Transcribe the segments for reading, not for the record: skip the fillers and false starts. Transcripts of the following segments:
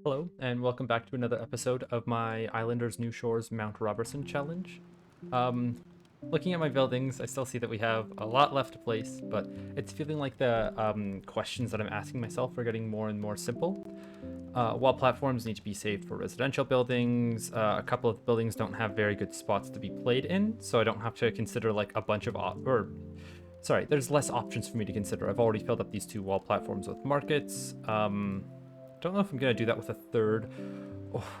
Hello, and welcome back to another episode of my Islanders New Shores Mount Roberson challenge. Um, Looking at my buildings, I still see that we have a lot left to place, but it's feeling like the questions that I'm asking myself are getting more and more simple. While platforms need to be saved for residential buildings, a couple of buildings don't have very good spots to be played in, so I don't have to consider like a bunch of sorry, there's less options for me to consider. I've already filled up these two wall platforms with markets. Don't know if I'm gonna do that with a third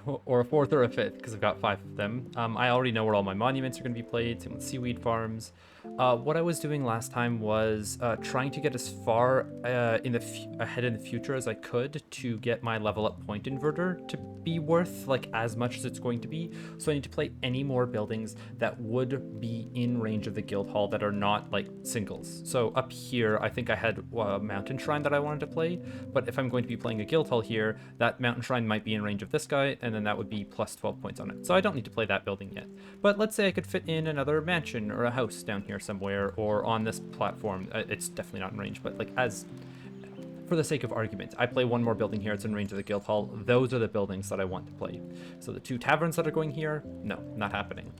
or a fourth or a fifth because I've got five of them. I already know where all my monuments are going to be played, same with seaweed farms. What I was doing last time was trying to get as far ahead in the future as I could to get my level up point inverter to be worth like as much as it's going to be. So I need to play any more buildings that would be in range of the guild hall that are not like singles. So up here, I think I had a mountain shrine that I wanted to play, but if I'm going to be playing a guild hall here, that mountain shrine might be in range of this guy, and then that would be plus 12 points on it. So I don't need to play that building yet. But let's say I could fit in another mansion or a house down here somewhere, or on this platform. It's definitely not in range, but like as for the sake of argument, I play one more building here. It's in range of the guild hall. Those are the buildings that I want to play. So the two taverns that are going here, no, not happening.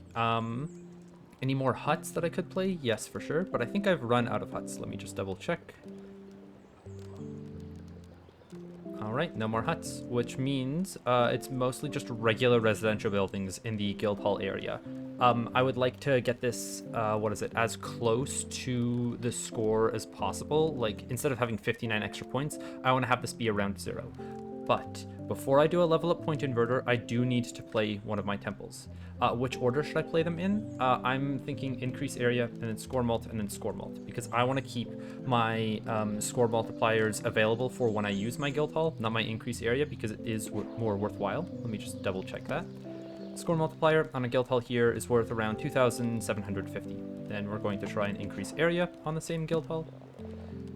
Any more huts that I could play? Yes, for sure. But I think I've run out of huts. Let me just double check. All right, no more huts, which means it's mostly just regular residential buildings in the guild hall area. I would like to get this, as close to the score as possible. Like, instead of having 59 extra points, I want to have this be around 0. But before I do a level up point inverter, I do need to play one of my temples. Which order should I play them in? I'm thinking increase area, and then score mult, and then score mult, because I want to keep my score multipliers available for when I use my guild hall, not my increase area, because it is more worthwhile. Let me just double check that. Score multiplier on a guild hall here is worth around 2,750. Then we're going to try and increase area on the same guild hall,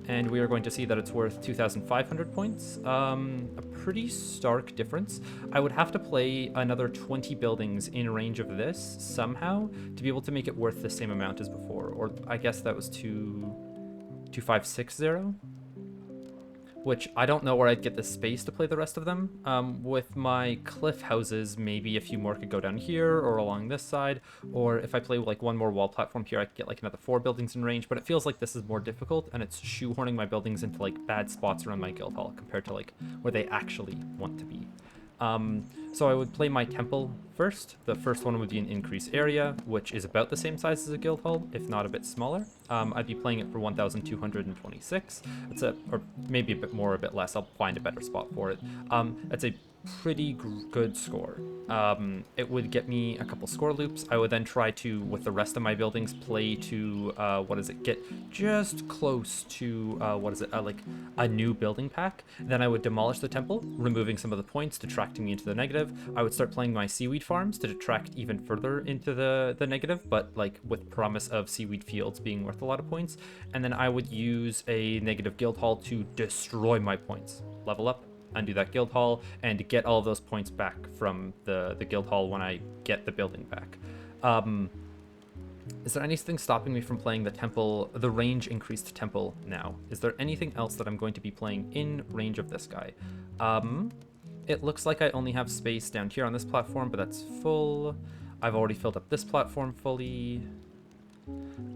and we are going to see that it's worth 2,500 points. A pretty stark difference. I would have to play another 20 buildings in range of this somehow to be able to make it worth the same amount as before, or I guess that was 2,560, which I don't know where I'd get the space to play the rest of them. With my cliff houses, maybe a few more could go down here or along this side, or if I play like one more wall platform here, I could get like another 4 buildings in range, but it feels like this is more difficult, and it's shoehorning my buildings into like bad spots around my guild hall compared to like where they actually want to be. So I would play my temple first. The first one would be an increase area, which is about the same size as a guild hall, if not a bit smaller. I'd be playing it for 1,226. Or maybe a bit more, a bit less. I'll find a better spot for it. That's a pretty good score. It would get me a couple score loops. I would then try to, with the rest of my buildings, play to, get just close to, like a new building pack. Then I would demolish the temple, removing some of the points, detracting me into the negative. I would start playing my seaweed farms to detract even further into the negative, but like with promise of seaweed fields being worth a lot of points. And then I would use a negative guild hall to destroy my points. Level up, undo that guild hall, and get all of those points back from the guild hall when I get the building back. Is there anything stopping me from playing the range increased temple now? Is there anything else that I'm going to be playing in range of this guy? It looks like I only have space down here on this platform, but that's full. I've already filled up this platform fully.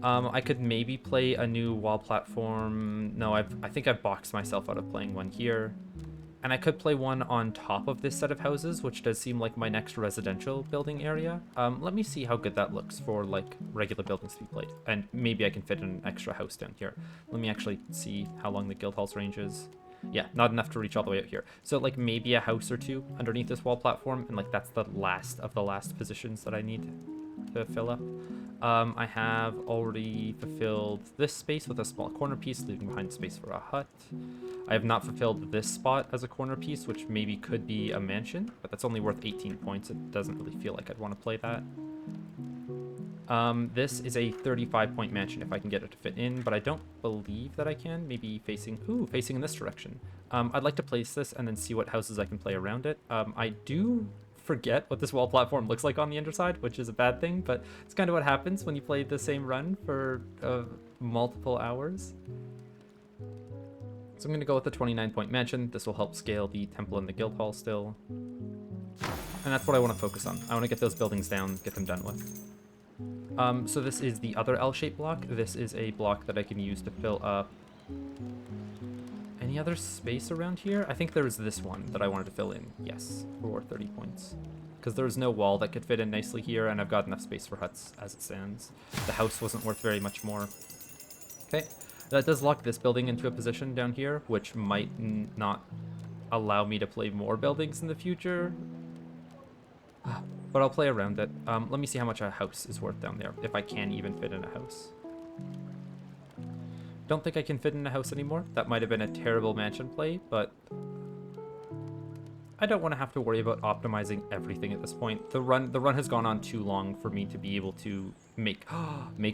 I could maybe play a new wall platform. No, I think I've boxed myself out of playing one here. And I could play one on top of this set of houses, which does seem like my next residential building area. Let me see how good that looks for like regular buildings to be played. And maybe I can fit an extra house down here. Let me actually see how long the guild hall's range is. Yeah, not enough to reach all the way out here. So like maybe a house or two underneath this wall platform, and like that's the last of the last positions that I need to fill up. I have already fulfilled this space with a small corner piece, leaving behind space for a hut. I have not fulfilled this spot as a corner piece, which maybe could be a mansion, but that's only worth 18 points. It doesn't really feel like I'd want to play that. This is a 35-point mansion if I can get it to fit in, but I don't believe that I can. Maybe facing in this direction. I'd like to place this and then see what houses I can play around it. I do forget what this wall platform looks like on the underside, which is a bad thing, but it's kind of what happens when you play the same run for multiple hours. So I'm going to go with the 29-point mansion. This will help scale the temple and the guild hall still. And that's what I want to focus on. I want to get those buildings down, get them done with. So this is the other L-shaped block. This is a block that I can use to fill up any other space around here. I think there is this one that I wanted to fill in. Yes, for 30 points. Because there's no wall that could fit in nicely here, and I've got enough space for huts as it stands. The house wasn't worth very much more. Okay, that does lock this building into a position down here, which might not allow me to play more buildings in the future. But I'll play around it. Let me see how much a house is worth down there, if I can even fit in a house. Don't think I can fit in a house anymore. That might have been a terrible mansion play, but I don't want to have to worry about optimizing everything at this point. The run has gone on too long for me to be able to make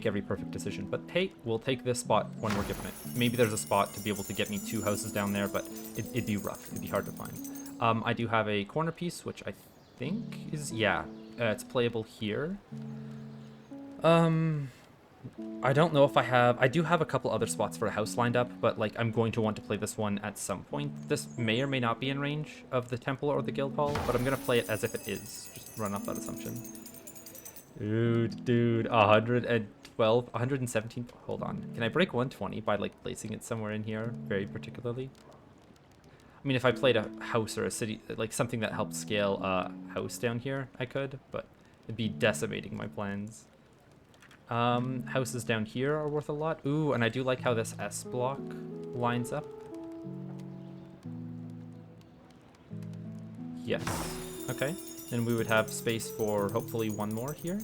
every perfect decision. But hey, we'll take this spot when we're given it. Maybe there's a spot to be able to get me 2 houses down there, but it'd be rough. It'd be hard to find. I do have a corner piece, which I think is, yeah, it's playable here. I don't know if I do have a couple other spots for a house lined up, but like I'm going to want to play this one at some point. This may or may not be in range of the temple or the guild hall, but I'm gonna play it as if it is. Just run off that assumption. Dude, 112, 117. Hold on. Can I break 120 by like placing it somewhere in here very particularly? I mean, if I played a house or a city, like something that helped scale a house down here, I could, but it'd be decimating my plans. Houses down here are worth a lot. Ooh, and I do like how this S block lines up. Yes. Okay. Then we would have space for hopefully one more here.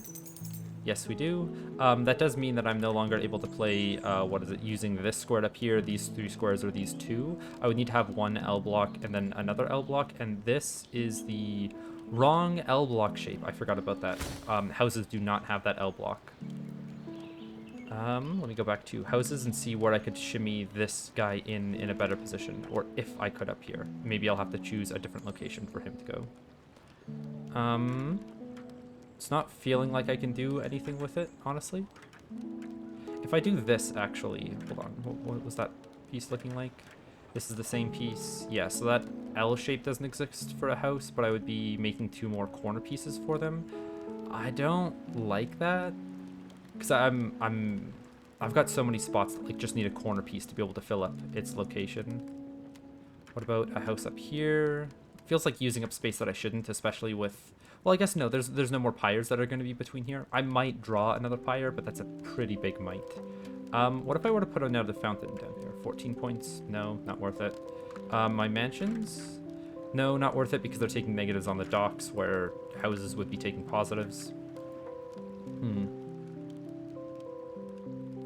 Yes, we do. That does mean that I'm no longer able to play, what is it, using this squared up here, these 3 squares, or these 2. I would need to have one L block and then another L block, and this is the wrong L block shape. I forgot about that. Houses do not have that L block. Let me go back to houses and see where I could shimmy this guy in a better position, or if I could up here. Maybe I'll have to choose a different location for him to go. It's not feeling like I can do anything with it, honestly. If I do this, actually, hold on, what was that piece looking like? This is the same piece. Yeah, so that L shape doesn't exist for a house, but I would be making 2 more corner pieces for them. I don't like that, because I've got so many spots that like just need a corner piece to be able to fill up its location. What about a house up here? Feels like using up space that I shouldn't, especially with, well, I guess no, there's no more pyres that are going to be between here. I might draw another pyre, but that's a pretty big might. What if I were to put another fountain down here? 14 points? No, not worth it. My mansions? No, not worth it because they're taking negatives on the docks where houses would be taking positives.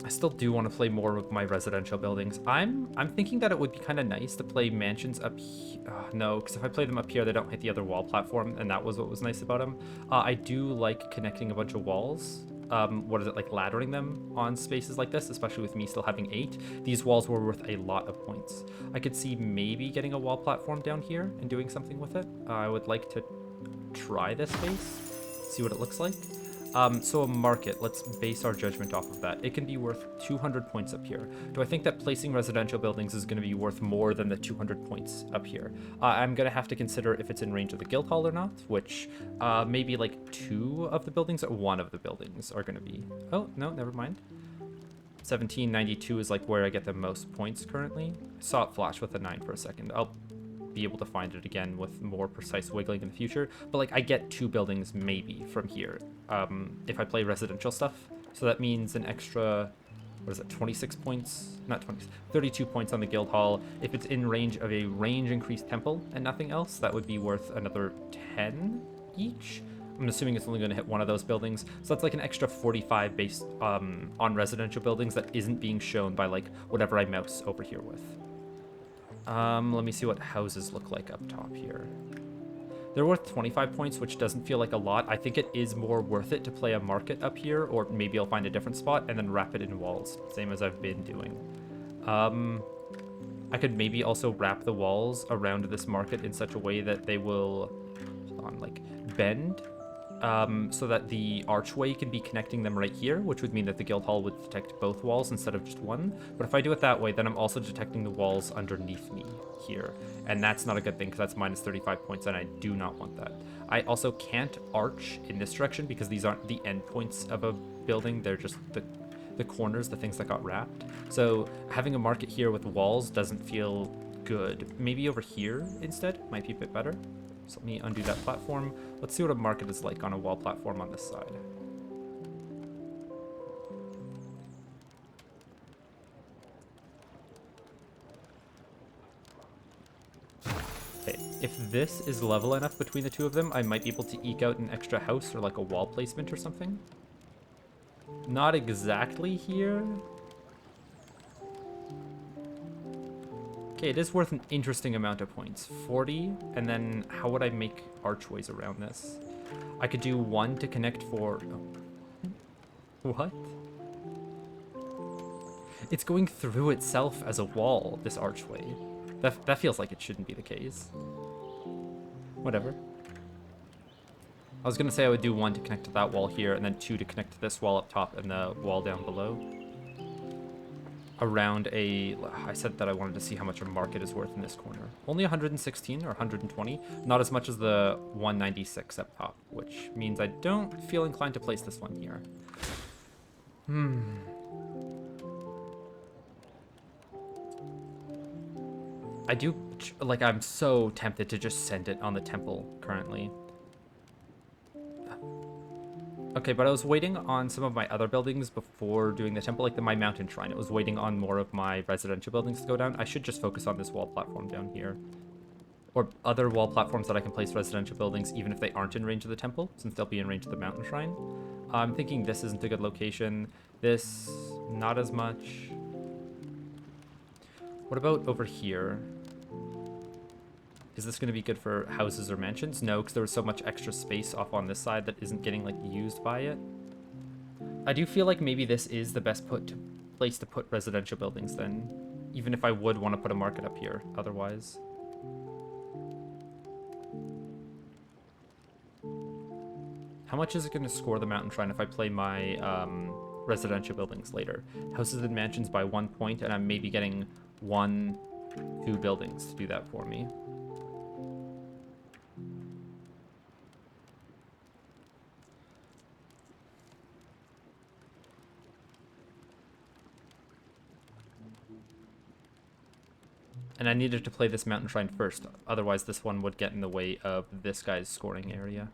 I still do want to play more of my residential buildings. I'm thinking that it would be kind of nice to play mansions up here. No, because if I play them up here, they don't hit the other wall platform, and that was what was nice about them. I do like connecting a bunch of walls. What is it, like laddering them on spaces like this, especially with me still having 8. These walls were worth a lot of points. I could see maybe getting a wall platform down here and doing something with it. I would like to try this space, see what it looks like. So a market, let's base our judgment off of that. It can be worth 200 points up here. Do I think that placing residential buildings is going to be worth more than the 200 points up here? I'm going to have to consider if it's in range of the guild hall or not, which maybe like 2 of the buildings or 1 of the buildings are going to be. Oh, no, never mind. 1792 is like where I get the most points currently. I saw it flash with a 9 for a second. I'll be able to find it again with more precise wiggling in the future, but like I get 2 buildings maybe from here if I play residential stuff, so that means an extra, what is it, 26 points, not 20, 32 points on the guild hall. If it's in range of a range increased temple and nothing else, that would be worth another 10 each. I'm assuming it's only going to hit one of those buildings, so that's like an extra 45 based on residential buildings that isn't being shown by like whatever I mouse over here with. Let me see what houses look like up top here. They're worth 25 points, which doesn't feel like a lot. I think it is more worth it to play a market up here, or maybe I'll find a different spot and then wrap it in walls, same as I've been doing. I could maybe also wrap the walls around this market in such a way that they will, hold on, like bend so that the archway can be connecting them right here, which would mean that the guild hall would detect both walls instead of just one. But if I do it that way, then I'm also detecting the walls underneath me here. And that's not a good thing because that's minus 35 points, and I do not want that. I also can't arch in this direction because these aren't the endpoints of a building. They're just the corners, the things that got wrapped. So having a market here with walls doesn't feel good. Maybe over here instead might be a bit better. So let me undo that platform. Let's see what a market is like on a wall platform on this side. Okay, if this is level enough between the two of them, I might be able to eke out an extra house or like a wall placement or something. Not exactly here. Okay, it is worth an interesting amount of points. 40, and then how would I make archways around this? I could do one to connect for... Oh. What? It's going through itself as a wall, this archway. That feels like it shouldn't be the case. Whatever. I was gonna say I would do one to connect to that wall here, and then two to connect to this wall up top and the wall down below. Around a... I said that I wanted to see how much a market is worth in this corner. Only 116 or 120. Not as much as the 196 up top, which means I don't feel inclined to place this one here. I do... Like, I'm so tempted to just send it on the temple currently. Okay, but I was waiting on some of my other buildings before doing the temple, like my mountain shrine. It was waiting on more of my residential buildings to go down. I should just focus on this wall platform down here. Or other wall platforms that I can place residential buildings, even if they aren't in range of the temple, since they'll be in range of the mountain shrine. I'm thinking this isn't a good location. This, not as much. What about over here? Is this going to be good for houses or mansions? No, because there was so much extra space off on this side that isn't getting, like, used by it. I do feel like maybe this is the best place to put residential buildings then, even if I would want to put a market up here otherwise. How much is it going to score the mountain shrine if I play my residential buildings later? Houses and mansions by 1 point, and I'm maybe getting 2 buildings to do that for me. And I needed to play this mountain shrine first, otherwise this one would get in the way of this guy's scoring area.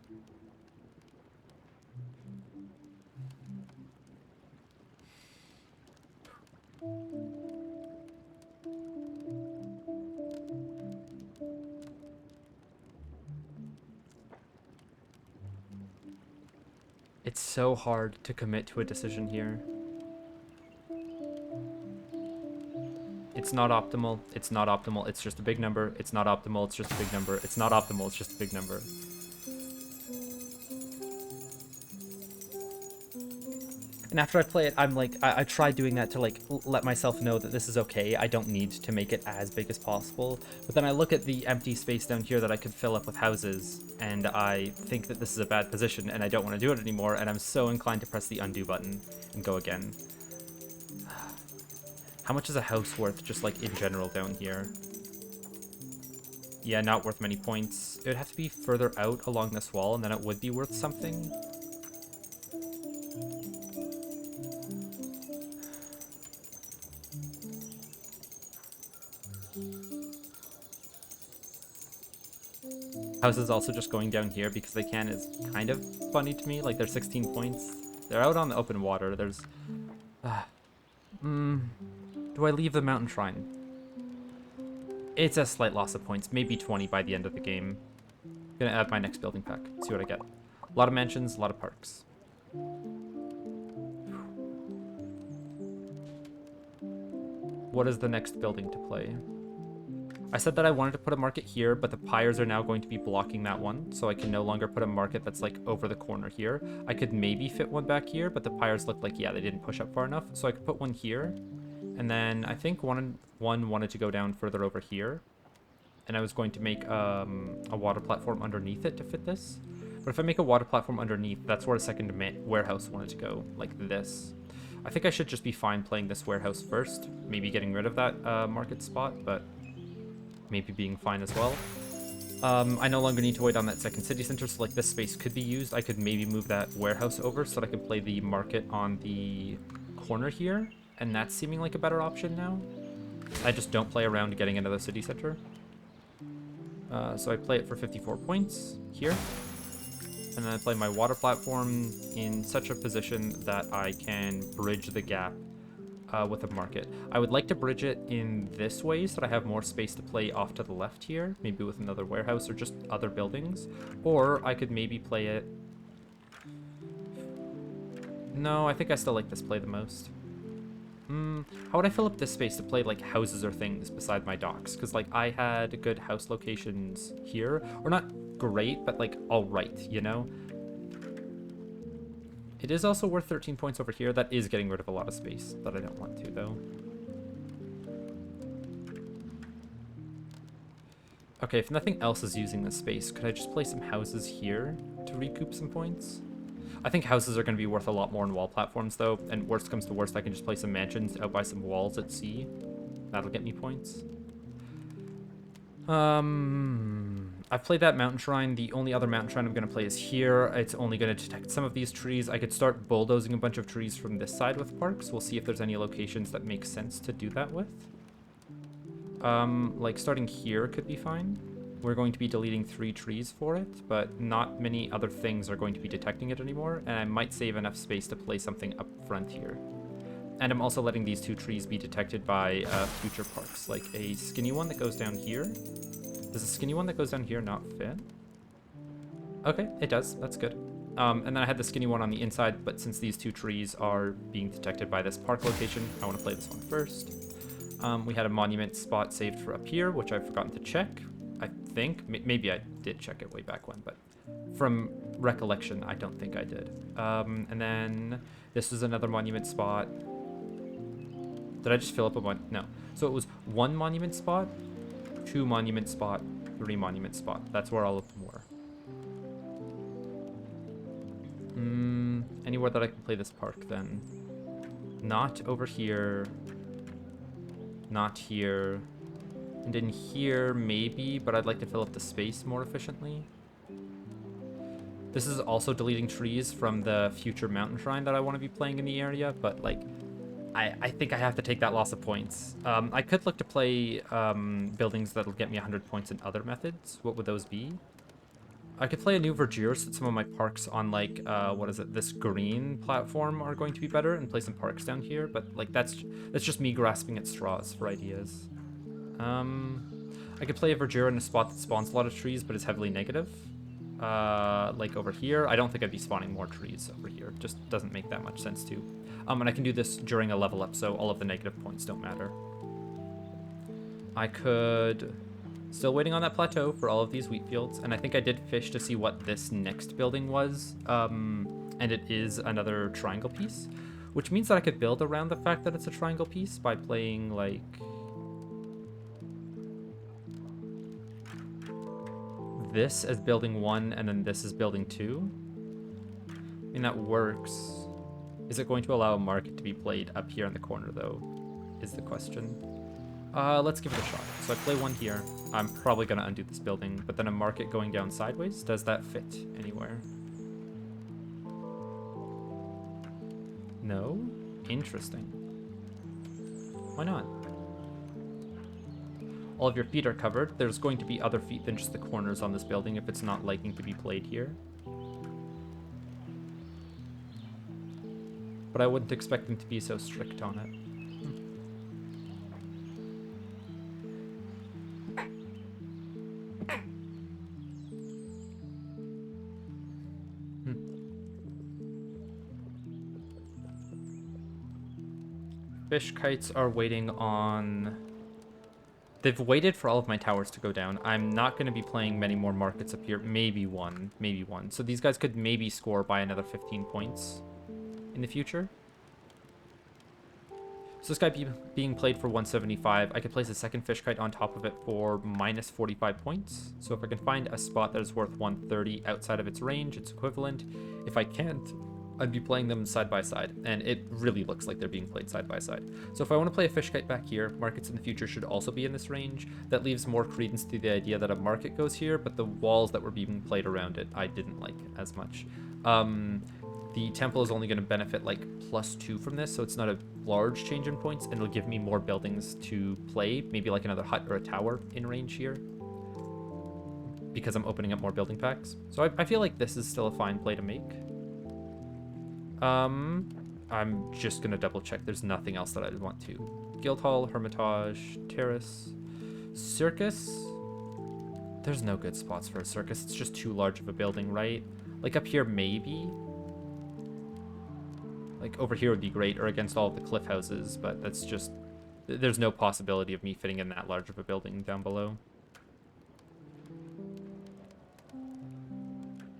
It's so hard to commit to a decision here. It's not optimal. It's not optimal. It's just a big number. It's not optimal. It's just a big number. It's not optimal. It's just a big number. And after I play it, I'm like, I tried doing that to like let myself know that this is okay. I don't need to make it as big as possible. But then I look at the empty space down here that I could fill up with houses, and I think that this is a bad position, and I don't want to do it anymore, and I'm so inclined to press the undo button and go again. How much is a house worth, just like in general down here? Yeah, not worth many points. It would have to be further out along this wall, and then it would be worth something. House is also just going down here because they can is kind of funny to me. Like, they're 16 points. They're out on the open water. There's... Do I leave the mountain shrine? It's a slight loss of points. Maybe 20 by the end of the game. Gonna add my next building pack. See what I get. A lot of mansions, a lot of parks. What is the next building to play? I said that I wanted to put a market here, but the pyres are now going to be blocking that one, so I can no longer put a market that's like over the corner here. I could maybe fit one back here, but the pyres look like, yeah, they didn't push up far enough, so I could put one here. And then I think one wanted to go down further over here, and I was going to make a water platform underneath it to fit this. But But if I make a water platform underneath, that's where a second warehouse wanted to go, like this. I think I should just be fine playing this warehouse first, maybe getting rid of that market spot, but maybe being fine as well. I no longer need to wait on that second city center, so like this space could be used. I could maybe move that warehouse over so that I can play the market on the corner here, and that's seeming like a better option now. I just don't play around getting another city center. So I play it for 54 points here. And then I play my water platform in such a position that I can bridge the gap with a market. I would like to bridge it in this way so that I have more space to play off to the left here, maybe with another warehouse or just other buildings. Or I could maybe play it... No, I think I still like this play the most. How would I fill up this space to play like houses or things beside my docks? Because like I had good house locations here, or not great, but like all right, you know? It is also worth 13 points over here. That is getting rid of a lot of space that I don't want to, though. Okay, if nothing else is using this space, could I just play some houses here to recoup some points? I think houses are going to be worth a lot more in wall platforms, though, and worst comes to worst, I can just play some mansions out by some walls at sea. That'll get me points. I've played that mountain shrine. The only other mountain shrine I'm going to play is here. It's only going to detect some of these trees. I could start bulldozing a bunch of trees from this side with parks. We'll see if there's any locations that make sense to do that with. Like starting here could be fine. We're going to be deleting 3 trees for it, but not many other things are going to be detecting it anymore, and I might save enough space to play something up front here. And I'm also letting these 2 trees be detected by future parks, like a skinny one that goes down here. Does a skinny one that goes down here not fit? Okay, it does. That's good. And then I had the skinny one on the inside, but since these 2 trees are being detected by this park location, I want to play this one first. We had a monument spot saved for up here, which I've forgotten to check. I think. Maybe I did check it way back when, but from recollection, I don't think I did. And then this is another monument spot. Did I just fill up a one? No. So it was 1 monument spot, 2 monument spot, 3 monument spot. That's where all of them were. Anywhere that I can play this park then. Not over here. Not here. And in here, maybe, but I'd like to fill up the space more efficiently. This is also deleting trees from the future mountain shrine that I want to be playing in the area, but like, I think I have to take that loss of points. I could look to play buildings that'll get me 100 points in other methods. What would those be? I could play a new verdure so that some of my parks on like, what is it, this green platform are going to be better, and play some parks down here, but like that's just me grasping at straws for ideas. I could play a verdure in a spot that spawns a lot of trees but is heavily negative. Like over here. I don't think I'd be spawning more trees over here. Just doesn't make that much sense to. And I can do this during a level up, so all of the negative points don't matter. I could... Still waiting on that plateau for all of these wheat fields, and I think I did fish to see what this next building was, and it is another triangle piece, which means that I could build around the fact that it's a triangle piece by playing, like... this as building 1, and then this as building 2. I mean, that works. Is it going to allow a market to be played up here in the corner, though, is the question. Let's give it a shot. So I play 1 here. I'm probably going to undo this building, but then a market going down sideways, does that fit anywhere? No? Interesting. Why not? All of your feet are covered. There's going to be other feet than just the corners on this building if it's not liking to be played here. But I wouldn't expect them to be so strict on it. Fish kites are waiting on... They've waited for all of my towers to go down. I'm not going to be playing many more markets up here. Maybe one. Maybe one. So these guys could maybe score by another 15 points in the future. So this guy being played for 175, I could place a second fish kite on top of it for minus 45 points. So if I can find a spot that is worth 130 outside of its range, it's equivalent. If I can't, I'd be playing them side by side, and it really looks like they're being played side by side. So if I want to play a fish kite back here, markets in the future should also be in this range. That leaves more credence to the idea that a market goes here, but the walls that were being played around it, I didn't like as much. The temple is only going to benefit like +2 from this, so it's not a large change in points, and it'll give me more buildings to play, maybe like another hut or a tower in range here, because I'm opening up more building packs. So I feel like this is still a fine play to make. I'm just going to double check. There's nothing else that I'd want to. Guildhall, Hermitage, Terrace, Circus. There's no good spots for a circus. It's just too large of a building, right? Like up here, maybe. Like over here would be great, or against all of the cliff houses, but that's just... There's no possibility of me fitting in that large of a building down below.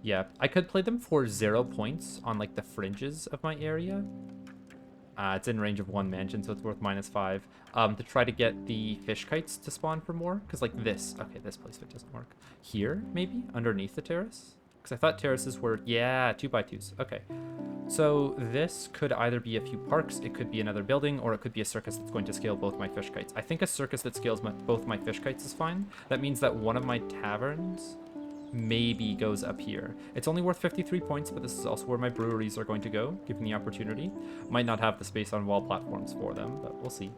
Yeah, I could play them for 0 points on like the fringes of my area. It's in range of 1 mansion, so it's worth -5. To try to get the fish kites to spawn for more, because like this... Okay, this placement doesn't work. Here, maybe? Underneath the terrace? Because I thought terraces were... Yeah, 2x2s. Okay. So this could either be a few parks, it could be another building, or it could be a circus that's going to scale both my fish kites. I think a circus that scales both my fish kites is fine. That means that one of my taverns maybe goes up here. It's only worth 53 points, but this is also where my breweries are going to go, given the opportunity. Might not have the space on wall platforms for them, but we'll see.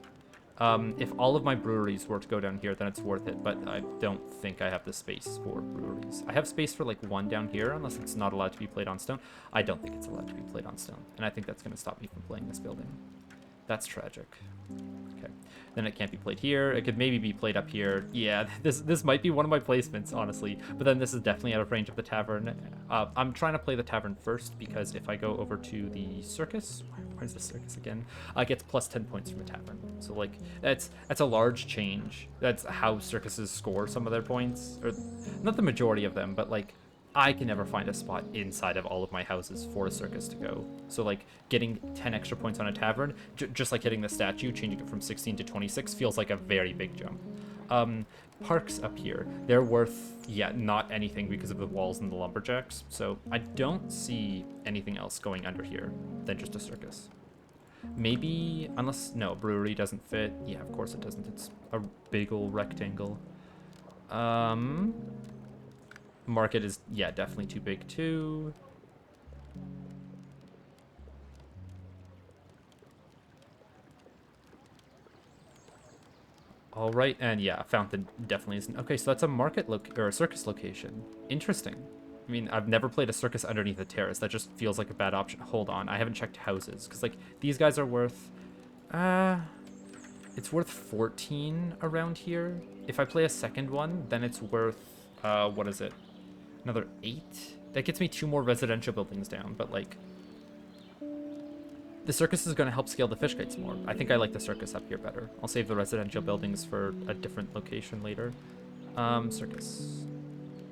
If all of my breweries were to go down here, then it's worth it, but I don't think I have the space for breweries. I have space for like 1 down here, unless it's not allowed to be played on stone. I don't think it's allowed to be played on stone, and I think that's going to stop me from playing this building. That's tragic. Okay, then it can't be played here. It could maybe be played up here. Yeah, this might be one of my placements, honestly, but then this is definitely out of range of the tavern. I'm trying to play the tavern first, because if I go over to the circus, where's the circus again? It gets +10 points from a tavern. So like that's a large change. That's how circuses score some of their points, or not the majority of them, but like I can never find a spot inside of all of my houses for a circus to go. So like getting 10 extra points on a tavern, just like hitting the statue, changing it from 16 to 26 feels like a very big jump. Parks up here, they're worth, yeah, not anything because of the walls and the lumberjacks. So I don't see anything else going under here than just a circus. Maybe, unless, no, brewery doesn't fit. Yeah, of course it doesn't. It's a big old rectangle. Market is, yeah, definitely too big too. All right, and yeah, fountain definitely isn't. Okay, so that's a market or a circus location. Interesting. I mean, I've never played a circus underneath a terrace. That just feels like a bad option. Hold on, I haven't checked houses, because like these guys are worth it's worth 14 around here. If I play a second one, then it's worth what is it, another 8? That gets me 2 more residential buildings down, but like the circus is going to help scale the fish kites more. I think I like the circus up here better. I'll save the residential buildings for a different location later. Circus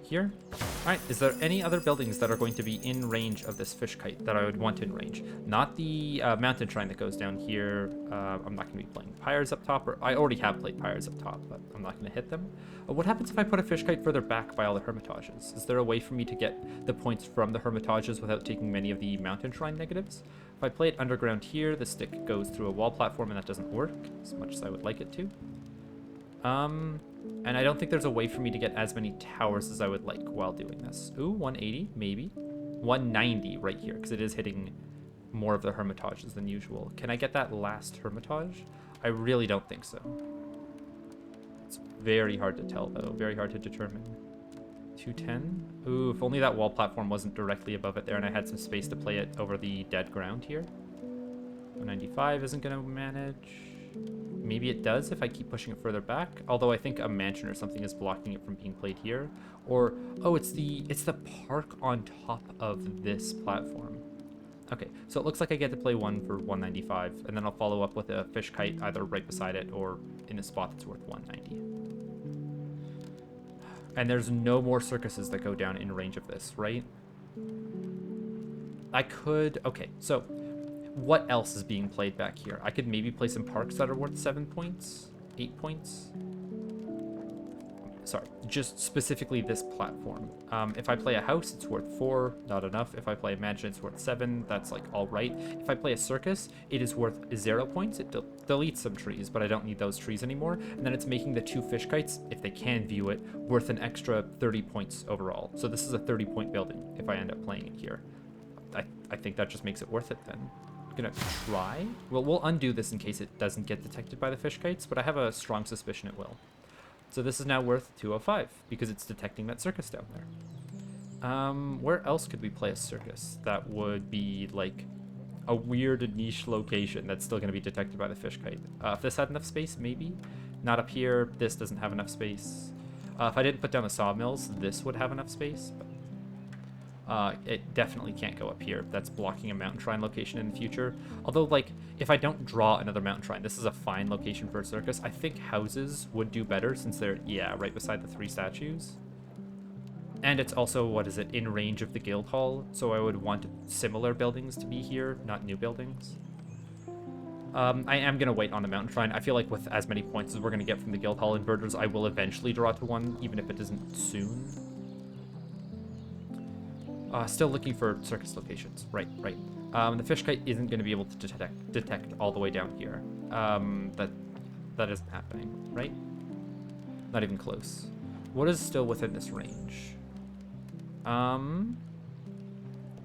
here. All right, is there any other buildings that are going to be in range of this fish kite that I would want in range? Not the mountain shrine that goes down here. I'm not going to be playing pyres up top, or I already have played pyres up top, but I'm not going to hit them. What happens if I put a fish kite further back by all the hermitages? Is there a way for me to get the points from the hermitages without taking many of the mountain shrine negatives? If I play it underground here, the stick goes through a wall platform, and that doesn't work as much as I would like it to. And I don't think there's a way for me to get as many towers as I would like while doing this. Ooh, 180, maybe. 190 right here, because it is hitting more of the hermitages than usual. Can I get that last hermitage? I really don't think so. It's very hard to tell, though. Very hard to determine. 210? Ooh, if only that wall platform wasn't directly above it there and I had some space to play it over the dead ground here. 195 isn't going to manage. Maybe it does if I keep pushing it further back, although I think a mansion or something is blocking it from being played here. Or, oh, it's the park on top of this platform. Okay, so it looks like I get to play one for 195, and then I'll follow up with a fish kite either right beside it or in a spot that's worth 190. And there's no more circuses that go down in range of this, right? I could... Okay, so what else is being played back here? I could maybe play some parks that are worth 7 points, 8 points. Sorry, just specifically this platform. If I play a house, it's worth 4, not enough. If I play a mansion, it's worth 7, that's like all right. If I play a circus, it is worth 0 points. It deletes some trees, but I don't need those trees anymore. And then it's making the 2 fish kites, if they can view it, worth an extra 30 points overall. So this is a 30-point building if I end up playing it here. I think that just makes it worth it then. I'm gonna try. Well, we'll undo this in case it doesn't get detected by the fish kites, but I have a strong suspicion it will. So this is now worth 205 because it's detecting that circus down there. Where else could we play a circus that would be like a weird niche location that's still going to be detected by the fish kite? If this had enough space, maybe. Not up here. This doesn't have enough space. If I didn't put down the sawmills, this would have enough space. But it definitely can't go up here. That's blocking a mountain shrine location in the future. Although, like, if I don't draw another mountain shrine, this is a fine location for a circus. I think houses would do better since they're, yeah, right beside the 3 statues. And it's also, what is it, in range of the guild hall. So I would want similar buildings to be here, not new buildings. I am going to wait on a mountain shrine. I feel like with as many points as we're going to get from the guild hall inverters, I will eventually draw to one, even if it isn't soon. Still looking for circus locations. Right. The fish kite isn't going to be able to detect all the way down here. That isn't happening, right? Not even close. What is still within this range? I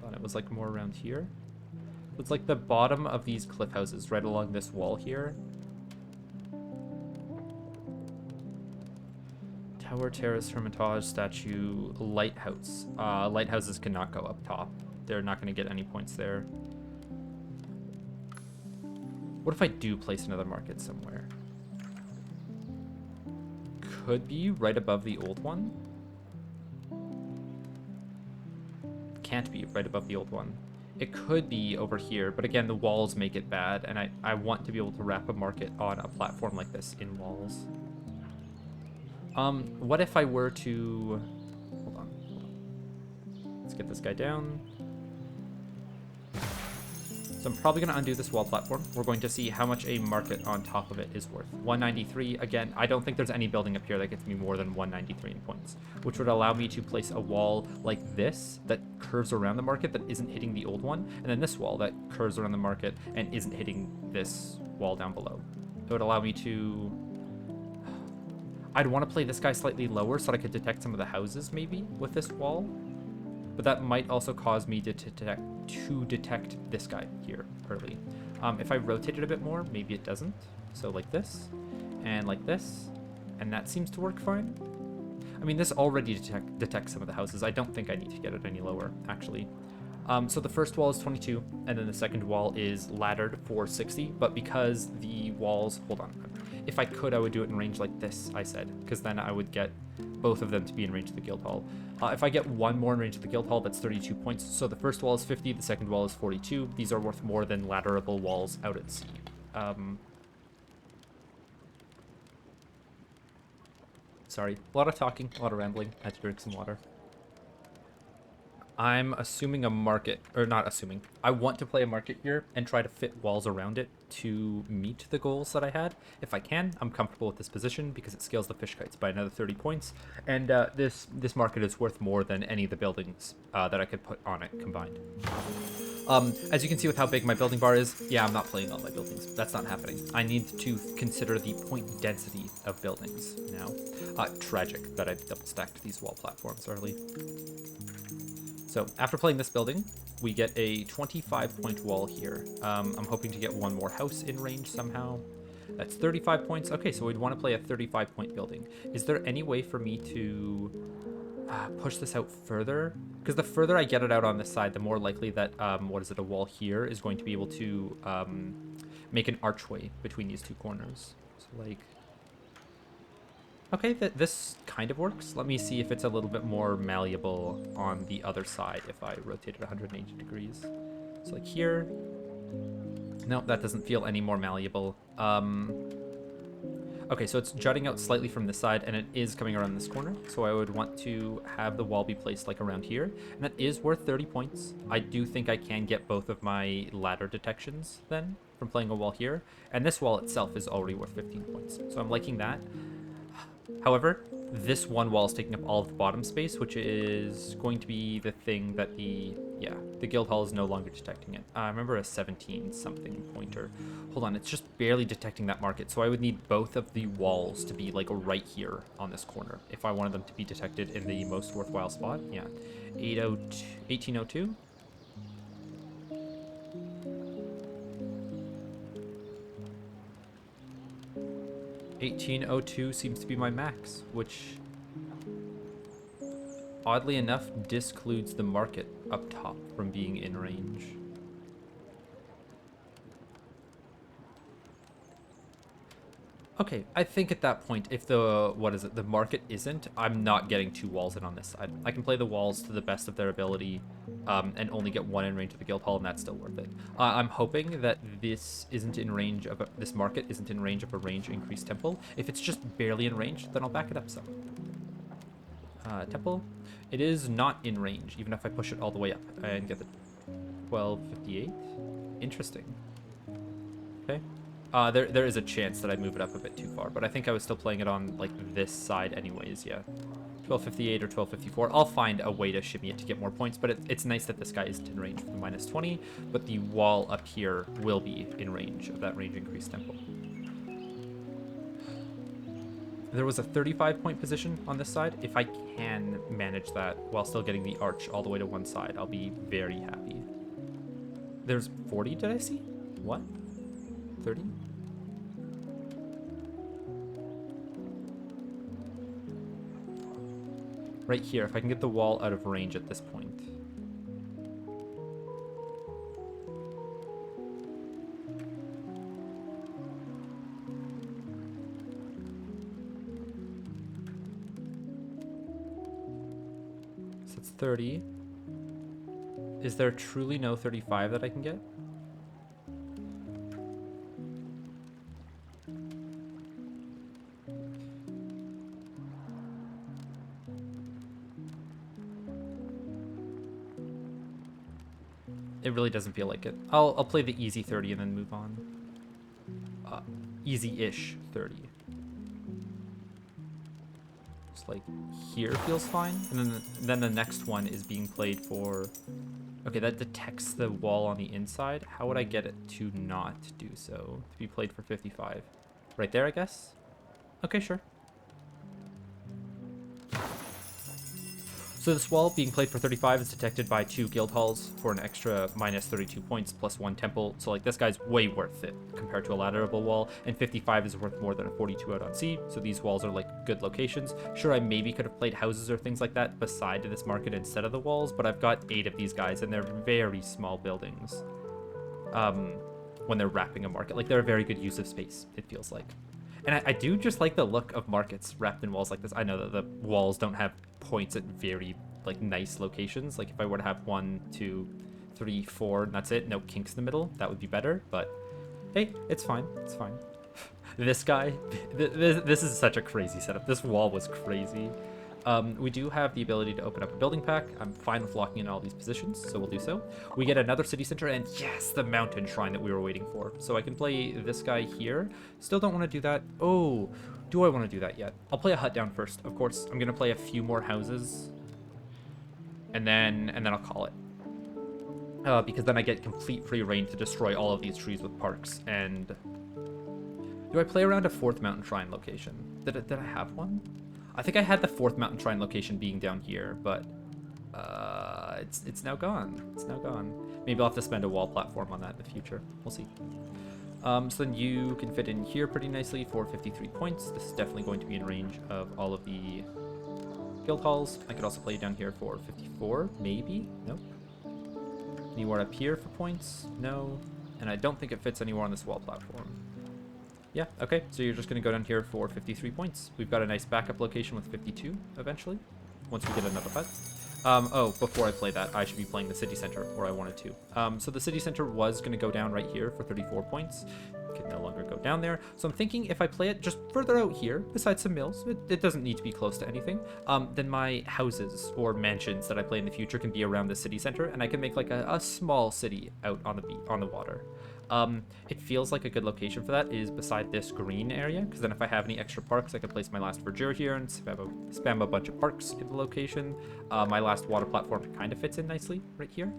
thought it was like more around here. It's like the bottom of these cliff houses right along this wall here. Tower, terrace, hermitage, statue, lighthouse. Lighthouses cannot go up top. They're not going to get any points there. What if I do place another market somewhere? Could be right above the old one. Can't be right above the old one. It could be over here, but again, the walls make it bad, and I want to be able to wrap a market on a platform like this in walls. What if I were to... Hold on. Let's get this guy down. So I'm probably going to undo this wall platform. We're going to see how much a market on top of it is worth. 193. Again, I don't think there's any building up here that gets me more than 193 in points, which would allow me to place a wall like this that curves around the market that isn't hitting the old one, and then this wall that curves around the market and isn't hitting this wall down below. It would allow me to... I'd want to play this guy slightly lower so that I could detect some of the houses maybe with this wall. But that might also cause me to detect this guy here early. If I rotate it a bit more, maybe it doesn't. So like this, and that seems to work fine. I mean, this already detects some of the houses. I don't think I need to get it any lower, actually. So the first wall is 22, and then the second wall is laddered for 60, but because the walls... Hold on. If I could, I would do it in range like this, I said, because then I would get both of them to be in range of the guild hall. If I get one more in range of the guild hall, that's 32 points. So the first wall is 50, the second wall is 42. These are worth more than ladderable walls out at sea. Sorry, a lot of talking, a lot of rambling. I had to drink some water. I'm assuming a market, or not assuming. I want to play a market here and try to fit walls around it to meet the goals that I had. If I can, I'm comfortable with this position because it scales the fish kites by another 30 points. And this market is worth more than any of the buildings that I could put on it combined. As you can see with how big my building bar is, yeah, I'm not playing all my buildings. That's not happening. I need to consider the point density of buildings now. Tragic that I double stacked these wall platforms early. So after playing this building, we get a 25-point wall here. I'm hoping to get one more house in range somehow. That's 35 points. Okay, so we'd want to play a 35-point building. Is there any way for me to push this out further? Because the further I get it out on this side, the more likely that, a wall here is going to be able to make an archway between these two corners. So, like... Okay, this kind of works. Let me see if it's a little bit more malleable on the other side if I rotate it 180 degrees. So like here. No, that doesn't feel any more malleable. Okay, so it's jutting out slightly from this side, and it is coming around this corner. So I would want to have the wall be placed like around here, and that is worth 30 points. I do think I can get both of my ladder detections then from playing a wall here, and this wall itself is already worth 15 points. So I'm liking that. However, this one wall is taking up all of the bottom space, which is going to be the thing that the guild hall is no longer detecting it. I remember a 17 something pointer. Hold on, it's just barely detecting that market, so I would need both of the walls to be like right here on this corner if I wanted them to be detected in the most worthwhile spot. Yeah, 1802. $1802 seems to be my max, which oddly enough discludes the market up top from being in range. Okay, I think at that point, if the market isn't, I'm not getting two walls in on this side. I can play the walls to the best of their ability and only get one in range of the guild hall, and that's still worth it. I'm hoping that this isn't in range of this market isn't in range of a range increased temple. If it's just barely in range, then I'll back it up some. Temple, it is not in range, even if I push it all the way up and get the 1258. Interesting. Okay. There is a chance that I move it up a bit too far, but I think I was still playing it on like this side anyways. Yeah, 1258 or 1254. I'll find a way to shimmy it to get more points, but it's nice that this guy isn't in range for the -20, but the wall up here will be in range of that range increase temple. There was a 35-point position on this side. If I can manage that while still getting the arch all the way to one side, I'll be very happy. There's 40, did I see? What? 30? Right here, if I can get the wall out of range at this point. So it's 30. Is there truly no 35 that I can get? It really doesn't feel like it. I'll play the easy 30 and then move on. Easy-ish 30. Just like here feels fine, and then the next one is being played for. Okay, that detects the wall on the inside. How would I get it to not do so? To be played for 55. Right there, I guess? Okay, sure. So this wall being played for 35 is detected by 2 guild halls for an extra -32 points plus 1 temple. So like this guy's way worth it compared to a ladderable wall, and 55 is worth more than a 42 out on sea. So these walls are like good locations. Sure, I maybe could have played houses or things like that beside this market instead of the walls, but I've got 8 of these guys and they're very small buildings. When they're wrapping a market, like they're a very good use of space, it feels like. And I do just like the look of markets wrapped in walls like this. I know that the walls don't have points at very like nice locations. Like if I were to have 1, 2, 3, 4, and that's it, no kinks in the middle, that would be better. But hey, it's fine. It's fine. This guy, this is such a crazy setup. This wall was crazy. We do have the ability to open up a building pack. I'm fine with locking in all these positions, so we'll do so. We get another city center, and yes, the mountain shrine that we were waiting for. So I can play this guy here. Still don't want to do that. Oh, do I want to do that yet? I'll play a hut down first, of course. I'm going to play a few more houses, and then I'll call it. Because then I get complete free reign to destroy all of these trees with parks. And do I play around a 4th mountain shrine location? Did I have one? I think I had the 4th mountain shrine location being down here, but it's now gone. It's now gone. Maybe I'll have to spend a wall platform on that in the future. We'll see. So then you can fit in here pretty nicely for 53 points. This is definitely going to be in range of all of the guild halls. I could also play down here for 54, maybe? Nope. Anywhere up here for points? No. And I don't think it fits anywhere on this wall platform. Yeah, okay, so you're just going to go down here for 53 points. We've got a nice backup location with 52, eventually, once we get another hut. Oh, before I play that, I should be playing the city center, or I wanted to. So the city center was going to go down right here for 34 points. can no longer go down there. So I'm thinking if I play it just further out here, besides some mills, it doesn't need to be close to anything, then my houses or mansions that I play in the future can be around the city center, and I can make like a small city out on the water. It feels like a good location for that is beside this green area, because then if I have any extra parks, I can place my last verdure here and spam a bunch of parks in the location. My last water platform kind of fits in nicely right here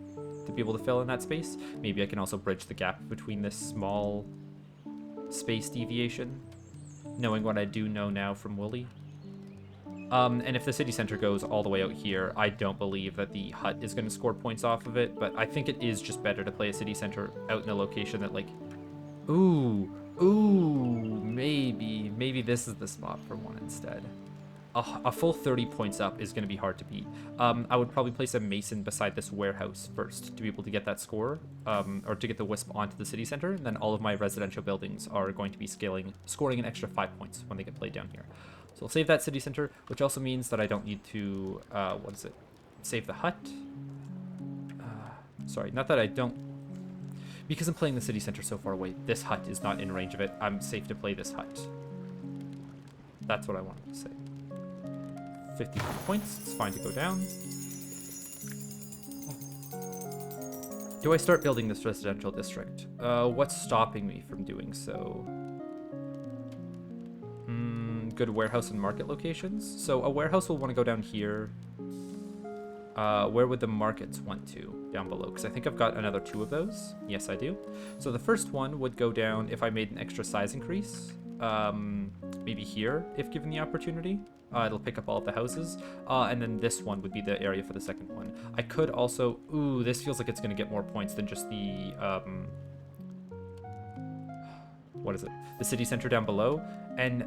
to be able to fill in that space. Maybe I can also bridge the gap between this small space deviation, knowing what I do know now from Wooly. And if the city center goes all the way out here, I don't believe that the hut is going to score points off of it, but I think it is just better to play a city center out in a location that, like, ooh, maybe this is the spot for one instead. A full 30 points up is going to be hard to beat. I would probably place a mason beside this warehouse first to be able to get that score, or to get the wisp onto the city center, and then all of my residential buildings are going to be scoring an extra 5 points when they get played down here. So I'll save that city center, which also means that I don't need to, save the hut. Sorry, not that I don't, because I'm playing the city center so far away, this hut is not in range of it. I'm safe to play this hut. That's what I wanted to say. 54 points, it's fine to go down. Do I start building this residential district? What's stopping me from doing so? Good warehouse and market locations. So a warehouse will want to go down here. Where would the markets want to? Down below, because I think I've got another 2 of those. Yes, I do. So the first one would go down if I made an extra size increase. Maybe here, if given the opportunity. It'll pick up all of the houses. And then this one would be the area for the second one. I could also... Ooh, this feels like it's going to get more points than just the... what is it? The city center down below. And,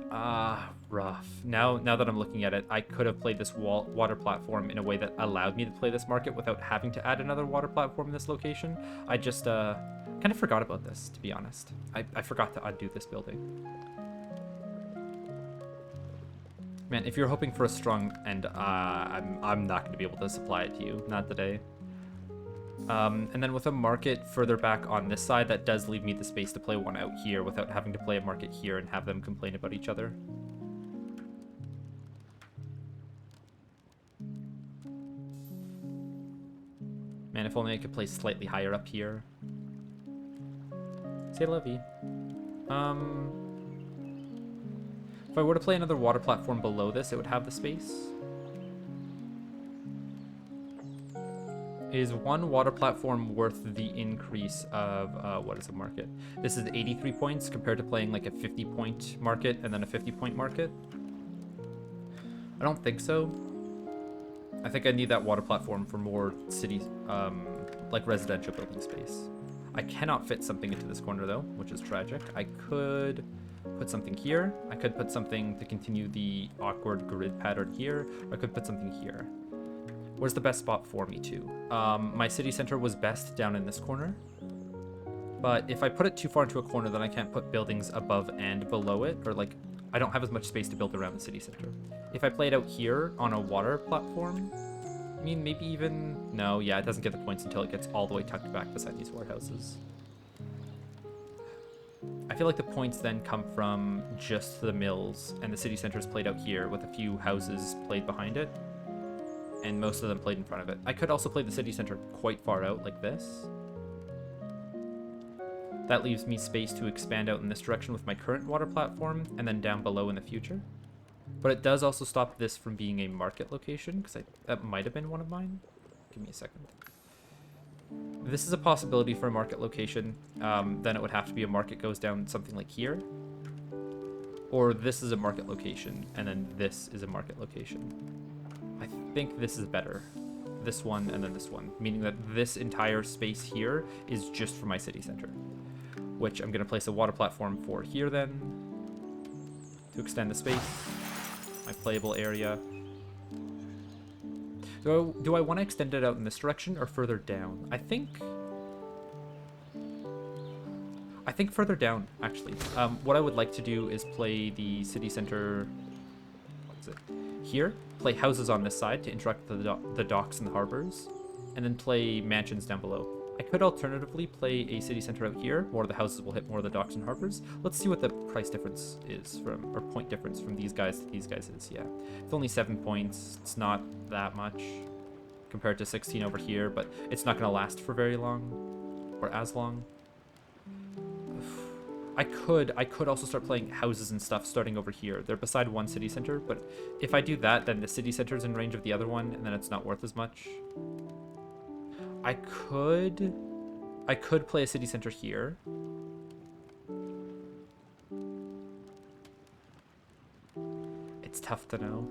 rough. Now that I'm looking at it, I could have played this water platform in a way that allowed me to play this market without having to add another water platform in this location. I just, kind of forgot about this, to be honest. I forgot to undo this building. Man, if you're hoping for a strong end, I'm not going to be able to supply it to you. Not today. And then with a market further back on this side, that does leave me the space to play one out here without having to play a market here and have them complain about each other. Man, if only I could play slightly higher up here. C'est la vie. If I were to play another water platform below this, it would have the space. Is one water platform worth the increase of, what is a market? This is 83 points compared to playing like a 50-point market and then a 50-point market. I don't think so. I think I need that water platform for more city, like residential building space. I cannot fit something into this corner though, which is tragic. I could put something here. I could put something to continue the awkward grid pattern here. Or I could put something here. Where's the best spot for me to? My city center was best down in this corner. But if I put it too far into a corner, then I can't put buildings above and below it. Or like, I don't have as much space to build around the city center. If I play it out here on a water platform, I mean, maybe even... No, yeah, it doesn't get the points until it gets all the way tucked back beside these warehouses. I feel like the points then come from just the mills, and the city center is played out here with a few houses played behind it. And most of them played in front of it. I could also play the city center quite far out like this. That leaves me space to expand out in this direction with my current water platform, and then down below in the future. But it does also stop this from being a market location, because that might have been one of mine. Give me a second. This is a possibility for a market location. Then it would have to be a market goes down something like here. Or this is a market location, and then this is a market location. I think this is better. This one and then this one. Meaning that this entire space here is just for my city center. Which I'm going to place a water platform for here then. To extend the space. My playable area. Do I want to extend it out in this direction or further down? I think further down, actually. What I would like to do is play the city center... What is it? Here. Play houses on this side to interact with the docks and the harbors. And then play mansions down below. I could alternatively play a city center out here. More of the houses will hit more of the docks and harbors. Let's see what the price difference is from, or point difference from these guys to these guys is. Yeah, it's only 7 points. It's not that much compared to 16 over here, but it's not going to last for very long, or as long. I could also start playing houses and stuff starting over here. They're beside one city center, but if I do that, then the city center's in range of the other one, and then it's not worth as much. I could play a city center here. It's tough to know.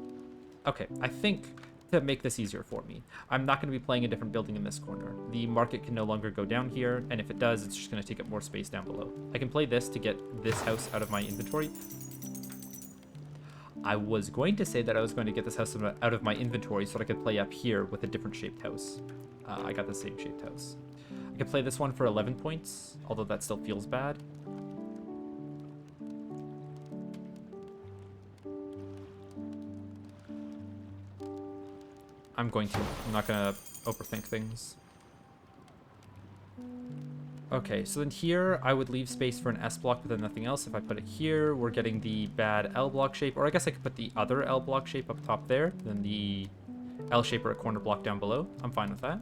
Okay, I think to make this easier for me, I'm not going to be playing a different building in this corner. The market can no longer go down here, and if it does, it's just going to take up more space down below. I can play this to get this house out of my inventory. I was going to say that I was going to get this house out of my inventory so that I could play up here with a different shaped house. I got the same shaped house. I could play this one for 11 points, although that still feels bad. I'm not gonna overthink things. Okay, so then here I would leave space for an S block, but then nothing else. If I put it here, we're getting the bad L block shape, or I guess I could put the other L block shape up top there, then the L shape or a corner block down below. I'm fine with that.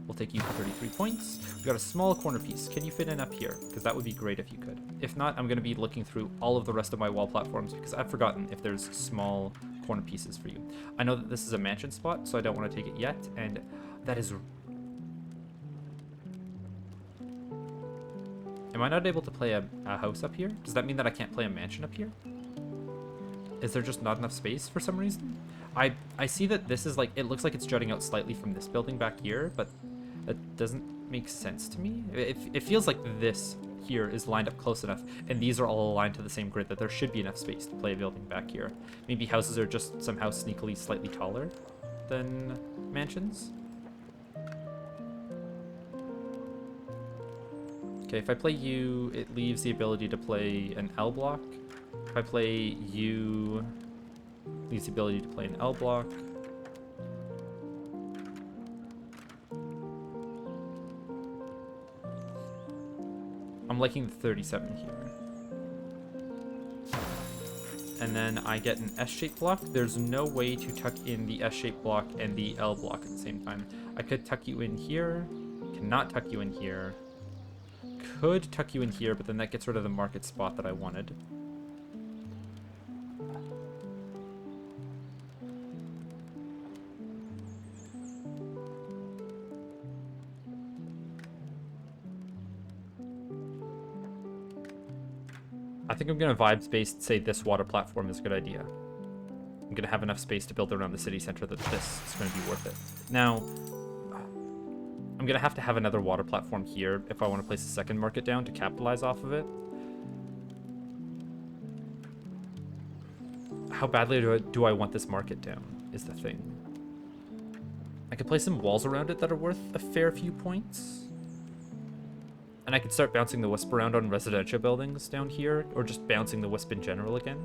We'll take you for 33 points. We've got a small corner piece. Can you fit in up here? Because that would be great if you could. If not, I'm going to be looking through all of the rest of my wall platforms because I've forgotten if there's small corner pieces for you. I know that this is a mansion spot, so I don't want to take it yet, and that is... Am I not able to play a house up here? Does that mean that I can't play a mansion up here? Is there just not enough space for some reason? I see that this is like, it looks like it's jutting out slightly from this building back here, but that doesn't make sense to me. It feels like this here is lined up close enough, and these are all aligned to the same grid, that there should be enough space to play a building back here. Maybe houses are just somehow sneakily slightly taller than mansions. Okay, if I play you, it leaves the ability to play an L block. If I play you, it leaves the ability to play an L block. I'm liking the 37 here. And then I get an S-shaped block. There's no way to tuck in the S-shaped block and the L block at the same time. I could tuck you in here, cannot tuck you in here. Could tuck you in here, but then that gets rid of the market spot that I wanted. I think I'm going to vibe space and say this water platform is a good idea. I'm going to have enough space to build around the city center that this is going to be worth it. Now, I'm going to have another water platform here if I want to place a second market down to capitalize off of it. How badly do I want this market down is the thing. I could place some walls around it that are worth a fair few points. And I could start bouncing the wisp around on residential buildings down here, or just bouncing the wisp in general again.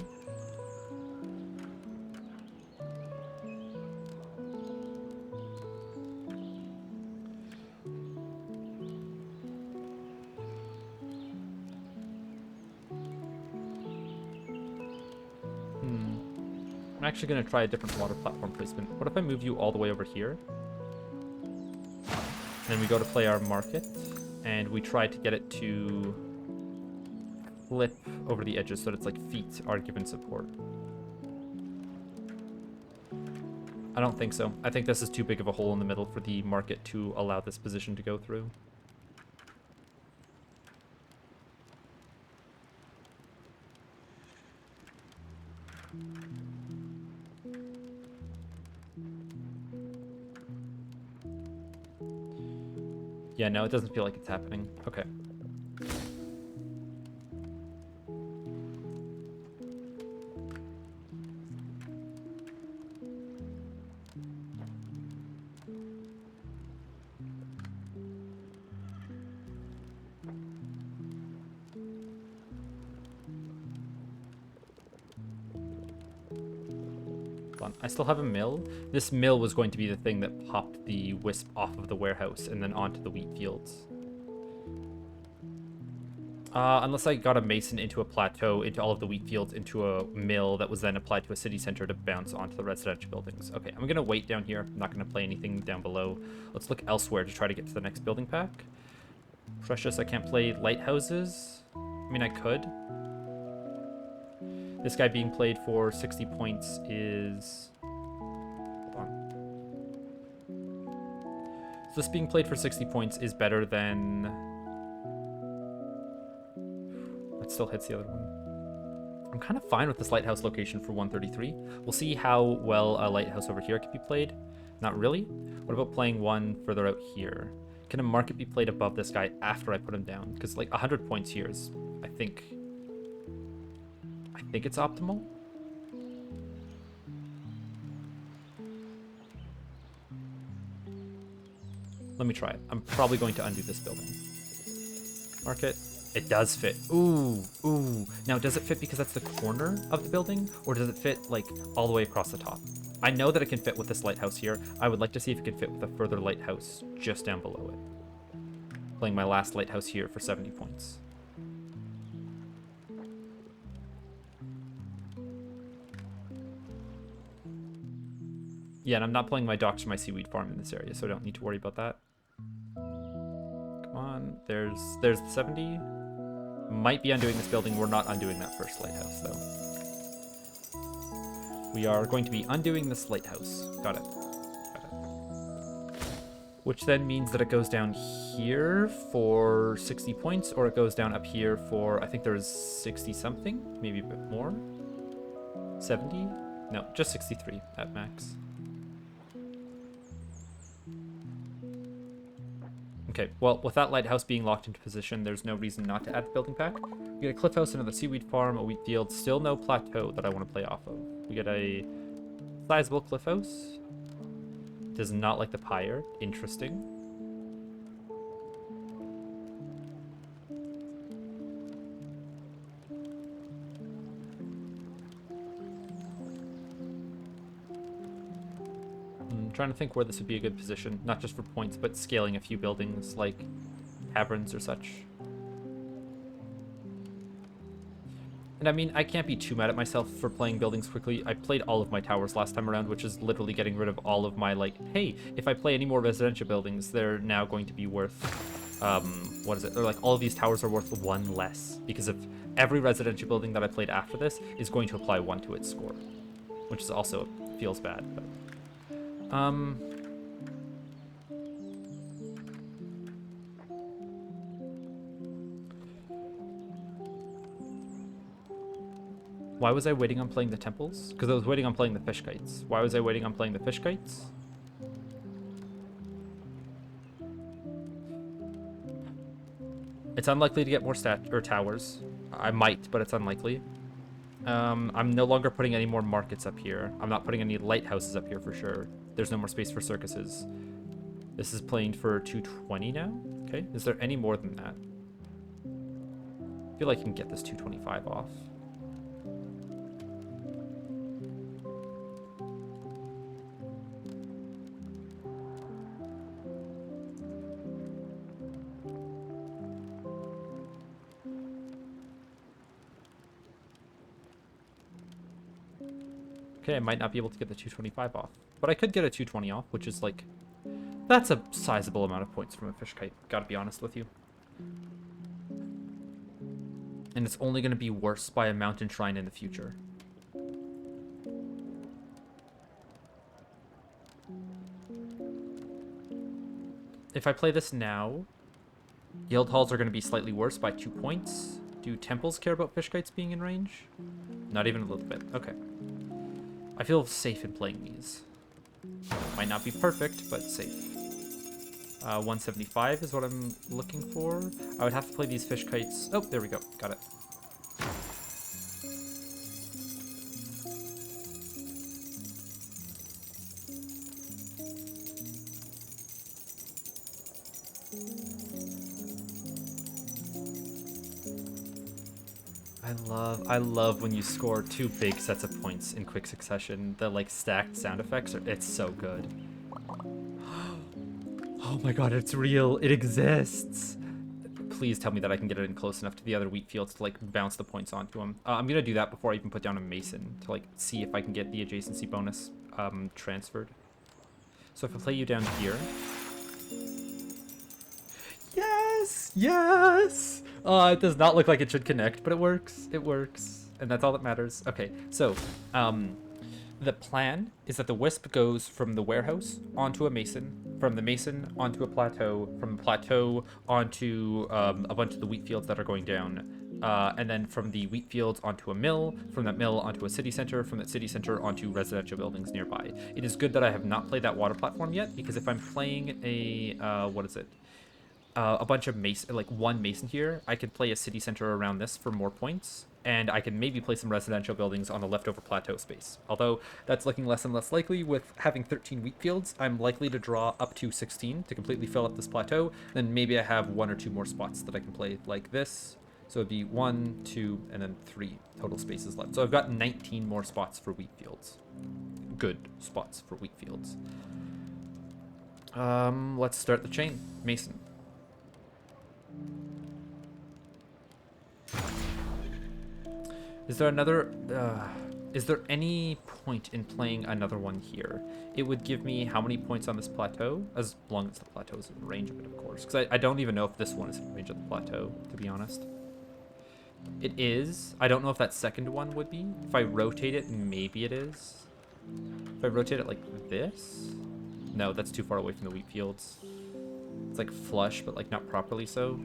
I'm actually going to try a different water platform placement. What if I move you all the way over here? Then we go to play our market, and we try to get it to flip over the edges so that it's like feet are given support. I don't think so. I think this is too big of a hole in the middle for the market to allow this position to go through. Yeah, no, it doesn't feel like it's happening. Okay. I still have a mill. This mill was going to be the thing that popped the wisp off of the warehouse and then onto the wheat fields. Unless I got a mason into a plateau, into all of the wheat fields, into a mill that was then applied to a city center to bounce onto the residential buildings. Okay, I'm going to wait down here. I'm not going to play anything down below. Let's look elsewhere to try to get to the next building pack. Precious, I can't play lighthouses. I mean, I could. This guy being played for 60 points is... Hold on. So this being played for 60 points is better than... It still hits the other one. I'm kind of fine with this lighthouse location for 133. We'll see how well a lighthouse over here can be played. Not really. What about playing one further out here? Can a market be played above this guy after I put him down? Because like 100 points here is, I think it's optimal. Let me try it. I'm probably going to undo this building. Market. It does fit. Ooh, ooh. Now, does it fit because that's the corner of the building? Or does it fit, like, all the way across the top? I know that it can fit with this lighthouse here. I would like to see if it can fit with a further lighthouse just down below it. Playing my last lighthouse here for 70 points. Yeah, and I'm not playing my docks or my seaweed farm in this area, so I don't need to worry about that. Come on, there's the 70. Might be undoing this building. We're not undoing that first lighthouse, though. We are going to be undoing this lighthouse. Got it. Which then means that it goes down here for 60 points, or it goes down up here for, I think there's 60 something, maybe a bit more. 70? No, just 63 at max. Okay, well, with that lighthouse being locked into position, there's no reason not to add the building pack. We get a cliff house, another seaweed farm, a wheat field, still no plateau that I want to play off of. We get a sizable cliff house. Does not like the pyre. Interesting. Trying to think where this would be a good position, not just for points, but scaling a few buildings like taverns or such. And I mean, I can't be too mad at myself for playing buildings quickly. I played all of my towers last time around, which is literally getting rid of all of my, like, hey, if I play any more residential buildings, they're now going to be worth, what is it? They're like, all of these towers are worth one less, because of every residential building that I played after this is going to apply one to its score, which is also feels bad, but... Why was I waiting on playing the temples? Because I was waiting on playing the fish kites. Why was I waiting on playing the fish kites? It's unlikely to get more towers. I might, but it's unlikely. I'm no longer putting any more markets up here. I'm not putting any lighthouses up here for sure. There's no more space for circuses. This is playing for 220 now. Okay, is there any more than that? I feel like I can get this 225 off. Okay, I might not be able to get the 225 off, but I could get a 220 off, which is like, that's a sizable amount of points from a fish kite, gotta be honest with you. And it's only going to be worse by a mountain shrine in the future. If I play this now, guild halls are going to be slightly worse by 2 points. Do temples care about fish kites being in range? Not even a little bit. Okay. I feel safe in playing these. Might not be perfect, but safe. 175 is what I'm looking for. I would have to play these fish kites. Oh, there we go. Got it. I love when you score 2 big sets of points in quick succession. The like stacked sound effects it's so good. Oh my god, it's real. It exists. please tell me that I can get it in close enough to the other wheat fields to like bounce the points onto them. I'm gonna do that before I even put down a mason to like see if I can get the adjacency bonus transferred. So if I play you down here, yes, yes. It does not look like it should connect, but it works. It works, and that's all that matters. Okay, so the plan is that the wisp goes from the warehouse onto a mason, from the mason onto a plateau, from the plateau onto a bunch of the wheat fields that are going down, and then from the wheat fields onto a mill, from that mill onto a city center, from that city center onto residential buildings nearby. It is good that I have not played that water platform yet, because if I'm playing a, a bunch of mason, like one mason here, I could play a city center around this for more points, and I can maybe play some residential buildings on the leftover plateau space. Although that's looking less and less likely. With having 13 wheat fields, I'm likely to draw up to 16 to completely fill up this plateau. Then maybe I have 1 or 2 more spots that I can play like this. So it'd be 1, 2, and then 3 total spaces left. So I've got 19 more spots for wheat fields. Good spots for wheat fields. Let's start the chain. Mason. Is there another, is there any point in playing another one here? It would give me how many points on this plateau? As long as the plateau is in range of it, of course. Because I don't even know if this one is in range of the plateau, to be honest. It is. I don't know if that second one would be. If I rotate it, maybe it is. If I rotate it like this? No, that's too far away from the wheat fields. It's like flush, but like not properly so.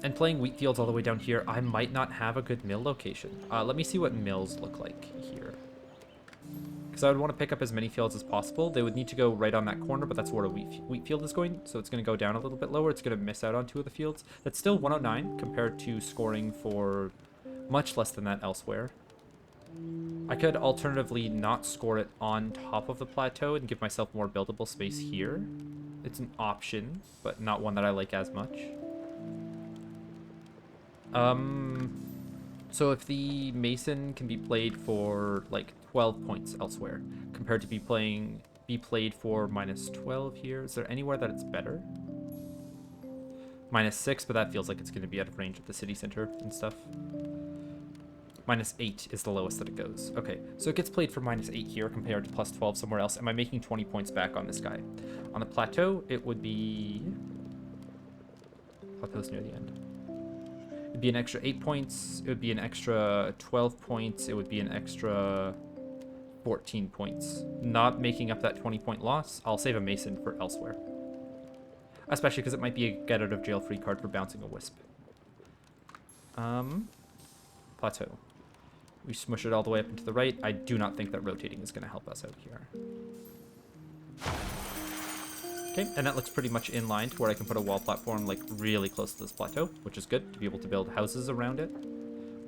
And playing wheat fields all the way down here, I might not have a good mill location. Let me see what mills look like here. Because I would want to pick up as many fields as possible. They would need to go right on that corner, but that's where a wheat field is going. So it's going to go down a little bit lower. It's going to miss out on 2 of the fields. That's still 109 compared to scoring for much less than that elsewhere. I could alternatively not score it on top of the plateau and give myself more buildable space here. It's an option, but not one that I like as much. So if the mason can be played for like 12 points elsewhere, compared to be played for minus 12 here, is there anywhere that it's better? Minus 6, but that feels like it's going to be out of range of the city center and stuff. Minus 8 is the lowest that it goes. Okay, so it gets played for minus 8 here compared to plus 12 somewhere else. Am I making 20 points back on this guy? On the plateau, it would be... Plateau's near the end. It'd be an extra 8 points. It would be an extra 12 points. It would be an extra 14 points. Not making up that 20-point loss. I'll save a mason for elsewhere. Especially because it might be a get out of jail free card for bouncing a wisp. Plateau. We smush it all the way up into the right. I do not think that rotating is going to help us out here. Okay, and that looks pretty much in line to where I can put a wall platform like really close to this plateau, which is good to be able to build houses around it.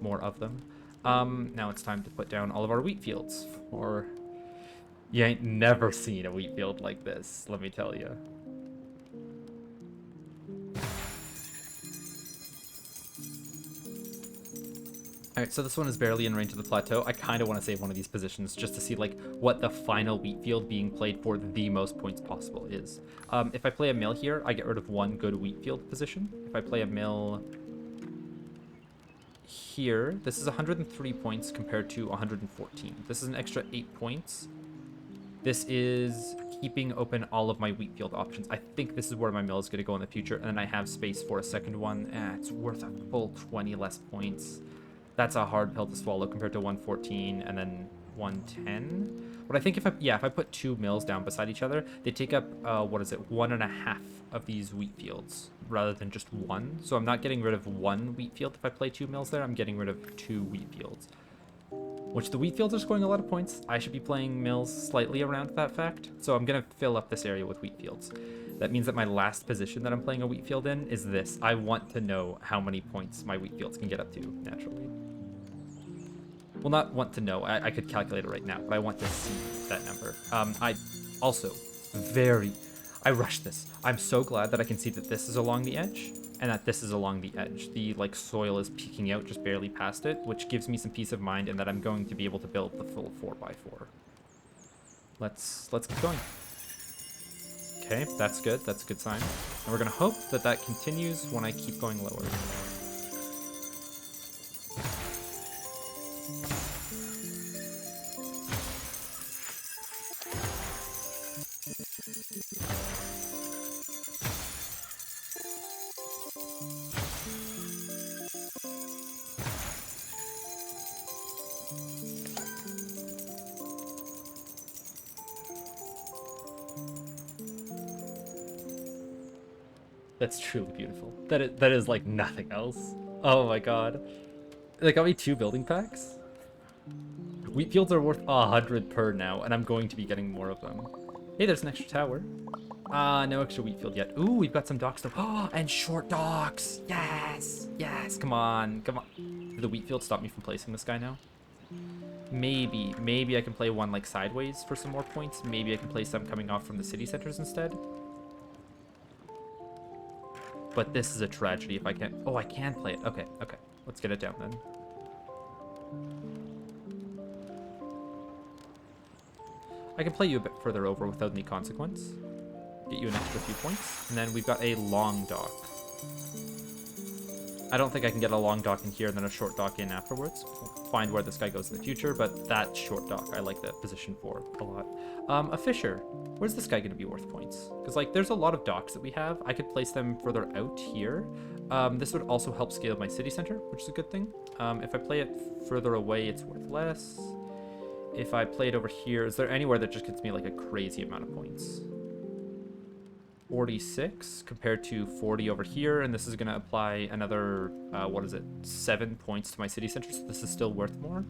More of them. Now it's time to put down all of our wheat fields. Or you ain't never seen a wheat field like this, let me tell you. Alright, so this one is barely in range of the plateau. I kind of want to save one of these positions just to see like what the final wheat field being played for the most points possible is. If I play a mill here, I get rid of 1 good wheat field position. If I play a mill here, this is 103 points compared to 114. This is an extra 8 points. This is keeping open all of my wheat field options. I think this is where my mill is going to go in the future, and then I have space for a second one. It's worth a full 20 less points. That's a hard pill to swallow compared to 114 and then 110. But I think if I put 2 mills down beside each other, they take up, 1.5 of these wheat fields rather than just 1. So I'm not getting rid of 1 wheat field if I play 2 mills there. I'm getting rid of 2 wheat fields. Which the wheat fields are scoring a lot of points. I should be playing mills slightly around that fact. So I'm going to fill up this area with wheat fields. That means that my last position that I'm playing a wheat field in is this. I want to know how many points my wheat fields can get up to naturally. Well, not want to know. I could calculate it right now, but I want to see that number. I rushed this. I'm so glad that I can see that this is along the edge and that this is along the edge. The like soil is peeking out just barely past it, which gives me some peace of mind and that I'm going to be able to build the full 4x4. Let's keep going. Okay, that's good. That's a good sign. And we're going to hope that that continues when I keep going lower. That's truly beautiful. That is like nothing else. Oh my god. They got me 2 building packs? Wheat fields are worth 100 per now, and I'm going to be getting more of them. Hey, there's an extra tower. No extra wheat field yet. Ooh, we've got some docks though. Oh, and short docks. Yes, yes, come on, come on. Did the wheat field stop me from placing this guy now? Maybe I can play one like sideways for some more points. Maybe I can play some coming off from the city centers instead. But this is a tragedy if I can't. Oh, I can play it. Okay, okay. Let's get it down then. I can play you a bit further over without any consequence. Get you an extra few points. And then we've got a long dock. I don't think I can get a long dock in here and then a short dock in afterwards. We'll find where this guy goes in the future, but that short dock, I like that position for a lot. A fisher. Where's this guy going to be worth points? Because, like, there's a lot of docks that we have. I could place them further out here. This would also help scale my city center, which is a good thing. If I play it further away, it's worth less. If I play it over here, is there anywhere that just gets me, like, a crazy amount of points? 46 compared to 40 over here, and this is going to apply another, 7 points to my city center, so this is still worth more.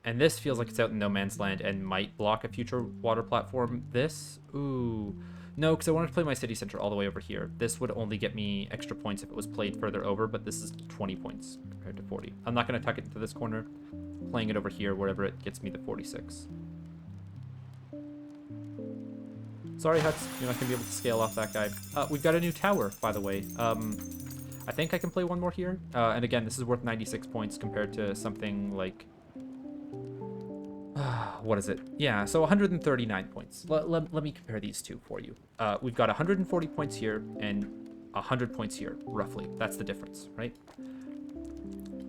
And this feels like it's out in no man's land and might block a future water platform. This, ooh, no, because I wanted to play my city center all the way over here. This would only get me extra points if it was played further over, but this is 20 points compared to 40. I'm not going to tuck it into this corner. Playing it over here wherever it gets me the 46. Sorry, Huts, you're not going to be able to scale off that guy. We've got a new tower, by the way. I think I can play one more here. And again, this is worth 96 points compared to something like... what is it? Yeah, so 139 points. Let me compare these two for you. We've got 140 points here and 100 points here, roughly. That's the difference, right?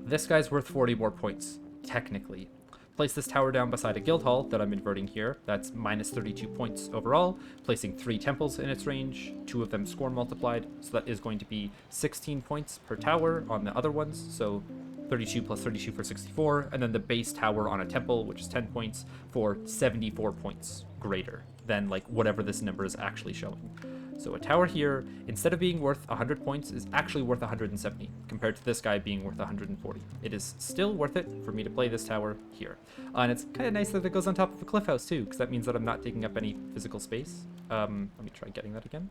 This guy's worth 40 more points. Technically. Place this tower down beside a guild hall that I'm inverting here. That's minus 32 points overall, placing 3 temples in its range, 2 of them score multiplied, so that is going to be 16 points per tower on the other ones, so 32 plus 32 for 64, and then the base tower on a temple, which is 10 points, for 74 points greater than like whatever this number is actually showing. So a tower here, instead of being worth 100 points, is actually worth 170, compared to this guy being worth 140. It is still worth it for me to play this tower here. And it's kind of nice that it goes on top of a cliff house too, because that means that I'm not taking up any physical space. Let me try getting that again.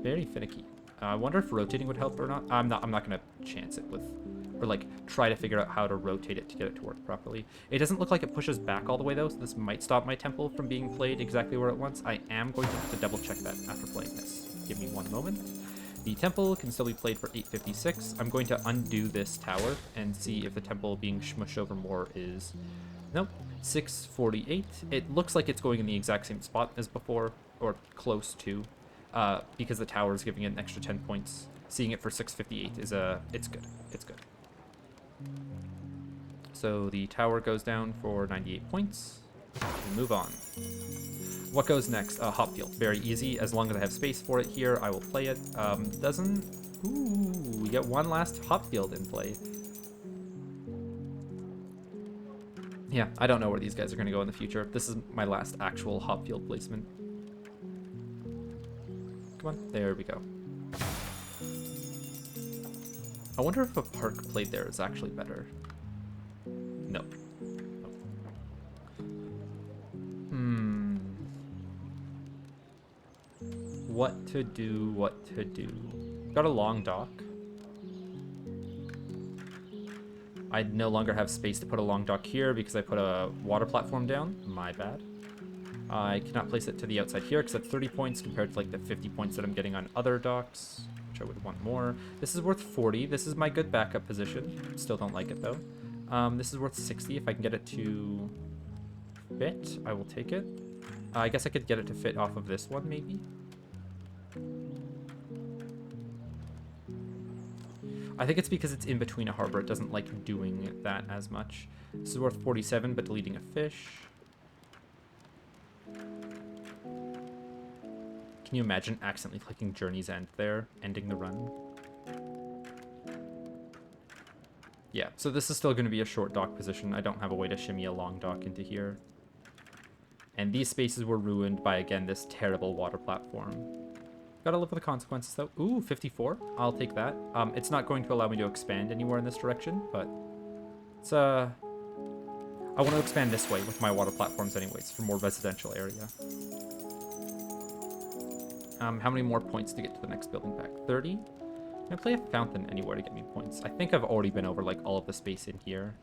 Very finicky. I wonder if rotating would help or not. I'm not going to chance it with, or like try to figure out how to rotate it to get it to work properly. It doesn't look like it pushes back all the way though, so this might stop my temple from being played exactly where it wants. I am going to have to double check that after playing this. Give me one moment. The temple can still be played for 856. I'm going to undo this tower and see if the temple being smushed over more is, nope, 648. It looks like it's going in the exact same spot as before, or close to. Because the tower is giving it an extra 10 points. Seeing it for 658 is it's good. It's good. So the tower goes down for 98 points. And move on. What goes next? Hop field. Very easy. As long as I have space for it here, I will play it. Ooh, we get one last hop field in play. Yeah, I don't know where these guys are going to go in the future. This is my last actual hop field placement. Come on, there we go. I wonder if a park played there is actually better. No. What to do, what to do. Got a long dock. I no longer have space to put a long dock here because I put a water platform down. My bad. I cannot place it to the outside here because that's 30 points compared to like the 50 points that I'm getting on other docks, which I would want more. This is worth 40. This is my good backup position. Still don't like it though. This is worth 60. If I can get it to fit, I will take it. I guess I could get it to fit off of this one, maybe. I think it's because it's in between a harbor. It doesn't like doing that as much. This is worth 47, but deleting a fish. Can you imagine accidentally clicking Journey's End there, ending the run? Yeah, so this is still going to be a short dock position. I don't have a way to shimmy a long dock into here. And these spaces were ruined by, again, this terrible water platform. Gotta live with the consequences, though. Ooh, 54. I'll take that. It's not going to allow me to expand anywhere in this direction, but it's, I want to expand this way with my water platforms anyways, for more residential area. How many more points to get to the next building pack? 30? Can I play a fountain anywhere to get me points? I think I've already been over, like, all of the space in here.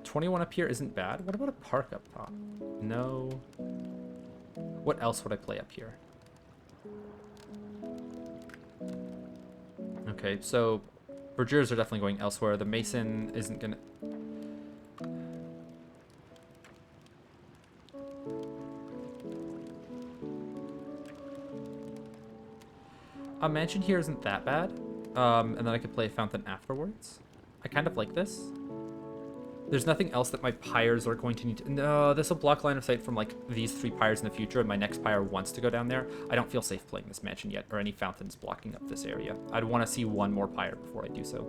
21 up here isn't bad. What about a park up top? No. What else would I play up here? Okay, so Bergers are definitely going elsewhere. The Mason isn't gonna... A mansion here isn't that bad. And then I could play a fountain afterwards. I kind of like this. There's nothing else that my pyres are going to need to... No, this will block line of sight from, like, these 3 pyres in the future, and my next pyre wants to go down there. I don't feel safe playing this mansion yet, or any fountains blocking up this area. I'd want to see one more pyre before I do so.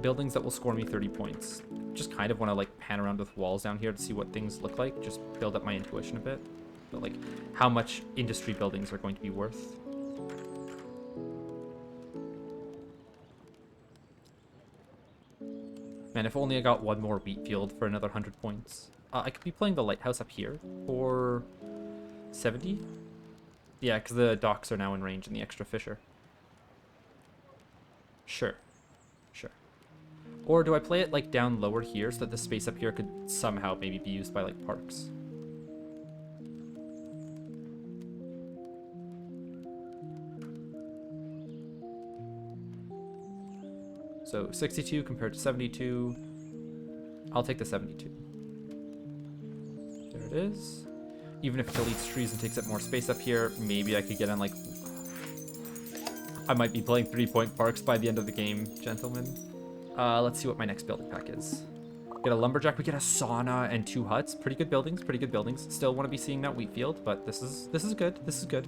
Buildings that will score me 30 points. Just kind of want to, like, pan around with walls down here to see what things look like. Just build up my intuition a bit. But, like, how much industry buildings are going to be worth. Man, if only I got one more wheat field for another 100 points. I could be playing the lighthouse up here for 70. Yeah, because the docks are now in range and the extra fisher. Sure. Sure. Or do I play it, like, down lower here so that the space up here could somehow maybe be used by, like, parks? So 62 compared to 72. I'll take the 72. There it is. Even if it deletes trees and takes up more space up here, maybe I could get on, like... I might be playing 3-point parks by the end of the game, gentlemen. Let's see what my next building pack is. Get a lumberjack, we get a sauna and 2 huts. Pretty good buildings, pretty good buildings. Still want to be seeing that wheat field, but this is good, this is good.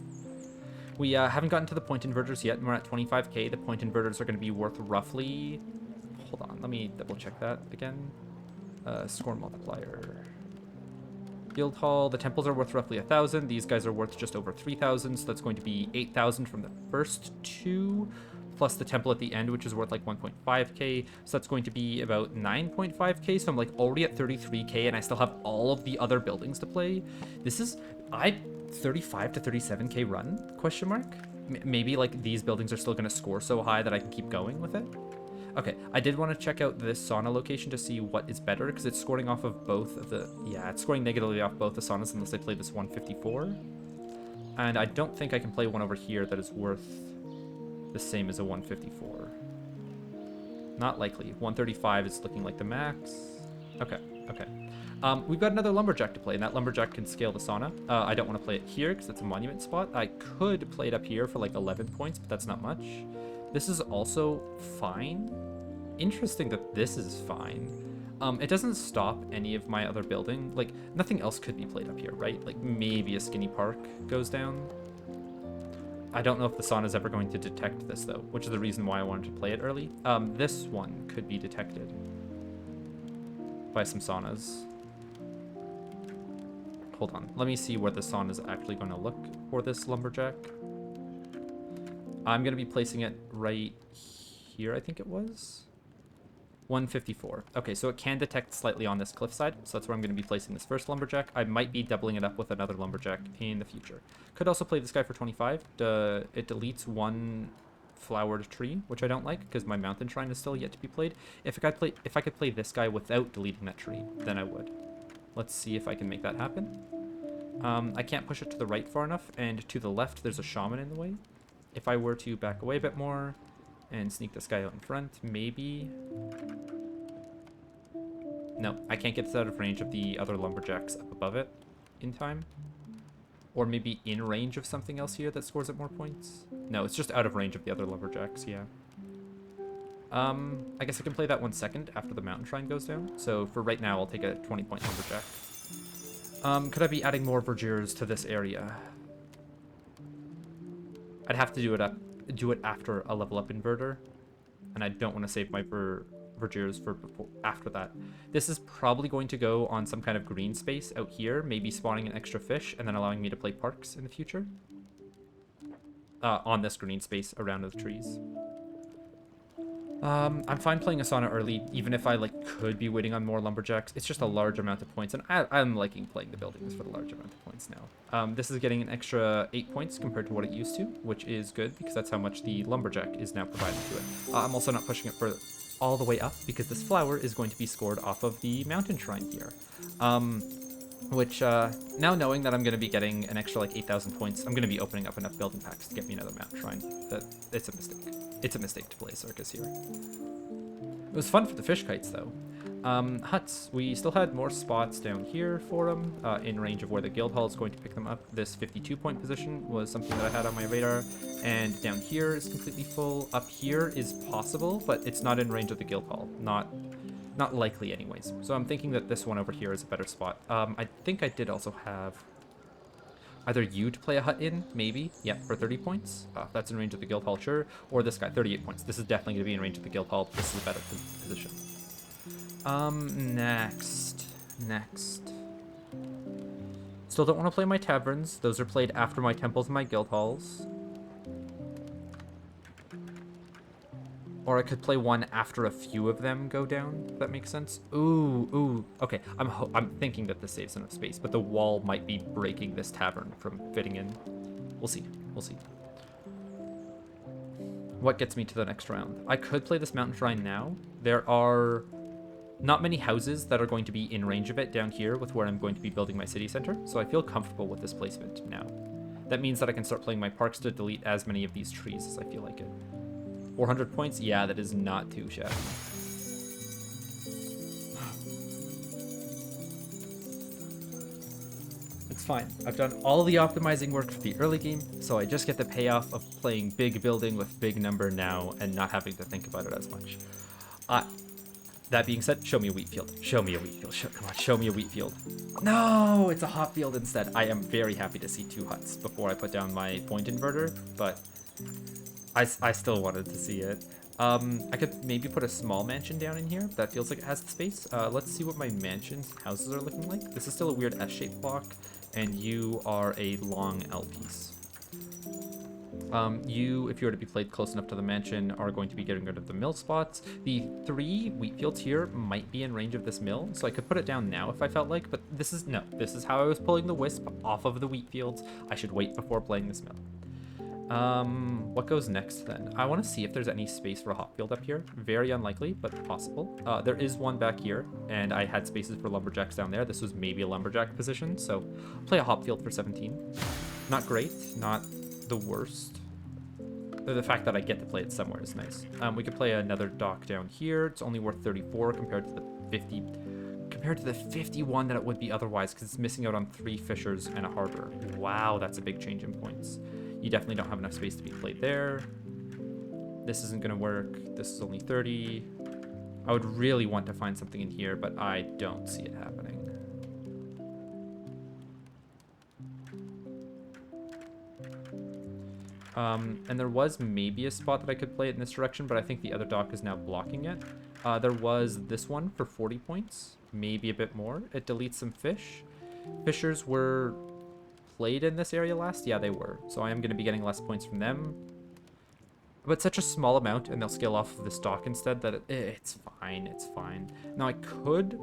We haven't gotten to the point inverters yet, and we're at 25k. The point inverters are going to be worth roughly... Hold on, let me double check that again. Score multiplier. Guild Hall, the temples are worth roughly 1,000. These guys are worth just over 3,000, so that's going to be 8,000 from the first 2, plus the temple at the end, which is worth like 1.5k. So that's going to be about 9.5k, so I'm like already at 33k, and I still have all of the other buildings to play. This is... 35 to 37k run, question mark? Maybe like these buildings are still going to score so high that I can keep going with it. Okay, I did want to check out this sauna location to see what is better, because it's scoring off of both of the... Yeah, it's scoring negatively off both the saunas unless I play this 154. And I don't think I can play one over here that is worth the same as a 154. Not likely. 135 is looking like the max. Okay, okay. We've got another lumberjack to play, and that lumberjack can scale the sauna. I don't want to play it here because it's a monument spot. I could play it up here for like 11 points, but that's not much. This is also fine. Interesting that this is fine. It doesn't stop any of my other building. Like, nothing else could be played up here, right? Like, maybe a skinny park goes down. I don't know if the sauna is ever going to detect this, though, which is the reason why I wanted to play it early. This one could be detected by some saunas. Hold on, let me see where the sauna is actually going to look for this lumberjack. I'm going to be placing it right here, I think it was. 154. Okay, so it can detect slightly on this cliffside, so that's where I'm going to be placing this first lumberjack. I might be doubling it up with another lumberjack in the future. Could also play this guy for 25. It deletes one flowered tree, which I don't like, because my mountain shrine is still yet to be played. If I could play this guy without deleting that tree, then I would. Let's see if I can make that happen. I can't push it to the right far enough, and to the left there's a shaman in the way. If I were to back away a bit more and sneak this guy out in front, maybe... No, I can't get this out of range of the other lumberjacks up above it in time. Or maybe in range of something else here that scores at more points. No, it's just out of range of the other lumberjacks, yeah. I guess I can play that 1 second after the mountain shrine goes down. So for right now, I'll take a 20-point lumberjack. Could I be adding more verdures to this area? I'd have to do it after a level up inverter, and I don't want to save my verdures for after that. This is probably going to go on some kind of green space out here, maybe spawning an extra fish and then allowing me to play parks in the future. On this green space around the trees. I'm fine playing a sauna early, even if I could be waiting on more lumberjacks. It's just a large amount of points, and I'm liking playing the buildings for the large amount of points now. This is getting an extra 8 points compared to what it used to, which is good because that's how much the lumberjack is now providing to it. I'm also not pushing it for all the way up because this flower is going to be scored off of the mountain shrine here. Which, now knowing that I'm going to be getting an extra 8,000 points, I'm going to be opening up enough building packs to get me another mountain shrine. It's a mistake. It's a mistake to play circus here. It was fun for the fish kites, though. Huts. We still had more spots down here for them, in range of where the guild hall is going to pick them up. This 52-point position was something that I had on my radar, and down here is completely full. Up here is possible, but it's not in range of the guild hall. Not likely anyways. So I'm thinking that this one over here is a better spot. I think I did also have either you to play a hut in, maybe. Yeah, for 30 points. That's in range of the guild hall, sure. Or this guy, 38 points. This is definitely going to be in range of the guild hall. This is a better position. Next. Still don't want to play my taverns. Those are played after my temples and my guild halls. Or I could play one after a few of them go down, if that makes sense. Ooh. Okay, I'm thinking that this saves enough space, but the wall might be breaking this tavern from fitting in. We'll see. What gets me to the next round? I could play this mountain shrine now. There are not many houses that are going to be in range of it down here with where I'm going to be building my city center, so I feel comfortable with this placement now. That means that I can start playing my parks to delete as many of these trees as I feel like it. 400 points? Yeah, that is not too shabby. It's fine. I've done all the optimizing work for the early game, so I just get the payoff of playing big building with big number now and not having to think about it as much. That being said, show me a wheat field. Show me a wheat field. Show me a wheat field. No, it's a hop field instead. I am very happy to see 2 huts before I put down my point inverter, but I still wanted to see it. I could maybe put a small mansion down in here. That feels like it has the space. Let's see what my mansions and houses are looking like. This is still a weird S-shaped block, and you are a long L piece. You, if you were to be played close enough to the mansion, are going to be getting rid of the mill spots. The 3 wheat fields here might be in range of this mill, so I could put it down now if I felt like, but this is how I was pulling the wisp off of the wheat fields. I should wait before playing this mill. What goes next then? I want to see if there's any space for a hop field up here. Very unlikely, but possible. There is one back here, and I had spaces for lumberjacks down there. This was maybe a lumberjack position, so play a hop field for 17. Not great, not the worst. The fact that I get to play it somewhere is nice. We could play another dock down here. It's only worth 34 compared to the 50. Compared to the 51 that it would be otherwise, because it's missing out on 3 fishers and a harbor. Wow, that's a big change in points. You definitely don't have enough space to be played there. This isn't going to work. This is only 30. I would really want to find something in here, but I don't see it happening. And there was maybe a spot that I could play it in this direction, but I think the other dock is now blocking it. There was this one for 40 points, maybe a bit more. It deletes some fish. Fishers were played in this area last? Yeah, they were. So I am going to be getting less points from them. But such a small amount, and they'll scale off of this dock instead, that it's fine. Now I could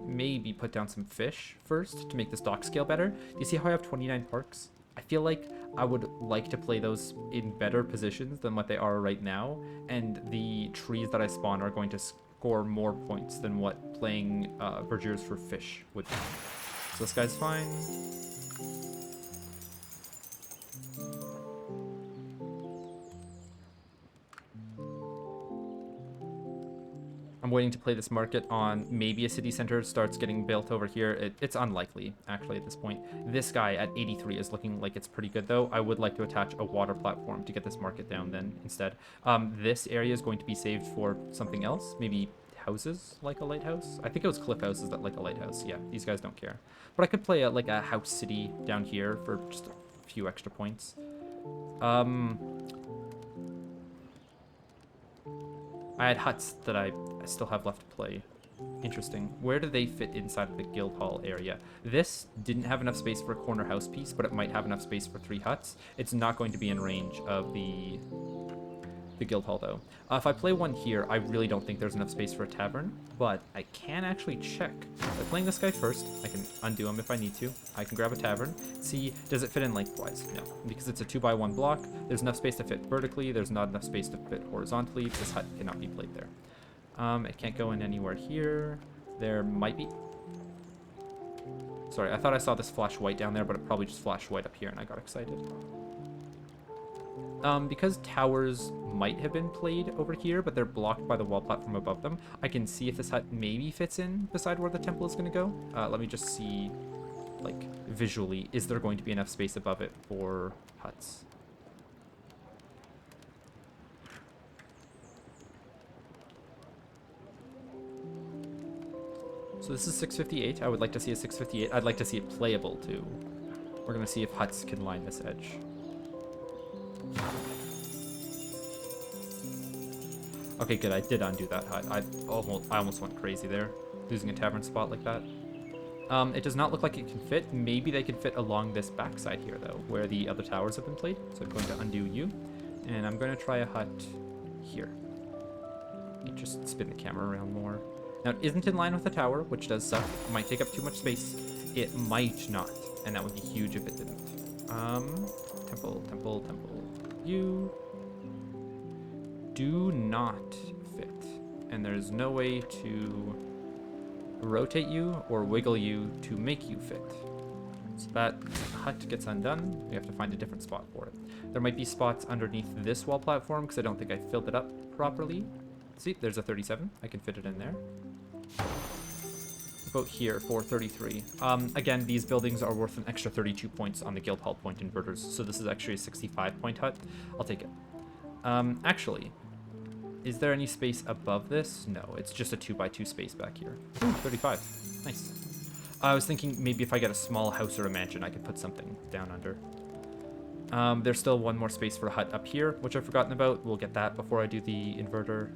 maybe put down some fish first to make this dock scale better. Do you see how I have 29 parks? I feel like I would like to play those in better positions than what they are right now, and the trees that I spawn are going to score more points than what playing verdures for fish would do. So this guy's fine. I'm waiting to play this market on maybe a city center starts getting built over here. It's unlikely, actually, at this point. This guy at 83 is looking like it's pretty good, though. I would like to attach a water platform to get this market down then instead. This area is going to be saved for something else. Maybe houses like a lighthouse. I think it was cliff houses that like a lighthouse. Yeah, these guys don't care. But I could play like a house city down here for just a few extra points. I had huts that I still have left to play. Interesting. Where do they fit inside of the guild hall area? This didn't have enough space for a corner house piece, but it might have enough space for 3 huts. It's not going to be in range of the guild hall, though. If I play one here, I really don't think there's enough space for a tavern, but I can actually check. By playing this guy first, I can undo him if I need to. I can grab a tavern, see, does it fit in lengthwise? No, because it's a 2x1 block. There's enough space to fit vertically. There's not enough space to fit horizontally. This hut cannot be played there. It can't go in anywhere here. There might be... Sorry, I thought I saw this flash white down there, but it probably just flashed white up here, and I got excited. Because towers might have been played over here, but they're blocked by the wall platform above them, I can see if this hut maybe fits in beside where the temple is going to go. Let me just see, like, visually, is there going to be enough space above it for huts? So this is 658. I would like to see a 658. I'd like to see it playable, too. We're going to see if huts can line this edge. Okay, good. I did undo that hut. I almost went crazy there, losing a tavern spot like that. It does not look like it can fit. Maybe they can fit along this backside here, though, where the other towers have been played. So I'm going to undo you, and I'm going to try a hut here. Let me just spin the camera around more. Now, it isn't in line with the tower, which does suck. It might take up too much space. It might not, and that would be huge if it didn't. Temple. You do not fit, and there's no way to rotate you or wiggle you to make you fit. So that hut gets undone. We have to find a different spot for it. There might be spots underneath this wall platform because I don't think I filled it up properly. See, there's a 37. I can fit it in there. About here for 33. Again, these buildings are worth an extra 32 points on the guild hall point inverters, so this is actually a 65 point hut. I'll take it. Actually, is there any space above this? No, it's just a 2x2 space back here. Ooh, 35. Nice. I was thinking maybe if I get a small house or a mansion, I could put something down under. There's still one more space for a hut up here, which I've forgotten about. We'll get that before I do the inverter.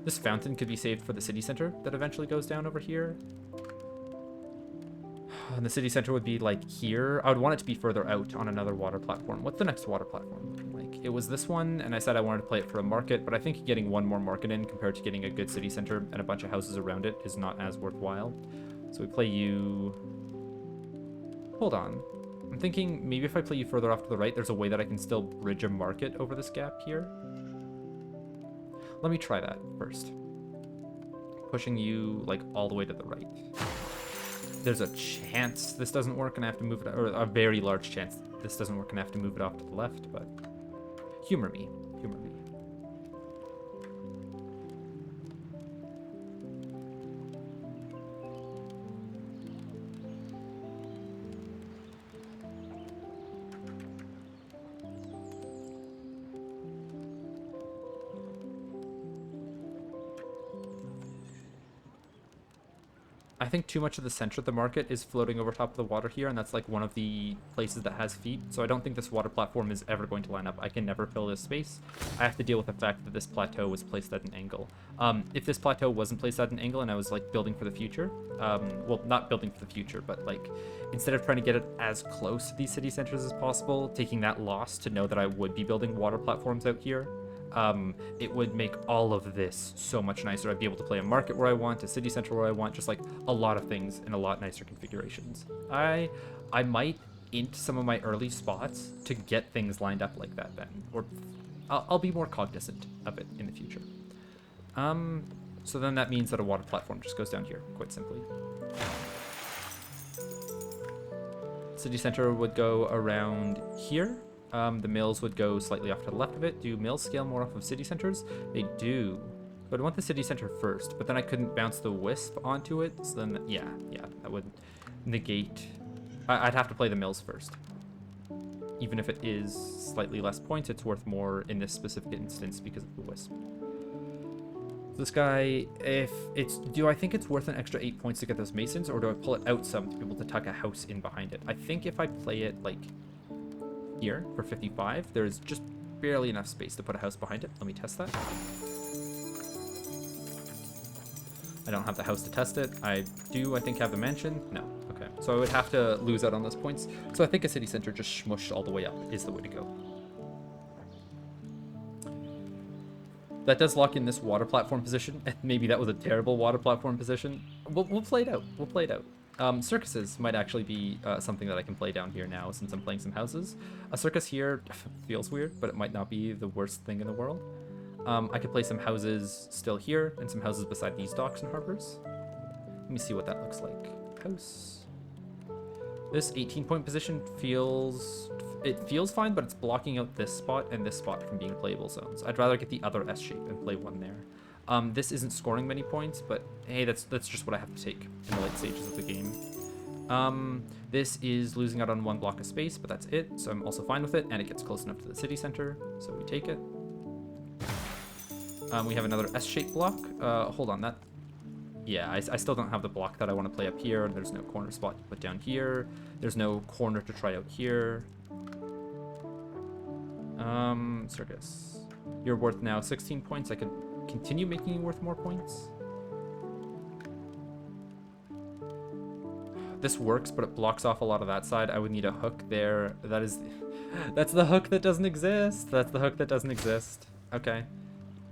This fountain could be saved for the city center that eventually goes down over here. And the city center would be like here. I would want it to be further out on another water platform. What's the next water platform looking like? It was this one, and I said I wanted to play it for a market, but I think getting one more market in compared to getting a good city center and a bunch of houses around it is not as worthwhile. So we play you... Hold on. I'm thinking maybe if I play you further off to the right, there's a way that I can still bridge a market over this gap here. Let me try that first. Pushing you like all the way to the right. There's a chance this doesn't work and I have to move it, or a very large chance this doesn't work and I have to move it off to the left, but humor me, humor me. I think too much of the center of the market is floating over top of the water here, and that's like one of the places that has feet, so I don't think this water platform is ever going to line up. I can never fill this space. I have to deal with the fact that this plateau was placed at an angle. If this plateau wasn't placed at an angle and I was like building for the future, well, not building for the future, but like instead of trying to get it as close to these city centers as possible, taking that loss to know that I would be building water platforms out here, it would make all of this so much nicer. I'd be able to play a market where I want, a city center where I want, just like a lot of things in a lot nicer configurations. I might int some of my early spots to get things lined up like that then, or I'll be more cognizant of it in the future. So then that means that a water platform just goes down here, quite simply. City center would go around here. The mills would go slightly off to the left of it. Do mills scale more off of city centers? They do. So I'd want the city center first, but then I couldn't bounce the wisp onto it. So then, yeah, that would negate. I'd have to play the mills first. Even if it is slightly less points, it's worth more in this specific instance because of the wisp. This guy, do I think it's worth an extra 8 points to get those masons, or do I pull it out some to be able to tuck a house in behind it? I think if I play it like here for 55, there's just barely enough space to put a house behind it. Let me test that. I don't have the house to test it. I think, have the mansion. No. Okay. So I would have to lose out on those points. So I think a city center just smushed all the way up is the way to go. That does lock in this water platform position. Maybe that was a terrible water platform position. We'll play it out. We'll play it out. Circuses might actually be something that I can play down here now since I'm playing some houses. A circus here feels weird, but it might not be the worst thing in the world. I could play some houses still here and some houses beside these docks and harbors. Let me see what that looks like. House. This 18-point position feels fine, but it's blocking out this spot and this spot from being playable zones. I'd rather get the other S shape and play one there. This isn't scoring many points, but hey, that's just what I have to take in the late stages of the game. This is losing out on one block of space, but that's it, so I'm also fine with it, and it gets close enough to the city center, so we take it. We have another S-shaped block. Hold on, yeah, I still don't have the block that I want to play up here. There's no corner spot to put down here. There's no corner to try out here. Circus. You're worth now 16 points. I could continue making you worth more points. This works, but it blocks off a lot of that side. I would need a hook there. That's the hook that doesn't exist. That's the hook that doesn't exist. Okay.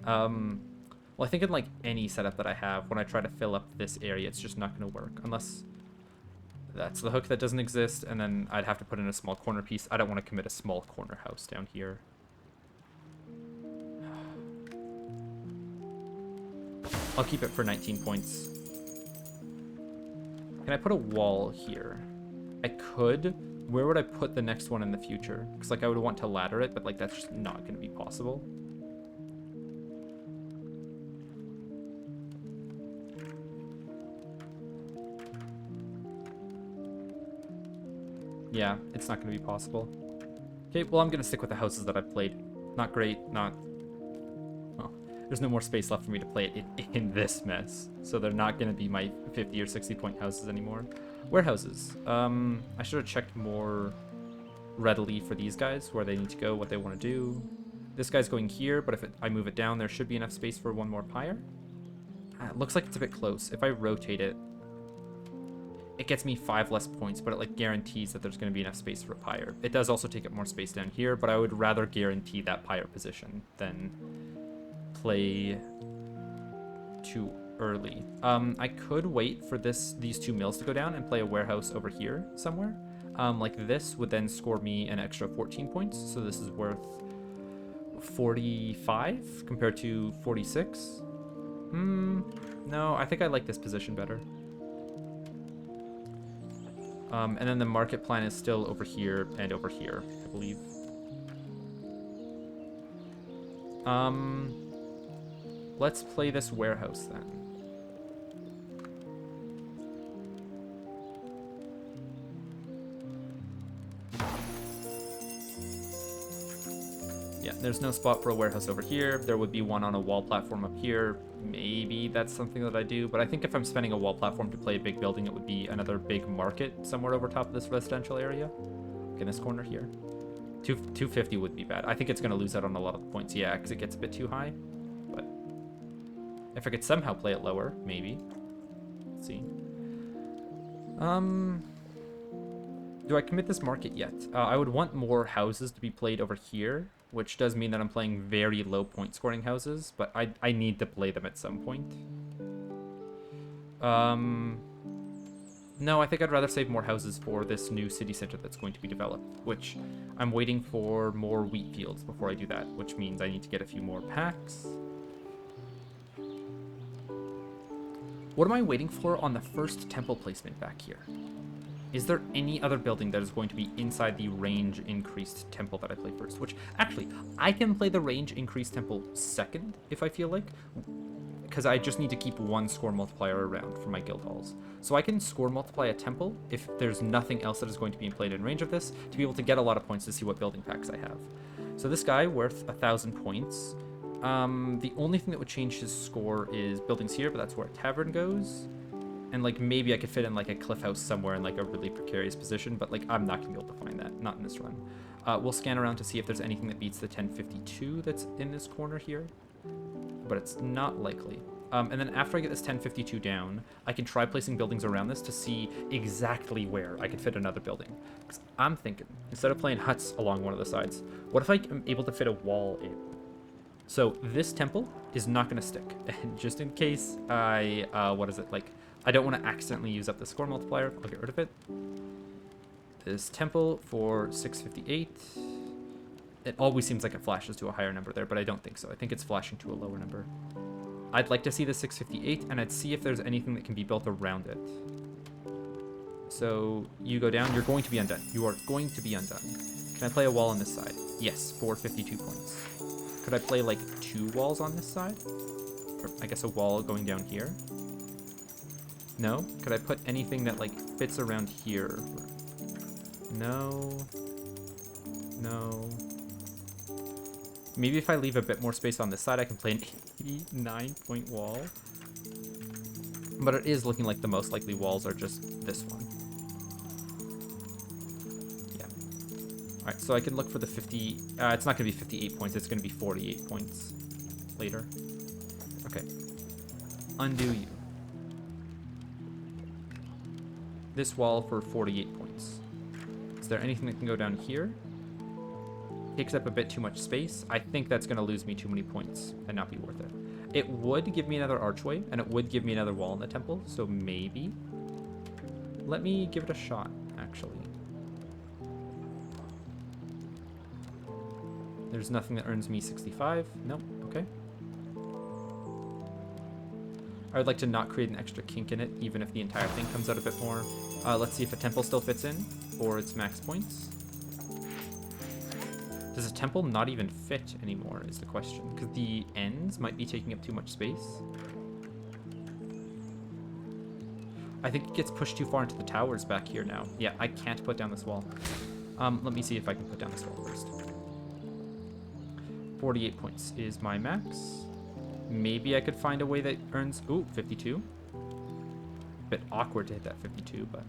Well, I think in like any setup that I have, when I try to fill up this area, it's just not going to work unless that's the hook that doesn't exist, and then I'd have to put in a small corner piece. I don't want to commit a small corner house down here. I'll keep it for 19 points. Can I put a wall here? I could. Where would I put the next one in the future? Because like I would want to ladder it, but like that's just not going to be possible. Yeah, it's not going to be possible. Okay, well, I'm going to stick with the houses that I've played. Not great, not... Well, there's no more space left for me to play it in this mess. So they're not going to be my 50 or 60 point houses anymore. Warehouses. I should have checked more readily for these guys, where they need to go, what they want to do. This guy's going here, but if I move it down, there should be enough space for one more pyre. It looks like it's a bit close. If I rotate it, it gets me 5 less points, but it like guarantees that there's going to be enough space for a pyre. It does also take up more space down here, but I would rather guarantee that pyre position than play too early. I could wait for these two mills to go down and play a warehouse over here somewhere. Like this would then score me an extra 14 points, so this is worth 45 compared to 46. No, I think I like this position better. And then the market plan is still over here and over here, I believe. Let's play this warehouse then. Yeah, there's no spot for a warehouse over here. There would be one on a wall platform up here. Maybe that's something that I do, but I think if I'm spending a wall platform to play a big building, it would be another big market somewhere over top of this residential area. Okay, in this corner here. 250 would be bad. I think it's going to lose out on a lot of the points, yeah, because it gets a bit too high. But if I could somehow play it lower, maybe. Let's see. Do I commit this market yet? I would want more houses to be played over here, which does mean that I'm playing very low point scoring houses, but I need to play them at some point. No, I think I'd rather save more houses for this new city center that's going to be developed, which I'm waiting for more wheat fields before I do that, which means I need to get a few more packs. What am I waiting for on the first temple placement back here? Is there any other building that is going to be inside the range increased temple that I play first? Which, actually, I can play the range increased temple second, if I feel like. because I just need to keep one score multiplier around for my guild halls. So I can score multiply a temple if there's nothing else that is going to be played in range of this, to be able to get a lot of points to see what building packs I have. So this guy worth 1,000 points. The only thing that would change his score is buildings here, but that's where a tavern goes. And like maybe I could fit in like a cliff house somewhere in like a really precarious position, but like I'm not gonna be able to find that, not in this run. We'll scan around to see if there's anything that beats the 1052 that's in this corner here, but it's not likely. And then after I get this 1052 down, I can try placing buildings around this to see exactly where I could fit another building. Because I'm thinking, instead of playing huts along one of the sides, what if I am able to fit a wall in? So this temple is not going to stick. And just in case I, I don't want to accidentally use up the score multiplier, I'll get rid of it. This temple for 658. It always seems like it flashes to a higher number there, but I don't think so. I think it's flashing to a lower number. I'd like to see the 658, and I'd see if there's anything that can be built around it. So you go down, you're going to be undone. You are going to be undone. Can I play a wall on this side? Yes, for 52 points. Could I play like 2 walls on this side? Or I guess a wall going down here? No? Could I put anything that like fits around here? No. No. Maybe if I leave a bit more space on this side, I can play an 89-point wall. But it is looking like the most likely walls are just this one. Yeah. Alright, so I can look for the 50... it's not going to be 58 points, it's going to be 48 points later. Okay. Undo you. This wall for 48 points. Is there anything that can go down here? Takes up a bit too much space. I think that's going to lose me too many points and not be worth it. It would give me another archway, and it would give me another wall in the temple, so maybe. Let me give it a shot, actually. There's nothing that earns me 65. Nope, okay. I would like to not create an extra kink in it, even if the entire thing comes out a bit more. Let's see if a temple still fits in for its max points. Does a temple not even fit anymore is the question, because the ends might be taking up too much space. I think it gets pushed too far into the towers back here now. Yeah, I can't put down this wall. Let me see if I can put down this wall first. 48 points is my max. Maybe I could find a way that earns... Ooh, 52. Bit awkward to hit that 52, but...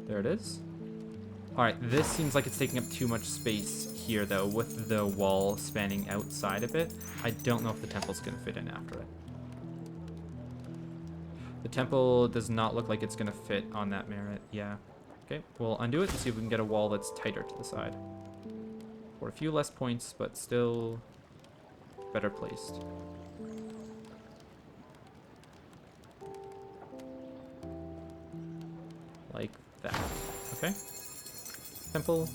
There it is. Alright, this seems like it's taking up too much space here, though, with the wall spanning outside a bit. I don't know if the temple's going to fit in after it. The temple does not look like it's going to fit on that merit. Yeah. Okay, we'll undo it and see if we can get a wall that's tighter to the side. For a few less points, but still better placed. Like that. Okay. Temple.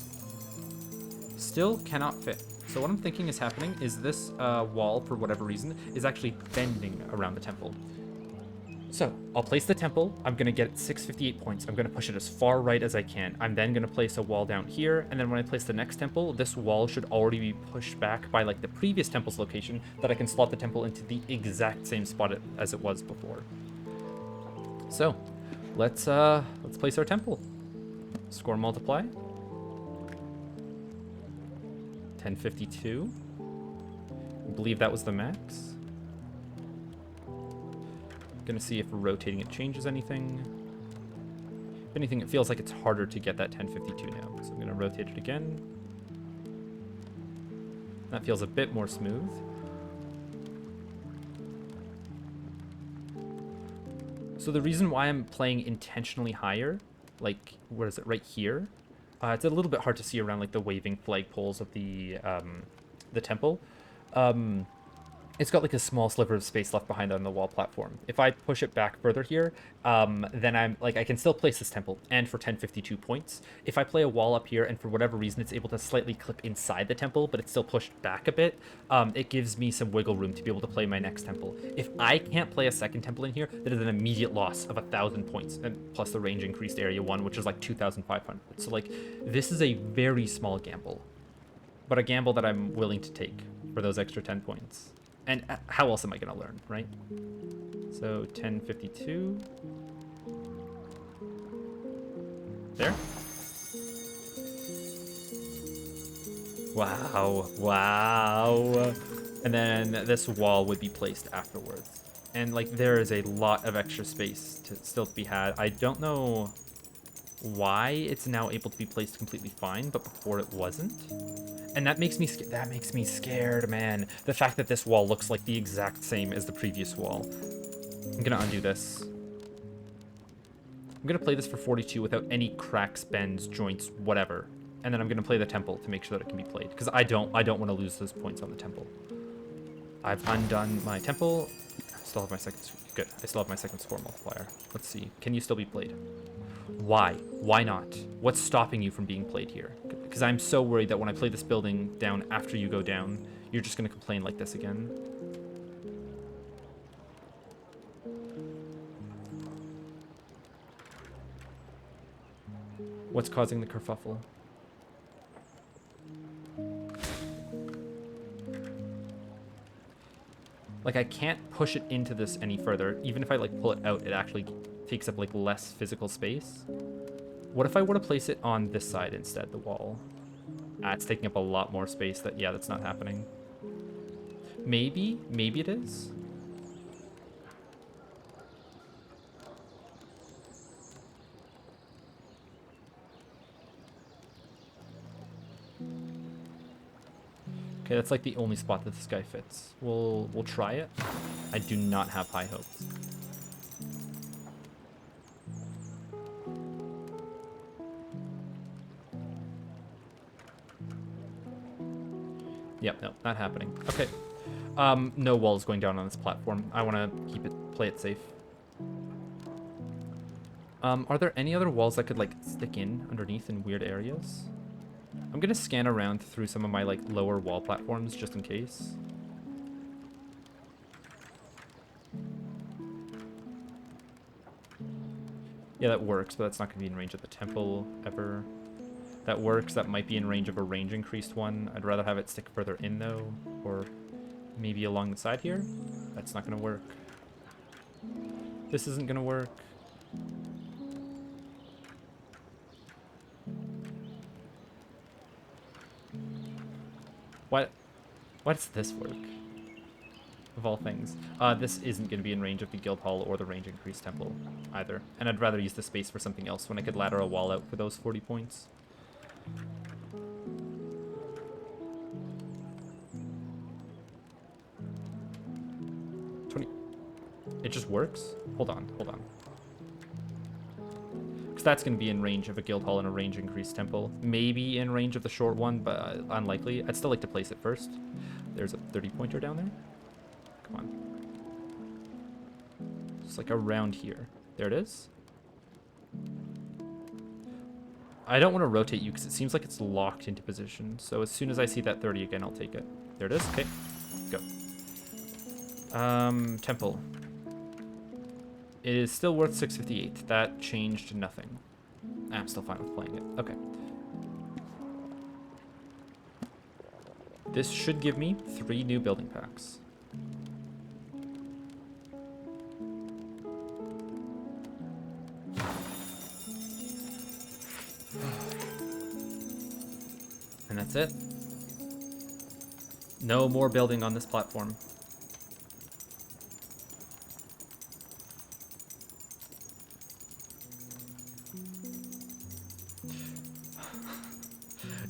Still cannot fit. So what I'm thinking is happening is this wall, for whatever reason, is actually bending around the temple. So I'll place the temple. I'm going to get 658 points. I'm going to push it as far right as I can. I'm then going to place a wall down here. And then when I place the next temple, this wall should already be pushed back by like the previous temple's location, that I can slot the temple into the exact same spot as it was before. So let's place our temple. Score multiply. 1052. I believe that was the max. Gonna see if rotating it changes anything. If anything, it feels like it's harder to get that 1052 now. So I'm gonna rotate it again. That feels a bit more smooth. So the reason why I'm playing intentionally higher, like, where is it, right here? It's a little bit hard to see around like the waving flagpoles of the temple. It's got like a small sliver of space left behind on the wall platform. If I push it back further here, then I can still place this temple, and for 1052 points. If I play a wall up here, and for whatever reason it's able to slightly clip inside the temple, but it's still pushed back a bit, it gives me some wiggle room to be able to play my next temple. If I can't play a second temple in here, that is an immediate loss of 1,000 points, and plus the range increased area 1, which is like 2,500. So like, this is a very small gamble. but a gamble that I'm willing to take for those extra 10 points. And how else am I going to learn, right? So 1052. There. Wow, wow. And then this wall would be placed afterwards. And like there is a lot of extra space to still be had. I don't know why it's now able to be placed completely fine, but before it wasn't. And that makes me scared, man. The fact that this wall looks like the exact same as the previous wall. I'm gonna undo this. I'm gonna play this for 42 without any cracks, bends, joints, whatever. And then I'm gonna play the temple to make sure that it can be played, because I don't want to lose those points on the temple. I've undone my temple. I still have my second. Good. I still have my second score multiplier. Let's see. Can you still be played? Why? Why not? What's stopping you from being played here? Because I'm so worried that when I play this building down after you go down, you're just gonna complain like this again. What's causing the kerfuffle? Like, I can't push it into this any further. Even if I, like, pull it out, it actually takes up, like, less physical space. What if I were to place it on this side instead, the wall? Ah, it's taking up a lot more space. Yeah, that's not happening. Maybe it is. Okay, that's like the only spot that this guy fits. We'll try it. I do not have high hopes. Yep, no, not happening. Okay. No walls going down on this platform. I want to play it safe. Are there any other walls that could like stick in underneath in weird areas? I'm gonna scan around through some of my like lower wall platforms just in case. Yeah, that works, but that's not gonna be in range of the temple ever. That works. That might be in range of a range increased one. I'd rather have it stick further in though, or maybe along the side here. That's not gonna work. This isn't gonna work. Why does this work? Of all things. This isn't going to be in range of the guild hall or the range increased temple either. And I'd rather use the space for something else when I could ladder a wall out for those 40 points. It just works? Hold on. Because that's going to be in range of a guild hall and a range increased temple. Maybe in range of the short one, but unlikely. I'd still like to place it first. There's a 30-pointer down there. Come on. Just like around here. There it is. I don't want to rotate you because it seems like it's locked into position. So as soon as I see that 30 again, I'll take it. There it is. Okay. Go. Temple. It is still worth 658. That changed nothing. I'm still fine with playing it. Okay. This should give me 3 new building packs. And that's it. No more building on this platform.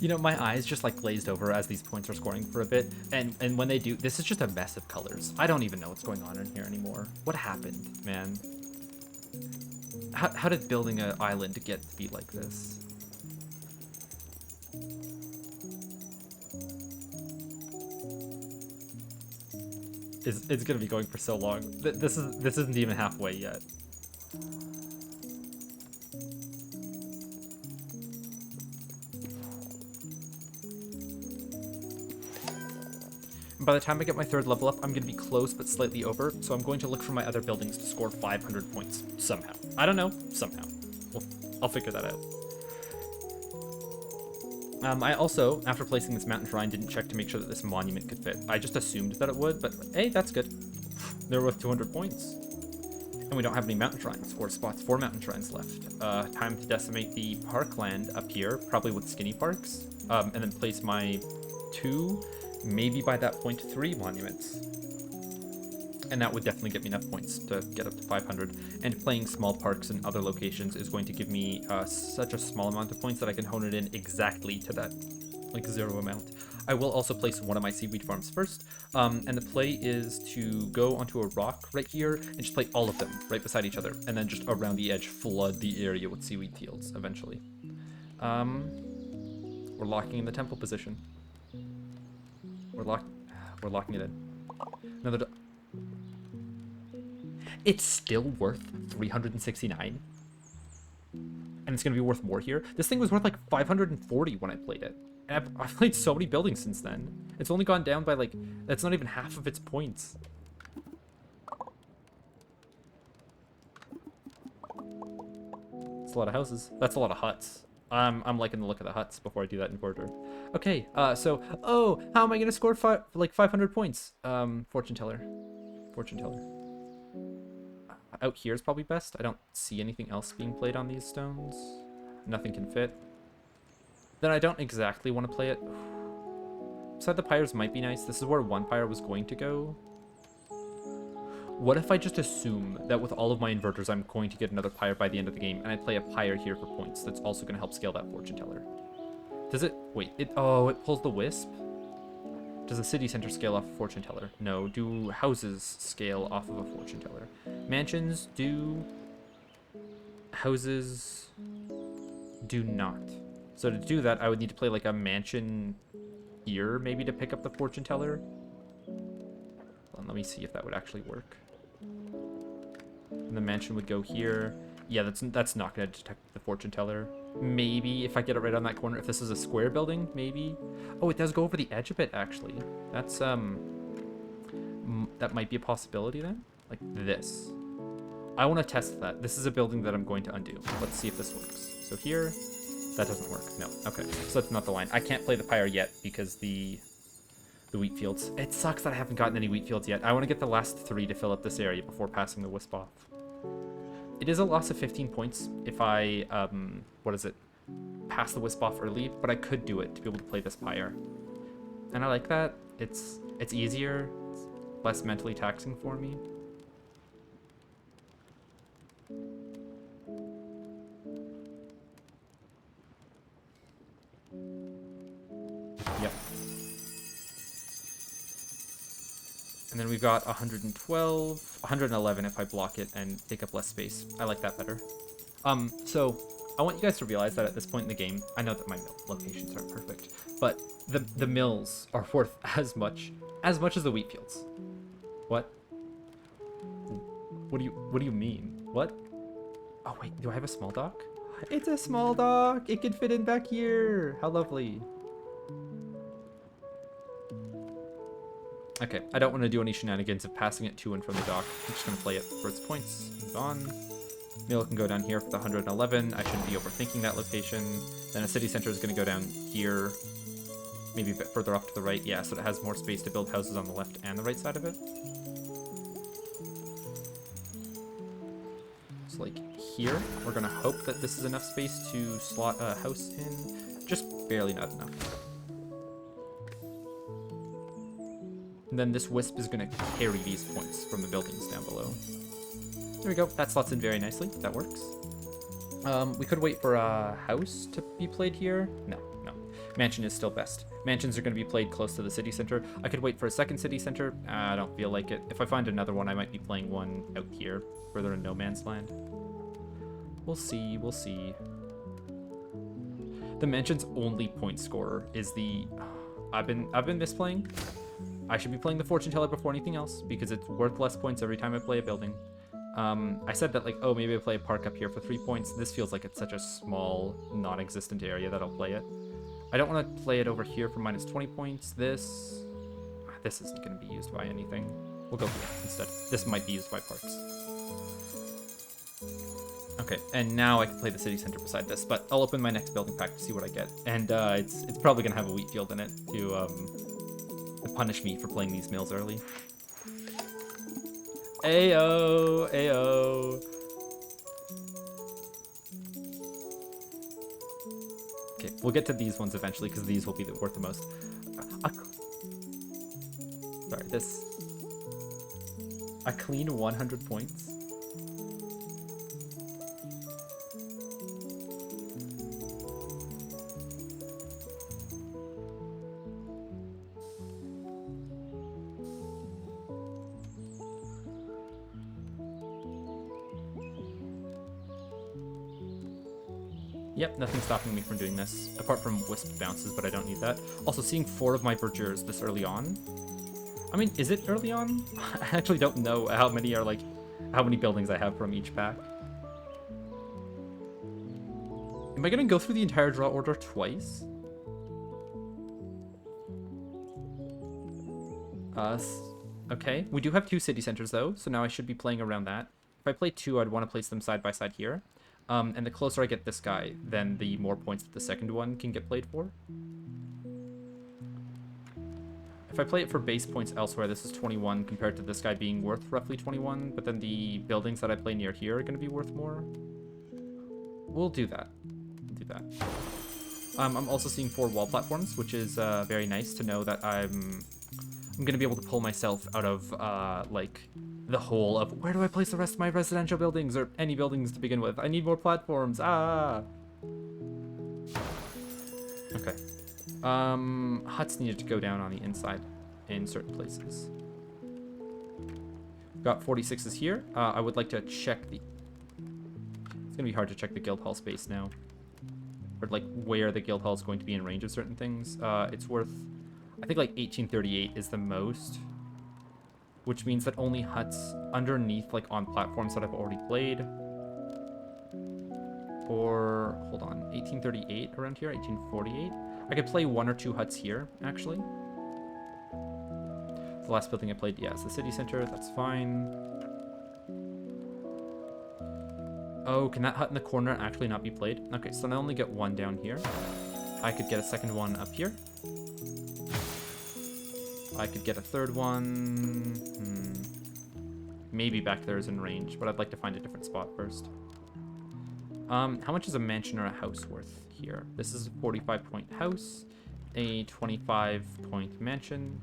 You know, my eyes just like glazed over as these points are scoring for a bit. And when they do, this is just a mess of colors. I don't even know what's going on in here anymore. What happened, man? How did building an island get to be like this? It's gonna be going for so long. This isn't even halfway yet. By the time I get my 3rd level up, I'm going to be close but slightly over, so I'm going to look for my other buildings to score 500 points somehow. I don't know, somehow. I'll figure that out. I also, after placing this mountain shrine, didn't check to make sure that this monument could fit. I just assumed that it would, but hey, that's good. They're worth 200 points. And we don't have any mountain shrines or spots for mountain shrines left. Time to decimate the parkland up here, probably with skinny parks, and then place my 2, maybe by that point 3 monuments. And that would definitely get me enough points to get up to 500. And playing small parks in other locations is going to give me such a small amount of points that I can hone it in exactly to that, like, 0 amount. I will also place one of my seaweed farms first. And the play is to go onto a rock right here and just play all of them right beside each other. And then just around the edge, flood the area with seaweed fields eventually. We're locking in the temple position. We're locking it in. Another... It's still worth 369. And it's going to be worth more here. This thing was worth like 540 when I played it. And I've played so many buildings since then. It's only gone down by like... That's not even half of its points. That's a lot of houses. That's a lot of huts. I'm liking the look of the huts before I do that inverter. Okay, so... Oh, how am I going to score 500 points? Fortune teller. Fortune teller. Out here is probably best. I don't see anything else being played on these stones. Nothing can fit. Then I don't exactly want to play it. Beside the pyres might be nice. This is where one pyre was going to go. What if I just assume that with all of my inverters, I'm going to get another pyre by the end of the game, and I play a pyre here for points that's also going to help scale that fortune teller? Does it... Wait, it pulls the wisp? Does the city center scale off a fortune teller? No. Do houses scale off of a fortune teller? Mansions do. Houses do not. So to do that, I would need to play like a mansion here, maybe, to pick up the fortune teller. Well, let me see if that would actually work. And the mansion would go here. Yeah, that's not going to detect the fortune teller. Maybe if I get it right on that corner. If this is a square building, maybe. Oh, it does go over the edge a bit, actually. That's that might be a possibility then. Like this. I want to test that. This is a building that I'm going to undo. Let's see if this works. So here, that doesn't work. No. Okay. So that's not the line. I can't play the pyre yet because the wheat fields. It sucks that I haven't gotten any wheat fields yet. I want to get the last 3 to fill up this area before passing the wisp off. It is a loss of 15 points if I, pass the wisp off early, but I could do it to be able to play this pyre. And I like that. It's easier, it's less mentally taxing for me. Yep. And then we've got 112, 111 if I block it and take up less space. I like that better. So I want you guys to realize that at this point in the game, I know that my mill locations aren't perfect, but the mills are worth as much as the wheat fields. What? What do you mean? What? Oh wait, do I have a small dock? It's a small dock. It can fit in back here. How lovely. Okay, I don't want to do any shenanigans of passing it to and from the dock. I'm just going to play it for its points. Move on. Mill can go down here for the 111. I shouldn't be overthinking that location. Then a city center is going to go down here. Maybe a bit further off to the right. Yeah, so it has more space to build houses on the left and the right side of it. So like here, we're going to hope that this is enough space to slot a house in. Just barely not enough. And then this wisp is going to carry these points from the buildings down below. There we go. That slots in very nicely. That works. We could wait for a house to be played here. No. Mansion is still best. Mansions are going to be played close to the city center. I could wait for a second city center. I don't feel like it. If I find another one, I might be playing one out here, further in no man's land. We'll see. We'll see. The mansion's only point scorer is the... I've been misplaying. I should be playing the fortune teller before anything else because it's worth less points every time I play a building. I said that, like, oh, maybe I play a park up here for 3 points. This feels like it's such a small, non-existent area that I'll play it. I don't want to play it over here for minus 20 points. This isn't going to be used by anything. We'll go here instead. This might be used by parks. Okay, and now I can play the city center beside this, but I'll open my next building pack to see what I get. And it's probably gonna have a wheat field in it to punish me for playing these mills early. Ayo, ayo. Okay, we'll get to these ones eventually because these will be worth the most. Sorry, this. A clean 100 points. Yep, nothing's stopping me from doing this, apart from wisp bounces, but I don't need that. Also, seeing 4 of my verdures this early on. I mean, is it early on? I actually don't know how many are, like, how many buildings I have from each pack. Am I gonna go through the entire draw order twice? Okay, we do have 2 city centers, though, so now I should be playing around that. If I play 2, I'd want to place them side by side here. And the closer I get this guy, then the more points that the second one can get played for. If I play it for base points elsewhere, this is 21 compared to this guy being worth roughly 21, but then the buildings that I play near here are going to be worth more. We'll do that. We'll do that. I'm also seeing 4 wall platforms, which is very nice to know that I'm going to be able to pull myself out of, like, the hole of where do I place the rest of my residential buildings or any buildings to begin with. I need more platforms. Ah. Okay. Huts needed to go down on the inside in certain places. Got 46s here. I would like to check the... It's gonna be hard to check the guild hall space now. Or like where the guild hall is going to be in range of certain things. It's worth... I think like 1838 is the most. Which means that only huts underneath, like on platforms that I've already played. Or, hold on, 1838 around here, 1848. I could play 1 or 2 huts here, actually. The last building I played, yeah, it's the city center, that's fine. Oh, can that hut in the corner actually not be played? Okay, so I only get 1 down here. I could get a second one up here. I could get a third one. Maybe back there is in range, but I'd like to find a different spot first. How much is a mansion or a house worth here? This is a 45-point house, a 25-point mansion,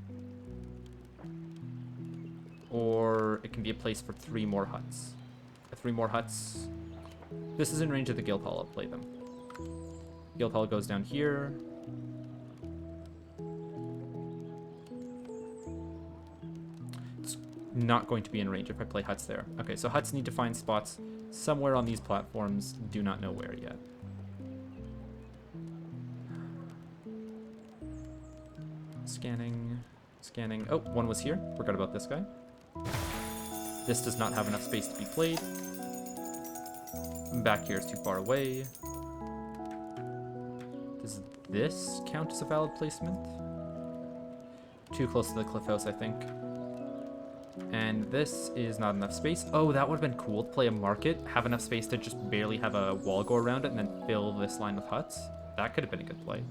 or it can be a place for 3 more huts. 3 more huts. This is in range of the guild hall. I'll play them. Guild hall goes down here. Not going to be in range if I play huts there. Okay, so huts need to find spots somewhere on these platforms. Do not know where yet. Scanning. Scanning. Oh, 1 was here. Forgot about this guy. This does not have enough space to be played. Back here is too far away. Does this count as a valid placement? Too close to the cliff house, I think. And this is not enough space. Oh, that would have been cool to play a market, have enough space to just barely have a wall go around it, and then fill this line with huts. That could have been a good play.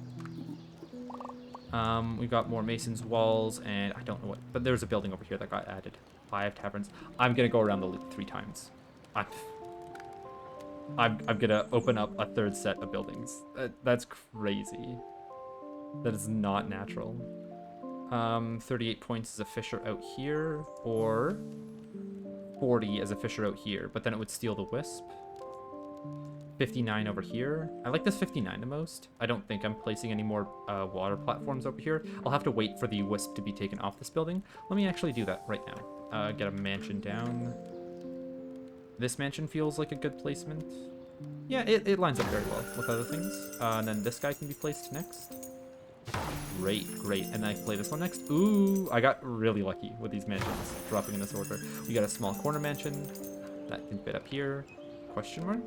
We've got more masons, walls, and I don't know what, but there's a building over here that got added. 5 taverns. I'm gonna go around the loop 3 times. I'm gonna open up a 3rd set of buildings. That's crazy. That is not natural. 38 points as a fisher out here, or 40 as a fisher out here, but then it would steal the wisp. 59 over here. I like this 59 the most. I don't think I'm placing any more water platforms over here. I'll have to wait for the wisp to be taken off this building. Let me actually do that right now. Get a mansion down. This mansion feels like a good placement. Yeah, it lines up very well with other things. And then this guy can be placed next. Great, great. And then I can play this one next. Ooh, I got really lucky with these mansions dropping in this order. We got a small corner mansion that can fit up here. Question mark?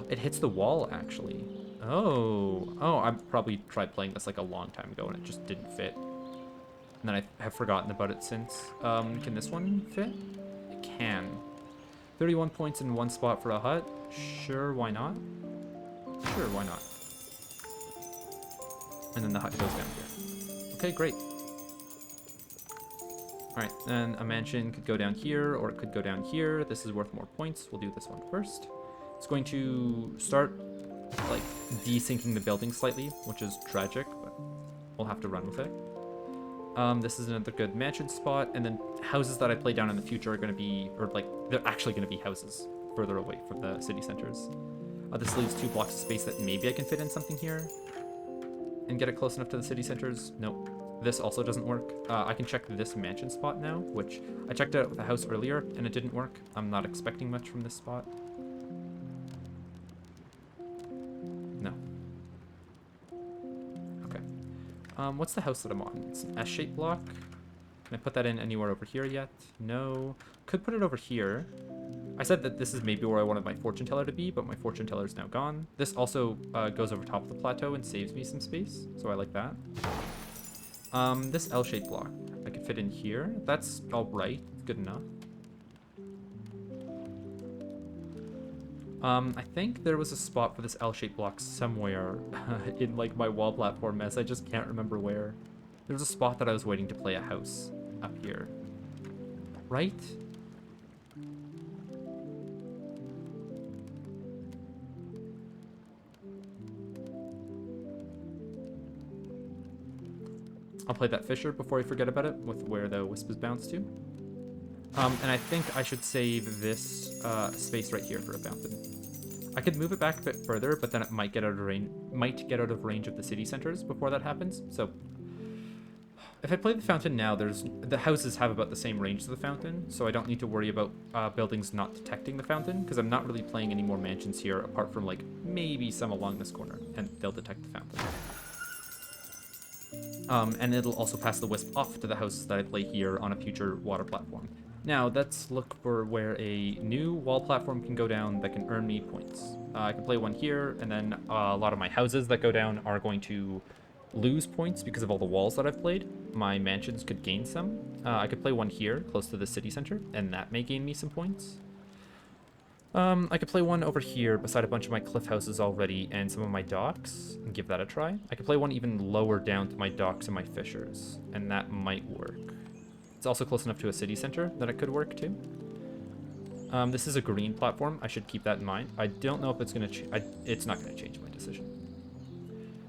It hits the wall, actually. Oh, I probably tried playing this like a long time ago and it just didn't fit. And then I have forgotten about it since. Can this one fit? It can. 31 points in one spot for a hut. Sure, why not? Sure, why not? And then the hut goes down here. Okay, great. Alright, then a mansion could go down here, or it could go down here. This is worth more points. We'll do this one first. It's going to start, like, desyncing the building slightly, which is tragic, but we'll have to run with it. This is another good mansion spot, and then houses that I play down in the future are going to be, or, like, they're actually going to be houses further away from the city centers. This leaves 2 blocks of space that maybe I can fit in something here and get it close enough to the city centers. Nope. This also doesn't work. I can check this mansion spot now, which I checked out with the house earlier, and it didn't work. I'm not expecting much from this spot. No. Okay. What's the house that I'm on? It's an S-shaped block. Can I put that in anywhere over here yet? No. Could put it over here. I said that this is maybe where I wanted my fortune teller to be, but my fortune teller is now gone. This also goes over top of the plateau and saves me some space, so I like that. This L-shaped block, I could fit in here. That's all right, good enough. I think there was a spot for this L-shaped block somewhere in like my wall platform mess. I just can't remember where. There's a spot that I was waiting to play a house up here, right? I'll play that Fisher before I forget about it with where the wisp is bounced to. And I think I should save this space right here for a fountain. I could move it back a bit further, but then it might get out of range of the city centers before that happens. So if I play the fountain now, the houses have about the same range as the fountain, so I don't need to worry about buildings not detecting the fountain, because I'm not really playing any more mansions here apart from like maybe some along this corner, and they'll detect the fountain. And it'll also pass the wisp off to the houses that I play here on a future water platform. Now, let's look for where a new wall platform can go down that can earn me points. I can play one here, and then a lot of my houses that go down are going to lose points because of all the walls that I've played. My mansions could gain some. I could play one here, close to the city center, and that may gain me some points. I could play one over here beside a bunch of my cliff houses already and some of my docks and give that a try. I could play one even lower down to my docks and my fishers, and that might work. It's also close enough to a city center that it could work too. This is a green platform. I should keep that in mind. I don't know if it's going to it's not going to change my decision.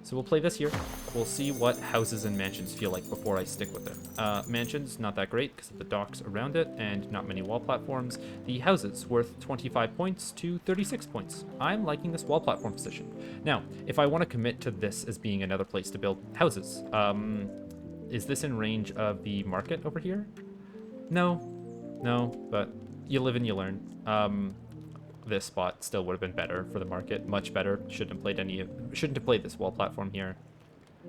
So we'll play this here. We'll see what houses and mansions feel like before I stick with it. Mansions, not that great because of the docks around it and not many wall platforms. The houses, worth 25 points to 36 points. I'm liking this wall platform position. Now, if I want to commit to this as being another place to build houses, is this in range of the market over here? No, but you live and you learn. This spot still would have been better for the market, much better. Shouldn't have played this wall platform here.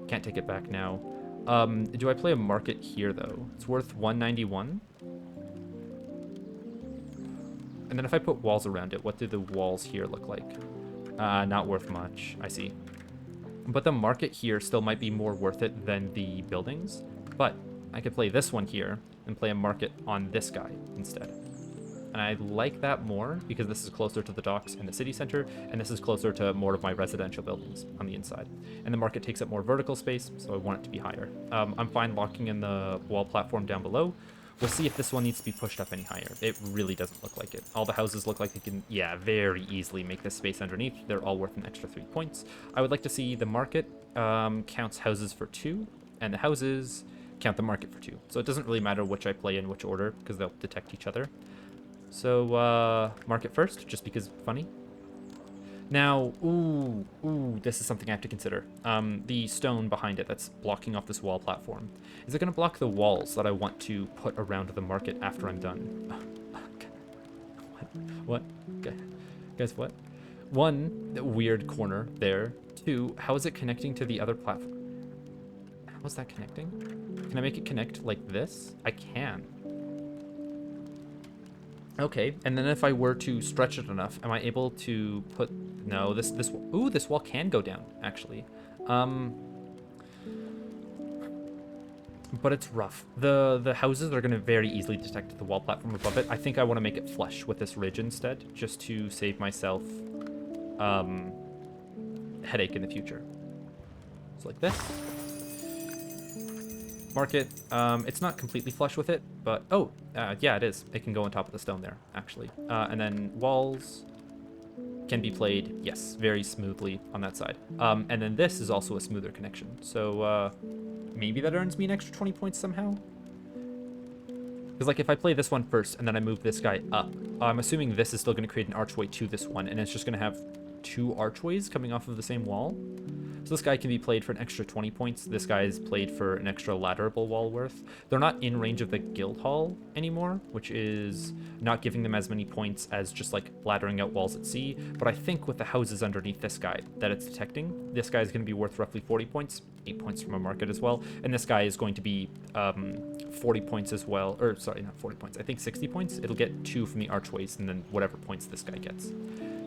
Can't take it back now. Do I play a market here though? It's worth 191. And then if I put walls around it, what do the walls here look like? Not worth much, I see. But the market here still might be more worth it than the buildings. But I could play this one here and play a market on this guy instead. And I like that more because this is closer to the docks and the city center, and this is closer to more of my residential buildings on the inside. And the market takes up more vertical space, so I want it to be higher. I'm fine locking in the wall platform down below. We'll see if this one needs to be pushed up any higher. It really doesn't look like it. All the houses look like they can, yeah, very easily make this space underneath. They're all worth an extra 3 points. I would like to see the market counts houses for 2, and the houses count the market for 2. So it doesn't really matter which I play in which order, because they'll detect each other. So, market first, just because funny. Now, ooh, this is something I have to consider. The stone behind it that's blocking off this wall platform. Is it going to block the walls that I want to put around the market after I'm done? What? Guys, what? 1, weird corner there. 2, how is it connecting to the other platform? How is that connecting? Can I make it connect like this? I can. Okay, and then if I were to stretch it enough, am I able to put... No, this wall can go down, actually. but it's rough. The houses are going to very easily detect the wall platform above it. I think I want to make it flush with this ridge instead, just to save myself headache in the future. So like this. Mark it. It's not completely flush with it, but yeah, it is. It can go on top of the stone there, actually. And then walls can be played, yes, very smoothly on that side. And then this is also a smoother connection. So maybe that earns me an extra 20 points somehow. Because like if I play this one first and then I move this guy up, I'm assuming this is still going to create an archway to this one, and it's just going to have 2 archways coming off of the same wall. So this guy can be played for an extra 20 points. This guy is played for an extra ladderable wall worth. They're not in range of the guild hall anymore, which is not giving them as many points as just like laddering out walls at sea. But I think with the houses underneath this guy that it's detecting, this guy is going to be worth roughly 40 points, 8 points from a market as well. And this guy is going to be 40 points as well. Or sorry, not 40 points. I think 60 points. It'll get 2 from the archways and then whatever points this guy gets.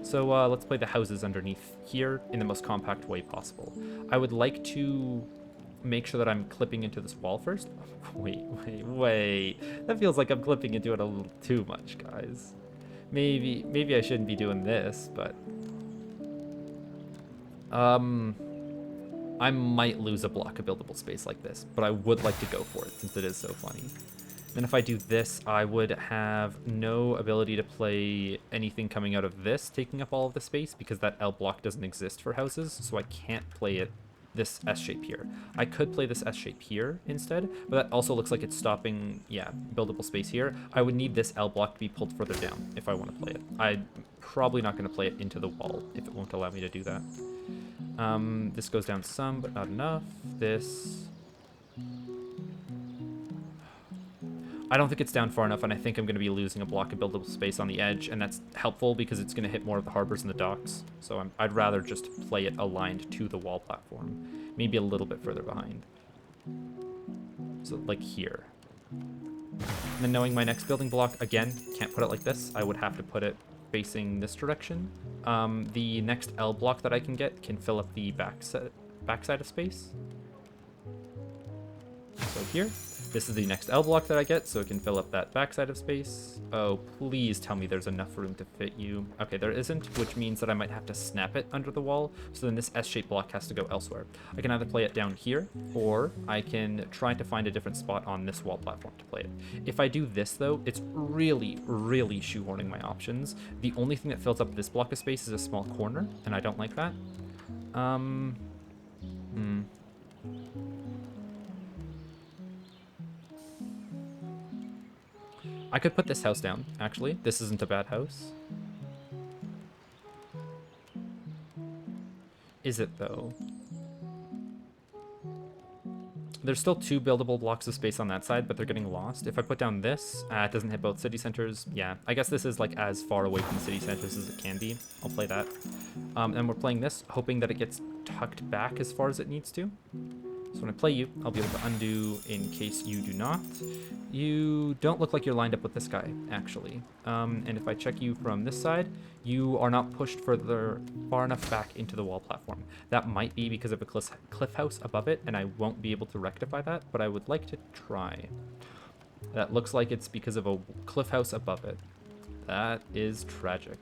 So let's play the houses underneath here in the most compact way possible. I would like to make sure that I'm clipping into this wall first. Wait. That feels like I'm clipping into it a little too much, guys. Maybe I shouldn't be doing this, but... I might lose a block of buildable space like this, but I would like to go for it since it is so funny. Then if I do this, I would have no ability to play anything coming out of this, taking up all of the space, because that L block doesn't exist for houses, so I can't play it this S shape here. I could play this S shape here instead, but that also looks like it's stopping, yeah, buildable space here. I would need this L block to be pulled further down if I want to play it. I'm probably not going to play it into the wall if it won't allow me to do that. This goes down some, but not enough. This... I don't think it's down far enough, and I think I'm going to be losing a block of buildable space on the edge, and that's helpful because it's going to hit more of the harbors and the docks. So I'd rather just play it aligned to the wall platform, maybe a little bit further behind. So like here. And then knowing my next building block, again, can't put it like this. I would have to put it facing this direction. The next L block that I can get can fill up the backside of space. So here. This is the next L block that I get, so it can fill up that backside of space. Oh, please tell me there's enough room to fit you. Okay, there isn't, which means that I might have to snap it under the wall, so then this S-shaped block has to go elsewhere. I can either play it down here, or I can try to find a different spot on this wall platform to play it. If I do this, though, it's really, really shoehorning my options. The only thing that fills up this block of space is a small corner, and I don't like that. I could put this house down, actually. This isn't a bad house. Is it, though? There's still 2 buildable blocks of space on that side, but they're getting lost. If I put down this, it doesn't hit both city centers. Yeah, I guess this is like as far away from the city centers as it can be. I'll play that. And we're playing this, hoping that it gets tucked back as far as it needs to. So when I play you, I'll be able to undo in case you do not. You don't look like you're lined up with this guy, actually. And if I check you from this side, you are not pushed far enough back into the wall platform. That might be because of a cliff house above it, and I won't be able to rectify that, but I would like to try. That looks like it's because of a cliff house above it. That is tragic.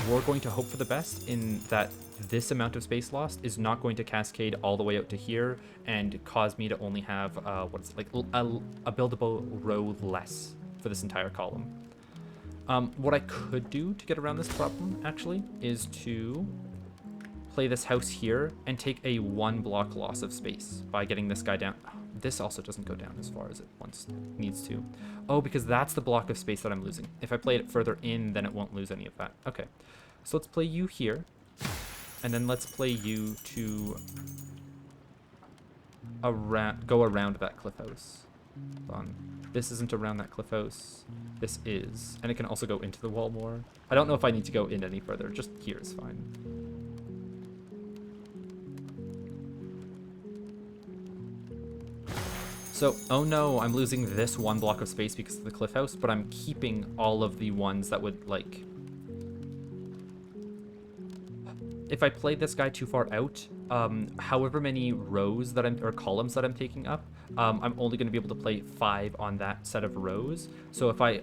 We're going to hope for the best in that this amount of space lost is not going to cascade all the way out to here and cause me to only have a buildable row less for this entire column. What I could do to get around this problem, actually, is to play this house here and take a 1 block loss of space by getting this guy down. This also doesn't go down as far as it once needs to. Oh, because that's the block of space that I'm losing. If I play it further in, then it won't lose any of that. Okay, so let's play you here. And then let's play you to go around that cliff house. This isn't around that cliff house. This is. And it can also go into the wall more. I don't know if I need to go in any further. Just here is fine. So, oh no, I'm losing this 1 block of space because of the cliff house, but I'm keeping all of the ones that would, like... if I play this guy too far out, however many rows that or columns that I'm taking up, I'm only going to be able to play 5 on that set of rows. So if I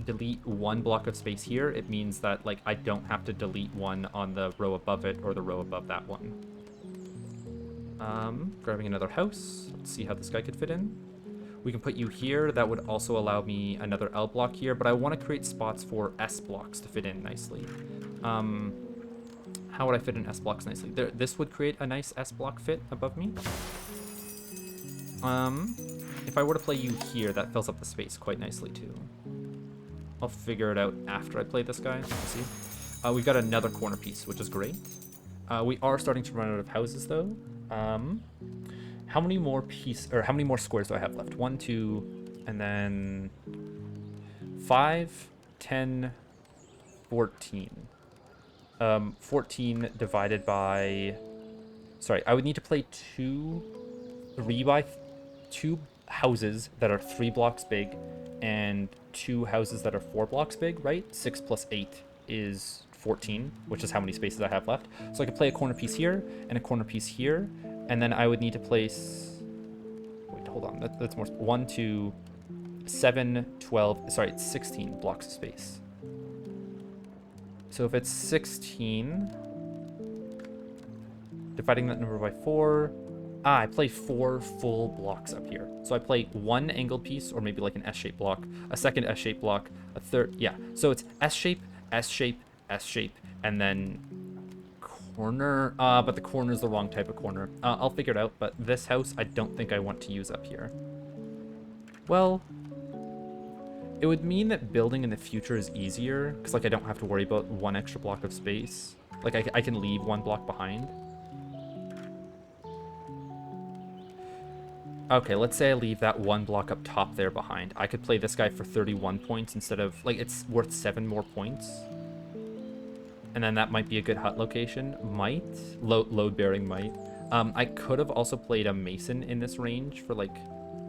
delete 1 block of space here, it means that like I don't have to delete 1 on the row above it or the row above that one. Grabbing another house. Let's see how this guy could fit in. We can put you here. That would also allow me another L block here, but I want to create spots for S blocks to fit in nicely. How would I fit in S blocks nicely? This would create a nice S block fit above me. If I were to play you here, that fills up the space quite nicely too. I'll figure it out after I play this guy. Let's see. We've got another corner piece, which is great. We are starting to run out of houses though. How many more how many more squares do I have left? 1, 2, and then 5, 10, 14. 14 divided by... Sorry, I would need to play 2 houses that are 3 blocks big and 2 houses that are 4 blocks big, right? 6 plus 8 is 14, which is how many spaces I have left. So I could play a corner piece here and a corner piece here, and then I would need to place... Wait, hold on. That's more... 1, 2, 7, 12... Sorry, it's 16 blocks of space. So if it's 16, dividing that number by 4, I play 4 full blocks up here. So I play 1 angled piece, or maybe like an S-shaped block, a second S-shaped block, a third, yeah. So it's S-shape, S-shape, S-shape, and then corner, but the corner is the wrong type of corner. I'll figure it out, but this house I don't think I want to use up here. Well... It would mean that building in the future is easier, because like I don't have to worry about 1 extra block of space. Like I can leave 1 block behind. Okay, let's say I leave that 1 block up top there behind. I could play this guy for 31 points instead of, like, it's worth 7 more points. And then that might be a good hut location. Might. Load bearing might. I could have also played a mason in this range for like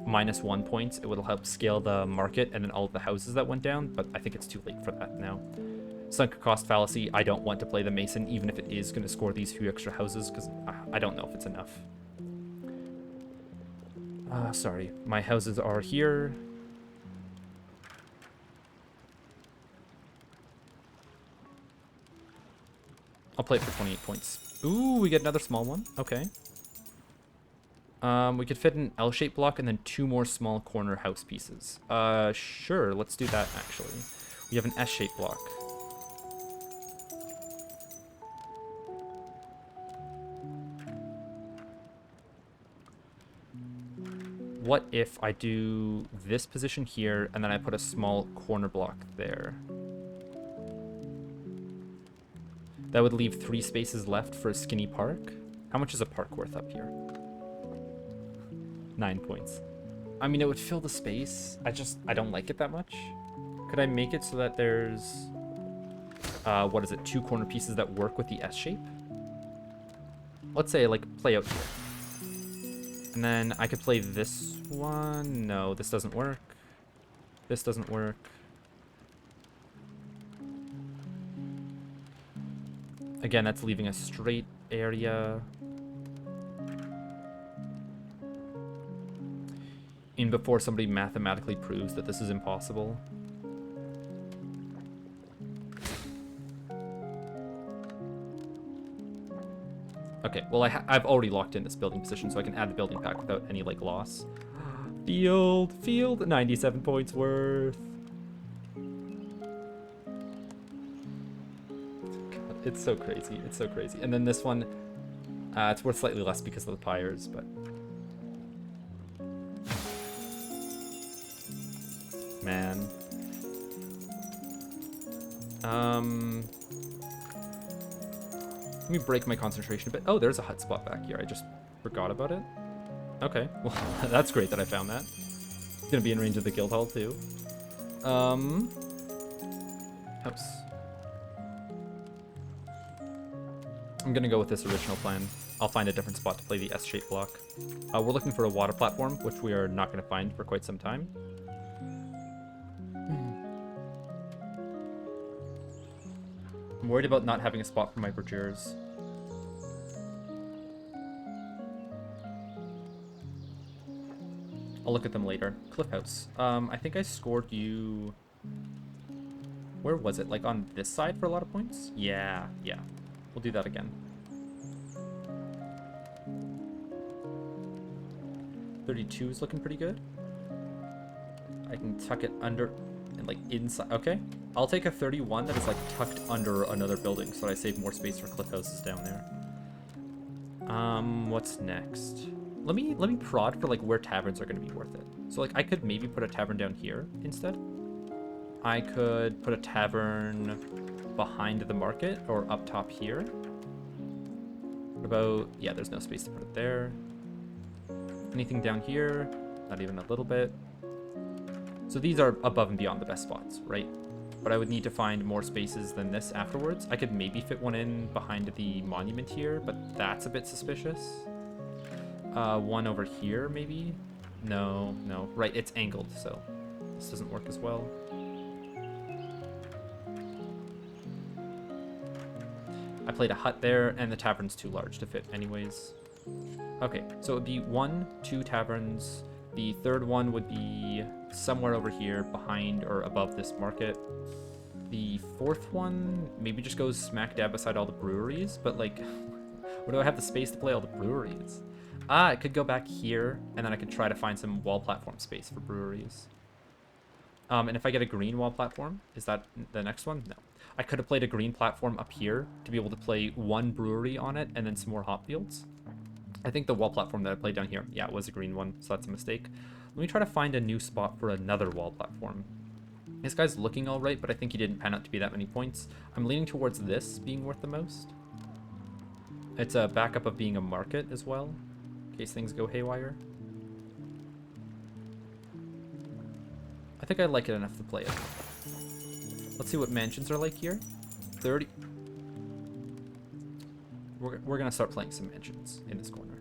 -1 points. It would help scale the market and then all of the houses that went down, but I think it's too late for that now. Sunk cost fallacy, I don't want to play the mason even if it is going to score these few extra houses, because I don't know if it's enough. Sorry, my houses are here. I'll play it for 28 points. Ooh, we get another small one. Okay. We could fit an L-shaped block and then 2 more small corner house pieces. Sure, let's do that, actually. We have an S-shaped block. What if I do this position here, and then I put a small corner block there? That would leave 3 spaces left for a skinny park. How much is a park worth up here? 9 points. I mean, it would fill the space. I don't like it that much. Could I make it so that there's, what is it, 2 corner pieces that work with the S shape? Let's say, like, play out here. And then I could play this one. No, this doesn't work. This doesn't work. Again, that's leaving a straight area. In before somebody mathematically proves that this is impossible. Okay, well I've already locked in this building position, so I can add the building pack without any like loss. Field, 97 points worth. God, it's so crazy, it's so crazy. And then this one, it's worth slightly less because of the pyres, but. Man. Let me break my concentration a bit. Oh, there's a hut spot back here. I just forgot about it. Okay, well, that's great that I found that. It's gonna be in range of the guild hall too. House. I'm gonna go with this original plan. I'll find a different spot to play the S-shaped block. We're looking for a water platform, which we are not gonna find for quite some time. I'm worried about not having a spot for my verdures. I'll look at them later. Cliff House. I think I scored you... Where was it? Like on this side for a lot of points? Yeah, yeah. We'll do that again. 32 is looking pretty good. I can tuck it under and like inside. Okay. I'll take a 31 that is like tucked under another building so that I save more space for cliff houses down there. What's next? Let me prod for like where taverns are going to be worth it. So like I could maybe put a tavern down here instead. I could put a tavern behind the market or up top here. What about, yeah, there's no space to put it there. Anything down here? Not even a little bit. So these are above and beyond the best spots, right? But I would need to find more spaces than this afterwards. I could maybe fit one in behind the monument here, but that's a bit suspicious. One over here, maybe? No, no. Right, it's angled, so this doesn't work as well. I played a hut there, and the tavern's too large to fit anyways. Okay, so it would be 1, 2 taverns. The third one would be somewhere over here behind or above this market. The fourth one maybe just goes smack dab beside all the breweries, but like, where do I have the space to play all the breweries? Ah, it could go back here, and then I could try to find some wall platform space for breweries. And if I get a green wall platform, is that the next one? No. I could have played a green platform up here to be able to play one brewery on it and then some more hop fields. I think the wall platform that I played down here, yeah, it was a green one, so that's a mistake. Let me try to find a new spot for another wall platform. This guy's looking all right, but I think he didn't pan out to be that many points. I'm leaning towards this being worth the most. It's a backup of being a market as well, in case things go haywire. I think I like it enough to play it. Let's see what mansions are like here. 30. We're gonna start playing some mansions in this corner.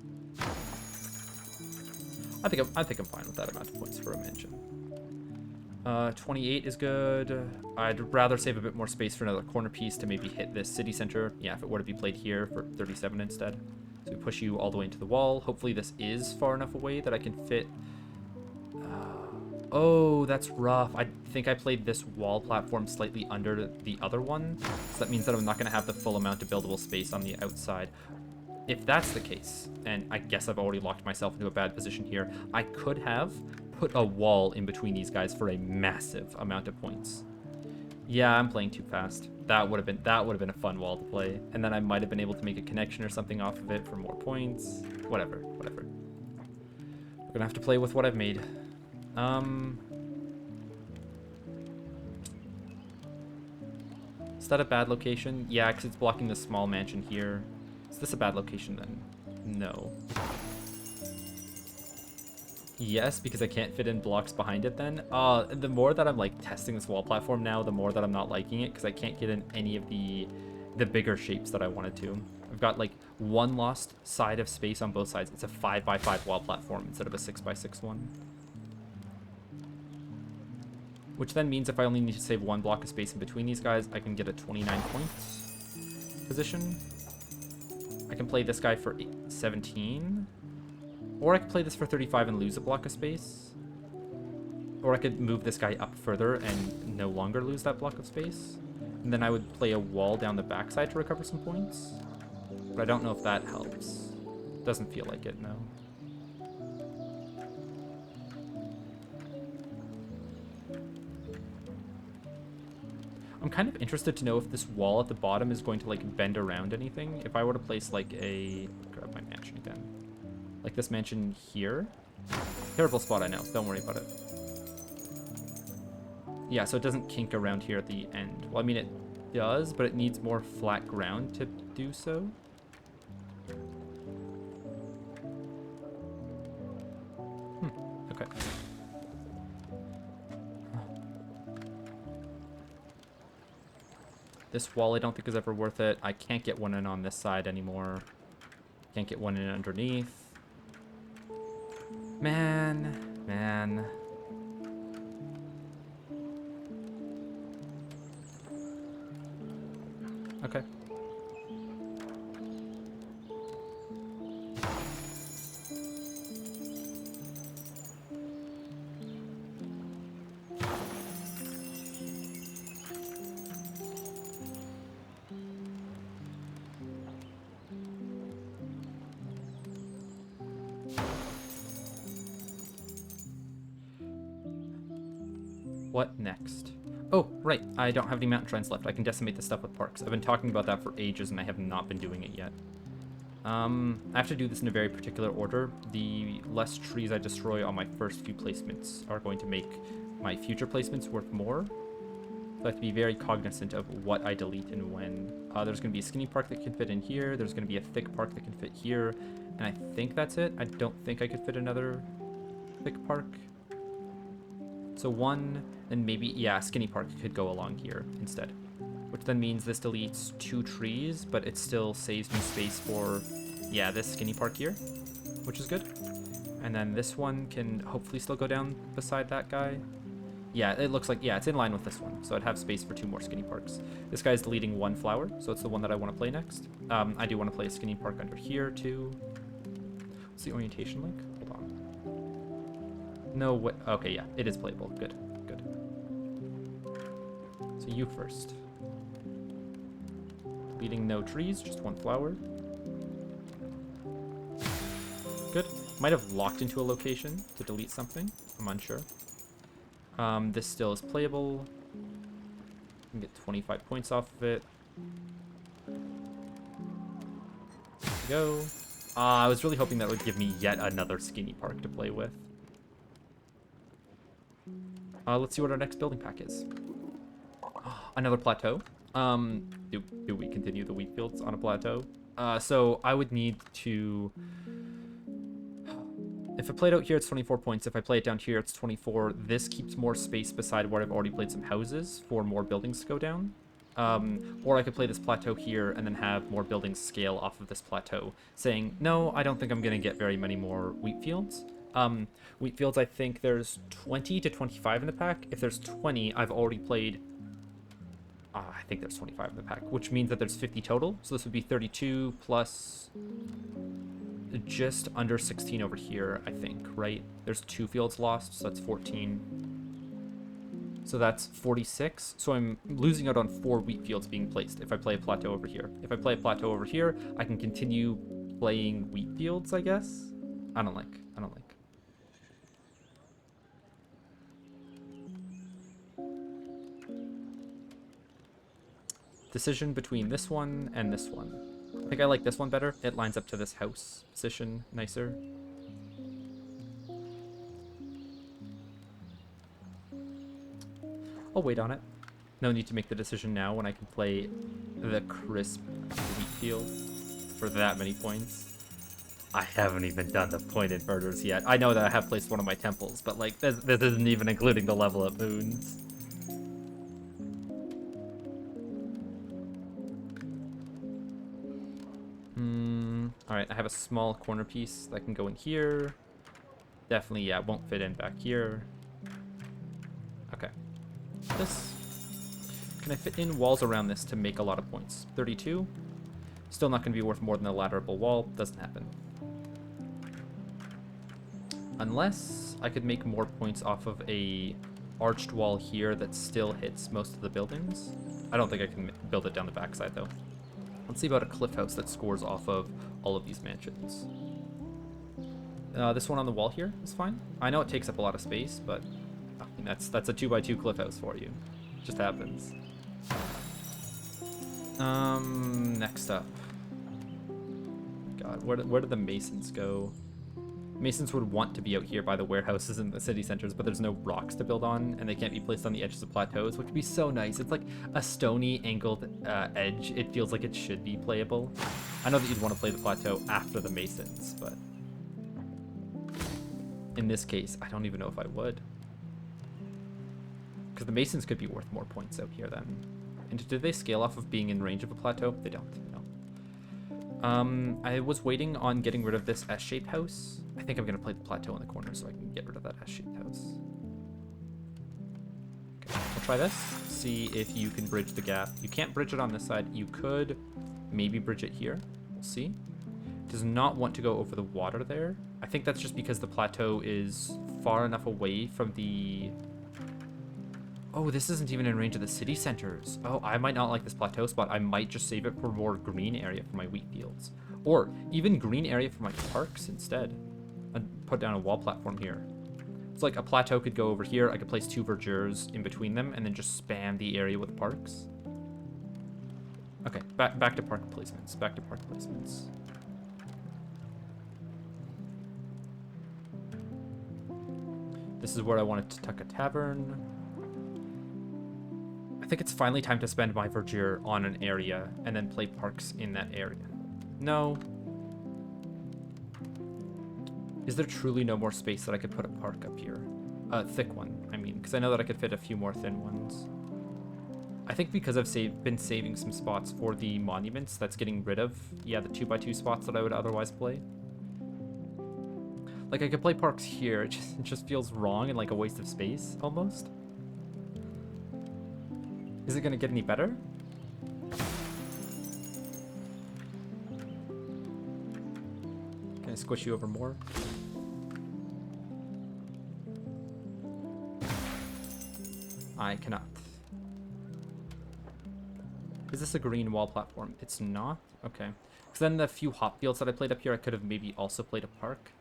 I think I'm fine with that amount of points for a mansion. 28 is good. I'd rather save a bit more space for another corner piece to maybe hit this city center. Yeah, if it were to be played here for 37 instead. So we push you all the way into the wall. Hopefully this is far enough away that I can fit. Oh, that's rough. I think I played this wall platform slightly under the other one. So that means that I'm not going to have the full amount of buildable space on the outside. If that's the case, and I guess I've already locked myself into a bad position here, I could have put a wall in between these guys for a massive amount of points. Yeah, I'm playing too fast. That would have been a fun wall to play, and then I might have been able to make a connection or something off of it for more points. Whatever. We're gonna have to play with what I've made. Is that a bad location? Yeah, because it's blocking the small mansion here. Is this a bad location then? No. Yes, because I can't fit in blocks behind it then. The more that I'm like testing this wall platform now, the more that I'm not liking it because I can't get in any of the bigger shapes that I wanted to. I've got like one lost side of space on both sides. It's a 5x5 wall platform instead of a 6x6 one. Which then means if I only need to save one block of space in between these guys, I can get a 29 points position. I can play this guy for 17. Or I could play this for 35 and lose a block of space. Or I could move this guy up further and no longer lose that block of space. And then I would play a wall down the backside to recover some points. But I don't know if that helps. Doesn't feel like it, no. I'm kind of interested to know if this wall at the bottom is going to like bend around anything. If I were to place like a... grab my mansion again. Like this mansion here. Terrible spot, I know. Don't worry about it. Yeah, so it doesn't kink around here at the end. Well, I mean, it does, but it needs more flat ground to do so. Okay. This wall I don't think is ever worth it. I can't get one in on this side anymore. Can't get one in underneath. Man. Okay. what next? Oh, right. I don't have any mountain shrines left. I can decimate the stuff with parks. I've been talking about that for ages, and I have not been doing it yet. I have to do this in a very particular order. The less trees I destroy on my first few placements are going to make my future placements worth more. So I have to be very cognizant of what I delete and when. There's going to be a skinny park that can fit in here. There's going to be a thick park that can fit here. And I think that's it. I don't think I could fit another thick park. So one, and maybe, yeah, skinny park could go along here instead. Which then means this deletes 2 trees, but it still saves me space for, yeah, this skinny park here, which is good. And then this one can hopefully still go down beside that guy. Yeah, it looks like, yeah, it's in line with this one. So I'd have space for 2 more skinny parks. This guy's deleting 1 flower, so it's the one that I want to play next. I do want to play a skinny park under here too. What's the orientation like? Hold on. No, what? Okay, yeah, it is playable. Good, good. So you first. Leading no trees, just 1 flower. Good. Might have locked into a location to delete something. I'm unsure. This still is playable. I can get 25 points off of it. There we go. I was really hoping that would give me yet another skinny park to play with. Let's see what our next building pack is. Another plateau. Do we continue the wheat fields on a plateau? So I would need to... If I play it out here, it's 24 points. If I play it down here, it's 24. This keeps more space beside where I've already played some houses for more buildings to go down. Or I could play this plateau here and then have more buildings scale off of this plateau, saying, no, I don't think I'm going to get very many more wheat fields. Wheat fields, I think there's 20 to 25 in the pack. If there's 20, I've already played... I think there's 25 in the pack, which means that there's 50 total. So this would be 32 plus just under 16 over here, I think, right? There's 2 fields lost, so that's 14. So that's 46. So I'm losing out on 4 wheat fields being placed if I play a plateau over here. If I play a plateau over here, I can continue playing wheat fields, I guess. I don't like. Decision between this one and this one. I think I like this one better. It lines up to this house position nicer. I'll wait on it. No need to make the decision now when I can play the crisp wheat field for that many points. I haven't even done the point inverters yet. I know that I have placed one of my temples, but like this isn't even including the level up boons. Alright, I have a small corner piece that can go in here. Definitely, yeah, won't fit in back here. Okay. This. Can I fit in walls around this to make a lot of points? 32. Still not going to be worth more than a laterable wall. Doesn't happen. Unless I could make more points off of a arched wall here that still hits most of the buildings. I don't think I can build it down the backside, though. Let's see about a cliff house that scores off of all of these mansions. This one on the wall here is fine. I know it takes up a lot of space, but I mean, that's a 2x2 cliff house for you. It just happens. Next up. God, where did the masons go? Masons would want to be out here by the warehouses and the city centers, but there's no rocks to build on, and they can't be placed on the edges of plateaus, which would be so nice. It's like a stony, angled edge. It feels like it should be playable. I know that you'd want to play the plateau after the masons, but in this case, I don't even know if I would. Because the masons could be worth more points out here then. And did they scale off of being in range of a plateau? They don't, no. I was waiting on getting rid of this S-shaped house. I think I'm going to play the plateau in the corner so I can get rid of that S-shaped house. Okay, we'll try this. See if you can bridge the gap. You can't bridge it on this side. You could maybe bridge it here. We'll see. It does not want to go over the water there. I think that's just because the plateau is far enough away from the... Oh, this isn't even in range of the city centers. Oh, I might not like this plateau spot. I might just save it for more green area for my wheat fields. Or even green area for my parks instead. And put down a wall platform here. It's like a plateau could go over here. I could place 2 verdures in between them and then just spam the area with parks. Okay, back to park placements. Back to park placements. This is where I wanted to tuck a tavern. I think it's finally time to spend my verdure on an area and then play parks in that area. No. Is there truly no more space that I could put a park up here? A thick one, I mean, because I know that I could fit a few more thin ones. I think because I've been saving some spots for the monuments, that's getting rid of, yeah, the 2x2 spots that I would otherwise play. Like, I could play parks here, it just feels wrong and like a waste of space, almost. Is it gonna get any better? Can I squish you over more? I cannot. Is this a green wall platform? It's not? Okay. Because then the few hop fields that I played up here, I could have maybe also played a park.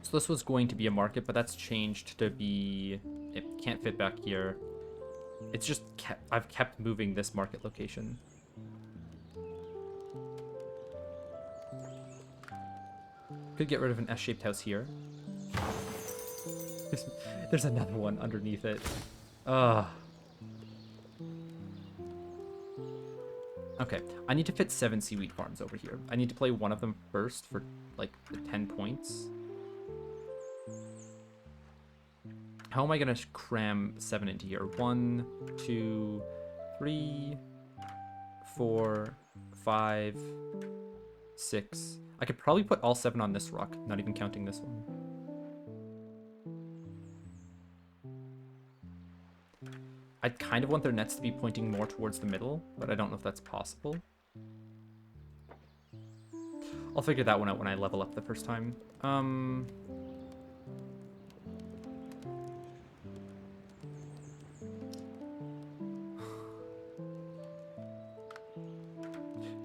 So this was going to be a market, but that's changed to be... It can't fit back here. It's just I've kept moving this market location. Could get rid of an S-shaped house here. There's another one underneath it. Okay, I need to fit 7 seaweed farms over here. I need to play one of them first for like the 10 points. How am I gonna cram 7 into here? 1, 2, 3, 4, 5, 6. I could probably put all 7 on this rock, not even counting this one. I kind of want their nets to be pointing more towards the middle, but I don't know if that's possible. I'll figure that one out when I level up the first time.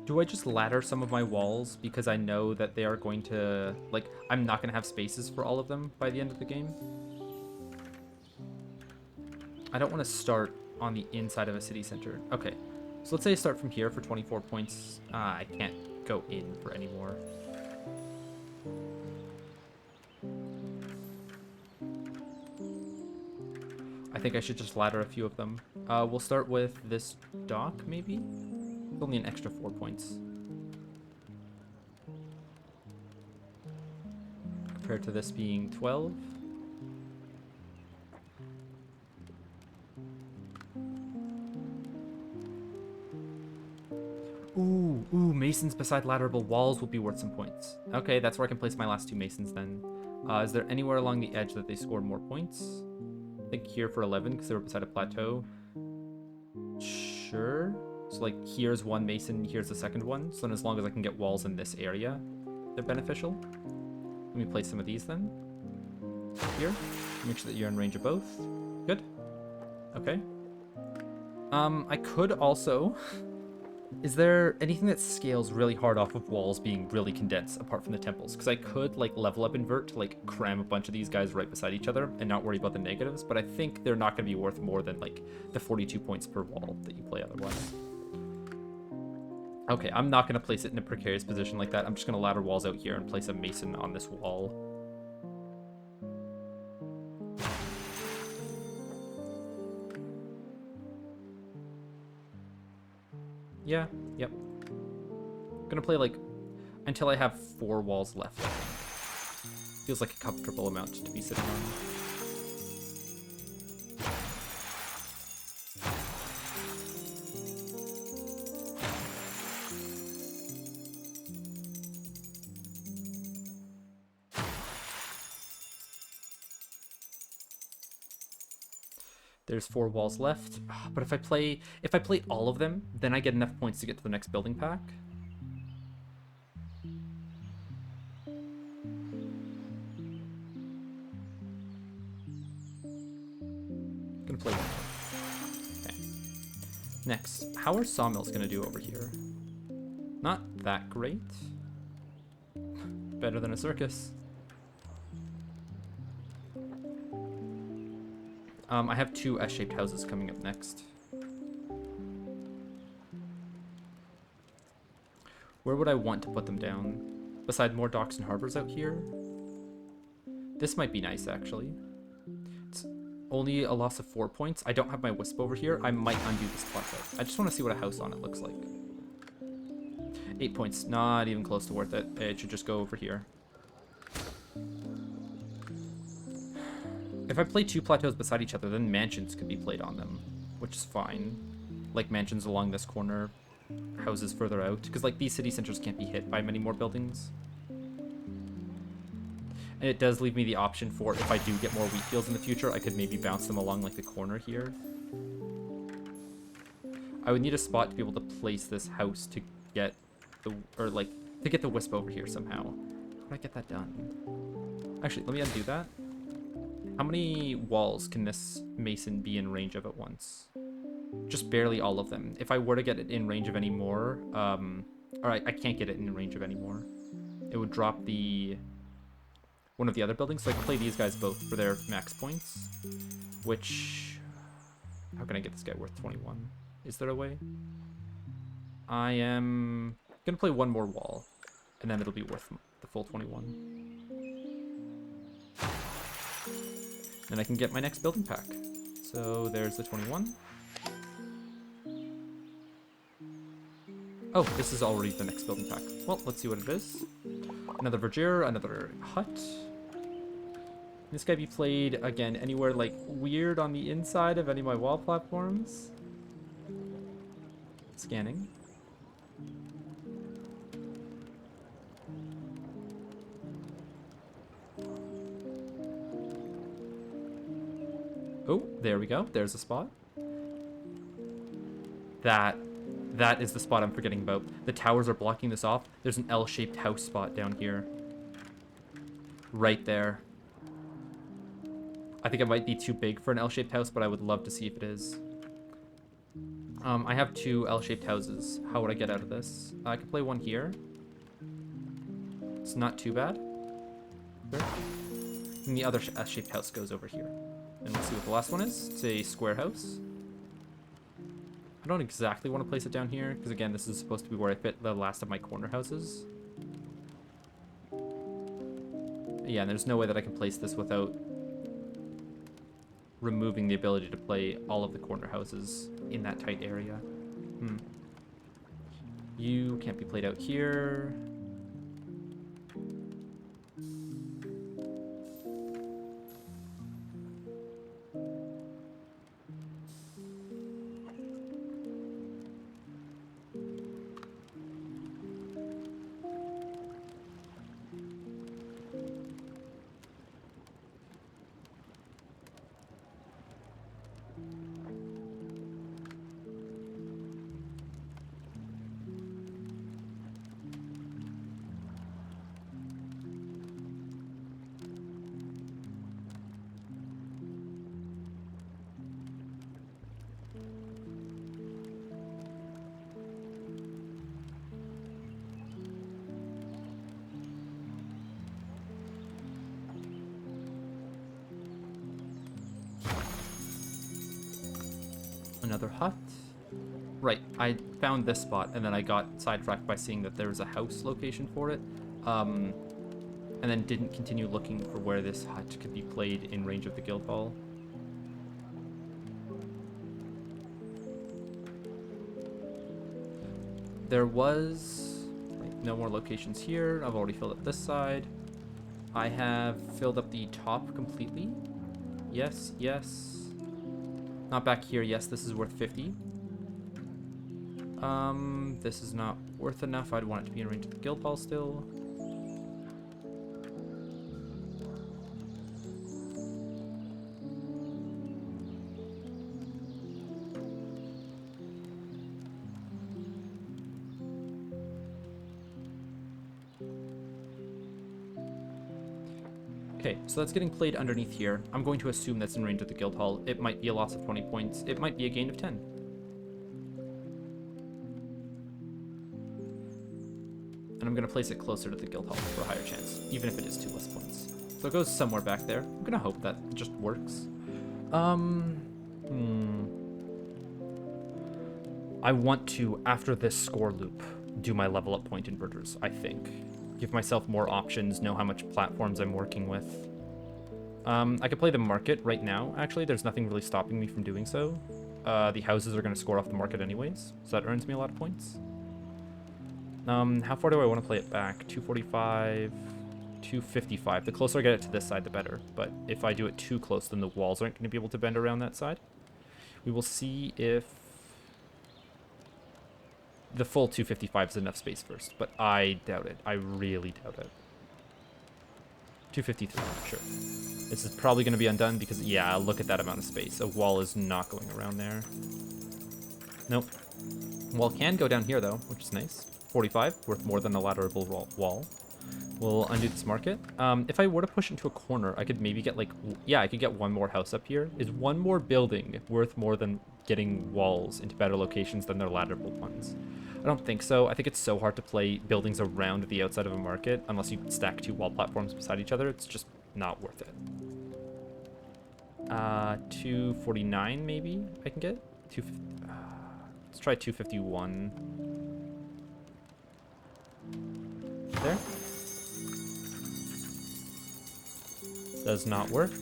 Do I just ladder some of my walls because I know that they are going to, like, I'm not going to have spaces for all of them by the end of the game? I don't want to start on the inside of a city center. Okay, so let's say I start from here for 24 points. I can't go in for any more. I think I should just ladder a few of them. We'll start with this dock, maybe? It's only an extra 4 points. Compared to this being 12. Ooh, masons beside ladderable walls will be worth some points. Okay, that's where I can place my last 2 masons then. Is there anywhere along the edge that they score more points? I think here for 11 because they were beside a plateau. Sure. So like here's 1 mason, here's the second one. So then as long as I can get walls in this area, they're beneficial. Let me place some of these then. Here. Make sure that you're in range of both. Good. Okay. I could also... Is there anything that scales really hard off of walls being really condensed apart from the temples? Because I could like level up invert to like cram a bunch of these guys right beside each other and not worry about the negatives, but I think they're not going to be worth more than like the 42 points per wall that you play otherwise. Okay, I'm not going to place it in a precarious position like that. I'm just going to ladder walls out here and place a mason on this wall. Yeah, yep. Gonna play like until I have 4 walls left. Feels like a comfortable amount to be sitting on. There's 4 walls left, but if I play all of them, then I get enough points to get to the next building pack. Gonna play one. Okay. Next, how are sawmills gonna do over here? Not that great. Better than a circus. I have 2 S-shaped houses coming up next. Where would I want to put them down? Beside more docks and harbors out here? This might be nice, actually. It's only a loss of 4 points. I don't have my wisp over here. I might undo this plateau. I just want to see what a house on it looks like. 8 points. Not even close to worth it. It should just go over here. If I play 2 plateaus beside each other, then mansions could be played on them, which is fine. Like mansions along this corner, houses further out, because like these city centers can't be hit by many more buildings. And it does leave me the option for, if I do get more wheat fields in the future, I could maybe bounce them along like the corner here. I would need a spot to be able to place this house to get the, or like, to get the wisp over here somehow. How do I get that done? Actually, let me undo that. How many walls can this mason be in range of at once? Just barely all of them. If I were to get it in range of any more, alright, I can't get it in range of any more. It would drop the one of the other buildings, so I can play these guys both for their max points, which, how can I get this guy worth 21? Is there a way? I am gonna play one more wall, and then it'll be worth the full 21. And I can get my next building pack. So there's the 21. Oh, this is already the next building pack. Well, let's see what it is. Another verdure, another hut. This guy be played, again, anywhere like weird on the inside of any of my wall platforms. Scanning. Oh, there we go. There's a spot. That is the spot I'm forgetting about. The towers are blocking this off. There's an L-shaped house spot down here. Right there. I think it might be too big for an L-shaped house, but I would love to see if it is. I have 2 L-shaped houses. How would I get out of this? I could play one here. It's not too bad. And the other S-shaped house goes over here. And let's see what the last one is. It's a square house. I don't exactly want to place it down here, because again, this is supposed to be where I fit the last of my corner houses. Yeah, and there's no way that I can place this without removing the ability to play all of the corner houses in that tight area. You can't be played out here. Another hut. Right, I found this spot and then I got sidetracked by seeing that there was a house location for it. And then didn't continue looking for where this hut could be played in range of the guild hall. There was no more locations here. I've already filled up this side. I have filled up the top completely. Yes, yes. Not back here. Yes, this is worth 50. This is not worth enough. I'd want it to be in range of the guild hall still. Okay, so that's getting played underneath here. I'm going to assume that's in range of the guild hall. It might be a loss of 20 points. It might be a gain of 10. And I'm going to place it closer to the guild hall for a higher chance, even if it is 2 less points. So it goes somewhere back there. I'm going to hope that just works. I want to, after this score loop, do my level up point inverters, I think. Give myself more options, know how much platforms I'm working with. I could play the market right now, actually. There's nothing really stopping me from doing so. The houses are going to score off the market anyways, so that earns me a lot of points. How far do I want to play it back? 245, 255. The closer I get it to this side, the better. But if I do it too close, then the walls aren't going to be able to bend around that side. We will see if the full 255 is enough space first, but I doubt it. I really doubt it. 253, sure. This is probably going to be undone because, yeah, look at that amount of space. A wall is not going around there. Nope. Wall can go down here, though, which is nice. 45, worth more than a laterable wall. We'll undo this market. If I were to push into a corner, I could maybe get, like, yeah, I could get one more house up here. Is one more building worth more than getting walls into better locations than their laterable ones? I don't think so. I think it's so hard to play buildings around the outside of a market unless you stack 2 wall platforms beside each other. It's just not worth it. 249 maybe I can get? 250. Let's try 251. There. Does not work.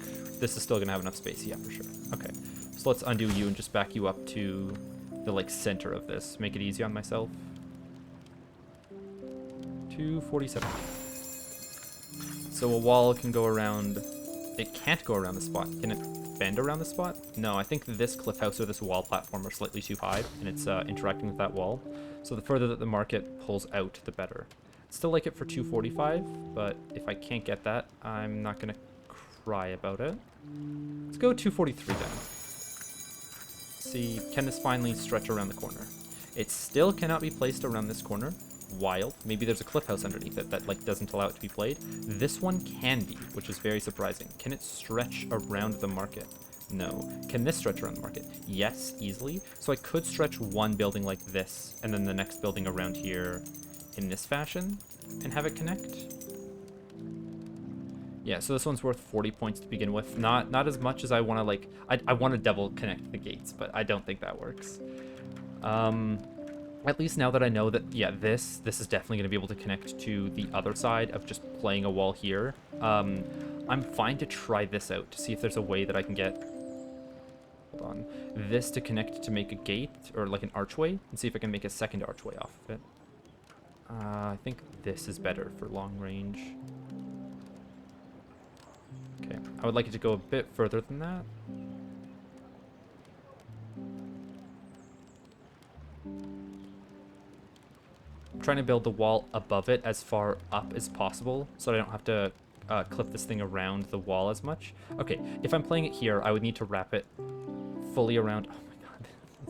This is still gonna have enough space, yeah, for sure. Okay, so let's undo you and just back you up to the, like, center of this. Make it easy on myself. 247. So a wall can go around. It can't go around the spot. Can it bend around the spot? No, I think this cliff house or this wall platform are slightly too high, and it's interacting with that wall. So the further that the market pulls out, the better. Still like it for 245, but if I can't get that, I'm not gonna cry about it. Let's go 243 then. See, can this finally stretch around the corner? It still cannot be placed around this corner. Wild. Maybe there's a cliff house underneath it that, like, doesn't allow it to be played. This one can be, which is very surprising. Can it stretch around the market? No. Can this stretch around the market? Yes, easily. So I could stretch one building like this, and then the next building around here in this fashion, and have it connect. Yeah, so this one's worth 40 points to begin with. Not as much as I want to, like, I want to double connect the gates, but I don't think that works. At least now that I know that, yeah, this is definitely going to be able to connect to the other side of just playing a wall here. I'm fine to try this out to see if there's a way that I can get, hold on, this to connect to make a gate or like an archway, and see if I can make a second archway off of it. I think this is better for long range. Okay, I would like it to go a bit further than that. I'm trying to build the wall above it as far up as possible so I don't have to clip this thing around the wall as much. Okay, if I'm playing it here, I would need to wrap it fully around. Oh my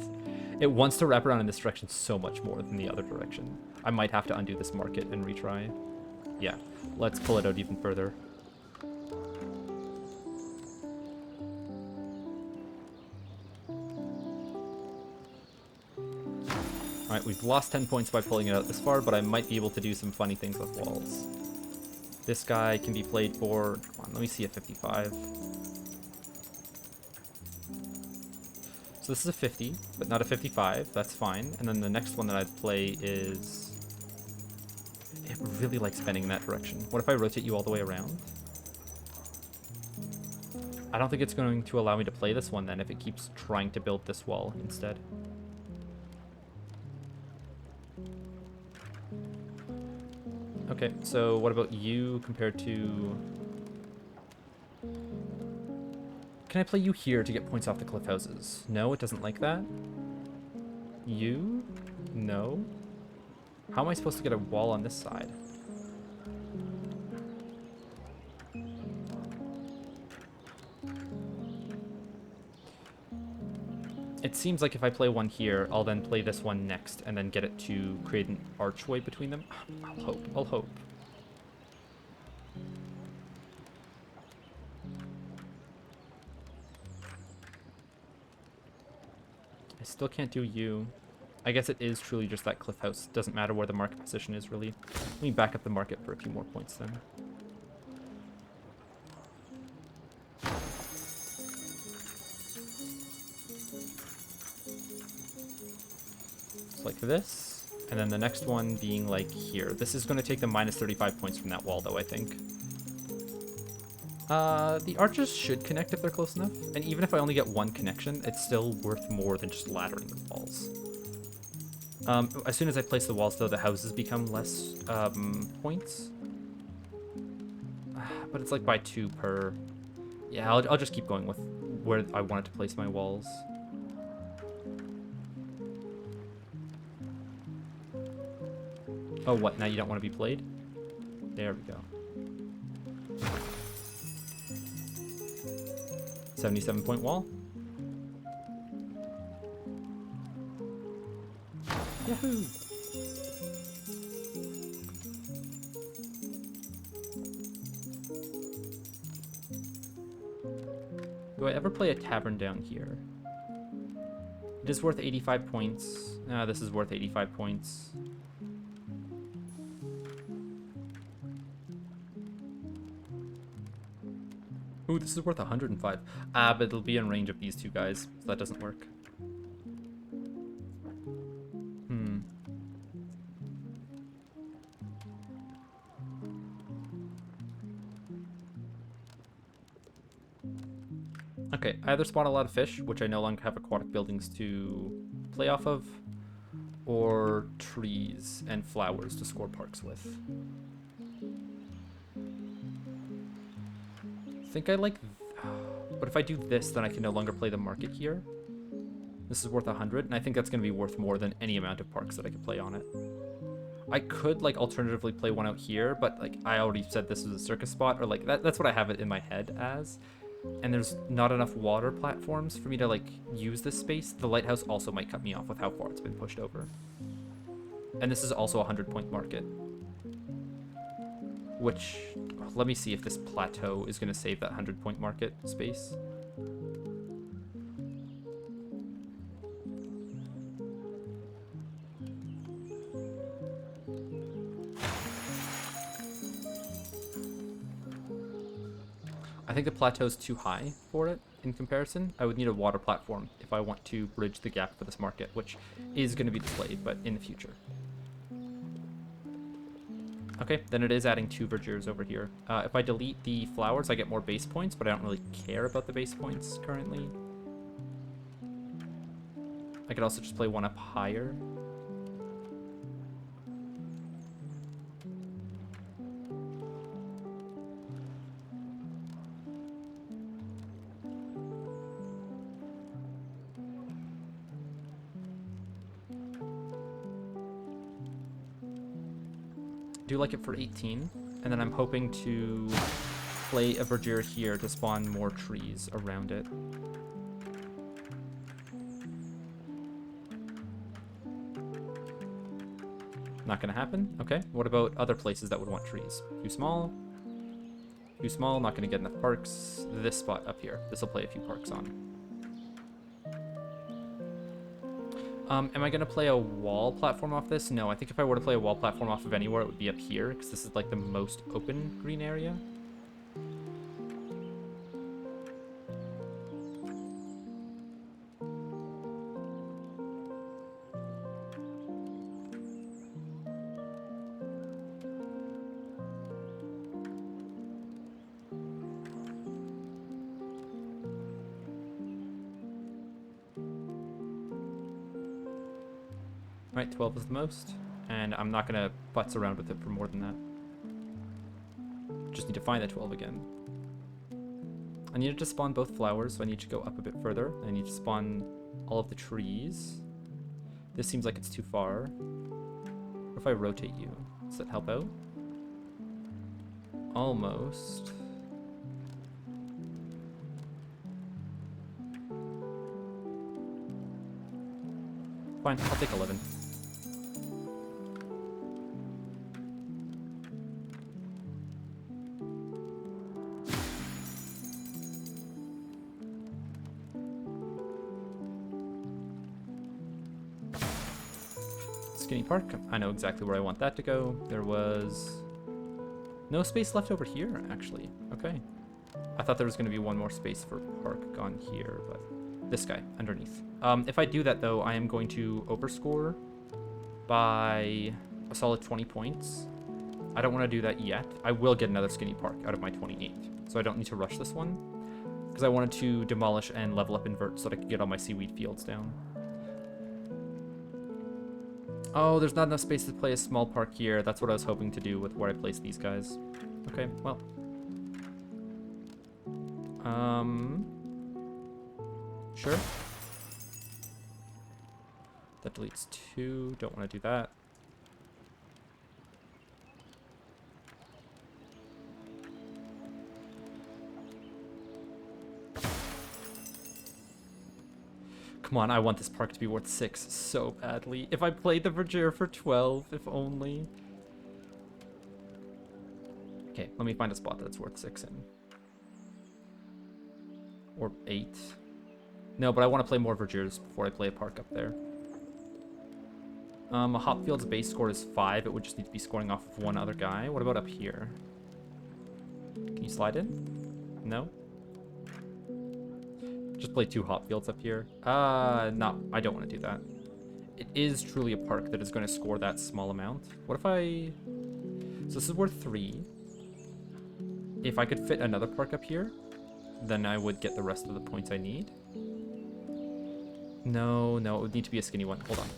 god. It wants to wrap around in this direction so much more than the other direction. I might have to undo this market and retry. Yeah, let's pull it out even further. Alright, we've lost 10 points by pulling it out this far, but I might be able to do some funny things with walls. This guy can be played for, come on, let me see a 55. So this is a 50, but not a 55, that's fine. And then the next one that I'd play is, it really likes bending in that direction. What if I rotate you all the way around? I don't think it's going to allow me to play this one then if it keeps trying to build this wall instead. Okay, so what about you compared to... Can I play you here to get points off the cliff houses? No, it doesn't like that. You? No. How am I supposed to get a wall on this side? It seems like if I play one here, I'll then play this one next and then get it to create an archway between them. I'll hope. I'll hope. I still can't do you. I guess it is truly just that cliff house. Doesn't matter where the market position is, really. Let me back up the market for a few more points then. Like this, and then the next one being like here. This is going to take the minus 35 points from that wall, though, I think. The archers should connect if they're close enough, and even if I only get one connection, it's still worth more than just laddering the walls. As soon as I place the walls, though, the houses become less points. But it's like by 2 per... Yeah, I'll just keep going with where I wanted to place my walls. Oh, what? Now you don't want to be played? There we go. 77-point wall. Yahoo! Do I ever play a tavern down here? It is worth 85 points. This is worth 85 points. Ooh, this is worth 105. But it'll be in range of these two guys, so that doesn't work. Okay, I either spawn a lot of fish, which I no longer have aquatic buildings to play off of, or trees and flowers to score parks with. I think I like... But if I do this, then I can no longer play the market here. This is worth 100, and I think that's going to be worth more than any amount of parks that I could play on it. I could, like, alternatively play one out here, but, like, I already said this is a circus spot, or, like, that's what I have it in my head as. And there's not enough water platforms for me to, like, use this space. The lighthouse also might cut me off with how far it's been pushed over. And this is also a 100-point market. Which, let me see if this plateau is going to save that 100-point market space. I think the plateau is too high for it in comparison. I would need a water platform if I want to bridge the gap for this market, which is going to be displayed, but in the future. Okay, then it is adding 2 verdures over here. If I delete the flowers, I get more base points, but I don't really care about the base points currently. I could also just play one up higher. Do like it for 18, and then I'm hoping to play a verdure here to spawn more trees around it. Not gonna happen. Okay, what about other places that would want trees? Too small. Too small, not gonna get enough parks. This spot up here, this will play a few parks on. Am I going to play a wall platform off this? No, I think if I were to play a wall platform off of anywhere, it would be up here, because this is like the most open green area. Right, 12 is the most, and I'm not gonna futz around with it for more than that. Just need to find the 12 again. I needed to spawn both flowers, so I need to go up a bit further. I need to spawn all of the trees. This seems like it's too far. What if I rotate you? Does that help out? Almost. Fine, I'll take 11. Skinny park. I know exactly where I want that to go. There was no space left over here, actually. Okay. I thought there was going to be one more space for park gone here, but this guy underneath. If I do that, though, I am going to overscore by a solid 20 points. I don't want to do that yet. I will get another skinny park out of my 28, so I don't need to rush this one, because I wanted to demolish and level up invert so that I could get all my seaweed fields down. Oh, there's not enough space to play a small park here. That's what I was hoping to do with where I place these guys. Okay, well. Sure. That deletes 2. Don't want to do that. Come on, I want this park to be worth 6 so badly. If I played the Verdure for 12, if only. Okay, let me find a spot that's worth 6 in. Or 8. No, but I want to play more Verdures before I play a park up there. A Hopfield's base score is 5. It would just need to be scoring off of one other guy. What about up here? Can you slide in? No? Just play 2 Hopfields up here. No, I don't want to do that. It is truly a park that is going to score that small amount. What if I... So this is worth 3. If I could fit another park up here, then I would get the rest of the points I need. No, it would need to be a skinny one. Hold on.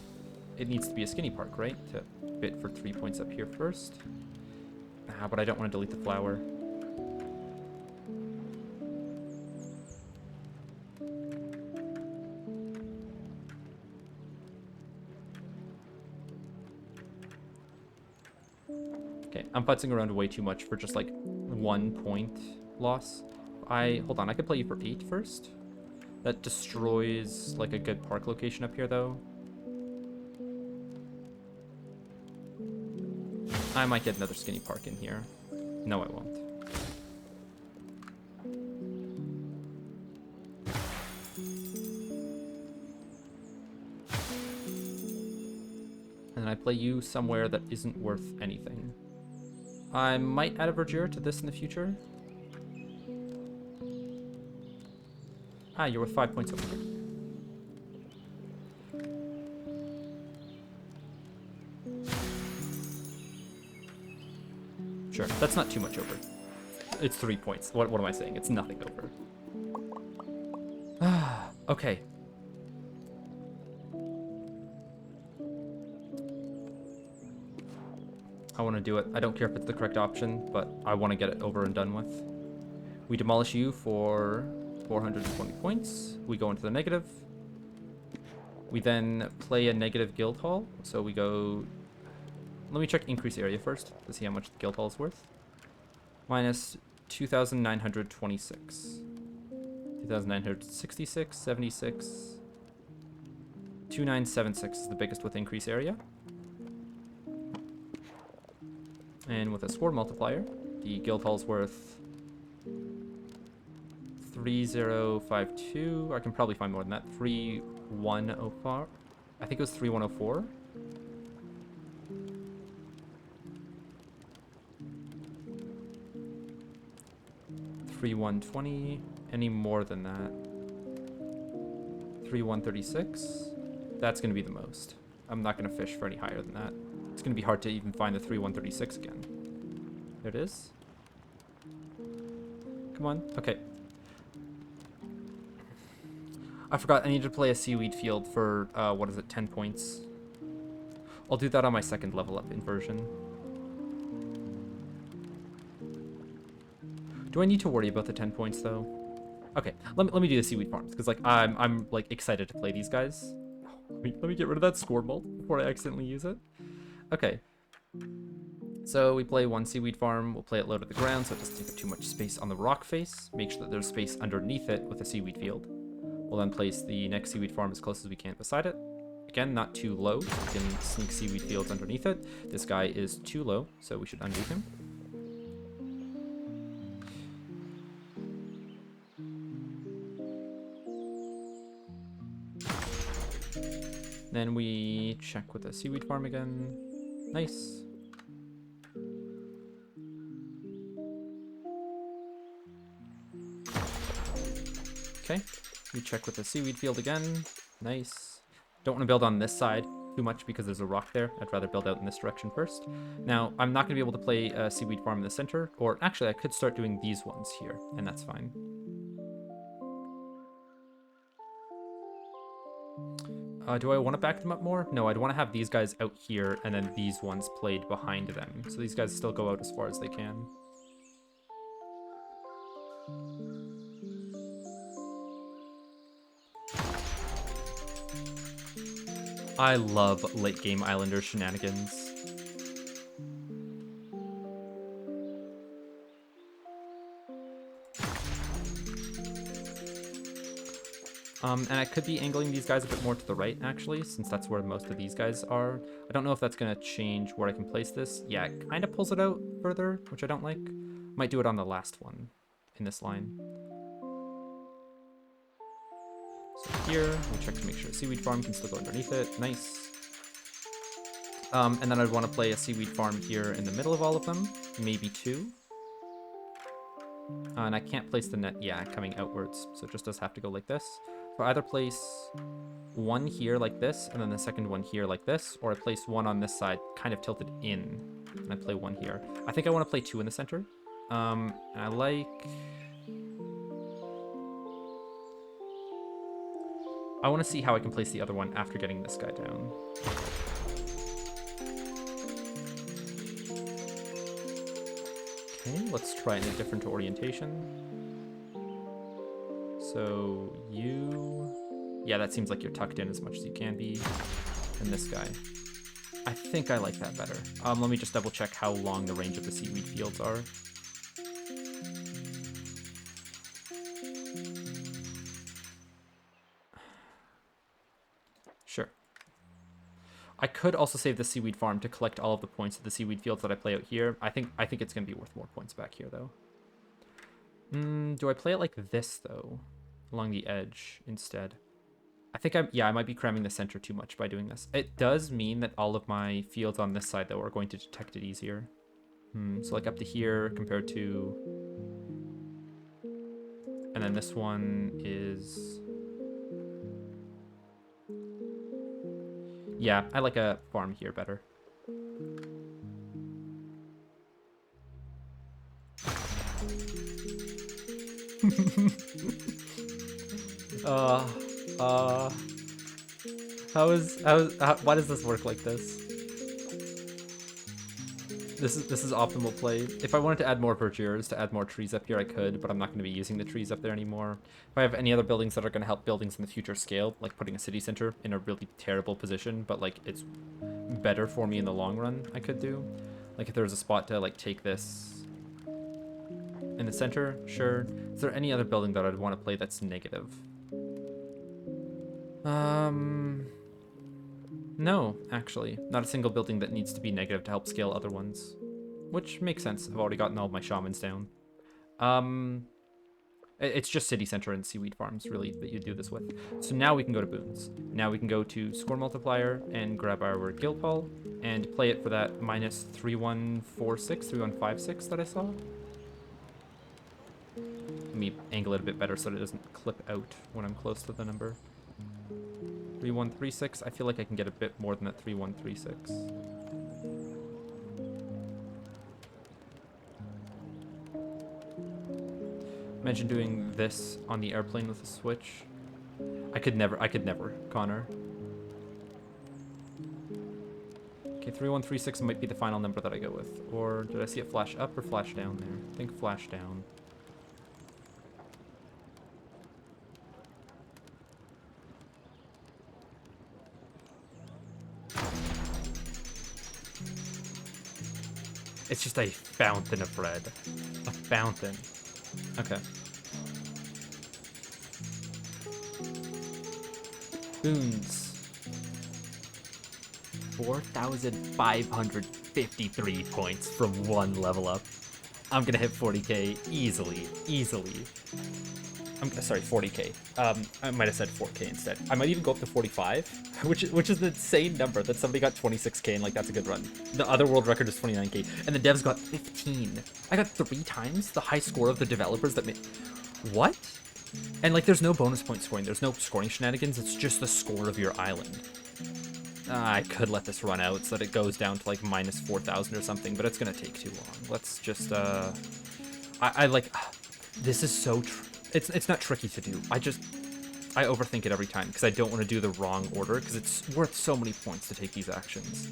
It needs to be a skinny park, right? To fit for 3 points up here first. But I don't want to delete the flower. Okay, I'm putzing around way too much for just like 1 point loss. Hold on, I could play you for 8 first. That destroys like a good park location up here though. I might get another skinny park in here. No, I won't. And then I play you somewhere that isn't worth anything. I might add a Verdure to this in the future. You're worth 5 points over here. Sure, that's not too much over. It's 3 points. What am I saying? It's nothing over. Okay. I want to do it. I don't care if it's the correct option, but I want to get it over and done with. We demolish you for 420 points. We go into the negative. We then play a negative guild hall. So we go... Let me check increase area first to see how much the guild hall is worth. Minus 2,926. 2,966, 76. 2,976 is the biggest with increase area. And with a score multiplier, the guild hall is worth 3052. I can probably find more than that. 3104. I think it was 3104. 3120. Any more than that? 3136. That's going to be the most. I'm not going to fish for any higher than that. It's going to be hard to even find the 3136 again. There it is. Come on. Okay. I forgot. I need to play a seaweed field for, what is it, 10 points. I'll do that on my second level up inversion. Do I need to worry about the 10 points, though? Okay, let me do the seaweed farms, because, like, I'm like, excited to play these guys. Let me get rid of that score mult before I accidentally use it. Okay. So we play one seaweed farm. We'll play it low to the ground so it doesn't take up too much space on the rock face. Make sure that there's space underneath it with a seaweed field. We'll then place the next seaweed farm as close as we can beside it. Again, not too low, so we can sneak seaweed fields underneath it. This guy is too low, so we should undo him. Then we check with the seaweed farm again. Nice. Okay, we check with the seaweed field again. Nice. Don't want to build on this side too much because there's a rock there. I'd rather build out in this direction first. Now, I'm not going to be able to play a seaweed farm in the center, or actually I could start doing these ones here, and that's fine. Do I want to back them up more? No, I'd want to have these guys out here and then these ones played behind them. So these guys still go out as far as they can. I love late game Islanders shenanigans. And I could be angling these guys a bit more to the right, actually, since that's where most of these guys are. I don't know if that's going to change where I can place this. Yeah, it kind of pulls it out further, which I don't like. Might do it on the last one in this line. So here, we'll check to make sure seaweed farm can still go underneath it. Nice. And then I'd want to play a seaweed farm here in the middle of all of them. Maybe two. And I can't place the net, yeah, coming outwards. So it just does have to go like this. So I either place one here like this, and then the second one here like this, or I place one on this side, kind of tilted in, and I play one here. I think I want to play two in the center. And I like... I want to see how I can place the other one after getting this guy down. Okay, let's try in a different orientation. So you... Yeah, that seems like you're tucked in as much as you can be. And this guy. I think I like that better. Let me just double check how long the range of the seaweed fields are. Sure. I could also save the seaweed farm to collect all of the points of the seaweed fields that I play out here. I think it's going to be worth more points back here, though. Do I play it like this, though? Along the edge instead. I think I might be cramming the center too much by doing this. It does mean that all of my fields on this side, though, are going to detect it easier. So like up to here compared to... And then this one is... Yeah, I like a farm here better. Why does this work like this? This is optimal play. If I wanted to add more verdures, to add more trees up here, I could, but I'm not going to be using the trees up there anymore. If I have any other buildings that are going to help buildings in the future scale, like putting a city center in a really terrible position, but like it's better for me in the long run, I could do. Like if there was a spot to like take this in the center, sure. Is there any other building that I'd want to play that's negative? No, actually. Not a single building that needs to be negative to help scale other ones. Which makes sense. I've already gotten all of my shamans down. It's just city center and seaweed farms, really, that you do this with. So now we can go to boons. Now we can go to score multiplier and grab our guild hall and play it for that minus 3146, 3156 that I saw. Let me angle it a bit better so that it doesn't clip out when I'm close to the number. 3136. I feel like I can get a bit more than that 3136. Imagine doing this on the airplane with a switch. I could never, Connor. Okay, 3136 might be the final number that I go with. Or did I see it flash up or flash down there? I think flash down. It's just a fountain of red. A fountain. Okay. Boons. 4,553 points from one level up. I'm gonna hit 40k easily. Easily. I'm sorry, 40k. I might have said 4k instead. I might even go up to 45, which is an insane number that somebody got 26k and like that's a good run. The other world record is 29k, and the devs got 15. I got 3 times the high score of the developers that made. What? And like, there's no bonus point scoring. There's no scoring shenanigans. It's just the score of your island. I could let this run out so that it goes down to like minus 4,000 or something, but it's gonna take too long. Let's just I like. This is so. It's not tricky to do. I overthink it every time because I don't want to do the wrong order because it's worth so many points to take these actions.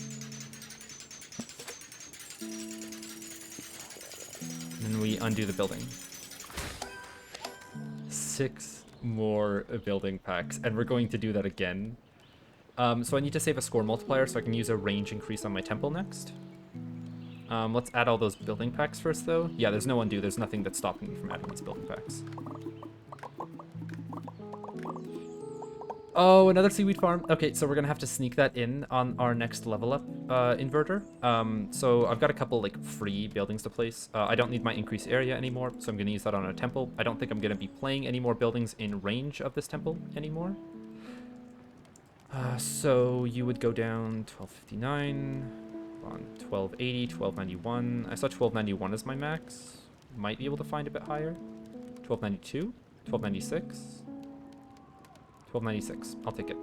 And then we undo the building. 6 more building packs, and we're going to do that again. So I need to save a score multiplier so I can use a range increase on my temple next. Let's add all those building packs first, though. Yeah, there's no undo. There's nothing that's stopping me from adding these building packs. Oh, another seaweed farm. Okay, so we're gonna have to sneak that in on our next level up inverter. So I've got a couple like free buildings to place. I don't need my increased area anymore, so I'm gonna use that on a temple. I don't think I'm gonna be playing any more buildings in range of this temple anymore. So you would go down 1259, on 1280, 1291. I saw 1291 as my max. Might be able to find a bit higher. 1292, 1296. 1296. I'll take it.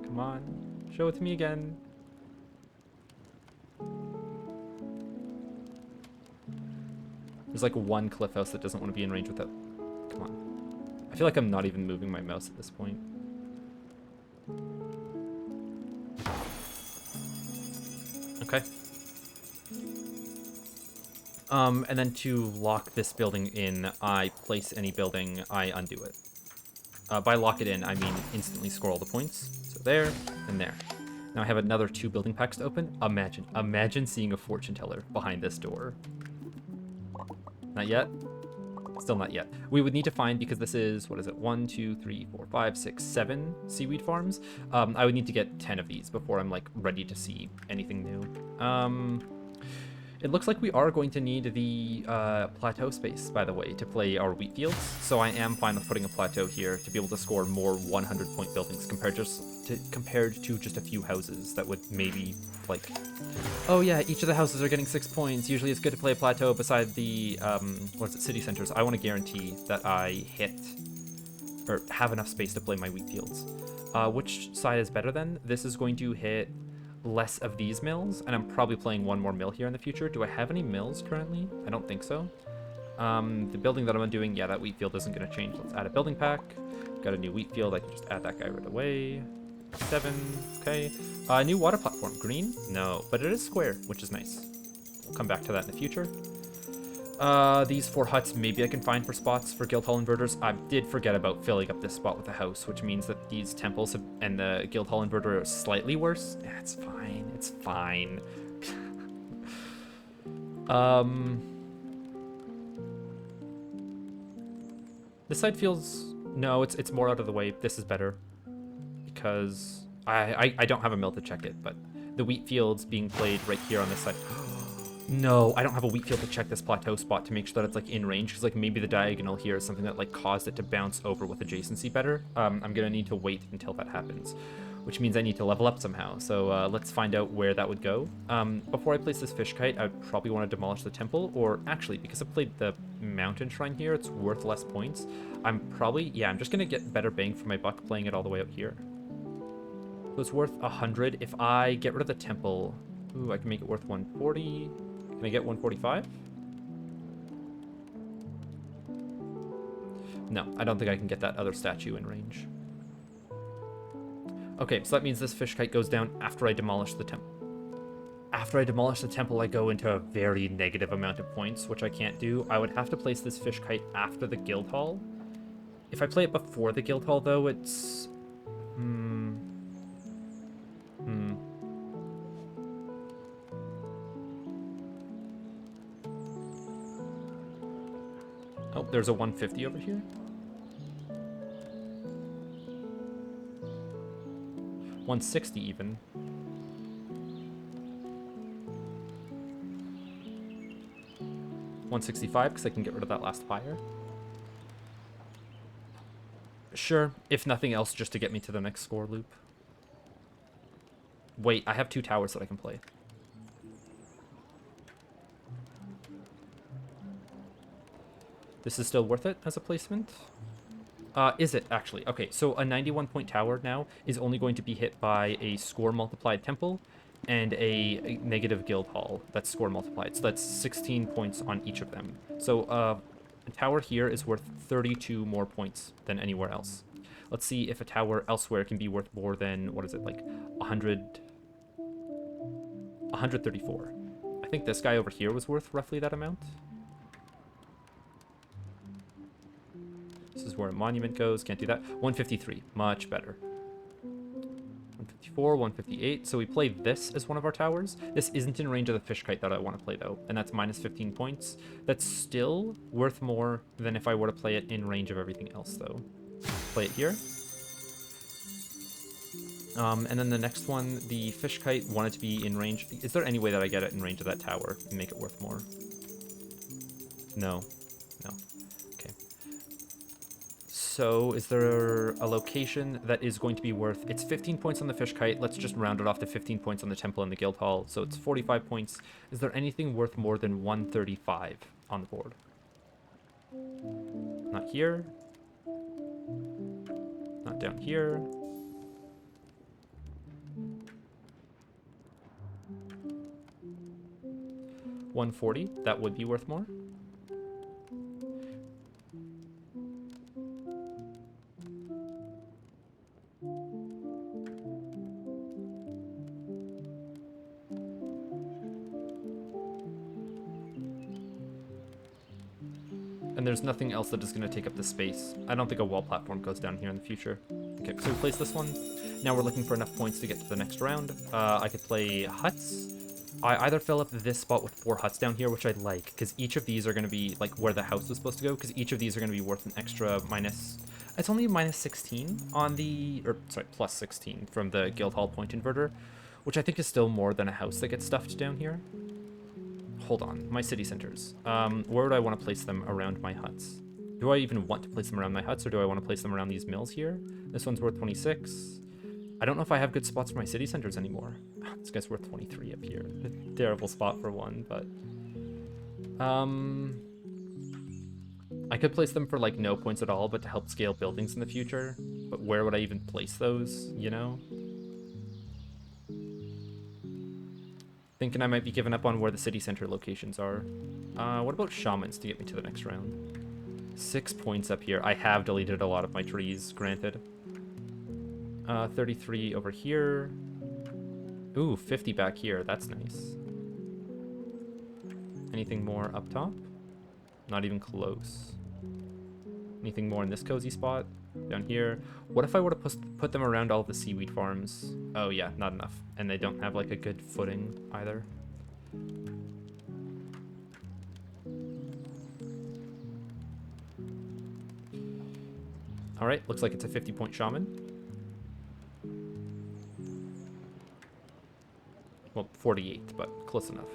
Come on. Show it to me again. There's like one cliff house that doesn't want to be in range with that. Come on. I feel like I'm not even moving my mouse at this point. Okay. And then to lock this building in, I place any building, I undo it. By lock it in, I mean instantly score all the points. So there, and there. Now I have another 2 building packs to open. Imagine seeing a fortune teller behind this door. Not yet? Still not yet. We would need to find, because this is, what is it, 1, 2, 3, 4, 5, 6, 7 seaweed farms. I would need to get 10 of these before I'm like ready to see anything new. It looks like we are going to need the plateau space, by the way, to play our wheat fields. So I am fine with putting a plateau here to be able to score more 100-point buildings compared to just a few houses that would maybe, like... Oh yeah, each of the houses are getting 6 points. Usually it's good to play a plateau beside the, city centers. I want to guarantee that I hit, or have enough space to play my wheat fields. Which side is better then? This is going to hit less of these mills, and I'm probably playing 1 more mill here in the future. Do I have any mills currently? I don't think so. The building that I'm doing, yeah, that wheat field isn't going to change. Let's add a building pack. Got a new wheat field. I can just add that guy right away. 7, okay. New water platform, green? No, but it is square, which is nice. We'll come back to that in the future. These 4 huts, maybe I can find for spots for guild hall inverters. I did forget about filling up this spot with a house, which means that these temples and the guild hall inverter are slightly worse. Yeah, it's fine. It's fine. This side feels... No, it's more out of the way. This is better. Because I don't have a mill to check it, but the wheat fields being played right here on this side... No, I don't have a wheat field to check this plateau spot to make sure that it's like in range, because like maybe the diagonal here is something that like caused it to bounce over with adjacency better. I'm gonna need to wait until that happens, which means I need to level up somehow. So let's find out where that would go. Before I place this fish kite, I'd probably want to demolish the temple, or actually, because I played the mountain shrine here, it's worth less points. I'm just gonna get better bang for my buck playing it all the way out here. So it's worth 100. If I get rid of the temple, ooh, I can make it worth 140. Can I get 145? No, I don't think I can get that other statue in range. Okay, so that means this fish kite goes down after I demolish the temple. After I demolish the temple, I go into a very negative amount of points, which I can't do. I would have to place this fish kite after the guild hall. If I play it before the guild hall, though, it's... Oh, there's a 150 over here. 160 even. 165 because I can get rid of that last fire. Sure, if nothing else, just to get me to the next score loop. Wait, I have 2 towers that I can play. This is still worth it as a placement? Is it, actually? Okay, so a 91-point tower now is only going to be hit by a score-multiplied temple and a negative guild hall that's score-multiplied. So that's 16 points on each of them. So a tower here is worth 32 more points than anywhere else. Let's see if a tower elsewhere can be worth more than, what is it, like 134. I think this guy over here was worth roughly that amount. This is where a monument goes. Can't do that. 153. Much better. 154, 158. So we play this as one of our towers. This isn't in range of the fish kite that I want to play, though. And that's minus 15 points. That's still worth more than if I were to play it in range of everything else, though. Play it here. And then the next one, the fish kite wanted to be in range. Is there any way that I get it in range of that tower and make it worth more? No. No. Okay. So is there a location that is going to be worth... It's 15 points on the fish kite. Let's just round it off to 15 points on the temple and the guild hall. So it's 45 points. Is there anything worth more than 135 on the board? Not here. Not down here. $140, that would be worth more. And there's nothing else that is going to take up the space. I don't think a wall platform goes down here in the future. Okay, so we place this one. Now we're looking for enough points to get to the next round. I could play huts. I either fill up this spot with 4 huts down here, which I like, because each of these are going to be, like, where the house was supposed to go, because each of these are going to be worth an extra minus... It's only minus 16 on the... Or, sorry, plus 16 from the guild hall point inverter, which I think is still more than a house that gets stuffed down here. Hold on, my city centers. Where would I want to place them around my huts? Do I even want to place them around my huts, or do I want to place them around these mills here? This one's worth 26. I don't know if I have good spots for my city centers anymore. This guy's worth 23 up here. A terrible spot for one, but... I could place them for, like, no points at all, but to help scale buildings in the future. But where would I even place those, you know? Thinking I might be giving up on where the city center locations are. What about shamans to get me to the next round? 6 points up here. I have deleted a lot of my trees, granted. 33 over here. Ooh, 50 back here. That's nice. Anything more up top? Not even close. Anything more in this cozy spot? Down here. What if I were to put them around all of the seaweed farms? Oh yeah, not enough. And they don't have like a good footing either. Alright, looks like it's a 50-point shaman. Well, 48, but close enough.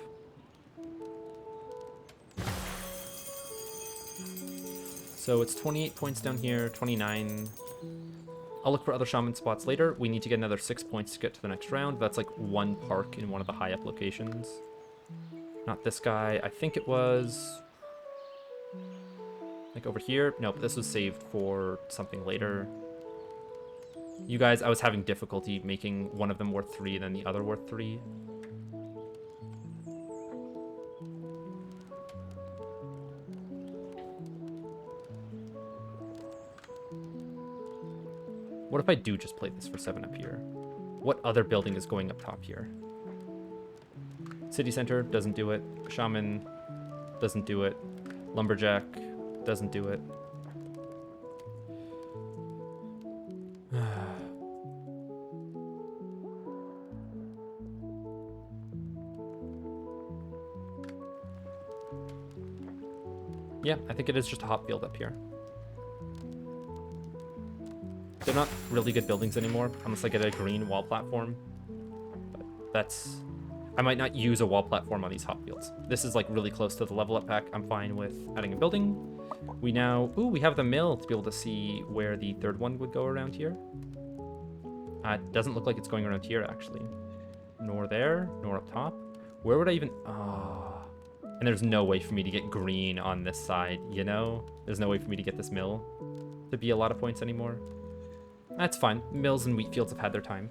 So it's 28 points down here, 29. I'll look for other shaman spots later. We need to get another 6 points to get to the next round. That's like 1 park in one of the high up locations. Not this guy. I think it was... like over here. Nope, this was saved for something later. You guys, I was having difficulty making one of them worth 3 and then the other worth 3. What if I do just play this for 7 up here? What other building is going up top here? City Center doesn't do it. Shaman doesn't do it. Lumberjack doesn't do it. Yeah, I think it is just a hop field up here. They're not really good buildings anymore, unless I get a green wall platform. But that's... I might not use a wall platform on these hop fields. This is like really close to the level up pack. I'm fine with adding a building. We now... Ooh, we have the mill to be able to see where the third one would go around here. It doesn't look like it's going around here, actually. Nor there, nor up top. Where would I even... Oh. And there's no way for me to get green on this side, you know? There's no way for me to get this mill to be a lot of points anymore. That's fine. Mills and wheat fields have had their time.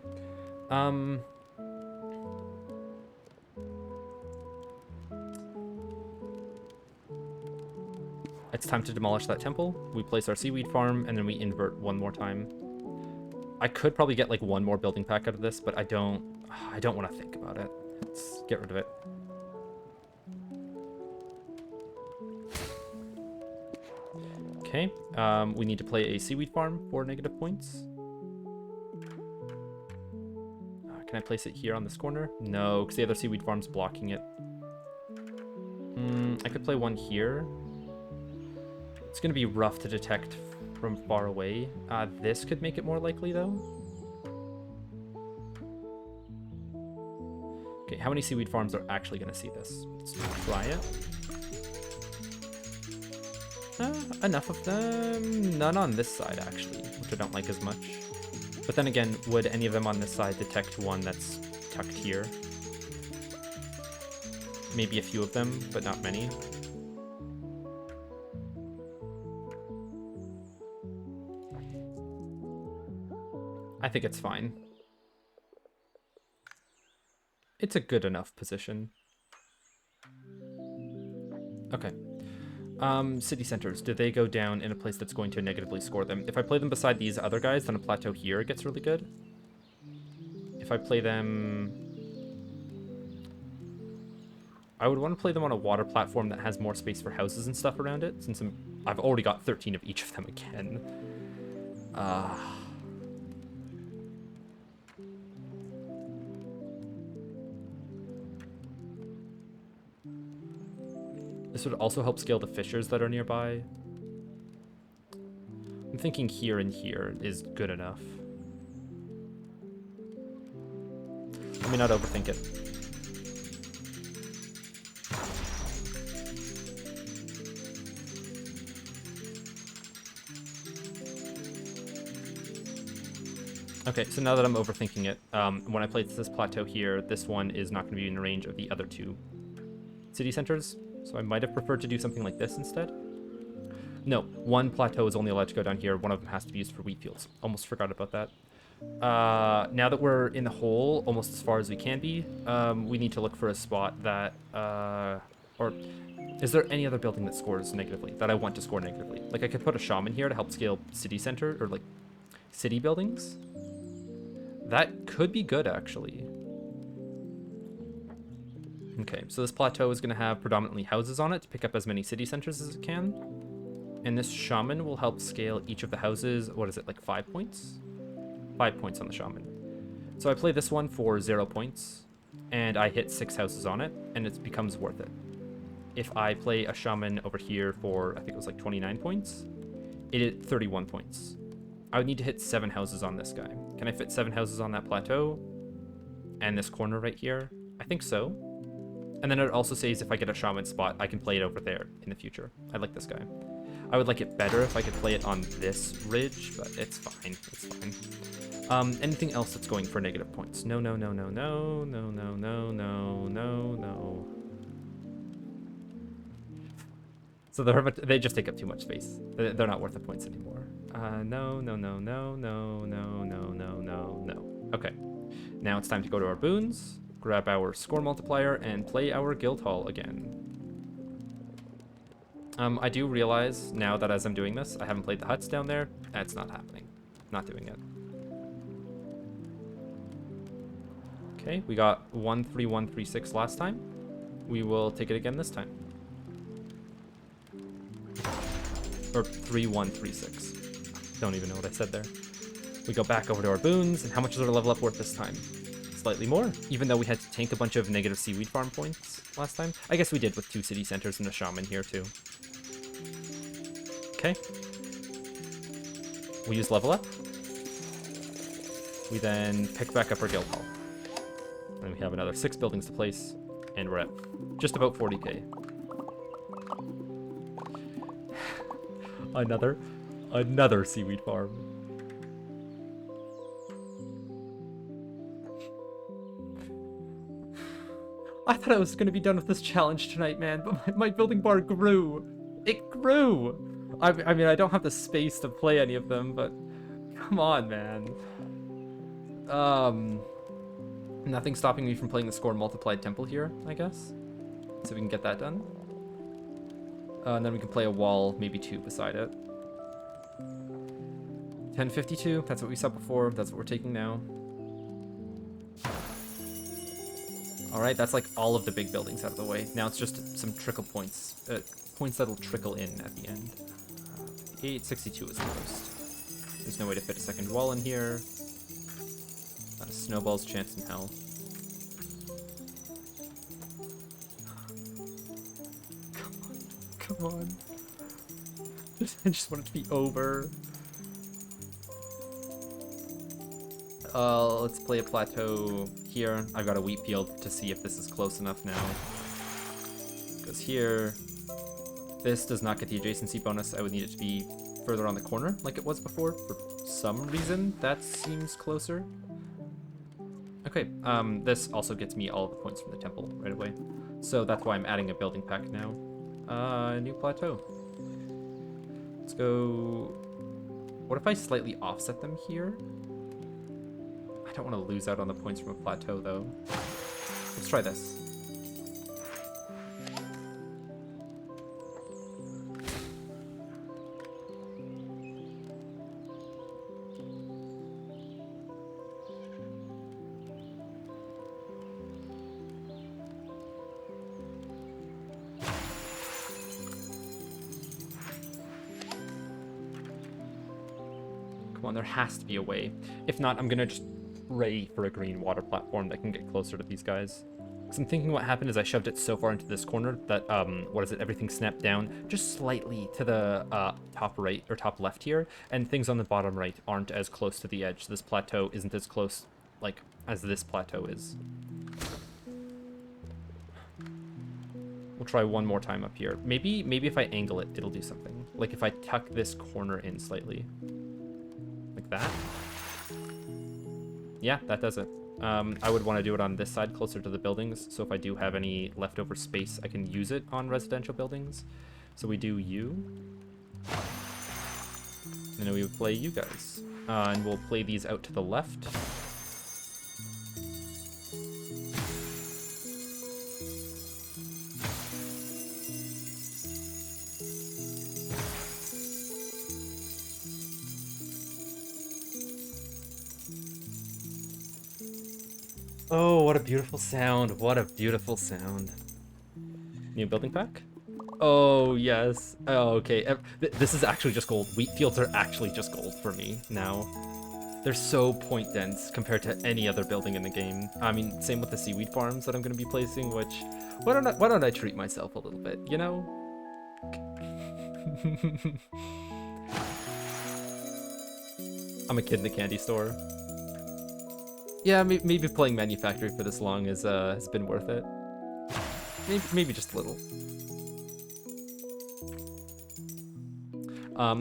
It's time to demolish that temple. We place our seaweed farm, and then we invert one more time. I could probably get like one more building pack out of this, but I don't want to think about it. Let's get rid of it. Okay, we need to play a seaweed farm for negative points. Can I place it here on this corner? No, because the other seaweed farm's blocking it. I could play one here. It's going to be rough to detect from far away. This could make it more likely, though. Okay, how many seaweed farms are actually going to see this? Let's try it. Enough of them. None on this side, actually, which I don't like as much. But then again, would any of them on this side detect one that's tucked here? Maybe a few of them, but not many. I think it's fine. It's a good enough position. Okay. City centers, do they go down in a place that's going to negatively score them? If I play them beside these other guys, then a plateau here gets really good. If I play them... I would want to play them on a water platform that has more space for houses and stuff around it, since I've already got 13 of each of them again. This would also help scale the fissures that are nearby. I'm thinking here and here is good enough. Let me not overthink it. Okay, so now that I'm overthinking it, when I place this plateau here, this one is not going to be in range of the other two city centers. So I might have preferred to do something like this instead. No, one plateau is only allowed to go down here. One of them has to be used for wheat fields. Almost forgot about that. Now that we're in the hole, almost as far as we can be, we need to look for a spot that... or is there any other building that scores negatively, that I want to score negatively? Like, I could put a shaman here to help scale city center, or, like, city buildings. That could be good, actually. Okay, so this plateau is going to have predominantly houses on it to pick up as many city centers as it can. And this shaman will help scale each of the houses, what is it, like 5 points? 5 points on the shaman. So I play this one for 0 points, and I hit 6 houses on it, and it becomes worth it. If I play a shaman over here for, I think it was like 29 points, it hit 31 points. I would need to hit 7 houses on this guy. Can I fit 7 houses on that plateau? And this corner right here? I think so. And then it also says if I get a shaman spot, I can play it over there in the future. I like this guy. I would like it better if I could play it on this ridge, but it's fine. It's fine. Anything else that's going for negative points? No, no, no, no, no, no, no, no, no, no, no. So they just take up too much space. They're not worth the points anymore. No, no, no, no, no, no, no, no, no, no. Okay. Now it's time to go to our boons, grab our score multiplier, and play our guild hall again. I do realize now that as I'm doing this, I haven't played the huts down there. That's not happening. Not doing it. Okay, we got 13136 last time. We will take it again this time. Or 3136. Don't even know what I said there. We go back over to our boons, and how much is our level up worth this time? Slightly more, even though we had to tank a bunch of negative seaweed farm points last time. I guess we did with 2 city centers and a shaman here too. Okay. We use level up. We then pick back up our guild hall. And we have another 6 buildings to place, and we're at just about 40k. Another seaweed farm. I thought I was gonna be done with this challenge tonight, man, but my building bar grew. It grew! I mean, I don't have the space to play any of them, but come on, man. Nothing stopping me from playing the score multiplied temple here, I guess. So we can get that done. And then we can play a wall, maybe 2 beside it. 1052, that's what we saw before, that's what we're taking now. Alright, that's like all of the big buildings out of the way. Now it's just some trickle points. Points that'll trickle in at the end. 862 is the most. There's no way to fit a second wall in here. Not a snowball's chance in hell. Come on. I just want it to be over. Let's play a plateau here. I've got a wheat field to see if this is close enough now. Goes here. This does not get the adjacency bonus. I would need it to be further on the corner like it was before. For some reason, that seems closer. Okay, this also gets me all of the points from the temple right away. So that's why I'm adding a building pack now. New plateau. Let's go... What if I slightly offset them here? I don't want to lose out on the points from a plateau, though. Let's try this. Come on, there has to be a way. If not, I'm gonna just pray for a green water platform that can get closer to these guys. Because I'm thinking what happened is I shoved it so far into this corner that, everything snapped down just slightly to the top right or top left here, and things on the bottom right aren't as close to the edge. This plateau isn't as close, like, as this plateau is. We'll try one more time up here. Maybe if I angle it, it'll do something. Like if I tuck this corner in slightly. Like that. Yeah, that does it. I would want to do it on this side, closer to the buildings, so if I do have any leftover space, I can use it on residential buildings. So we do you. And then we would play you guys. And we'll play these out to the left. Oh, what a beautiful sound. What a beautiful sound. New building pack? Oh, yes. Oh, okay. This is actually just gold. Wheat fields are actually just gold for me now. They're so point dense compared to any other building in the game. I mean, same with the seaweed farms that I'm going to be placing, which... Why don't I treat myself a little bit, you know? I'm a kid in the candy store. Yeah, maybe playing Manufactory for this long has been worth it. Maybe just a little.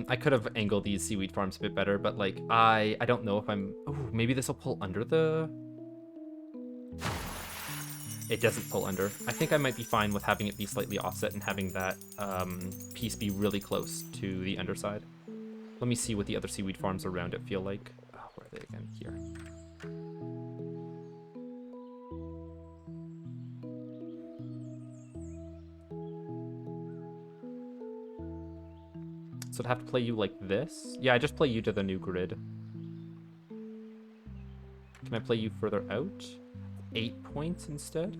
I could have angled these seaweed farms a bit better, but like I don't know if I'm. Oh, maybe this will pull under the. It doesn't pull under. I think I might be fine with having it be slightly offset and having that piece be really close to the underside. Let me see what the other seaweed farms around it feel like. Oh, where are they again? Here. So I'd have to play you like this? Yeah, I just play you to the new grid. Can I play you further out? 8 points instead?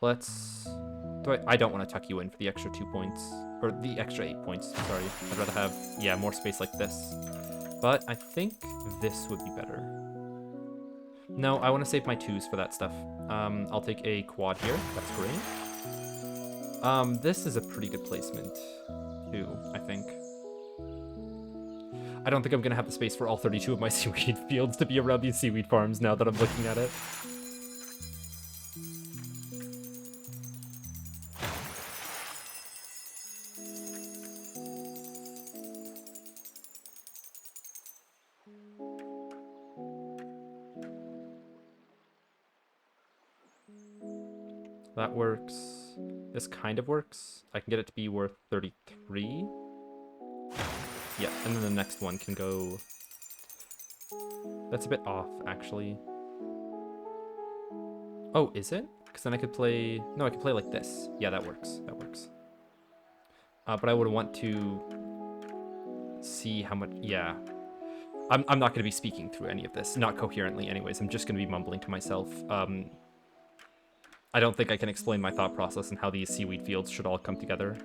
Let's... I don't want to tuck you in for the extra 2 points. Or the extra 8 points, sorry. I'd rather have, yeah, more space like this. But I think this would be better. No, I want to save my 2s for that stuff. I'll take a quad here. That's great. This is a pretty good placement, too, I think. I don't think I'm going to have the space for all 32 of my seaweed fields to be around these seaweed farms now that I'm looking at it. That works. This kind of works. I can get it to be worth 33. Yeah, and then the next one can go... That's a bit off, actually. Oh, is it? Because then I could play... No, I could play like this. Yeah, that works. That works. But I would want to see how much... Yeah. I'm not going to be speaking through any of this. Not coherently, anyways. I'm just going to be mumbling to myself. I don't think I can explain my thought process and how these seaweed fields should all come together.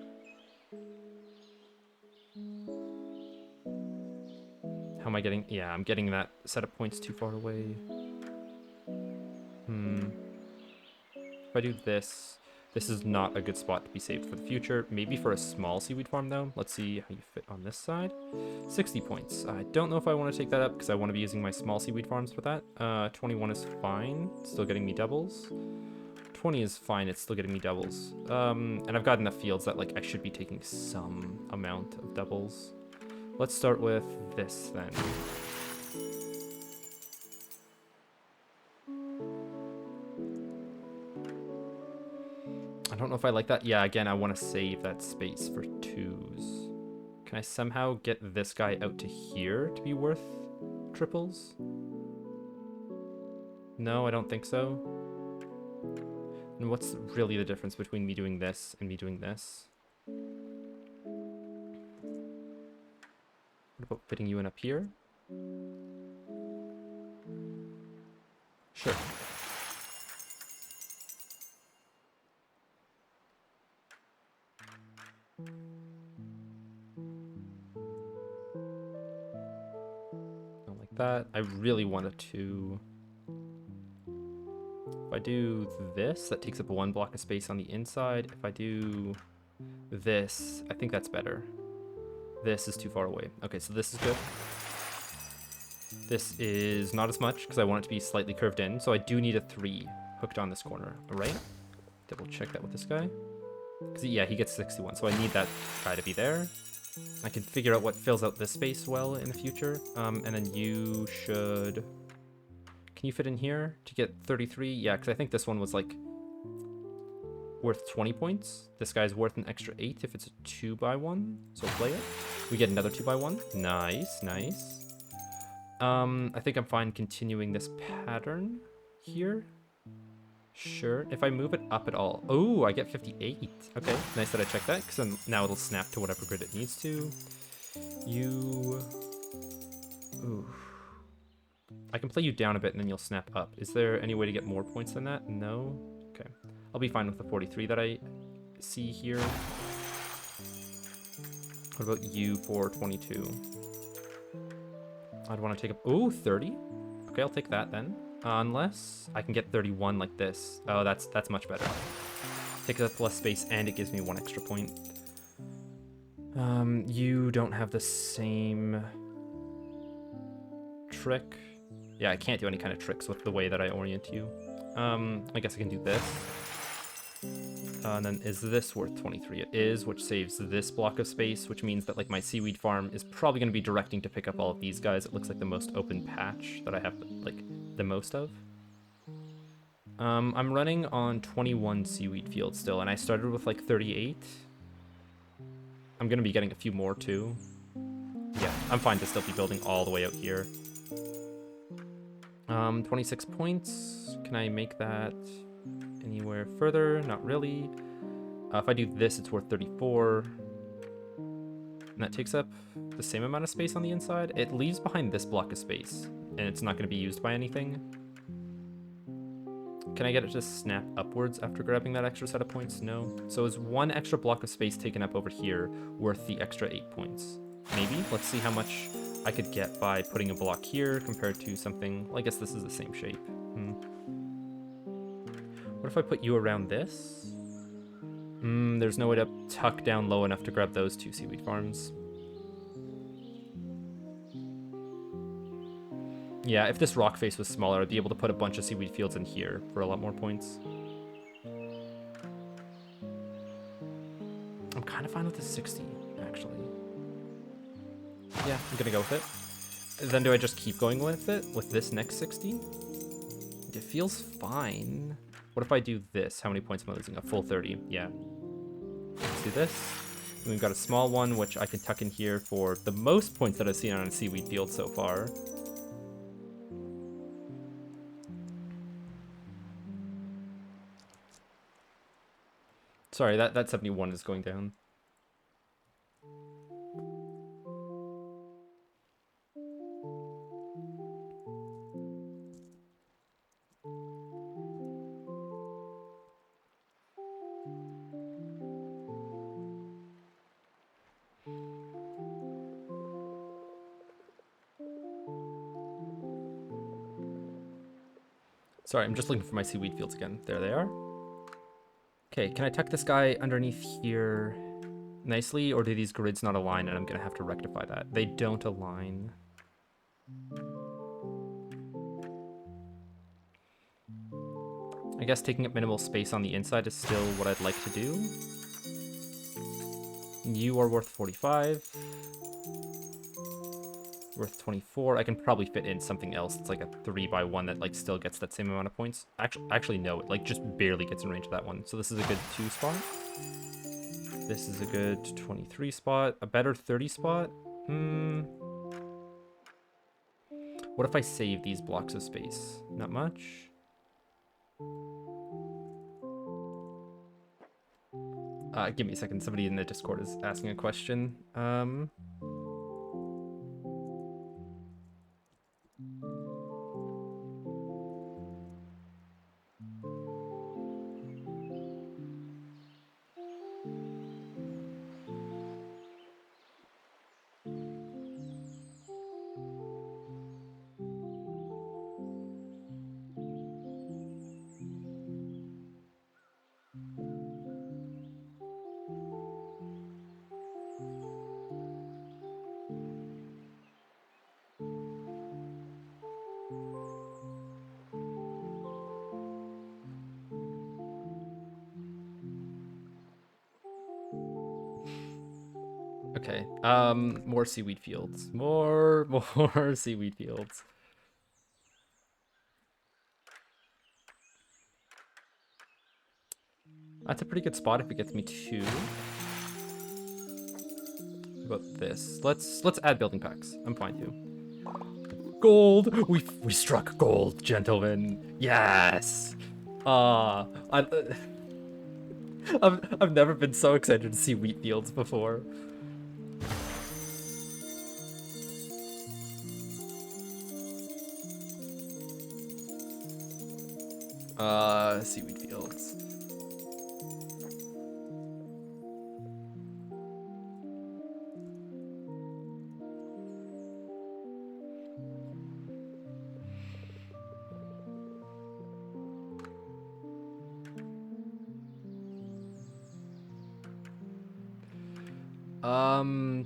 How am I getting... Yeah, I'm getting that set of points too far away. If I do this, this is not a good spot to be saved for the future. Maybe for a small seaweed farm, though. Let's see how you fit on this side. 60 points. I don't know if I want to take that up because I want to be using my small seaweed farms for that. 21 is fine. Still getting me doubles. 20 is fine. It's still getting me doubles. And I've got enough fields that, like, I should be taking some amount of doubles. Let's start with this, then. I don't know if I like that. Yeah, again, I want to save that space for twos. Can I somehow get this guy out to here to be worth triples? No, I don't think so. And what's really the difference between me doing this and me doing this? What about fitting you in up here? Sure. Don't like that. I really wanted to... If I do this, that takes up one block of space on the inside. If I do this, I think that's better. This is too far away. Okay, so this is good. This is not as much because I want it to be slightly curved in. So I do need a 3 hooked on this corner. All right. Double check that with this guy. Because, yeah, he gets 61. So I need that guy to be there. I can figure out what fills out this space well in the future. And then you should... Can you fit in here to get 33? Yeah, because I think this one was like worth 20 points. This guy's worth an extra 8 if it's a 2x1. So play it. We get another 2x1. Nice, nice. I think I'm fine continuing this pattern here. Sure. If I move it up at all. Oh, I get 58. Okay, nice that I checked that because then now it'll snap to whatever grid it needs to. You... Ooh. I can play you down a bit and then you'll snap up. Is there any way to get more points than that? No? Okay. I'll be fine with the 43 that I see here. What about you for 22? I'd want to take up... Ooh, 30? Okay, I'll take that then. Unless I can get 31 like this. Oh, that's much better. Takes up less space and it gives me 1 extra point. You don't have the same trick. Yeah, I can't do any kind of tricks with the way that I orient you. I guess I can do this. And then is this worth 23? It is, which saves this block of space, which means that like my seaweed farm is probably going to be directing to pick up all of these guys. It looks like the most open patch that I have like the most of. I'm running on 21 seaweed fields still, and I started with like 38. I'm going to be getting a few more too. Yeah, I'm fine to still be building all the way out here. 26 points. Can I make that anywhere further? Not really. If I do this, it's worth 34. And that takes up the same amount of space on the inside. It leaves behind this block of space, and it's not going to be used by anything. Can I get it to snap upwards after grabbing that extra set of points? No. So is 1 extra block of space taken up over here worth the extra 8 points? Maybe. Let's see how much I could get by putting a block here compared to something... Well, I guess this is the same shape. What if I put you around this? There's no way to tuck down low enough to grab those 2 seaweed farms. Yeah, if this rock face was smaller, I'd be able to put a bunch of seaweed fields in here for a lot more points. I'm kind of fine with the 60, actually. Yeah, I'm gonna go with it. Then do I just keep going with it, with this next 60? It feels fine. What if I do this? How many points am I losing? A full 30. Yeah. Let's do this. And we've got a small one, which I can tuck in here for the most points that I've seen on a seaweed field so far. Sorry, that 71 is going down. Sorry, I'm just looking for my seaweed fields again. There they are. Okay, can I tuck this guy underneath here nicely, or do these grids not align and I'm gonna have to rectify that? They don't align. I guess taking up minimal space on the inside is still what I'd like to do. You are worth 45. Worth 24. I can probably fit in something else. It's like a 3x1 that like still gets that same amount of points. Actually no, it like just barely gets in range of that one. So this is a good 2 spot. This is a good 23 spot. A better 30 spot. What if I save these blocks of space? Not much. Give me a second. Somebody in the Discord is asking a question. Okay, more seaweed fields. More seaweed fields. That's a pretty good spot if it gets me 2. How about this? Let's add building packs. I'm fine too. Gold! We struck gold, gentlemen. Yes! I've never been so excited to see wheat fields before. Seaweed fields.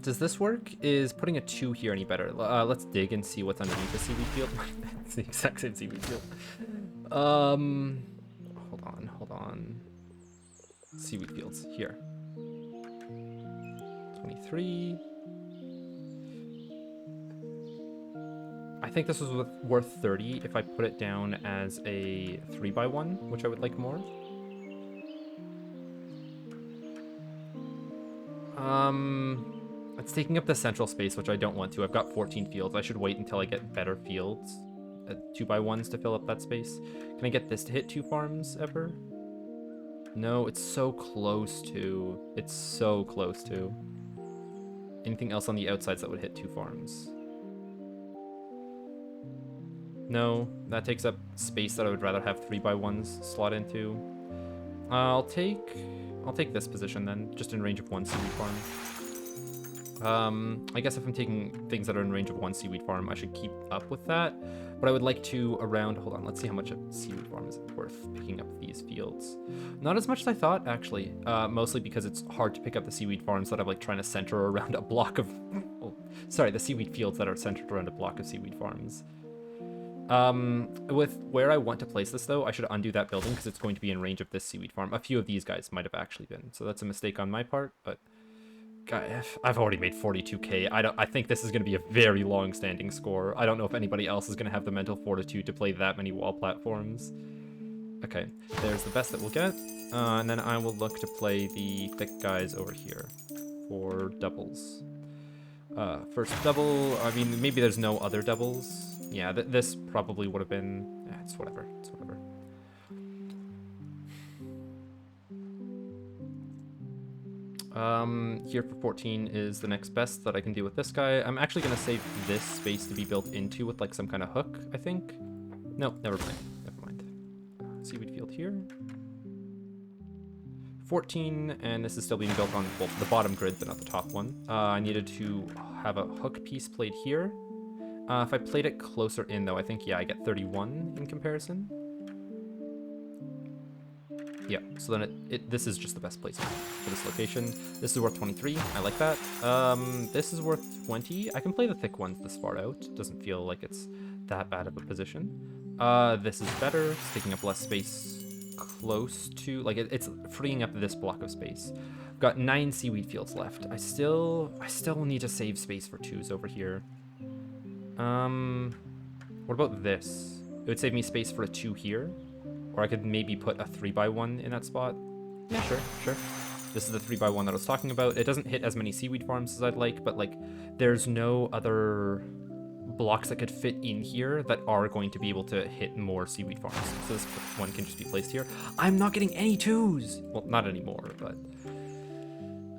Does this work? Is putting a 2 here any better? Let's dig and see what's underneath the seaweed field. It's the exact same seaweed field. Hold on. Seaweed fields, here. 23. I think this was worth 30 if I put it down as a 3x1, which I would like more. It's taking up the central space, which I don't want to. I've got 14 fields. I should wait until I get better fields. 2x1s to fill up that space. Can I get this to hit 2 farms ever? No, it's so close to. It's so close to. Anything else on the outsides that would hit 2 farms? No, that takes up space that I would rather have 3x1s slot into. I'll take this position then, just in range of 1 seaweed farm. I guess if I'm taking things that are in range of 1 seaweed farm, I should keep up with that. But I would like to hold on, let's see how much a seaweed farm is worth picking up these fields. Not as much as I thought, actually. Mostly because it's hard to pick up the seaweed farms that I'm like trying to center around a block of, the seaweed fields that are centered around a block of seaweed farms. With where I want to place this though, I should undo that building because it's going to be in range of this seaweed farm. A few of these guys might have actually been, so that's a mistake on my part, but I've already made 42k. I think this is going to be a very long-standing score. I don't know if anybody else is going to have the mental fortitude to play that many wall platforms. Okay, there's the best that we'll get. And then I will look to play the thick guys over here for doubles. First double, I mean, maybe there's no other doubles. Yeah, this probably would have been... it's whatever, it's whatever. Here for 14 is the next best that I can do with this guy. I'm actually going to save this space to be built into with like some kind of hook, I think. No, never mind. Never mind. Seaweed field here. 14, and this is still being built on, well, the bottom grid, but not the top one. I needed to have a hook piece played here. If I played it closer in, though, I think, yeah, I get 31 in comparison. Yeah, so then this is just the best place for this location. This is worth 23. I like that. This is worth 20. I can play the thick ones this far out. Doesn't feel like it's that bad of a position. This is better. It's taking up less space close to, like, it's freeing up this block of space. I've got 9 seaweed fields left. I still need to save space for 2s over here. What about this? It would save me space for a 2 here. Or I could maybe put a 3x1 in that spot. Yeah, sure. This is the 3x1 that I was talking about. It doesn't hit as many seaweed farms as I'd like, but like, there's no other blocks that could fit in here that are going to be able to hit more seaweed farms. So this one can just be placed here. I'm not getting any 2s! Well, not anymore, but...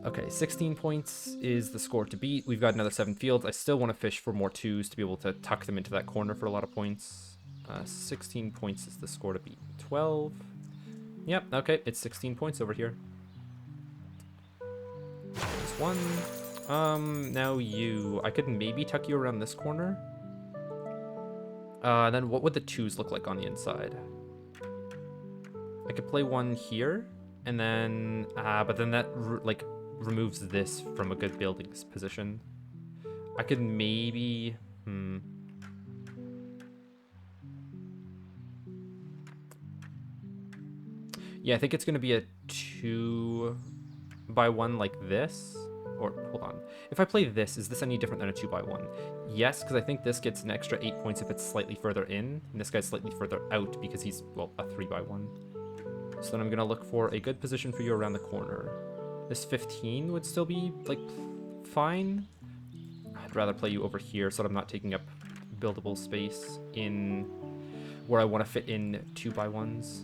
Okay, 16 points is the score to beat. We've got another 7 fields. I still want to fish for more 2s to be able to tuck them into that corner for a lot of points. 16 points is the score to beat. 12. Yep, okay, it's 16 points over here. There's one. Now you. I could maybe tuck you around this corner. Then what would the 2s look like on the inside? I could play one here, and then, but then that, like, removes this from a good building position. I could maybe, Yeah, I think it's going to be a 2x1 like this. Or, hold on. If I play this, is this any different than a 2x1? Yes, because I think this gets an extra 8 points if it's slightly further in. And this guy's slightly further out because he's, well, a 3x1. So then I'm going to look for a good position for you around the corner. This 15 would still be, like, fine. I'd rather play you over here so that I'm not taking up buildable space in where I want to fit in 2x1s.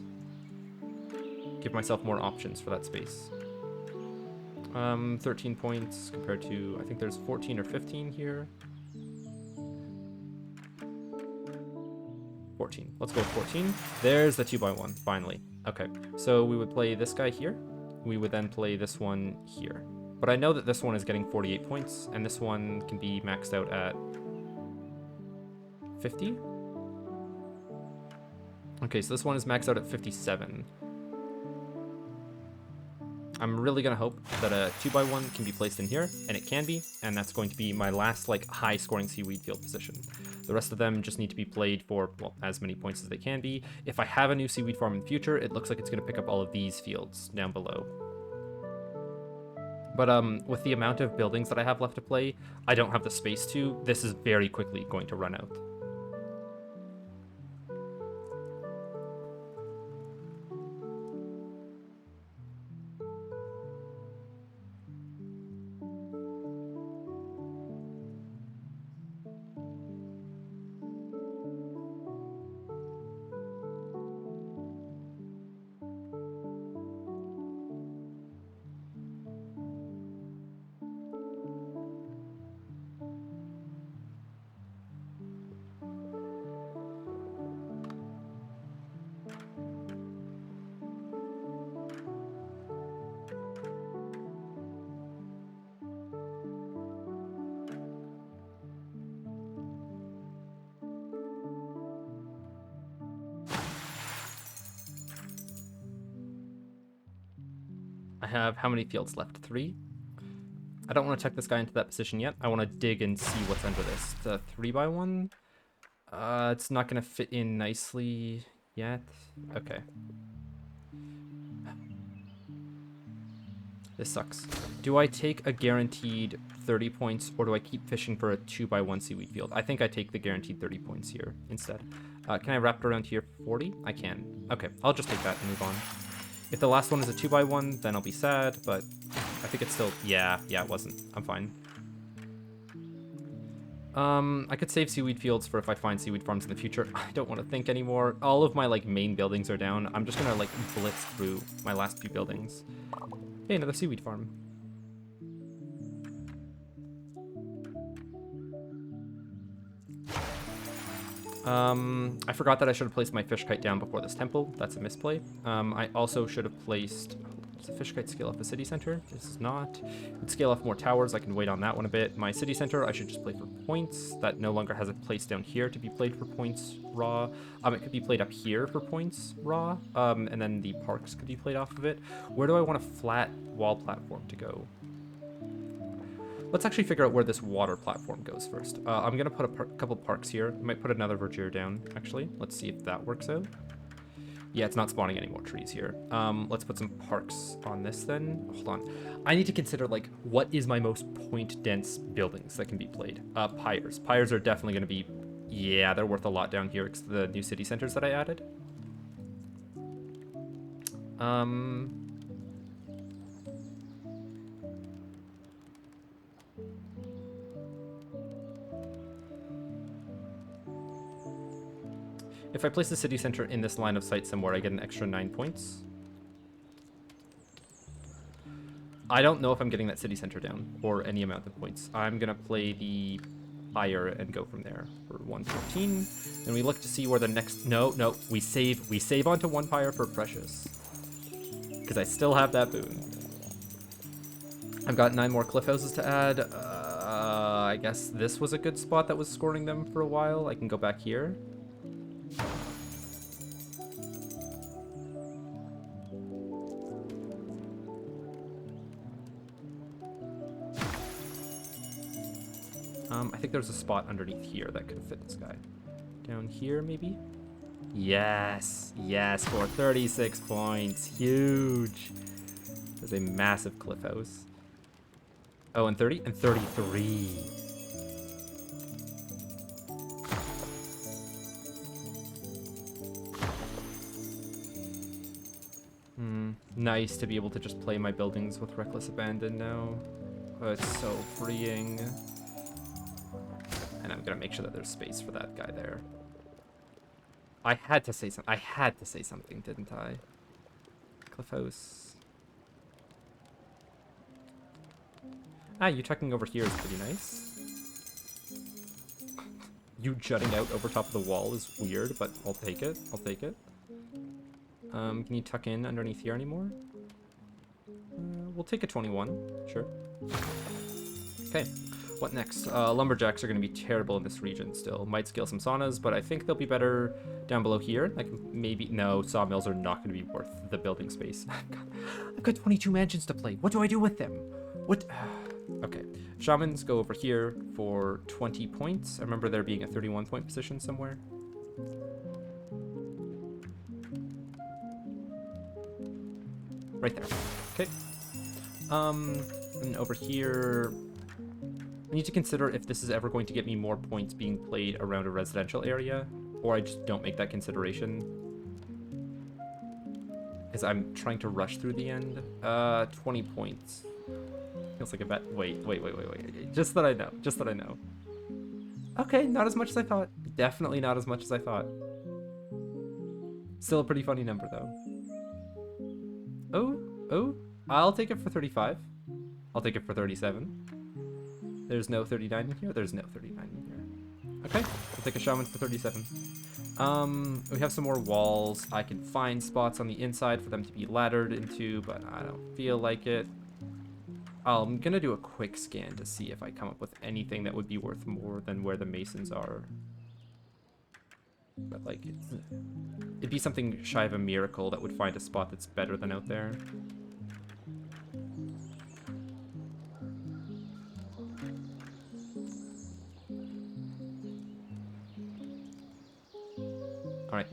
Give myself more options for that space. 13 points compared to, I think there's 14 or 15 here. 14. Let's go with 14. There's the 2x1, finally. Okay, so we would play this guy here. We would then play this one here. But I know that this one is getting 48 points, and this one can be maxed out at 50? Okay, so this one is maxed out at 57. I'm really going to hope that a 2x1 can be placed in here, and it can be, and that's going to be my last, like, high-scoring seaweed field position. The rest of them just need to be played for, well, as many points as they can be. If I have a new seaweed farm in the future, it looks like it's going to pick up all of these fields down below. But with the amount of buildings that I have left to play, I don't have the space to. This is very quickly going to run out. I have how many fields left? 3? I don't want to tuck this guy into that position yet. I want to dig and see what's under this. The 3x1? It's not going to fit in nicely yet. Okay. This sucks. Do I take a guaranteed 30 points, or do I keep fishing for a 2x1 seaweed field? I think I take the guaranteed 30 points here instead. Can I wrap it around here for 40? I can. Okay, I'll just take that and move on. If the last one is a 2x1, then I'll be sad, but I think it's still... Yeah, it wasn't. I'm fine. I could save seaweed fields for if I find seaweed farms in the future. I don't want to think anymore. All of my, like, main buildings are down. I'm just gonna, like, blitz through my last few buildings. Hey, another seaweed farm. I forgot that I should have placed my fish kite down before this temple. That's a misplay. I also should have placed... Does the fish kite scale off a city center? This is not. It would scale off more towers. I can wait on that one a bit. My city center, I should just play for points. That no longer has a place down here to be played for points raw. It could be played up here for points raw. And then the parks could be played off of it. Where do I want a flat wall platform to go? Let's actually figure out where this water platform goes first. I'm going to put a couple parks here. I might put another verdure down, actually. Let's see if that works out. Yeah, it's not spawning any more trees here. Let's put some parks on this then. Hold on. I need to consider, like, what is my most point-dense buildings that can be played? Pyres. Pyres are definitely going to be... Yeah, they're worth a lot down here because the new city centers that I added. If I place the city center in this line of sight somewhere, I get an extra 9 points. I don't know if I'm getting that city center down or any amount of points. I'm going to play the pyre and go from there for 114. Then we look to see where the next... No, we save onto one pyre for precious. Because I still have that boon. I've got 9 more cliff houses to add. I guess this was a good spot that was scoring them for a while. I can go back here. I think there's a spot underneath here that could fit this guy. Down here, maybe? Yes, for 36 points. Huge. There's a massive cliff house. Oh, and 30? And 33. Nice to be able to just play my buildings with reckless abandon now. Oh, it's so freeing. And I'm gonna make sure that there's space for that guy there. I had to say something, didn't I? Cliff house. You tucking over here is pretty nice. You jutting out over top of the wall is weird, but I'll take it. Can you tuck in underneath here anymore? We'll take a 21, sure. Okay, what next? Lumberjacks are going to be terrible in this region still. Might scale some saunas, but I think they'll be better down below here. Like maybe, no, sawmills are not going to be worth the building space. I've got 22 mansions to play. What do I do with them? What? Okay, shamans go over here for 20 points. I remember there being a 31-point position somewhere. Right there. Okay. And over here, I need to consider if this is ever going to get me more points being played around a residential area, or I just don't make that consideration. Because I'm trying to rush through the end. 20 points. Feels like a bet. Wait. Just that I know. Okay, not as much as I thought. Definitely not as much as I thought. Still a pretty funny number, though. Oh, I'll take it for 35. I'll take it for 37. There's no 39 in here? There's no 39 in here. Okay, I'll take a shaman for 37. We have some more walls. I can find spots on the inside for them to be laddered into, but I don't feel like it. I'm gonna do a quick scan to see if I come up with anything that would be worth more than where the masons are. But like, it'd be something shy of a miracle that would find a spot that's better than out there. Alright,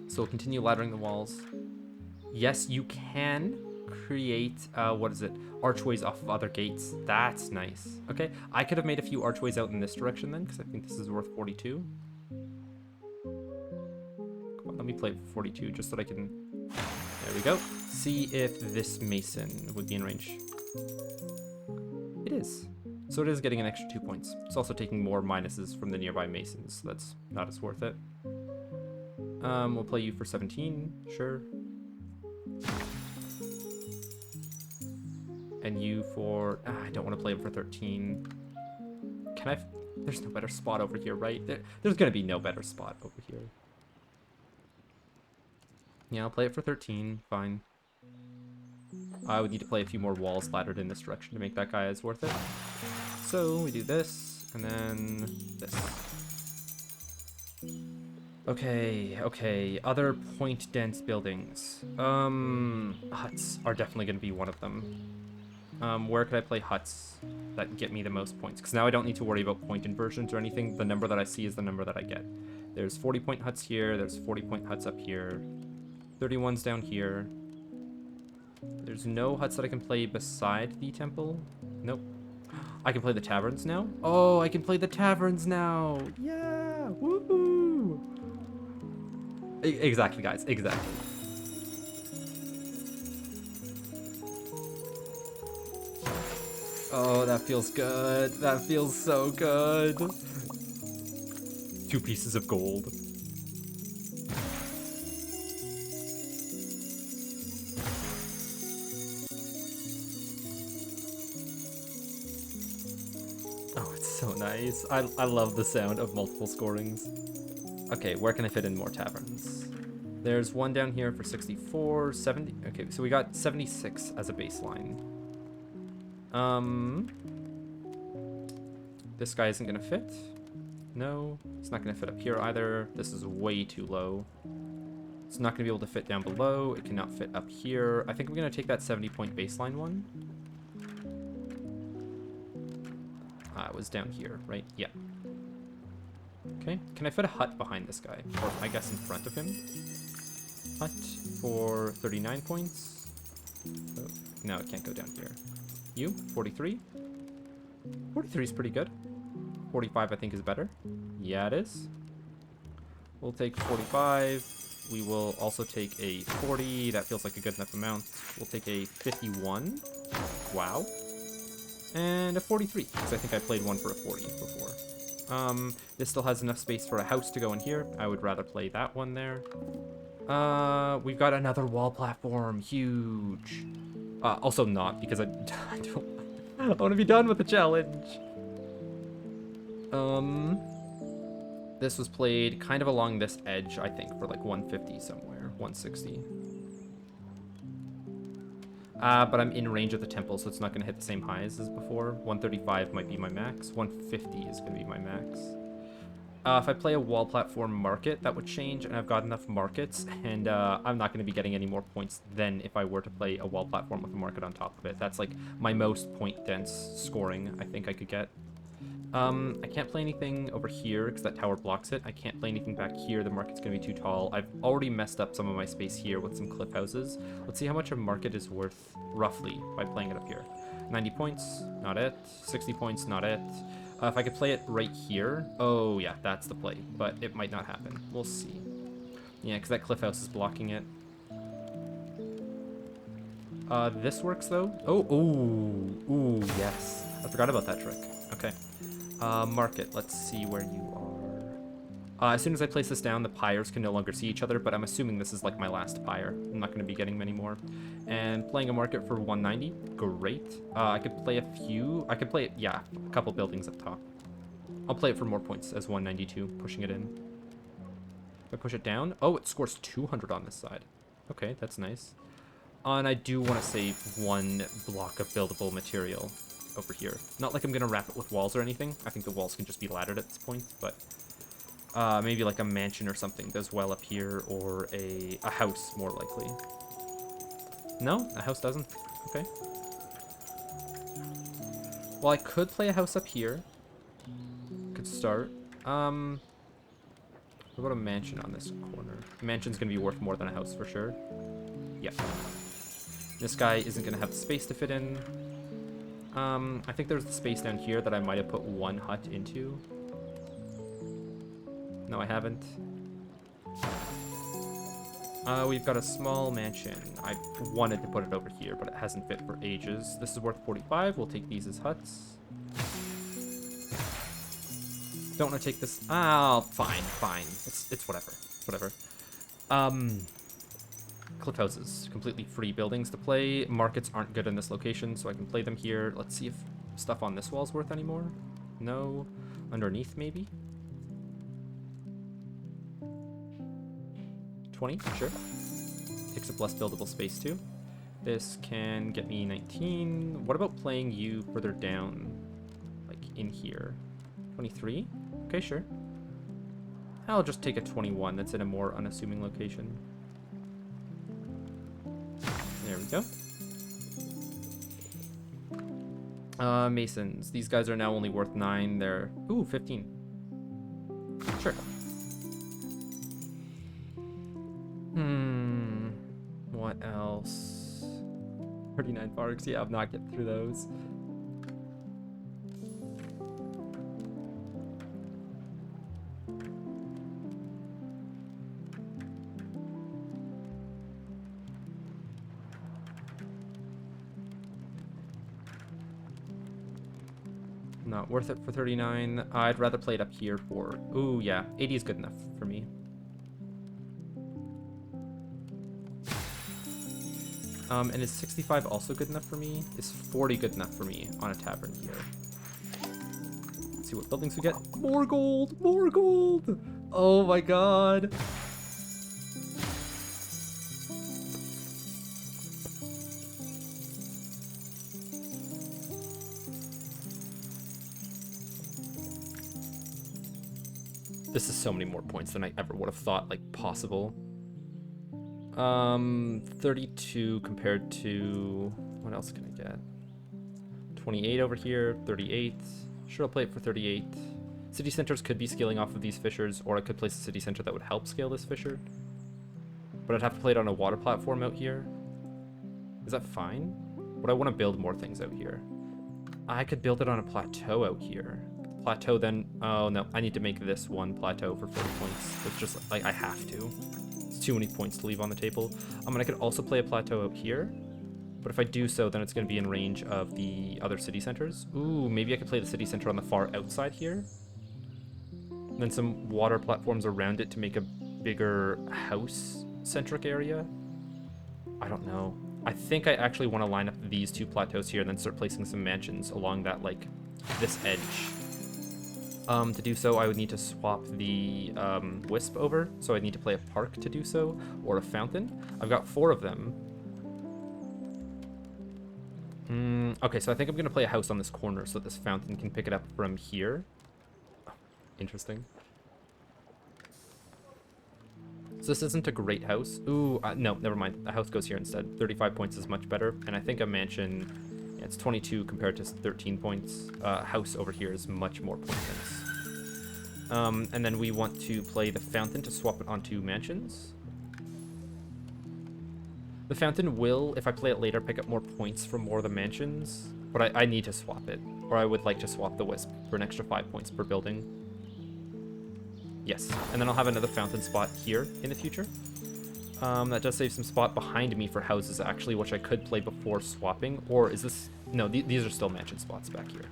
so we'll continue laddering the walls. Yes, you can create, archways off of other gates. That's nice. Okay, I could have made a few archways out in this direction then, because I think this is worth 42. Let me play it for 42 just so that I can... There we go. See if this mason would be in range. It is. So it is getting an extra 2 points. It's also taking more minuses from the nearby masons, so that's not as worth it. We'll play you for 17, sure. And you for... I don't want to play him for 13. Can I... There's no better spot over here, right? There's going to be no better spot over here. Yeah, I'll play it for 13. Fine. I would need to play a few more walls laddered in this direction to make that guy as worth it. So we do this, and then this. Okay. Other point-dense buildings. Huts are definitely going to be one of them. Where could I play huts that get me the most points? Because now I don't need to worry about point inversions or anything. The number that I see is the number that I get. There's 40-point huts here. There's 40-point huts up here. 31's down here. There's no huts that I can play beside the temple. Nope. I can play the taverns now. Oh, I can play the taverns now. Yeah. Woohoo. Exactly, guys. Exactly. Oh, that feels good. That feels so good. 2 pieces of gold. Oh, it's so nice. I love the sound of multiple scorings. Okay, where can I fit in more taverns? There's one down here for 64, 70. Okay, so we got 76 as a baseline. This guy isn't gonna fit. No, it's not gonna fit up here either. This is way too low. It's not gonna be able to fit down below. It cannot fit up here. I think I'm gonna take that 70-point baseline one. It was down here, right? Yeah. Okay, can I fit a hut behind this guy? Or I guess in front of him? Hut for 39 points. Oh, no, it can't go down here. You, 43? 43 is pretty good. 45 I think is better. Yeah, it is. We'll take 45. We will also take a 40. That feels like a good enough amount. We'll take a 51. Wow. And a 43, because I think I played one for a 40 before. This still has enough space for a house to go in here. I would rather play that one there. We've got another wall platform. Huge. Also not, because I want to be done with the challenge. This was played kind of along this edge, I think, for like 150 somewhere, 160. But I'm in range of the temple, so it's not going to hit the same highs as before. 135 might be my max. 150 is going to be my max. If I play a wall platform market, that would change, and I've got enough markets, and I'm not going to be getting any more points than if I were to play a wall platform with a market on top of it. That's like my most point-dense scoring I think I could get. I can't play anything over here because that tower blocks it. I can't play anything back here. The market's going to be too tall. I've already messed up some of my space here with some cliff houses. Let's see how much a market is worth roughly by playing it up here. 90 points, not it. 60 points, not it. If I could play it right here. Oh, yeah, that's the play. But it might not happen. We'll see. Yeah, because that cliff house is blocking it. This works, though. Oh, ooh, yes. I forgot about that trick. Okay. Market, let's see where you are. As soon as I place this down, the pyres can no longer see each other, but I'm assuming this is like my last pyre. I'm not going to be getting many more. And playing a market for 190, great. I could play a few, yeah, a couple buildings up top. I'll play it for more points as 192, pushing it in. If I push it down, oh, it scores 200 on this side. Okay, that's nice. And I do want to save one block of buildable material over here. Not like I'm gonna wrap it with walls or anything. I think the walls can just be laddered at this point, but maybe like a mansion or something does well up here, or a house more likely. No, a house doesn't. Okay. Well, I could play a house up here. Could start. What about a mansion on this corner? A mansion's gonna be worth more than a house for sure. Yeah. This guy isn't gonna have the space to fit in. I think there's the space down here that I might have put one hut into. No, I haven't. We've got a small mansion. I wanted to put it over here, but it hasn't fit for ages. This is worth 45. We'll take these as huts. Don't want to take this. Ah, fine. It's whatever. It's whatever. Cliff houses. Completely free buildings to play. Markets aren't good in this location, so I can play them here. Let's see if stuff on this wall's worth any more. No. Underneath, maybe? 20, sure. Takes up less buildable space too. This can get me 19. What about playing you further down? Like in here. 23? Okay, sure. I'll just take a 21 that's in a more unassuming location. There we go. Masons. These guys are now only worth 9. They're... Ooh, 15. Sure. What else? 39 barks. Yeah, I'm not getting through those. Not worth it for 39. I'd rather play it up here for... Ooh, yeah. 80 is good enough for me. And is 65 also good enough for me? Is 40 good enough for me on a tavern here? Let's see what buildings we get. More gold! More gold! Oh my god! This is so many more points than I ever would have thought, like, possible. 32 compared to... What else can I get? 28 over here, 38. Sure, I'll play it for 38. City centers could be scaling off of these fissures, or I could place a city center that would help scale this fissure. But I'd have to play it on a water platform out here. Is that fine? Would I want to build more things out here? I could build it on a plateau out here. Plateau then... Oh, no. I need to make this one plateau for 40 points. It's just, like, I have to. It's too many points to leave on the table. And I could also play a plateau out here. But if I do so, then it's going to be in range of the other city centers. Ooh, maybe I could play the city center on the far outside here. And then some water platforms around it to make a bigger house-centric area. I don't know. I think I actually want to line up these two plateaus here and then start placing some mansions along that, like, this edge. To do so, I would need to swap the wisp over, so I'd need to play a park to do so, or a fountain. I've got 4 of them. Okay, so I think I'm going to play a house on this corner so that this fountain can pick it up from here. Oh, interesting. So this isn't a great house. Ooh, no, never mind. The house goes here instead. 35 points is much better, and I think a mansion... It's 22 compared to 13 points. House over here is much more pointless. And then we want to play the fountain to swap it onto mansions. The fountain will, if I play it later, pick up more points from more of the mansions. But I need to swap it. Or I would like to swap the wisp for an extra 5 points per building. Yes. And then I'll have another fountain spot here in the future. That does save some spot behind me for houses, actually, which I could play before swapping. Or is this... No, these are still mansion spots back here.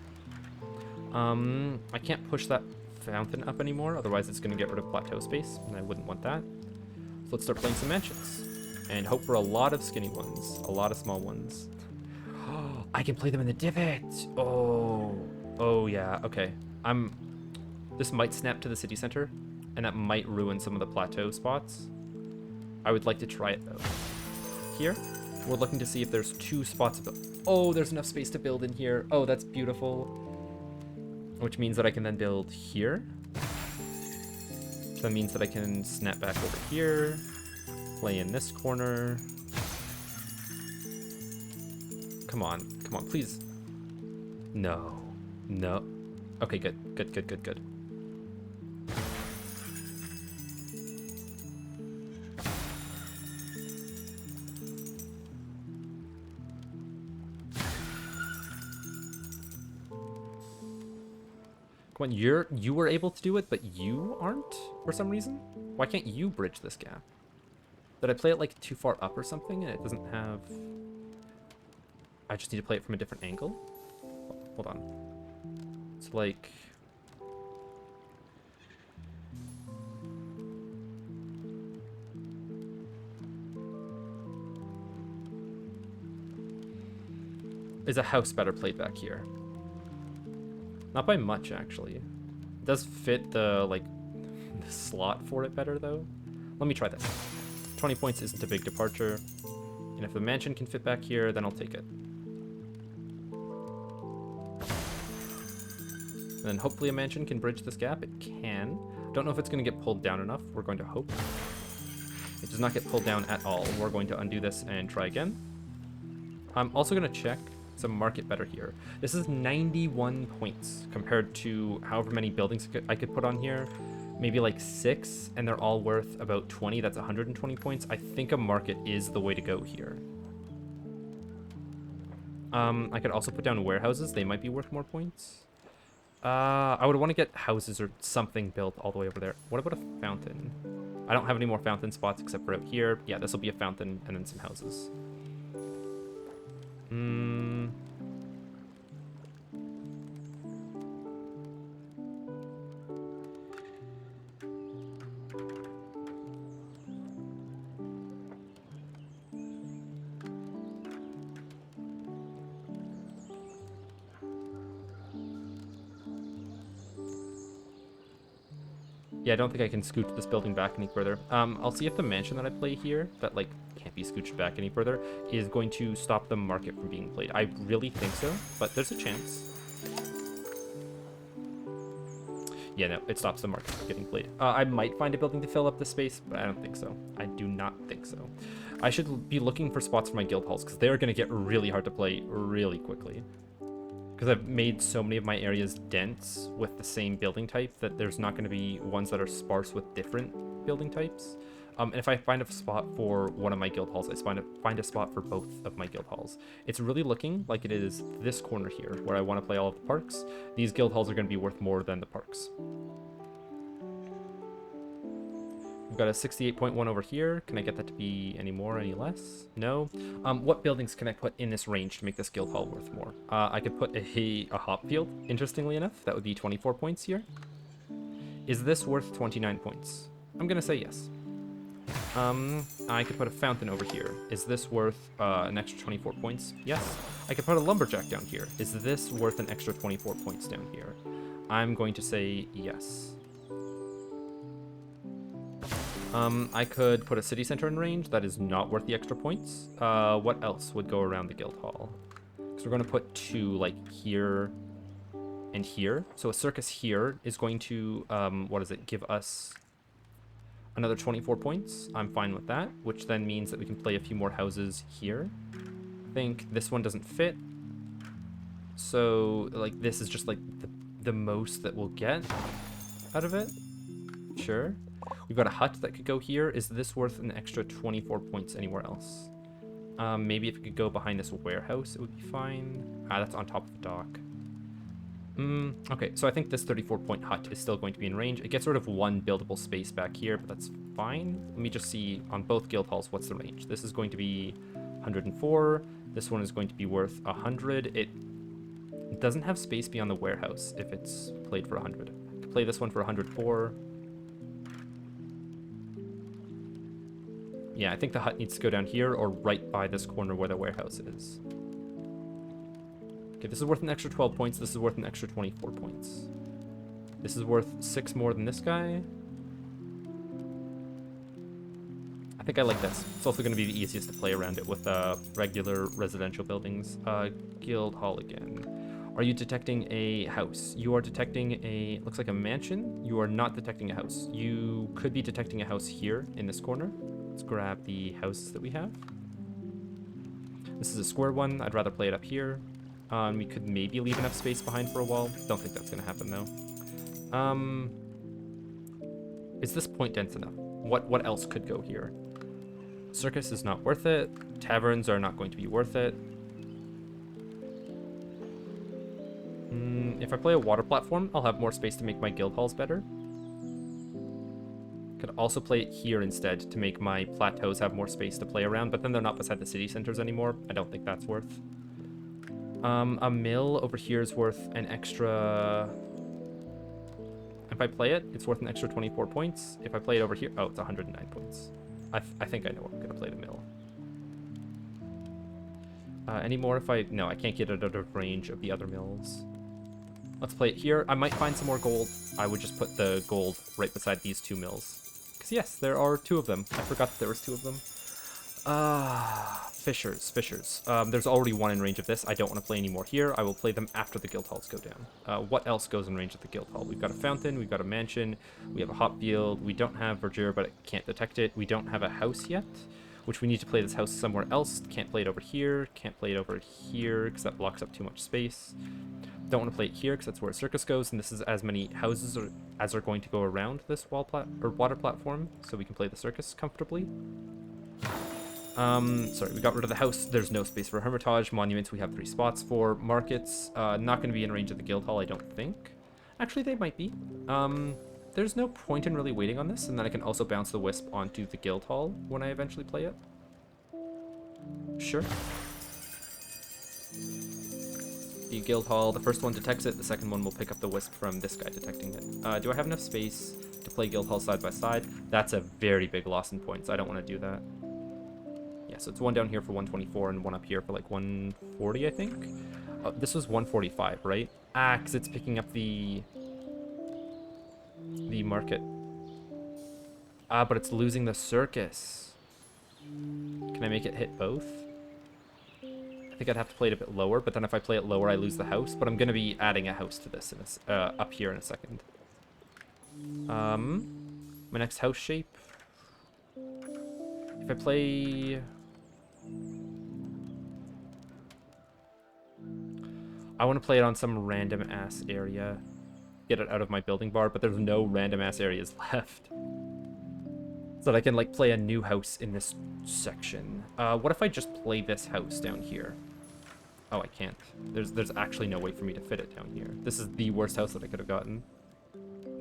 I can't push that fountain up anymore, otherwise it's going to get rid of plateau space, and I wouldn't want that. So let's start playing some mansions. And hope for a lot of skinny ones. A lot of small ones. Oh, I can play them in the divot! Oh yeah, okay. This might snap to the city center, and that might ruin some of the plateau spots. I would like to try it, though. Here, we're looking to see if there's 2 spots to build. Oh, there's enough space to build in here. Oh, that's beautiful. Which means that I can then build here. So that means that I can snap back over here, play in this corner. Come on, please. No. Okay, good. Come on, you were able to do it, but you aren't for some reason? Why can't you bridge this gap? Did I play it like too far up or something and it doesn't have... I just need to play it from a different angle? Hold on. It's like... Is a house better played back here? Not by much, actually. It does fit the, like, the slot for it better, though. Let me try this. 20 points isn't a big departure. And if the mansion can fit back here, then I'll take it. And then hopefully a mansion can bridge this gap. It can. Don't know if it's going to get pulled down enough. We're going to hope. It does not get pulled down at all. We're going to undo this and try again. I'm also going to check some market better here. This is 91 points compared to however many buildings I could put on here. Maybe like 6, and they're all worth about 20. That's 120 points. I think a market is the way to go here. I could also put down warehouses. They might be worth more points. I would want to get houses or something built all the way over there. What about a fountain? I don't have any more fountain spots except for out here. Yeah, this will be a fountain and then some houses. Yeah, I don't think I can scooch this building back any further. I'll see if the mansion that I play here, that like can't be scooched back any further, is going to stop the market from being played. I really think so, but there's a chance. Yeah, no, it stops the market from getting played. I might find a building to fill up the space, but I don't think so. I do not think so. I should be looking for spots for my guild halls, because they're going to get really hard to play really quickly. Because I've made so many of my areas dense with the same building type that there's not going to be ones that are sparse with different building types. And if I find a spot for one of my guild halls, I find a spot for both of my guild halls. It's really looking like it is this corner here where I want to play all of the parks. These guild halls are going to be worth more than the parks. We've got a 68.1 over here. Can I get that to be any more, any less? No. What buildings can I put in this range to make this guild hall worth more? I could put a hop field, interestingly enough. That would be 24 points here. Is this worth 29 points? I'm going to say yes. I could put a fountain over here. Is this worth an extra 24 points? Yes. I could put a lumberjack down here. Is this worth an extra 24 points down here? I'm going to say yes. I could put a city center in range. That is not worth the extra points. What else would go around the guild hall? Because we're going to put 2 like here and here. So a circus here is going to, give us another 24 points. I'm fine with that, which then means that we can play a few more houses here. I think this one doesn't fit. So like this is just like the most that we'll get out of it. Sure. We've got a hut that could go here. Is this worth an extra 24 points anywhere else? Maybe if it could go behind this warehouse, it would be fine. That's on top of the dock. Okay, so I think this 34-point hut is still going to be in range. It gets rid of 1 buildable space back here, but that's fine. Let me just see on both guild halls what's the range. This is going to be 104. This one is going to be worth 100. It doesn't have space beyond the warehouse if it's played for 100. I could play this one for 104. Yeah, I think the hut needs to go down here or right by this corner where the warehouse is. Okay, this is worth an extra 12 points. This is worth an extra 24 points. This is worth 6 more than this guy. I think I like this. It's also going to be the easiest to play around it with regular residential buildings. Guild hall again. Are you detecting a house? You are detecting a, looks like a mansion. You are not detecting a house. You could be detecting a house here in this corner. Let's grab the houses that we have. This is a square one. I'd rather play it up here. We could maybe leave enough space behind for a wall. Don't think that's going to happen, though. Is this point dense enough? What else could go here? Circus is not worth it. Taverns are not going to be worth it. If I play a water platform, I'll have more space to make my guild halls better. Could also play it here instead to make my plateaus have more space to play around, but then they're not beside the city centers anymore. I don't think that's worth. A mill over here is worth an extra... If I play it, it's worth an extra 24 points. If I play it over here... Oh, it's 109 points. I think I know I'm going to play the mill. Any more if I... No, I can't get it out of range of the other mills. Let's play it here. I might find some more gold. I would just put the gold right beside these two mills. Because yes, there are two of them. I forgot that there was two of them. Fishers. There's already one in range of this. I don't want to play any more here. I will play them after the guild halls go down. What else goes in range of the guild hall? We've got a fountain, we've got a mansion, we have a hop field, we don't have verdure, but it can't detect it. We don't have a house yet, which we need to play this house somewhere else. Can't play it over here, can't play it over here, because that blocks up too much space. Don't want to play it here, because that's where a circus goes, and this is as many houses as are going to go around this water platform, so we can play the circus comfortably. Sorry, we got rid of the house. There's no space for Hermitage. Monuments we have 3 spots for. Markets, not going to be in range of the guild hall, I don't think. Actually, they might be. There's no point in really waiting on this, and then I can also bounce the wisp onto the guild hall when I eventually play it. Sure. The guild hall, the first one detects it, the second one will pick up the wisp from this guy detecting it. Do I have enough space to play guild hall side by side? That's a very big loss in points. I don't want to do that. Yeah, so it's one down here for 124 and one up here for like 140, I think. This was 145, right? Ah, because it's picking up the market. Ah, but it's losing the circus. Can I make it hit both? I think I'd have to play it a bit lower, but then if I play it lower, I lose the house. But I'm going to be adding a house to this in up here in a second. My next house shape. If I play... I want to play it on some random ass area. Get it out of my building bar, but there's no random ass areas left. So that I can like play a new house in this section. What if I just play this house down here? Oh, I can't. There's actually no way for me to fit it down here. This is the worst house that I could have gotten.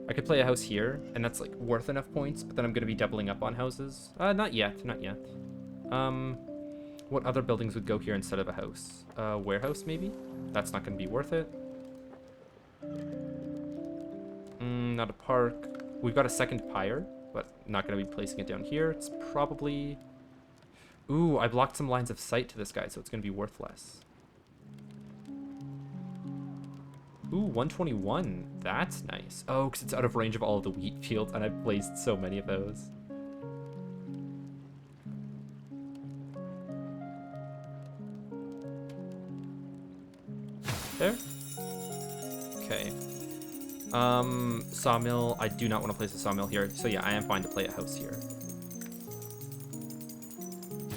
I could play a house here, and that's like worth enough points, but then I'm going to be doubling up on houses. Not yet, not yet. What other buildings would go here instead of a house? Warehouse, maybe? That's not going to be worth it. Not a park. We've got a second pyre, but not going to be placing it down here. It's probably... Ooh, I blocked some lines of sight to this guy, so it's going to be worth less. Ooh, 121. That's nice. Oh, because it's out of range of all of the wheat fields, and I've placed so many of those. There. Okay. Sawmill. I do not want to place a sawmill here. So yeah, I am fine to play a house here.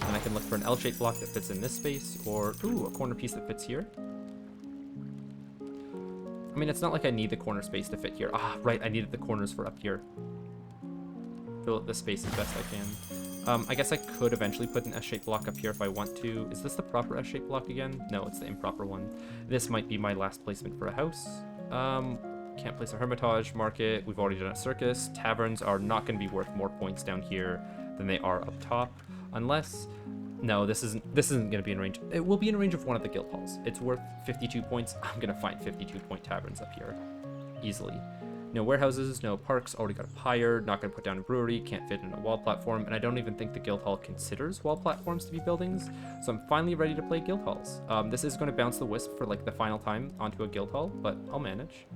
And I can look for an L-shaped block that fits in this space, or, ooh, a corner piece that fits here. I mean, it's not like I need the corner space to fit here. Ah, right, I needed the corners for up here. Fill up the space as best I can. I guess I could eventually put an S-shaped block up here if I want to. Is this the proper S-shaped block again? No, it's the improper one. This might be my last placement for a house. Can't place a Hermitage, market. We've already done a circus. Taverns are not going to be worth more points down here than they are up top. Unless... No, this isn't going to be in range. It will be in range of one of the guild halls. It's worth 52 points. I'm going to find 52-point taverns up here. Easily. No warehouses, no parks, already got a pyre, not going to put down a brewery, can't fit in a wall platform, and I don't even think the guild hall considers wall platforms to be buildings, so I'm finally ready to play guild halls. This is going to bounce the wisp for like the final time onto a guild hall, but I'll manage.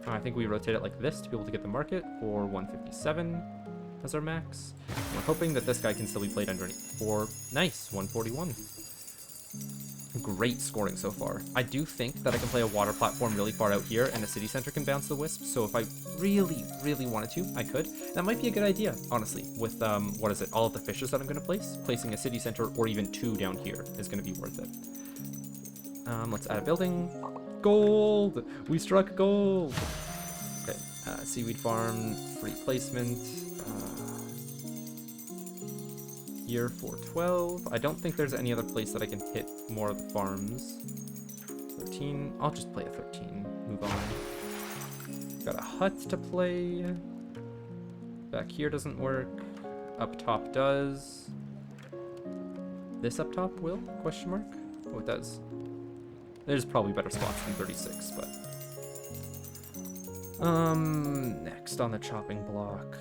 I think we rotate it like this to be able to get the market for 157 as our max. And we're hoping that this guy can still be played underneath for, nice, 141. Great scoring so far. I do think that I can play a water platform really far out here and a city center can bounce the wisp, so if I really, really wanted to, I could. That might be a good idea, honestly, with, what is it, all of the fishes that I'm going to place. Placing a city center or even 2 down here is going to be worth it. Let's add a building. Gold! We struck gold! Okay, seaweed farm, free placement. Year 412. I don't think there's any other place that I can hit more of the farms. 13. I'll just play a 13. Move on. Got a hut to play. Back here doesn't work. Up top does. This up top will? Question mark? Oh, it does. There's probably better spots than 36, but... next on the chopping block.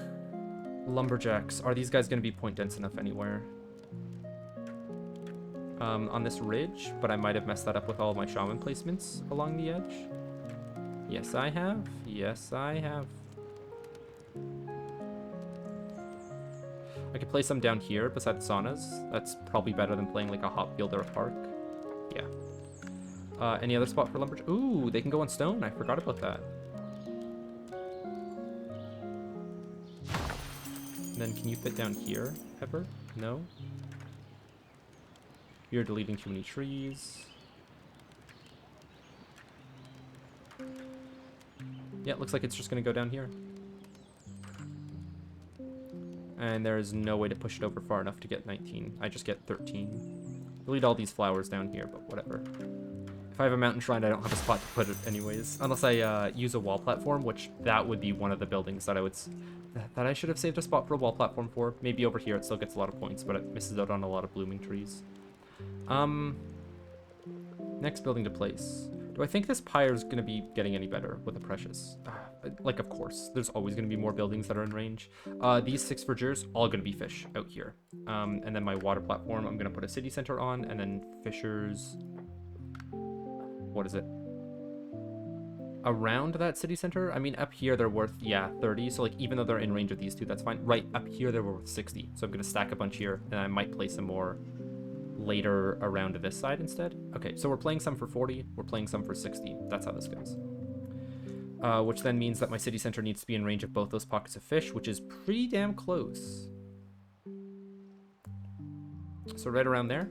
Lumberjacks. Are these guys going to be point dense enough anywhere? On this ridge, but I might have messed that up with all of my shaman placements along the edge. Yes, I have. Yes, I have. I could play some down here beside the saunas. That's probably better than playing like a hop field or a park. Yeah. Any other spot for lumberjack? Ooh, they can go on stone. I forgot about that. And then can you fit down here, ever? No? You're deleting too many trees. Yeah, it looks like it's just going to go down here. And there is no way to push it over far enough to get 19. I just get 13. Delete all these flowers down here, but whatever. If I have a mountain shrine, I don't have a spot to put it anyways. Unless I use a wall platform, which that would be one of the buildings that I would... that I should have saved a spot for a wall platform for. Maybe over here it still gets a lot of points, but it misses out on a lot of blooming trees. Next building to place. Do I think this pyre is going to be getting any better with the precious? Like, of course. There's always going to be more buildings that are in range. These 6 verdures, all going to be fish out here. And then my water platform, I'm going to put a city center on, and then fishers... What is it? Around that city center? I mean, up here they're worth, yeah, 30. So, like, even though they're in range of these two, that's fine. Right up here, they're worth 60. So I'm going to stack a bunch here, and I might play some more later around to this side instead. Okay, so we're playing some for 40, we're playing some for 60. That's how this goes. Which then means that my city center needs to be in range of both those pockets of fish, which is pretty damn close. So right around there,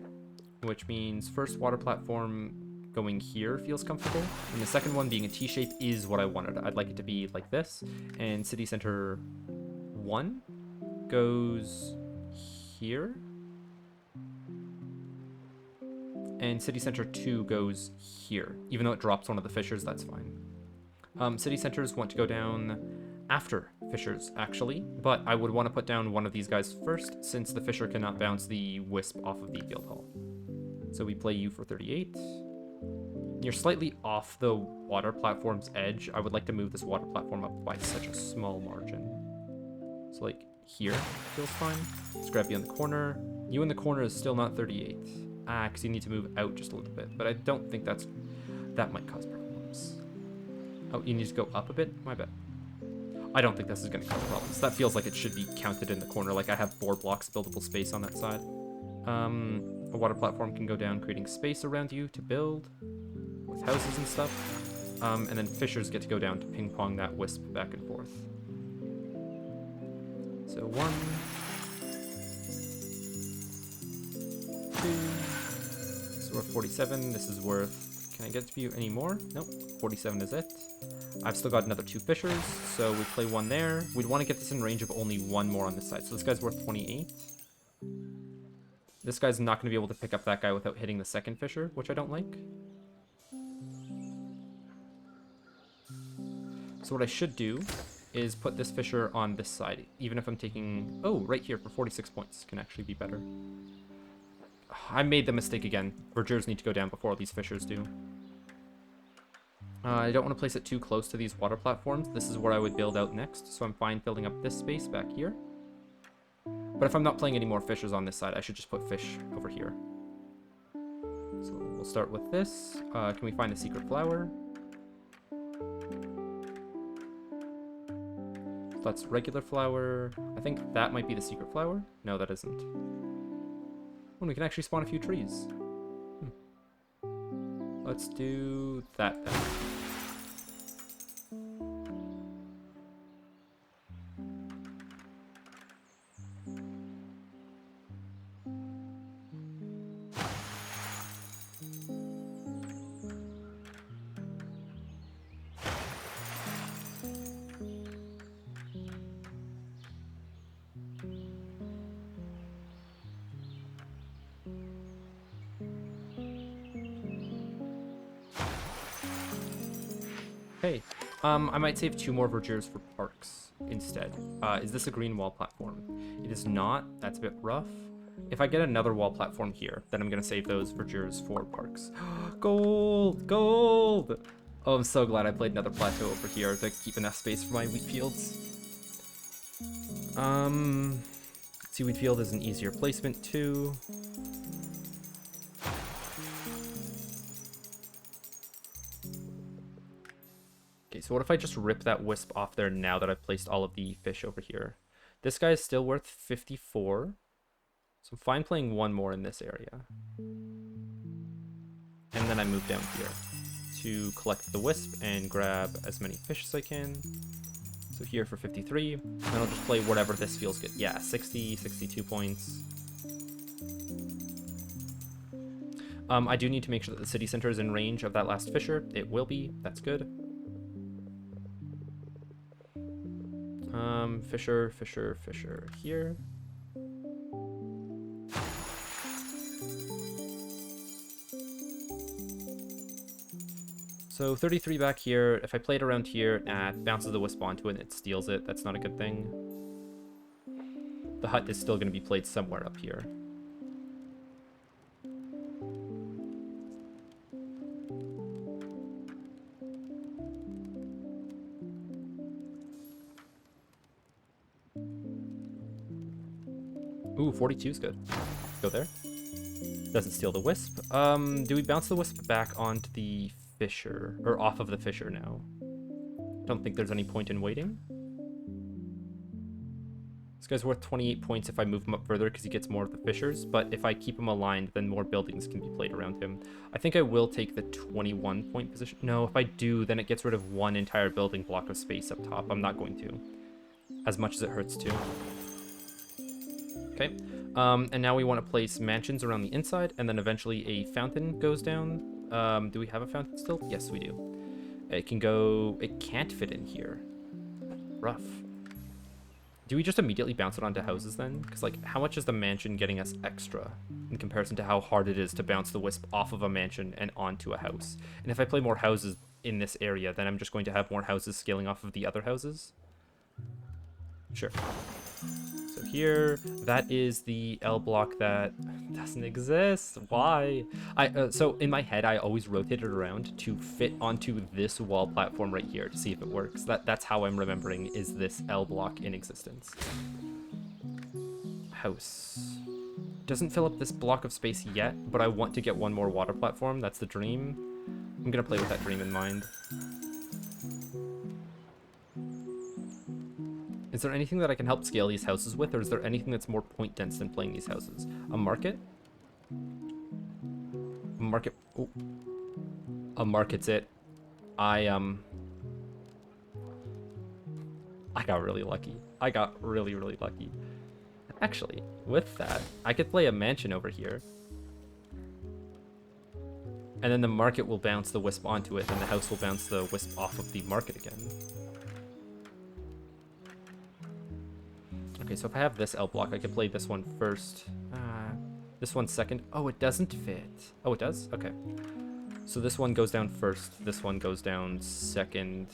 which means first water platform going here feels comfortable, and the second one being a T-shape is what I wanted. I'd like it to be like this, and city center 1 goes here, and city center 2 goes here. Even though it drops one of the fishers, that's fine. City centers want to go down after fishers, actually, but I would want to put down one of these guys first, since the fisher cannot bounce the wisp off of the guild hall. So we play you for 38. You're slightly off the water platform's edge. I would like to move this water platform up by such a small margin. So like here feels fine. Let's grab you in the corner. You in the corner is still not 38. Because you need to move out just a little bit. But I don't think that might cause problems. Oh, you need to go up a bit? My bad. I don't think this is going to cause problems. That feels like it should be counted in the corner. Like I have 4 blocks buildable space on that side. A water platform can go down, creating space around you to build with houses and stuff. And then fishers get to go down to ping pong that wisp back and forth. So 1, 2. So we're 47. This is worth... Can I get to you any more? Nope. 47 is it. I've still got another 2 fishers, so we play 1 there. We'd want to get this in range of only 1 more on this side. So this guy's worth 28. This guy's not going to be able to pick up that guy without hitting the second fisher, which I don't like. So what I should do is put this fisher on this side, even if I'm taking... Oh, right here for 46 points can actually be better. I made the mistake again. Verdures need to go down before these fishers do. I don't want to place it too close to these water platforms. This is where I would build out next, so I'm fine filling up this space back here. But if I'm not playing any more fishers on this side, I should just put fish over here. So we'll start with this. Can we find a secret flower? So that's regular flower. I think that might be the secret flower. No, that isn't. Oh, we can actually spawn a few trees. Let's do that then. Hey, I might save 2 more verdures for parks instead. Is this a green wall platform? It is not. That's a bit rough. If I get another wall platform here, then I'm going to save those verdures for parks. Gold! Gold! Oh, I'm so glad I played another plateau over here to keep enough space for my wheat fields. Seaweed field is an easier placement too. Okay, so what if I just rip that wisp off there now that I've placed all of the fish over here? This guy is still worth 54. So I'm fine playing one more in this area. And then I move down here to collect the wisp and grab as many fish as I can. So here for 53, and then I'll just play whatever this feels good. Yeah, 60, 62 points. I do need to make sure that the city center is in range of that last fisher. It will be. That's good. Fisher, fisher, fisher here. So 33 back here. If I play it around here, it bounces the wisp onto it and it steals it. That's not a good thing. The hut is still going to be played somewhere up here. Ooh, 42 is good. Go there. Doesn't steal the wisp. Do we bounce the wisp back onto the fisher, or off of the fisher now? Don't think there's any point in waiting. This guy's worth 28 points if I move him up further because he gets more of the fishers, but if I keep him aligned, then more buildings can be played around him. I think I will take the 21 point position. No, if I do, then it gets rid of one entire building block of space up top. I'm not going to, as much as it hurts to. Okay, and now we want to place mansions around the inside, and then eventually a fountain goes down. Do we have a fountain still? Yes, we do. It can go... It can't fit in here. Rough. Do we just immediately bounce it onto houses then? Because, like, how much is the mansion getting us extra in comparison to how hard it is to bounce the wisp off of a mansion and onto a house? And if I play more houses in this area, then I'm just going to have more houses scaling off of the other houses? Sure. So here, that is the L block that doesn't exist. Why? So in my head, I always rotate it around to fit onto this wall platform right here to see if it works. That's how I'm remembering is this L block in existence. House. Doesn't fill up this block of space yet, but I want to get one more water platform. That's the dream. I'm gonna play with that dream in mind. Is there anything that I can help scale these houses with, or is there anything that's more point dense than playing these houses? A market? A market. Oh. A market's it. I got really lucky. I got really, really lucky. Actually, with that, I could play a mansion over here. And then the market will bounce the wisp onto it, and the house will bounce the wisp off of the market again. Okay, so if I have this L block, I could play this one first. This one second. Oh, it doesn't fit. Oh, it does? Okay. So this one goes down first. This one goes down second.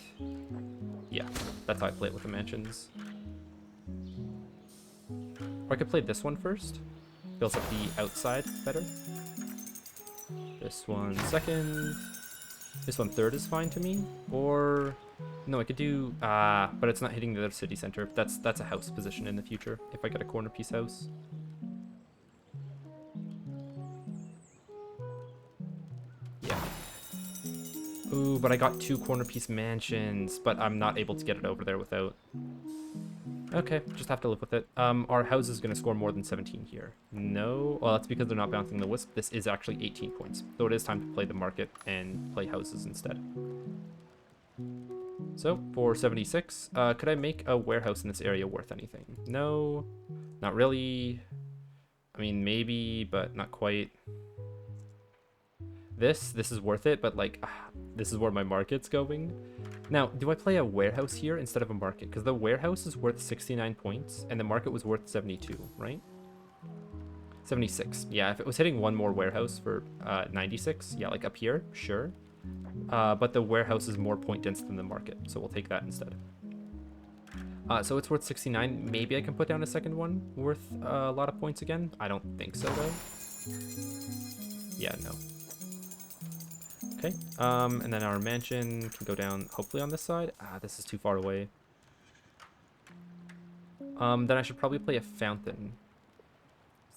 Yeah, that's how I play it with the mansions. Or I could play this one first. Fills up the outside better. This one second. This one third is fine to me. Or... No, I could do, but it's not hitting the other city center. That's a house position in the future, if I get a corner piece house. Yeah. Ooh, but I got 2 corner piece mansions, but I'm not able to get it over there without... Okay, just have to live with it. Our house is going to score more than 17 here. No, well, that's because they're not bouncing the wisp. This is actually 18 points, so it is time to play the market and play houses instead. So, for 76, could I make a warehouse in this area worth anything? No, not really. I mean, maybe, but not quite. This is worth it, but like, this is where my market's going. Now, do I play a warehouse here instead of a market? Because the warehouse is worth 69 points, and the market was worth 72, right? 76. Yeah, if it was hitting one more warehouse for 96, yeah, like up here, sure. but the warehouse is more point dense than the market, so we'll take that instead. So it's worth 69. Maybe I can put down a second one worth a lot of points again. I don't think so, though. Yeah, no. Okay, and then our mansion can go down, hopefully on this side. This is too far away. Then I should probably play a fountain.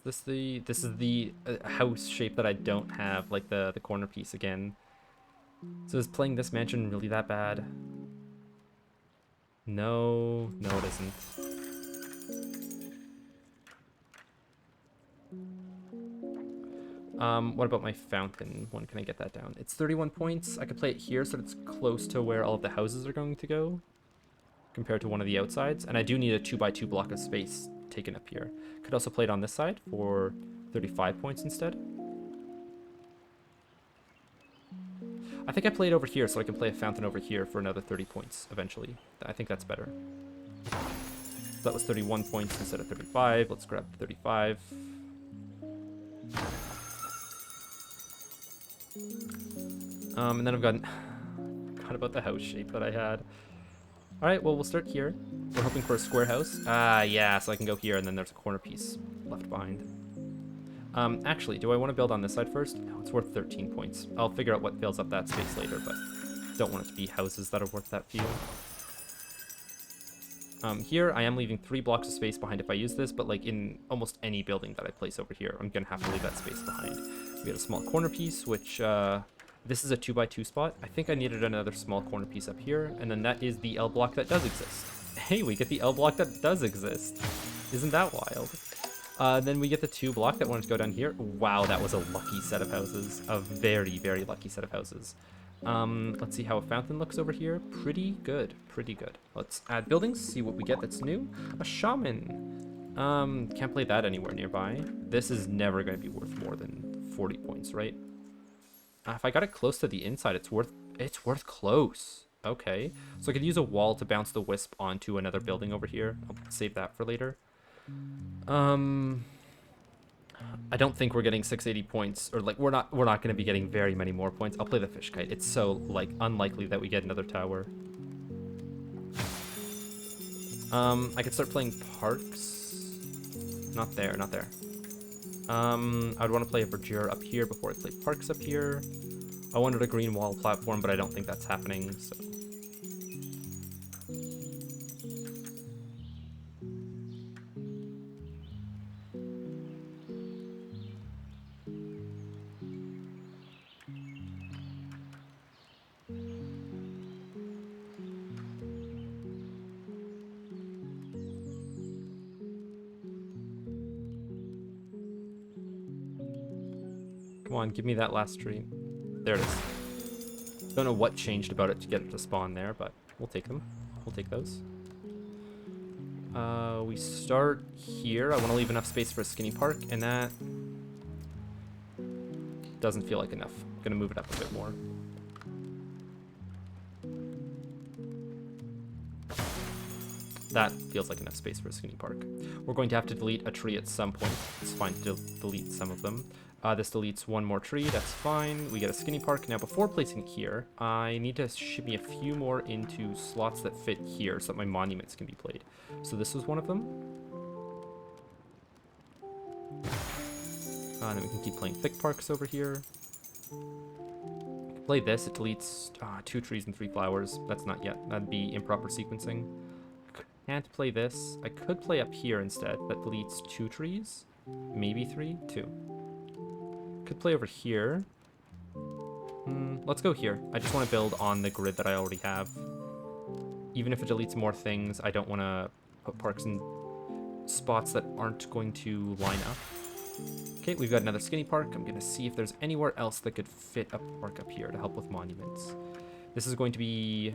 This is the house shape that I don't have, like the corner piece again. So is playing this mansion really that bad? No, no it isn't. What about my fountain? When can I get that down? It's 31 points. I could play it here so that it's close to where all of the houses are going to go, compared to one of the outsides. And I do need a 2x2 block of space taken up here. Could also play it on this side for 35 points instead. I think I played over here so I can play a fountain over here for another 30 points eventually. I think that's better. So that was 31 points instead of 35. Let's grab 35. And then I've got about the house shape that I had. Alright, well, we'll start here. We're hoping for a square house. Yeah, so I can go here, and then there's a corner piece left behind. Actually, do I want to build on this side first? No, it's worth 13 points. I'll figure out what fills up that space later, but don't want it to be houses that are worth that few. Here, I am leaving 3 blocks of space behind if I use this, but like in almost any building that I place over here, I'm going to have to leave that space behind. We got a small corner piece, which... this is a 2x2 spot. I think I needed another small corner piece up here, and then that is the L block that does exist. Hey, we get the L block that does exist. Isn't that wild? Then we get the 2 block that wanted to go down here. Wow, that was a lucky set of houses. A very, very lucky set of houses. Let's see how a fountain looks over here. Pretty good, pretty good. Let's add buildings, see what we get that's new. A shaman. Can't play that anywhere nearby. This is never going to be worth more than 40 points, right? If I got it close to the inside, it's worth close. Okay, so I could use a wall to bounce the wisp onto another building over here. I'll save that for later. I don't think we're getting 680 points, or like we're not going to be getting very many more points. I'll play the fish kite. It's so like unlikely that we get another tower. I could start playing parks. Not there, not there. I would want to play a verdure up here before I play parks up here. I wanted a green wall platform, but I don't think that's happening, so... Come on, give me that last tree. There it is. Don't know what changed about it to get it to spawn there, but we'll take them. We'll take those. We start here. I want to leave enough space for a skinny park, and that doesn't feel like enough. I'm gonna move it up a bit more. That feels like enough space for a skinny park. We're going to have to delete a tree at some point. It's fine to delete some of them. This deletes one more tree, that's fine. We get a skinny park. Now before placing it here, I need to shimmy a few more into slots that fit here so that my monuments can be played. So this was one of them. And then we can keep playing thick parks over here. Play this, it deletes 2 trees and 3 flowers. That's not yet, that'd be improper sequencing. Can't play this. I could play up here instead. That deletes 2 trees, maybe 3, 2. Could play over here. Let's go here. I just want to build on the grid that I already have. Even if it deletes more things, I don't want to put parks in spots that aren't going to line up. Okay, we've got another skinny park. I'm going to see if there's anywhere else that could fit a park up here to help with monuments. This is going to be...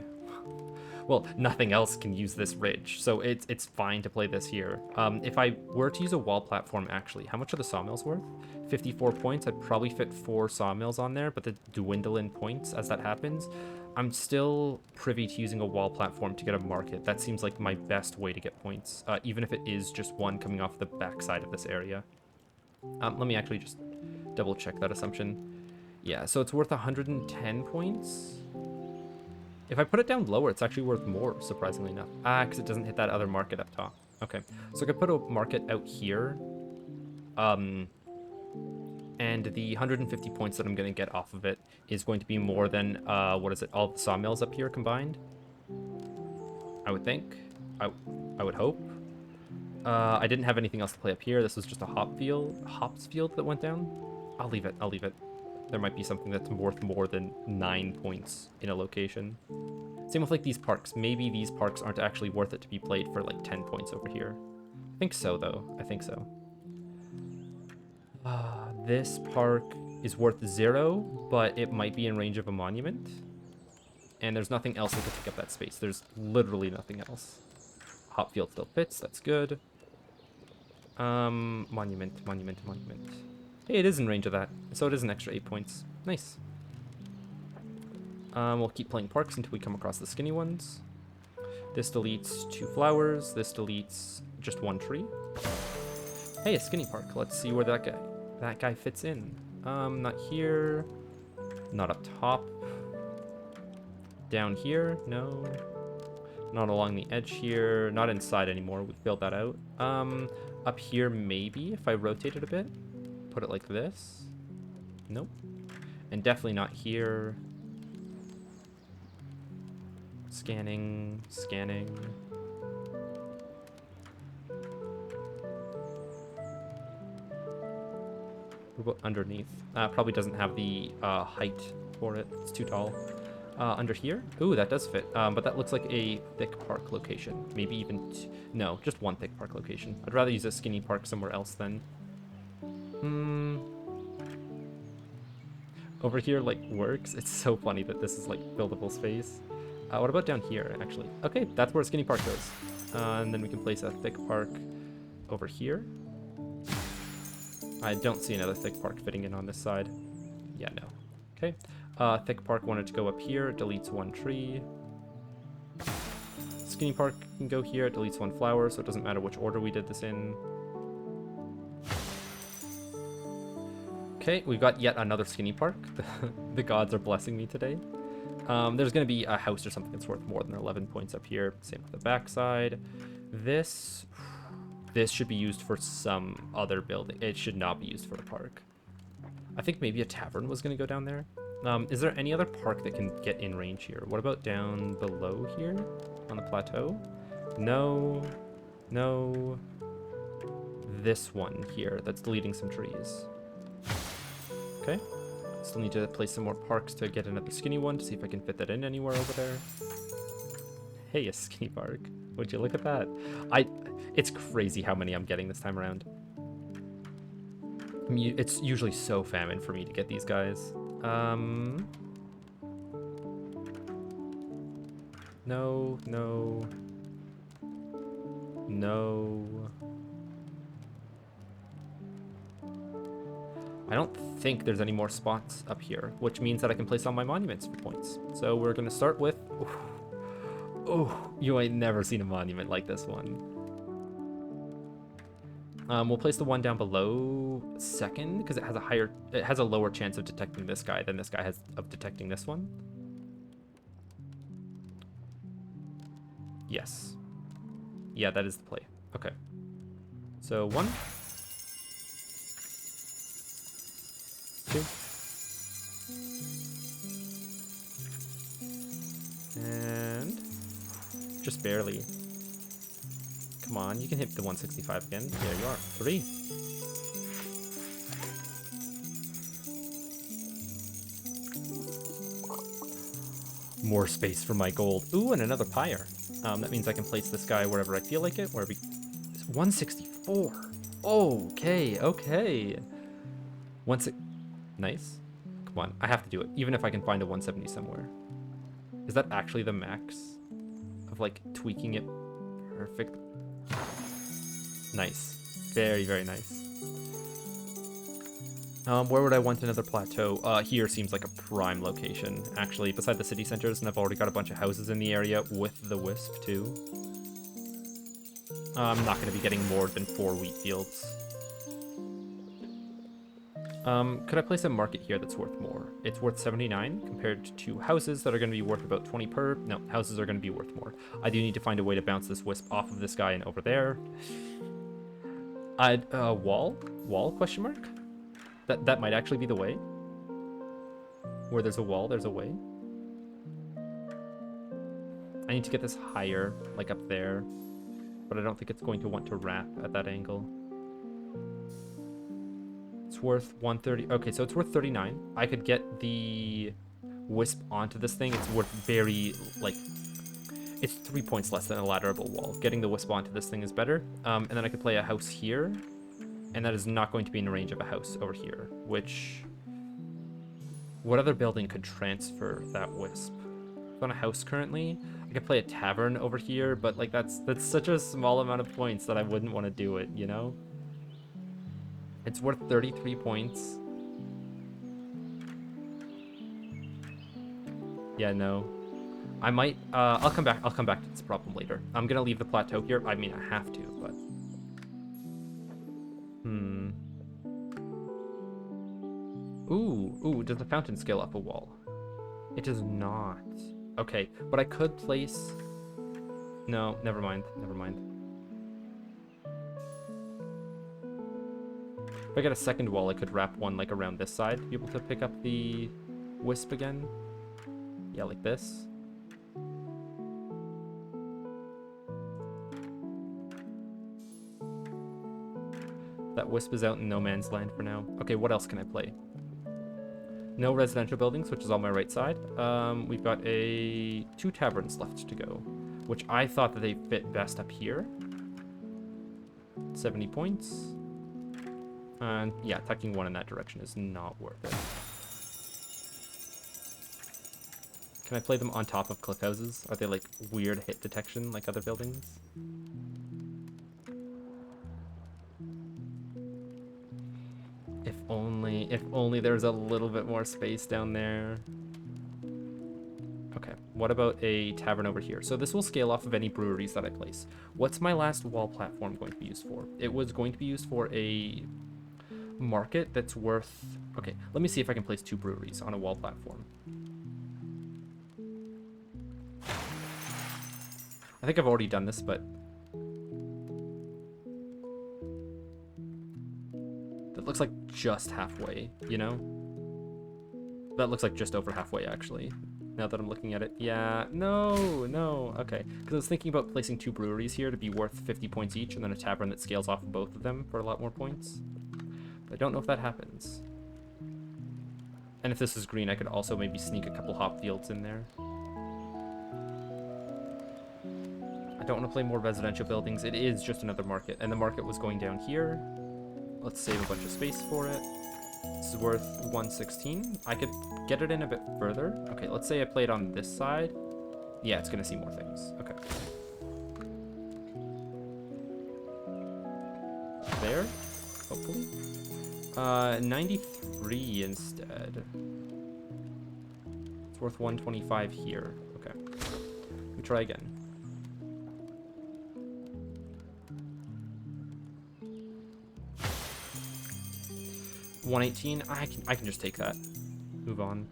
Well, nothing else can use this ridge, so it's fine to play this here. If I were to use a wall platform, actually, how much are the sawmills worth? 54 points. I'd probably fit 4 sawmills on there, but they dwindle in points as that happens. I'm still privy to using a wall platform to get a market. That seems like my best way to get points, even if it is just one coming off the backside of this area. Let me actually just double check that assumption. Yeah, so it's worth 110 points. If I put it down lower, it's actually worth more, surprisingly enough. Ah, because it doesn't hit that other market up top. Okay, so I could put a market out here. And the 150 points that I'm going to get off of it is going to be more than, what is it, all the sawmills up here combined? I would think. I would hope. I didn't have anything else to play up here. This was just a hops field that went down. I'll leave it. There might be something that's worth more than 9 points in a location. Same with like these parks. Maybe these parks aren't actually worth it to be played for like 10 points over here. I think so, though. I think so. This park is worth 0, but it might be in range of a monument. And there's nothing else that could take up that space. There's literally nothing else. Hop field still fits. That's good. Monument. Hey, it is in range of that. So it is an extra 8 points. Nice. We'll keep playing parks until we come across the skinny ones. This deletes 2 flowers. This deletes just 1 tree. Hey, a skinny park. Let's see where that guy fits in. Not here. Not up top. Down here? No. Not along the edge here. Not inside anymore. We filled that out. Up here maybe if I rotate it a bit. Put it like this. Nope. And definitely not here. Scanning. What about underneath? Probably doesn't have the height for it. It's too tall. Under here? Ooh, that does fit. But that looks like a thick park location. Maybe even... no, just 1 thick park location. I'd rather use a skinny park somewhere else then. Over here, like, works. It's so funny that this is, like, buildable space. What about down here, actually? Okay, that's where a skinny park goes. And then we can place a thick park over here. I don't see another thick park fitting in on this side. Yeah, no. Okay. Thick park wanted to go up here. It deletes 1 tree. Skinny park can go here. It deletes 1 flower, so it doesn't matter which order we did this in. Okay, we've got yet another skinny park. The gods are blessing me today. There's going to be a house or something that's worth more than 11 points up here. Same with the backside. This should be used for some other building. It should not be used for a park. I think maybe a tavern was going to go down there. Is there any other park that can get in range here? What about down below here on the plateau? No. This one here that's deleting some trees. Okay. Still need to place some more parks to get another skinny one to see if I can fit that in anywhere over there. Hey, a skinny park. Would you look at that? It's crazy how many I'm getting this time around. I mean, it's usually so famine for me to get these guys. No. I don't think there's any more spots up here, which means that I can place all my monuments for points. So we're going to start with... oh, you ain't never seen a monument like this one. We'll place the one down below second, because it has a lower chance of detecting this guy than this guy has of detecting this one. Yes. Yeah, that is the play. Okay. So 1... 2. And just barely. Come on, you can hit the 165 again. There you are. 3. More space for my gold. Ooh, and another pyre. That means I can place this guy wherever I feel like it. Wherever. It's 164. Okay. Nice. Come on, I have to do it, even if I can find a 170 somewhere. Is that actually the max of, like, tweaking it perfect? Nice. Very, very nice. Where would I want another plateau? Here seems like a prime location, actually, beside the city centers, and I've already got a bunch of houses in the area with the wisp, too. I'm not going to be getting more than 4 wheat fields. Could I place a market here that's worth more? It's worth 79 compared to houses that are going to be worth about 20 per. No, houses are going to be worth more. I do need to find a way to bounce this wisp off of this guy and over there. I'd, wall, question mark? That might actually be the way. Where there's a wall, there's a way. I need to get this higher, like up there. But I don't think it's going to want to wrap at that angle. It's worth 130. Okay, so it's worth 39. I could get the wisp onto this thing. It's worth very, like, it's 3 points less than a ladderable wall. Getting the wisp onto this thing is better. And then I could play a house here. And that is not going to be in the range of a house over here, which... What other building could transfer that wisp? It's on a house currently. I could play a tavern over here, but like that's such a small amount of points that I wouldn't want to do it, you know? It's worth 33 points. Yeah, no. I might I'll come back to this problem later. I'm gonna leave the plateau here. I mean I have to, but Ooh, does the fountain scale up a wall? It does not. Okay, but I could place... No, never mind. If I get a second wall, I could wrap one like around this side to be able to pick up the wisp again. Yeah, like this. That wisp is out in no man's land for now. Okay, what else can I play? No residential buildings, which is on my right side. We've got 2 taverns left to go, which I thought that they fit best up here. 70 points. And yeah, tucking one in that direction is not worth it. Can I play them on top of cliff houses? Are they like weird hit detection like other buildings? If only there's a little bit more space down there. Okay, what about a tavern over here? So this will scale off of any breweries that I place. What's my last wall platform going to be used for? It was going to be used for a market that's worth... Okay, let me see if I can place 2 breweries on a wall platform. I think I've already done this, but... That looks like just halfway, you know? That looks like just over halfway, actually. Now that I'm looking at it. Yeah, no, okay. Because I was thinking about placing 2 breweries here to be worth 50 points each, and then a tavern that scales off of both of them for a lot more points. But I don't know if that happens. And if this is green, I could also maybe sneak a couple hop fields in there. I don't want to play more residential buildings. It is just another market, and the market was going down here. Let's save a bunch of space for it. This is worth 116. I could get it in a bit further. Okay, let's say I play it on this side. Yeah, it's gonna see more things. Okay. There, hopefully. 93 instead. It's worth 125 here. Okay. We try again. $118. I can just take that. Move on.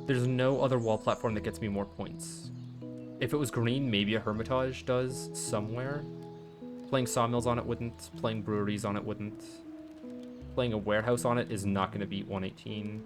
There's no other wall platform that gets me more points. If it was green, maybe a Hermitage does somewhere. Playing sawmills on it wouldn't. Playing breweries on it wouldn't. Playing a warehouse on it is not going to beat 118.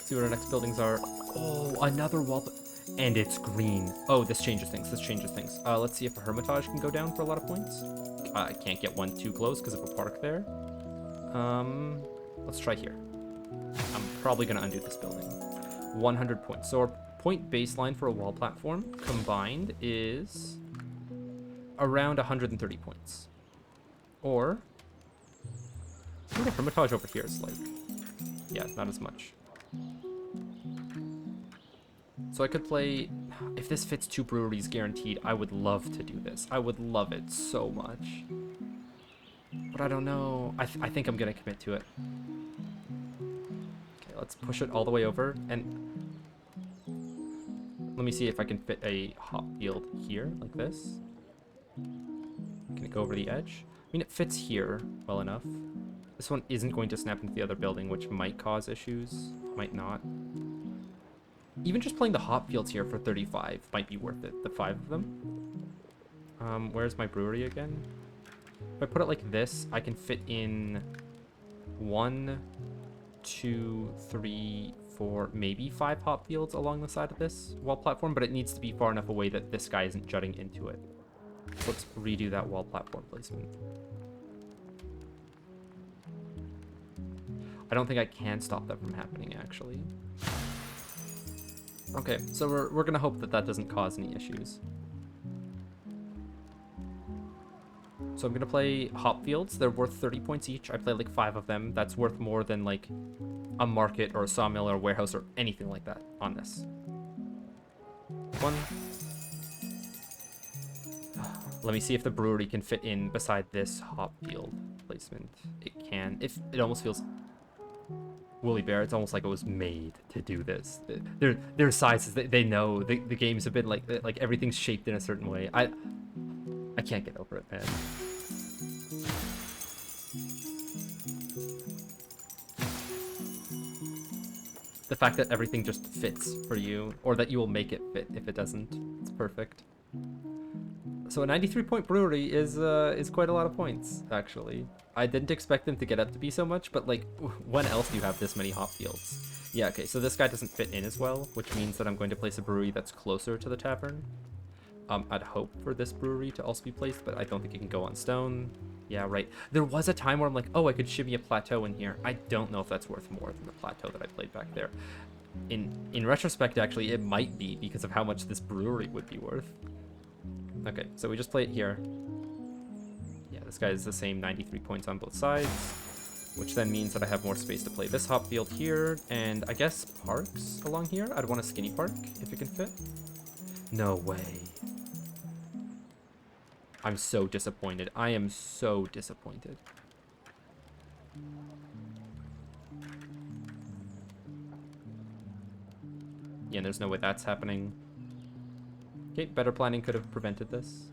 See what our next buildings are. Oh, another wall. And it's green. Oh, this changes things. Let's see if a Hermitage can go down for a lot of points. I can't get one too close because of a park there. Let's try here. I'm probably going to undo this building. 100 points. So our point baseline for a wall platform combined is around 130 points. Or, I think the Hermitage over here is like, yeah, not as much. So I could play, if this fits 2 breweries guaranteed, I would love to do this. I would love it so much. But I don't know. I think I'm going to commit to it. Okay, let's push it all the way over. And let me see if I can fit a hop field here, like this. Can it go over the edge? I mean, it fits here well enough. This one isn't going to snap into the other building, which might cause issues. Might not. Even just playing the hop fields here for 35 might be worth it, the 5 of them. Where's my brewery again? If I put it like this, I can fit in 1, 2, 3, 4, maybe 5 hop fields along the side of this wall platform, but it needs to be far enough away that this guy isn't jutting into it. So let's redo that wall platform placement. I don't think I can stop that from happening, actually. Okay, so we're gonna hope that that doesn't cause any issues. So I'm gonna play hop fields. They're worth 30 points each. I play like 5 of them. That's worth more than like a market or a sawmill or a warehouse or anything like that on this. 1. Let me see if the brewery can fit in beside this hop field placement. It can. If it almost feels Woolly Bear, it's almost like it was made to do this. Their sizes, they know the games have been like everything's shaped in a certain way. I can't get over it, man. The fact that everything just fits for you, or that you will make it fit if it doesn't, it's perfect. So a 93-point brewery is quite a lot of points, actually. I didn't expect them to get up to be so much, but like, when else do you have this many hop fields? Yeah, okay, so this guy doesn't fit in as well, which means that I'm going to place a brewery that's closer to the tavern. I'd hope for this brewery to also be placed, but I don't think it can go on stone. Yeah, right. There was a time where I'm like, oh, I could shimmy a plateau in here. I don't know if that's worth more than the plateau that I played back there. In retrospect, actually, it might be because of how much this brewery would be worth. Okay, so we just play it here. Yeah, this guy is the same 93 points on both sides, which then means that I have more space to play this hop field here, and I guess parks along here. I'd want a skinny park if it can fit. No way. I'm so disappointed. I am so disappointed. Yeah, there's no way that's happening. Okay, better planning could have prevented this.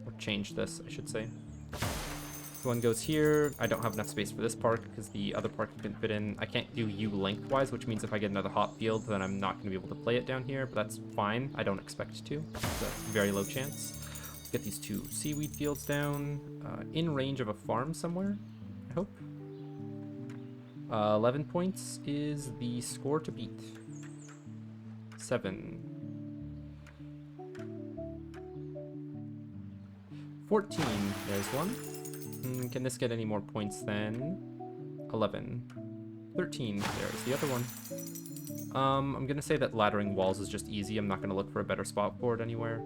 Or changed this, I should say. This one goes here. I don't have enough space for this park because the other park didn't fit in. I can't do U lengthwise, which means if I get another hop field, then I'm not going to be able to play it down here, but that's fine. I don't expect to. It's a very low chance. Get these 2 seaweed fields down. In range of a farm somewhere, I hope. 11 points is the score to beat. 7. 14, there's one. Can this get any more points than 11? 13, there's the other one. I'm gonna say that laddering walls is just easy. I'm not gonna look for a better spot for it anywhere.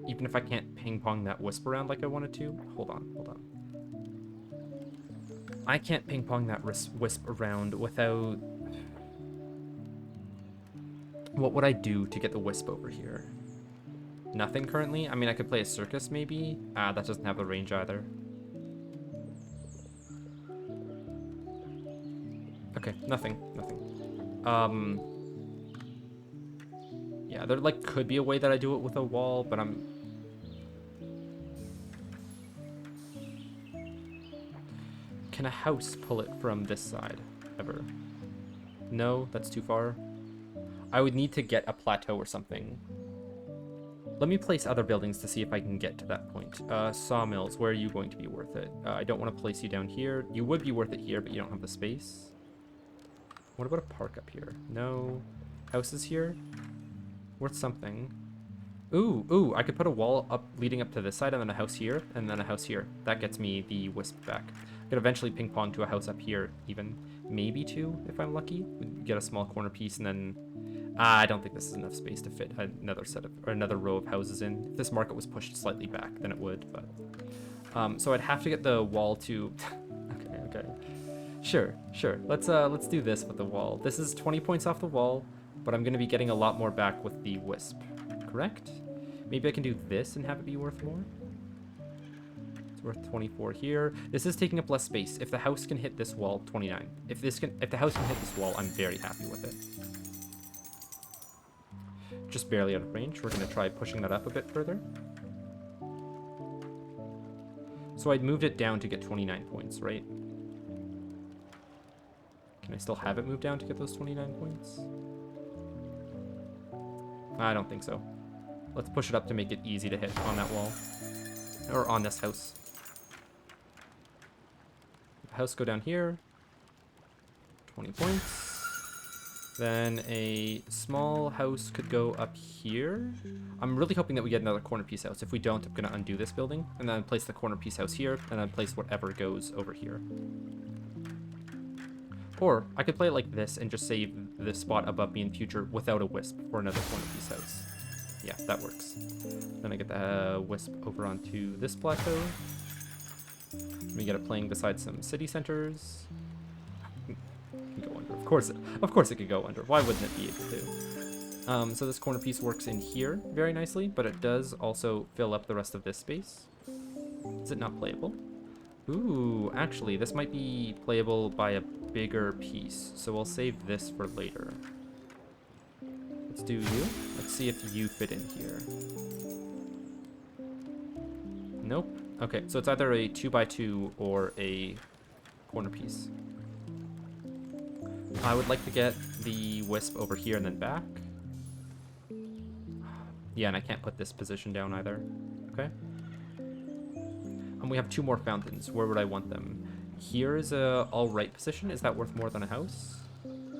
Even if I can't ping pong that wisp around like I wanted to. Hold on. I can't ping pong that wisp around without... What would I do to get the wisp over here? Nothing currently? I mean, I could play a circus maybe. That doesn't have the range either. Okay, nothing. Yeah, there like could be a way that I do it with a wall, but I'm... Can a house pull it from this side ever? No, that's too far. I would need to get a plateau or something. Let me place other buildings to see if I can get to that point. Sawmills, where are you going to be worth it? I don't want to place you down here. You would be worth it here, but you don't have the space. What about a park up here? No. Houses here? Worth something. Ooh, I could put a wall up leading up to this side and then a house here and then a house here. That gets me the wisp back. I could eventually ping pong to a house up here even. Maybe 2 if I'm lucky. Get a small corner piece and then... I don't think this is enough space to fit another row of houses in. If this market was pushed slightly back, then it would, but... so I'd have to get the wall to... okay. Sure. Let's do this with the wall. This is 20 points off the wall. but I'm going to be getting a lot more back with the wisp, correct? Maybe I can do this and have it be worth more. It's worth 24 here. This is taking up less space. If the house can hit this wall, 29. If the house can hit this wall, I'm very happy with it. Just barely out of range. We're going to try pushing that up a bit further. So I'd moved it down to get 29 points, right? Can I still have it move down to get those 29 points? I don't think so. Let's push it up to make it easy to hit on that wall. Or on this house. The house go down here. 20 points. Then a small house could go up here. I'm really hoping that we get another corner piece house. If we don't, I'm going to undo this building. And then place the corner piece house here. And then place whatever goes over here. Or I could play it like this and just save this spot above me in future without a wisp for another corner piece house. Yeah, that works. Then I get the wisp over onto this plateau. We get it playing beside some city centers. Can go under. Of course it could go under. Why wouldn't it be able to? So this corner piece works in here very nicely, but it does also fill up the rest of this space. Is it not playable? Ooh, actually, this might be playable by a bigger piece, so we'll save this for later. Let's do you. Let's see if you fit in here. Nope. Okay, so it's either a 2x2 or a corner piece. I would like to get the wisp over here and then back. Yeah, and I can't put this position down either. Okay. And we have 2 more fountains. Where would I want them? Here is a all-right position. Is that worth more than a house?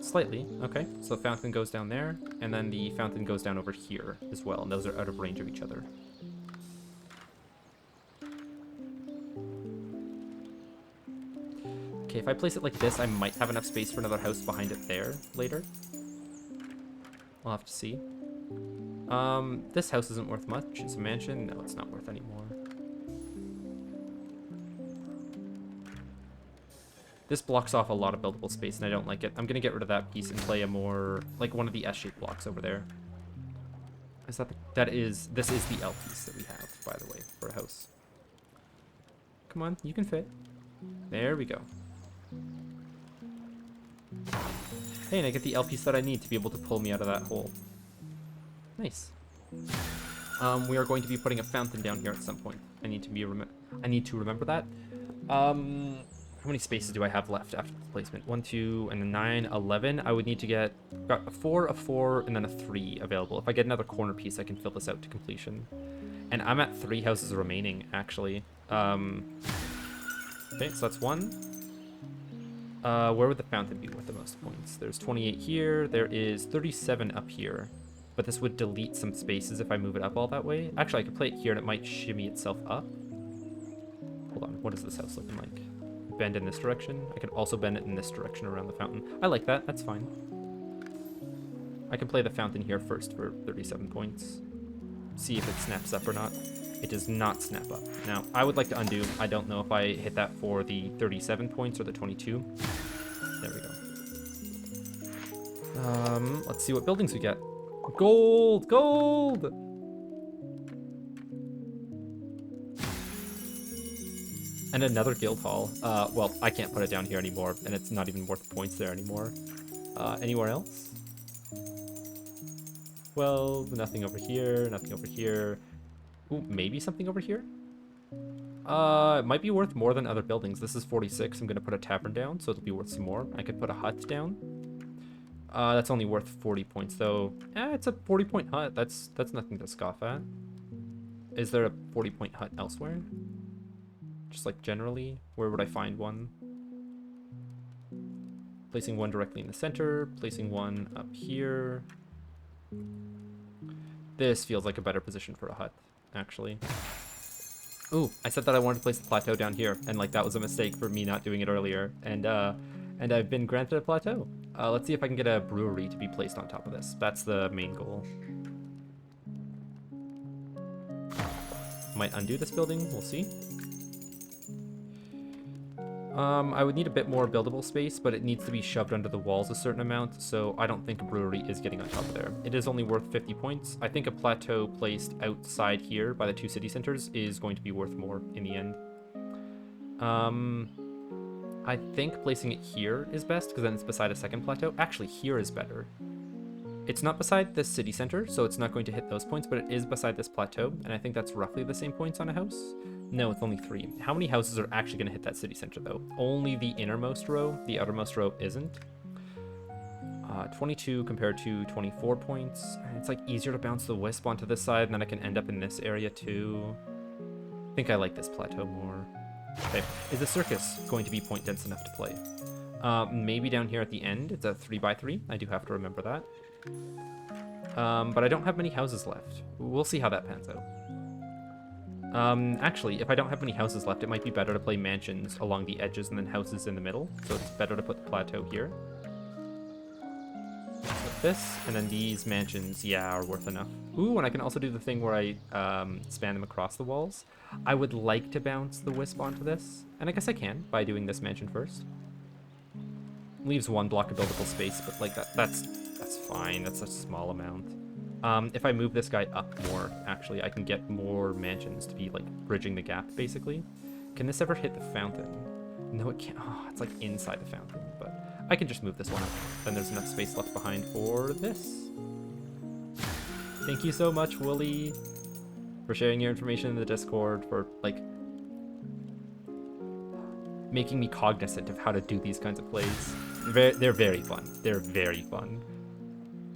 Slightly. Okay, so the fountain goes down there, and then the fountain goes down over here as well, and those are out of range of each other. Okay, if I place it like this, I might have enough space for another house behind it there later. We'll have to see. This house isn't worth much. It's a mansion. No, it's not worth any more. This blocks off a lot of buildable space, and I don't like it. I'm going to get rid of that piece and play a more, like one of the S-shaped blocks over there. Is that this is the L piece that we have, by the way, for a house. Come on, you can fit. There we go. Hey, and I get the L piece that I need to be able to pull me out of that hole. Nice. We are going to be putting a fountain down here at some point. I need to remember that. How many spaces do I have left after the placement? 1, 2, and a 9, 11. I would need to get got a 4, a 4, and then a 3 available. If I get another corner piece, I can fill this out to completion. And I'm at 3 houses remaining, actually. Okay, so that's 1. Where would the fountain be worth the most points? There's 28 here. There is 37 up here. But this would delete some spaces if I move it up all that way. Actually, I could play it here and it might shimmy itself up. Hold on, what is this house looking like? Bend in this direction. I could also bend it in this direction around the fountain. I like that, that's fine. I can play the fountain here first for 37 points. See if it snaps up or not. It does not snap up. Now, I would like to undo. I don't know if I hit that for the 37 points or the 22. There we go. Let's see what buildings we get. Gold! Gold! And another guild hall. Well, I can't put it down here anymore, and it's not even worth points there anymore. Anywhere else? Well, nothing over here, nothing over here. Ooh, maybe something over here? It might be worth more than other buildings. This is 46. I'm going to put a tavern down, so it'll be worth some more. I could put a hut down. That's only worth 40 points, though. It's a 40-point hut. That's nothing to scoff at. Is there a 40-point hut elsewhere? Just like generally, where would I find one? Placing one directly in the center, placing one up here. This feels like a better position for a hut, actually. Ooh, I said that I wanted to place the plateau down here, and like that was a mistake for me not doing it earlier, and I've been granted a plateau. Let's see if I can get a brewery to be placed on top of this. That's the main goal. Might undo this building, we'll see. I would need a bit more buildable space, but it needs to be shoved under the walls a certain amount, so I don't think a brewery is getting on top of there. It is only worth 50 points. I think a plateau placed outside here by the two city centers is going to be worth more in the end. I think placing it here is best, because then it's beside a second plateau. Actually, here is better. It's not beside the city center, so it's not going to hit those points, but it is beside this plateau, and I think that's roughly the same points on a house. No, it's only 3. How many houses are actually going to hit that city center, though? Only the innermost row. The outermost row isn't. 22 compared to 24 points. It's like easier to bounce the wisp onto this side, and then I can end up in this area too. I think I like this plateau more. Okay, is the circus going to be point dense enough to play? Maybe down here at the end, it's a 3x3. I do have to remember that. But I don't have many houses left. We'll see how that pans out. Actually, if I don't have many houses left, it might be better to play mansions along the edges and then houses in the middle. So it's better to put the plateau here. With this, and then these mansions, yeah, are worth enough. Ooh, and I can also do the thing where I span them across the walls. I would like to bounce the wisp onto this, and I guess I can by doing this mansion first. Leaves 1 block of buildable space, but like that's fine. That's a small amount. If I move this guy up more, actually, I can get more mansions to be like bridging the gap, basically. Can this ever hit the fountain? No, it can't. Oh, it's like inside the fountain, but I can just move this one up. Then there's enough space left behind for this. Thank you so much, Wooly, for sharing your information in the Discord, for like making me cognizant of how to do these kinds of plays. They're very fun. They're very fun.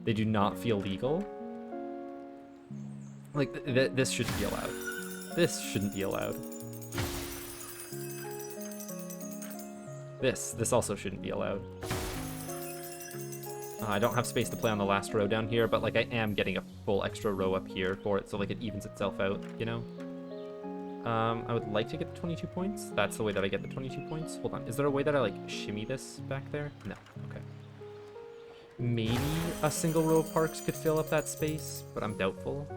They do not feel legal. Like, this shouldn't be allowed. This shouldn't be allowed. This also shouldn't be allowed. I don't have space to play on the last row down here, but like I am getting a full extra row up here for it, so like it evens itself out, you know? I would like to get the 22 points. That's the way that I get the 22 points. Hold on, is there a way that I like shimmy this back there? No, okay. Maybe a single row of parks could fill up that space, but I'm doubtful.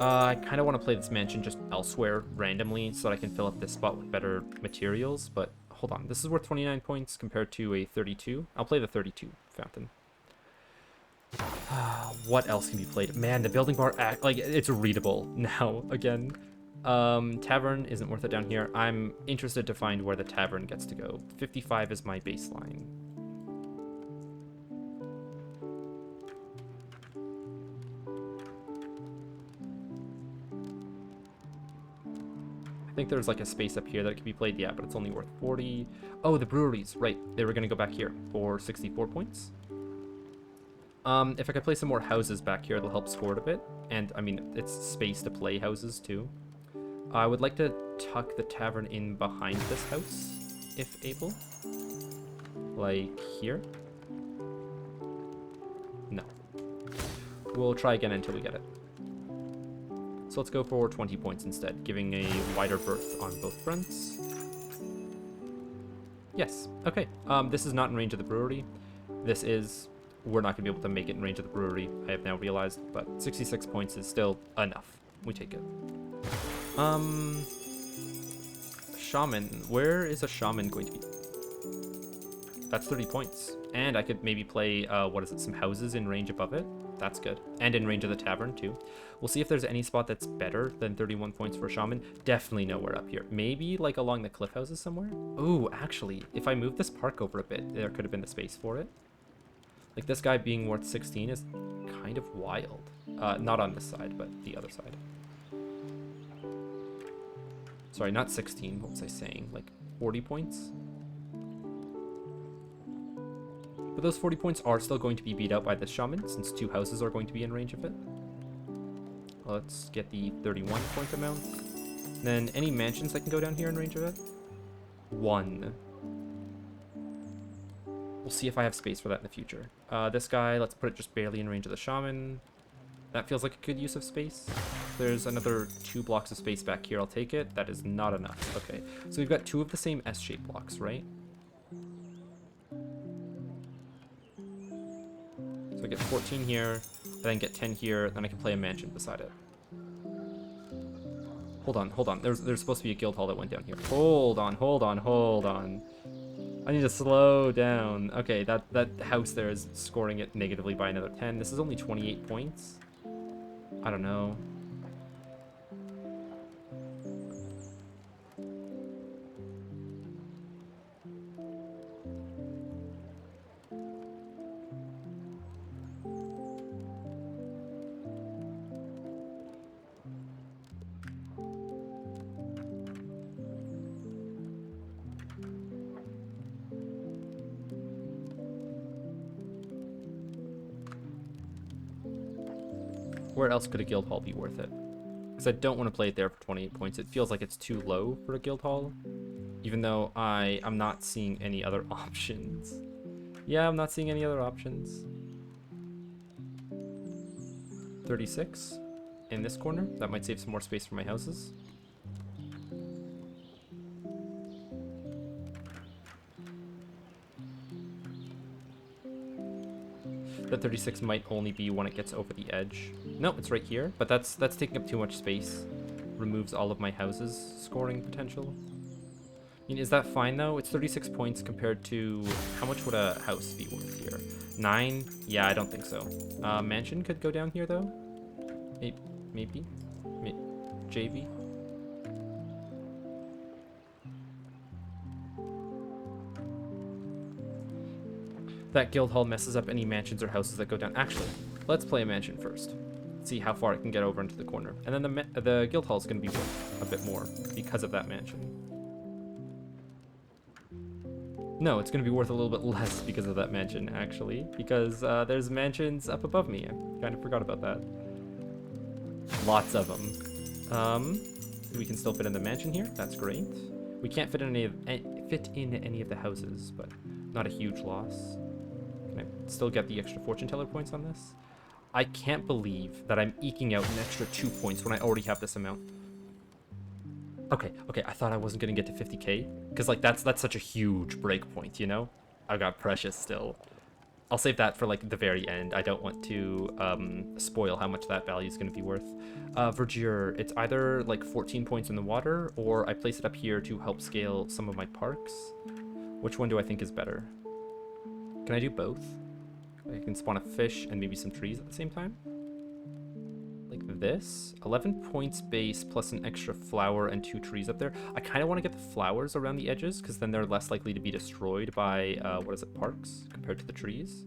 I kind of want to play this mansion just elsewhere randomly so that I can fill up this spot with better materials, but hold on. This is worth 29 points compared to a 32. I'll play the 32 fountain. What else can be played? Man, the building bar act like it's readable now again. Tavern isn't worth it down here. I'm interested to find where the tavern gets to go. 55 is my baseline. I think there's like a space up here that it could be played, yeah, but it's only worth 40. Oh, the breweries, right. They were gonna go back here for 64 points. If I could play some more houses back here, it'll help score it a bit. And I mean, it's space to play houses too. I would like to tuck the tavern in behind this house, if able. Like here. No. We'll try again until we get it. So let's go for 20 points instead, giving a wider berth on both fronts. Yes, okay. This is not in range of the brewery. This is... We're not going to be able to make it in range of the brewery, I have now realized, but 66 points is still enough. We take it. Shaman. Where is a shaman going to be? That's 30 points. And I could maybe play, what is it, some houses in range above it. That's good. And in range of the tavern, too. We'll see if there's any spot that's better than 31 points for shaman. Definitely nowhere up here. Maybe, like, along the cliff houses somewhere? Ooh, actually, if I move this park over a bit, there could have been the space for it. Like, this guy being worth 16 is kind of wild. Not on this side, but the other side. Sorry, not 16. What was I saying? Like, 40 points? But those 40 points are still going to be beat out by this shaman, since 2 houses are going to be in range of it. Let's get the 31 point amount. Then, any mansions that can go down here in range of it? 1. We'll see if I have space for that in the future. This guy, let's put it just barely in range of the shaman. That feels like a good use of space. There's another 2 blocks of space back here. I'll take it. That is not enough. Okay, so we've got 2 of the same S-shaped blocks, right? So I get 14 here. then get 10 here, then I can play a mansion beside it. Hold on. There's supposed to be a guild hall that went down here. Hold on. I need to slow down. Okay, that house there is scoring it negatively by another 10. This is only 28 points. I don't know. Where else could a guild hall be worth it? Because I don't want to play it there for 28 points. It feels like it's too low for a guild hall. Even though I'm not seeing any other options. Yeah, I'm not seeing any other options. 36 in this corner. That might save some more space for my houses. The 36 might only be when it gets over the edge. No, it's right here, but that's taking up too much space. Removes all of my houses' scoring potential. I mean, is that fine though? It's 36 points compared to how much would a house be worth here? 9? Yeah, I don't think so. Mansion could go down here though. Maybe. JV. That guild hall messes up any mansions or houses that go down. Actually, let's play a mansion first. See how far it can get over into the corner. And then the guild hall is going to be worth a bit more because of that mansion. No, it's going to be worth a little bit less because of that mansion, actually. Because there's mansions up above me. I kind of forgot about that. Lots of them. We can still fit in the mansion here. That's great. We can't fit in any of the houses, but not a huge loss. Can I still get the extra fortune teller points on this? I can't believe that I'm eking out an extra 2 points when I already have this amount. Okay, I thought I wasn't gonna get to 50k, because like that's such a huge break point, you know? I got precious still. I'll save that for like the very end. I don't want to spoil how much that value is gonna be worth. Verdure, it's either like 14 points in the water, or I place it up here to help scale some of my parks. Which one do I think is better? Can I do both? I can spawn a fish and maybe some trees at the same time? Like this. 11 points base plus an extra flower and 2 trees up there. I kind of want to get the flowers around the edges because then they're less likely to be destroyed by, parks compared to the trees.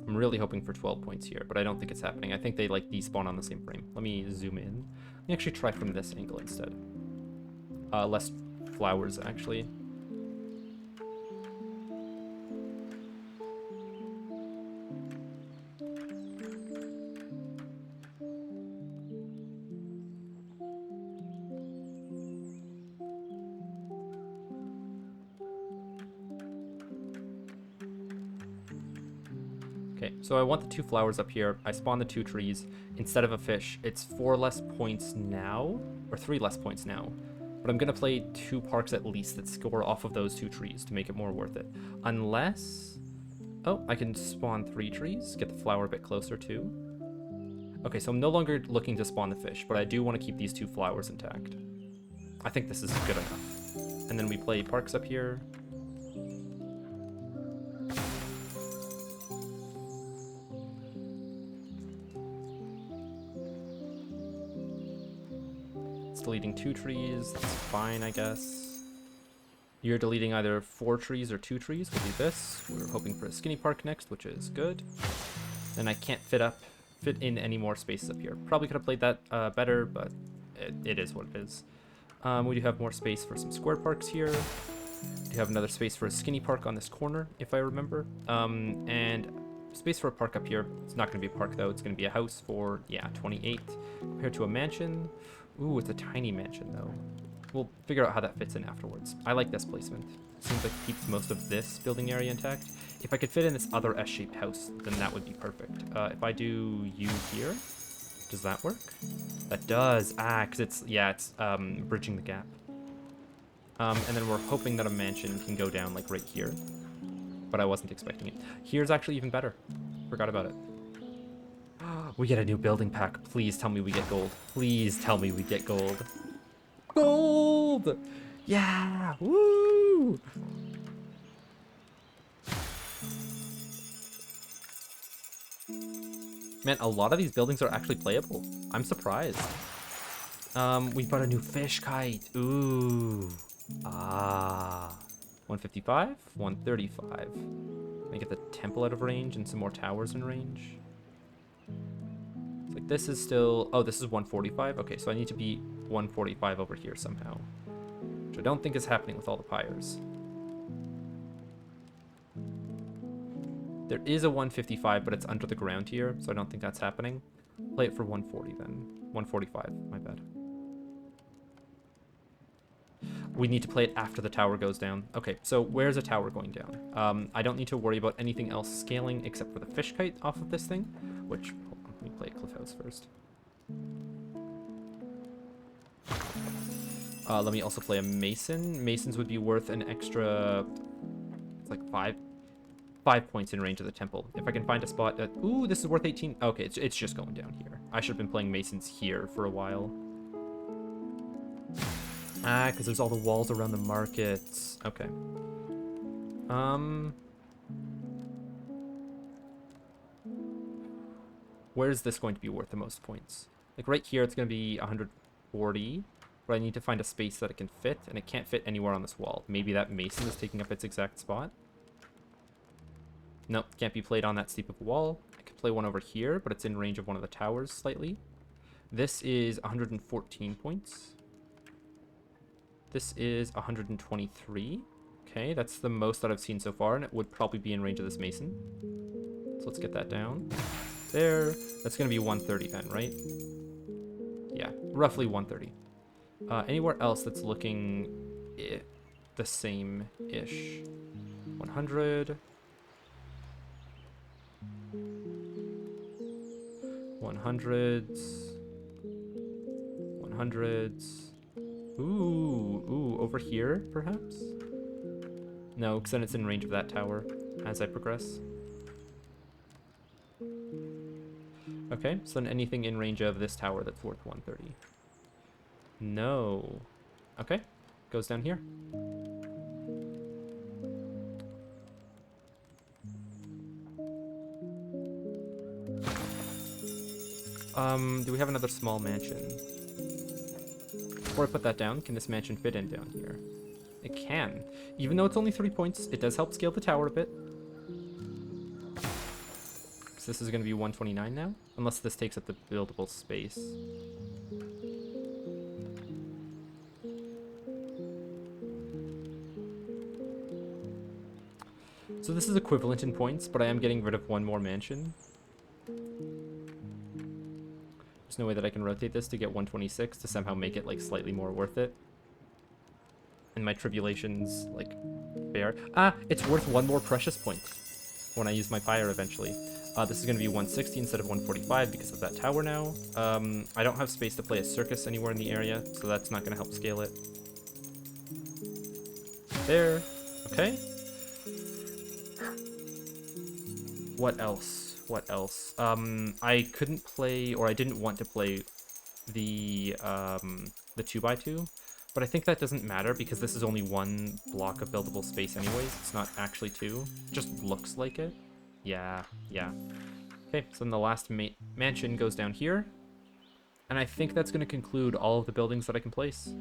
I'm really hoping for 12 points here, but I don't think it's happening. I think they like despawn on the same frame. Let me zoom in. Let me actually try from this angle instead. Less flowers, actually. Okay, so I want the 2 flowers up here. I spawn the 2 trees. Instead of a fish, it's 4 less points now, or 3 less points now. But I'm gonna play 2 parks at least that score off of those 2 trees to make it more worth it. Unless... Oh, I can spawn 3 trees, get the flower a bit closer too. Okay, so I'm no longer looking to spawn the fish, but I do want to keep these 2 flowers intact. I think this is good enough. And then we play parks up here. Deleting 2 trees, that's fine, I guess. You're deleting either 4 trees or 2 trees. We'll do this. We're hoping for a skinny park next, which is good. Then I can't fit in any more spaces up here. Probably could have played that better, but it is what it is. We do have more space for some square parks here. We do have another space for a skinny park on this corner, if I remember. And space for a park up here. It's not going to be a park, though. It's going to be a house for, yeah, 28 compared to a mansion. Ooh, it's a tiny mansion, though. We'll figure out how that fits in afterwards. I like this placement. Seems like it keeps most of this building area intact. If I could fit in this other S-shaped house, then that would be perfect. If I do U here, does that work? That does. Ah, because it's bridging the gap. And then we're hoping that a mansion can go down like right here. But I wasn't expecting it. Here's actually even better. Forgot about it. We get a new building pack. Please tell me we get gold. Please tell me we get gold. Gold! Yeah! Woo! Man, a lot of these buildings are actually playable. I'm surprised. We bought a new fish kite. Ooh. Ah. 155, 135. Can I get the temple out of range and some more towers in range? It's like this is still... Oh, this is 145? Okay, so I need to be 145 over here somehow. Which I don't think is happening with all the pyres. There is a 155, but it's under the ground here, so I don't think that's happening. Play it for 140 then. 145, my bad. We need to play it after the tower goes down. Okay, so where's a tower going down? I don't need to worry about anything else scaling except for the fish kite off of this thing, which, hold on, let me play Cliff House first. Let me also play a mason. Masons would be worth an extra, it's like 5 points in range of the temple. If I can find a spot that, ooh, this is worth 18. Okay, it's just going down here. I should have been playing masons here for a while. Ah, because there's all the walls around the markets. Okay. Where's this going to be worth the most points? Like right here, it's going to be 140, but I need to find a space that it can fit, and it can't fit anywhere on this wall. Maybe that mason is taking up its exact spot. Nope, can't be played on that steep of a wall. I could play one over here, but it's in range of one of the towers slightly. This is 114 points. This is 123. Okay, that's the most that I've seen so far, and it would probably be in range of this mason. So let's get that down. There. That's going to be 130 then, right? Yeah, roughly 130. Anywhere else that's looking the same-ish? 100. 100s. 100s. Ooh, over here, perhaps? No, because then it's in range of that tower as I progress. Okay, so then anything in range of this tower that's worth 130. No. Okay, goes down here. Do we have another small mansion? Before I put that down, can this mansion fit in down here? It can. Even though it's only 3 points, it does help scale the tower a bit. So this is going to be 129 now, unless this takes up the buildable space. So this is equivalent in points, but I am getting rid of one more mansion. There's no way that I can rotate this to get 126 to somehow make it like slightly more worth it. And my tribulations like bear. Ah, it's worth one more precious point when I use my fire eventually. This is going to be 160 instead of 145 because of that tower now. I don't have space to play a circus anywhere in the area, so that's not going to help scale it. There. Okay. What else? What else? I couldn't play, or I didn't want to play the 2x2, but I think that doesn't matter because this is only one block of buildable space anyways. It's not actually two. It just looks like it. Yeah. Okay, so then the last mansion goes down here, and I think that's going to conclude all of the buildings that I can place.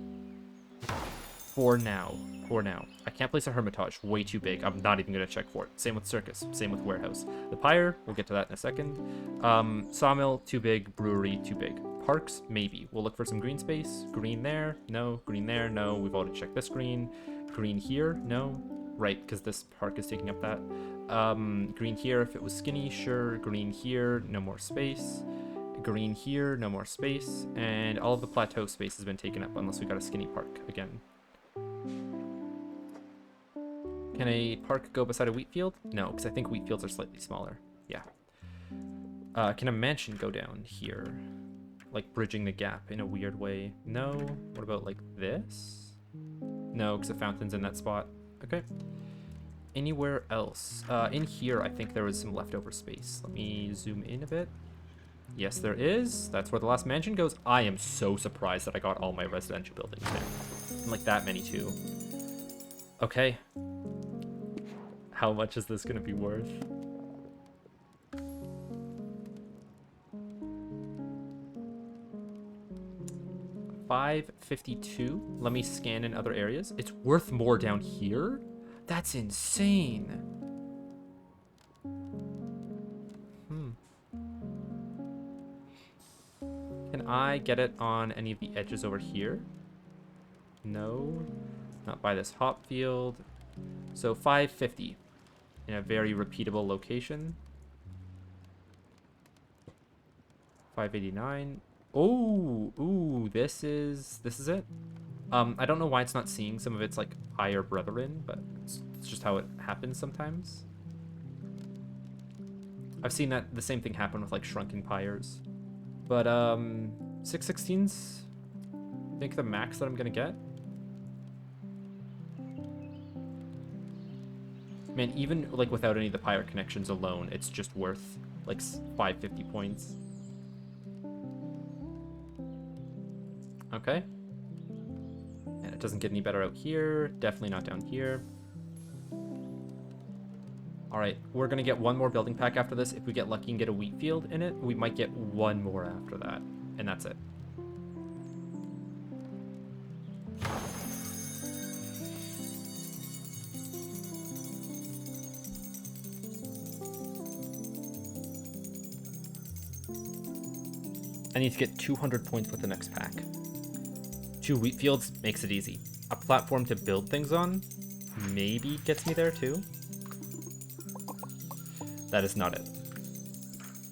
For now. I can't place a Hermitage. Way too big. I'm not even going to check for it. Same with Circus. Same with Warehouse. The Pyre, we'll get to that in a second. Sawmill, too big. Brewery, too big. Parks, maybe. We'll look for some green space. Green there, no. Green there, no. We've already checked this green. Green here, no. Right, because this park is taking up that. Green here, if it was skinny, sure. Green here, no more space. Green here, no more space. And all of the plateau space has been taken up unless we got a skinny park again. Can a park go beside a wheat field? No, because I think wheat fields are slightly smaller. Yeah. Can a mansion go down here? Like bridging the gap in a weird way? No. What about like this? No, because the fountain's in that spot. Okay. Anywhere else? In here, I think there was some leftover space. Let me zoom in a bit. Yes, there is. That's where the last mansion goes. I am so surprised that I got all my residential buildings there. And like that many too. Okay. How much is this going to be worth? $552. Let me scan in other areas. It's worth more down here? That's insane. Can I get it on any of the edges over here? No. Not by this hop field. So 550 in a very repeatable location. 589. Oh, ooh, this is it. I don't know why it's not seeing some of its like higher brethren, but it's just how it happens sometimes. I've seen that the same thing happen with like shrunken pyres. But 616's I think the max that I'm gonna get. Man, even like without any of the pyre connections alone, it's just worth like 550 points. Okay. And it doesn't get any better out here. Definitely not down here. All right, we're gonna get one more building pack after this. If we get lucky and get a wheat field in it, we might get one more after that, and that's it. I need to get 200 points with the next pack. 2 wheat fields makes it easy. A platform to build things on maybe gets me there too. That is not it.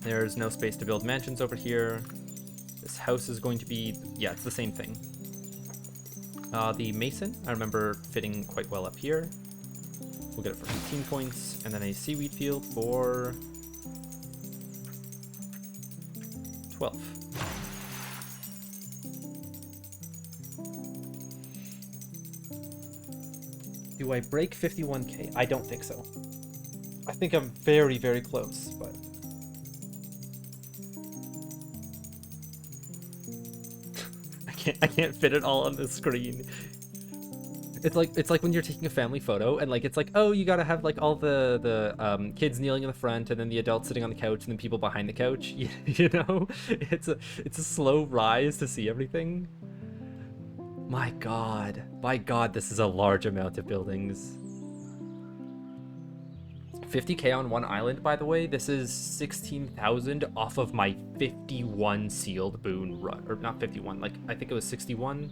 There's no space to build mansions over here. This house is going to be, yeah, it's the same thing. The mason, I remember fitting quite well up here. We'll get it for 15 points, and then a seaweed field for 12. Do I break 51k? I don't think so. I think I'm very, very close, but I can't fit it all on the screen. It's like when you're taking a family photo and like it's like, oh, you gotta have like all the kids kneeling in the front and then the adults sitting on the couch and then people behind the couch. You know, it's a slow rise to see everything. My God, this is a large amount of buildings. 50k on one island, by the way. This is 16,000 off of my 51 sealed boon run, or not 51, like I think it was 61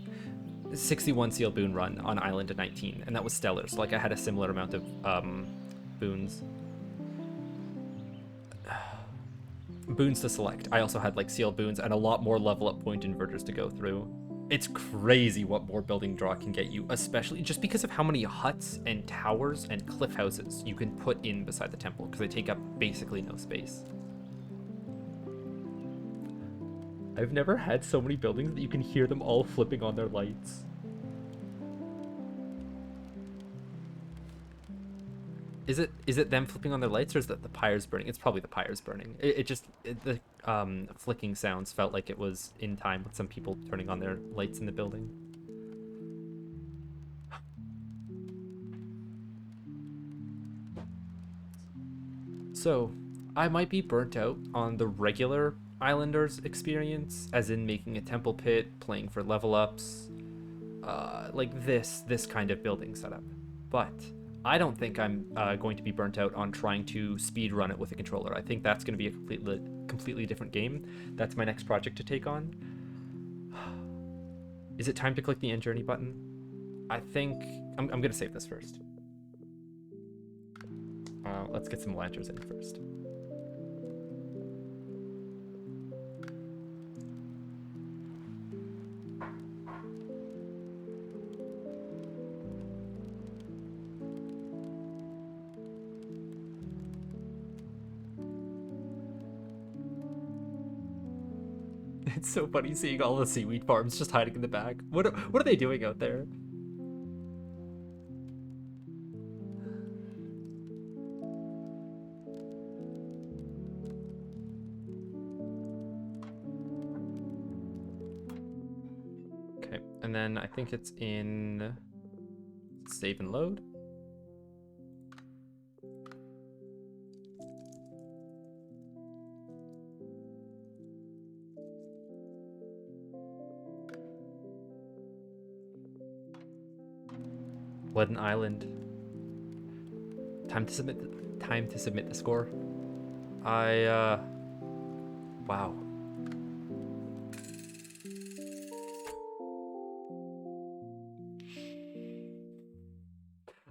sealed boon run on island 19, and that was stellar. So like I had a similar amount of boons to select. I also had like sealed boons and a lot more level up point inverters to go through. It's crazy what more building draw can get you, especially just because of how many huts and towers and cliff houses you can put in beside the temple, because they take up basically no space. I've never had so many buildings that you can hear them all flipping on their lights. Is it them flipping on their lights, or is that the pyres burning? It's probably the pyres burning. The flicking sounds felt like it was in time with some people turning on their lights in the building. So, I might be burnt out on the regular Islanders experience, as in making a temple pit, playing for level ups, like this kind of building setup. But I don't think I'm going to be burnt out on trying to speed run it with a controller. I think that's going to be a completely different game. That's my next project to take on. Is it time to click the end journey button? I think I'm going to save this first. Let's get some lanterns in first. It's so funny seeing all the seaweed farms just hiding in the back. What are they doing out there? Okay, and then I think it's in save and load. What an island. Time to submit the score. Wow.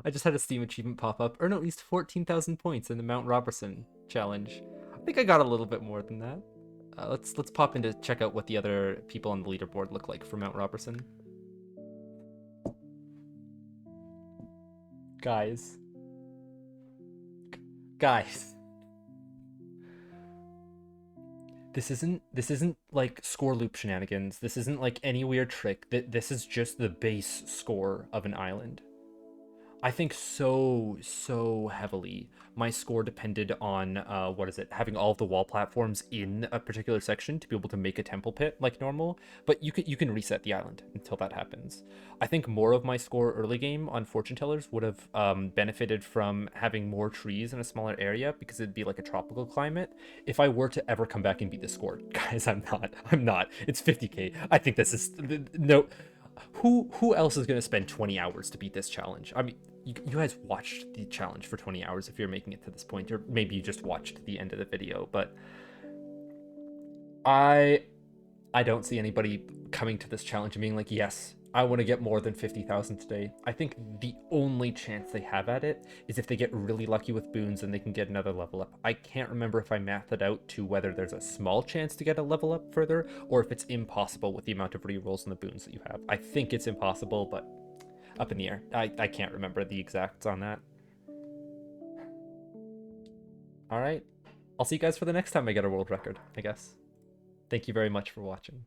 I just had a Steam achievement pop up. Earn at least 14,000 points in the Mount Roberson challenge. I think I got a little bit more than that. Let's pop in to check out what the other people on the leaderboard look like for Mount Roberson. Guys. This isn't like score loop shenanigans. This isn't like any weird trick. This is just the base score of an island. I think so heavily my score depended on having all of the wall platforms in a particular section to be able to make a temple pit like normal, but you can reset the island until that happens. I think more of my score early game on fortune tellers would have benefited from having more trees in a smaller area, because it'd be like a tropical climate. If I were to ever come back and beat the score, guys, I'm not. It's 50k. I think this is no. Who else is going to spend 20 hours to beat this challenge? I mean, you guys watched the challenge for 20 hours if you're making it to this point, or maybe you just watched the end of the video, but I don't see anybody coming to this challenge and being like, yes, I want to get more than 50,000 today. I think the only chance they have at it is if they get really lucky with boons and they can get another level up. I can't remember if I mathed it out to whether there's a small chance to get a level up further, or if it's impossible with the amount of rerolls and the boons that you have. I think it's impossible, but up in the air. I can't remember the exacts on that. All right. I'll see you guys for the next time I get a world record, I guess. Thank you very much for watching.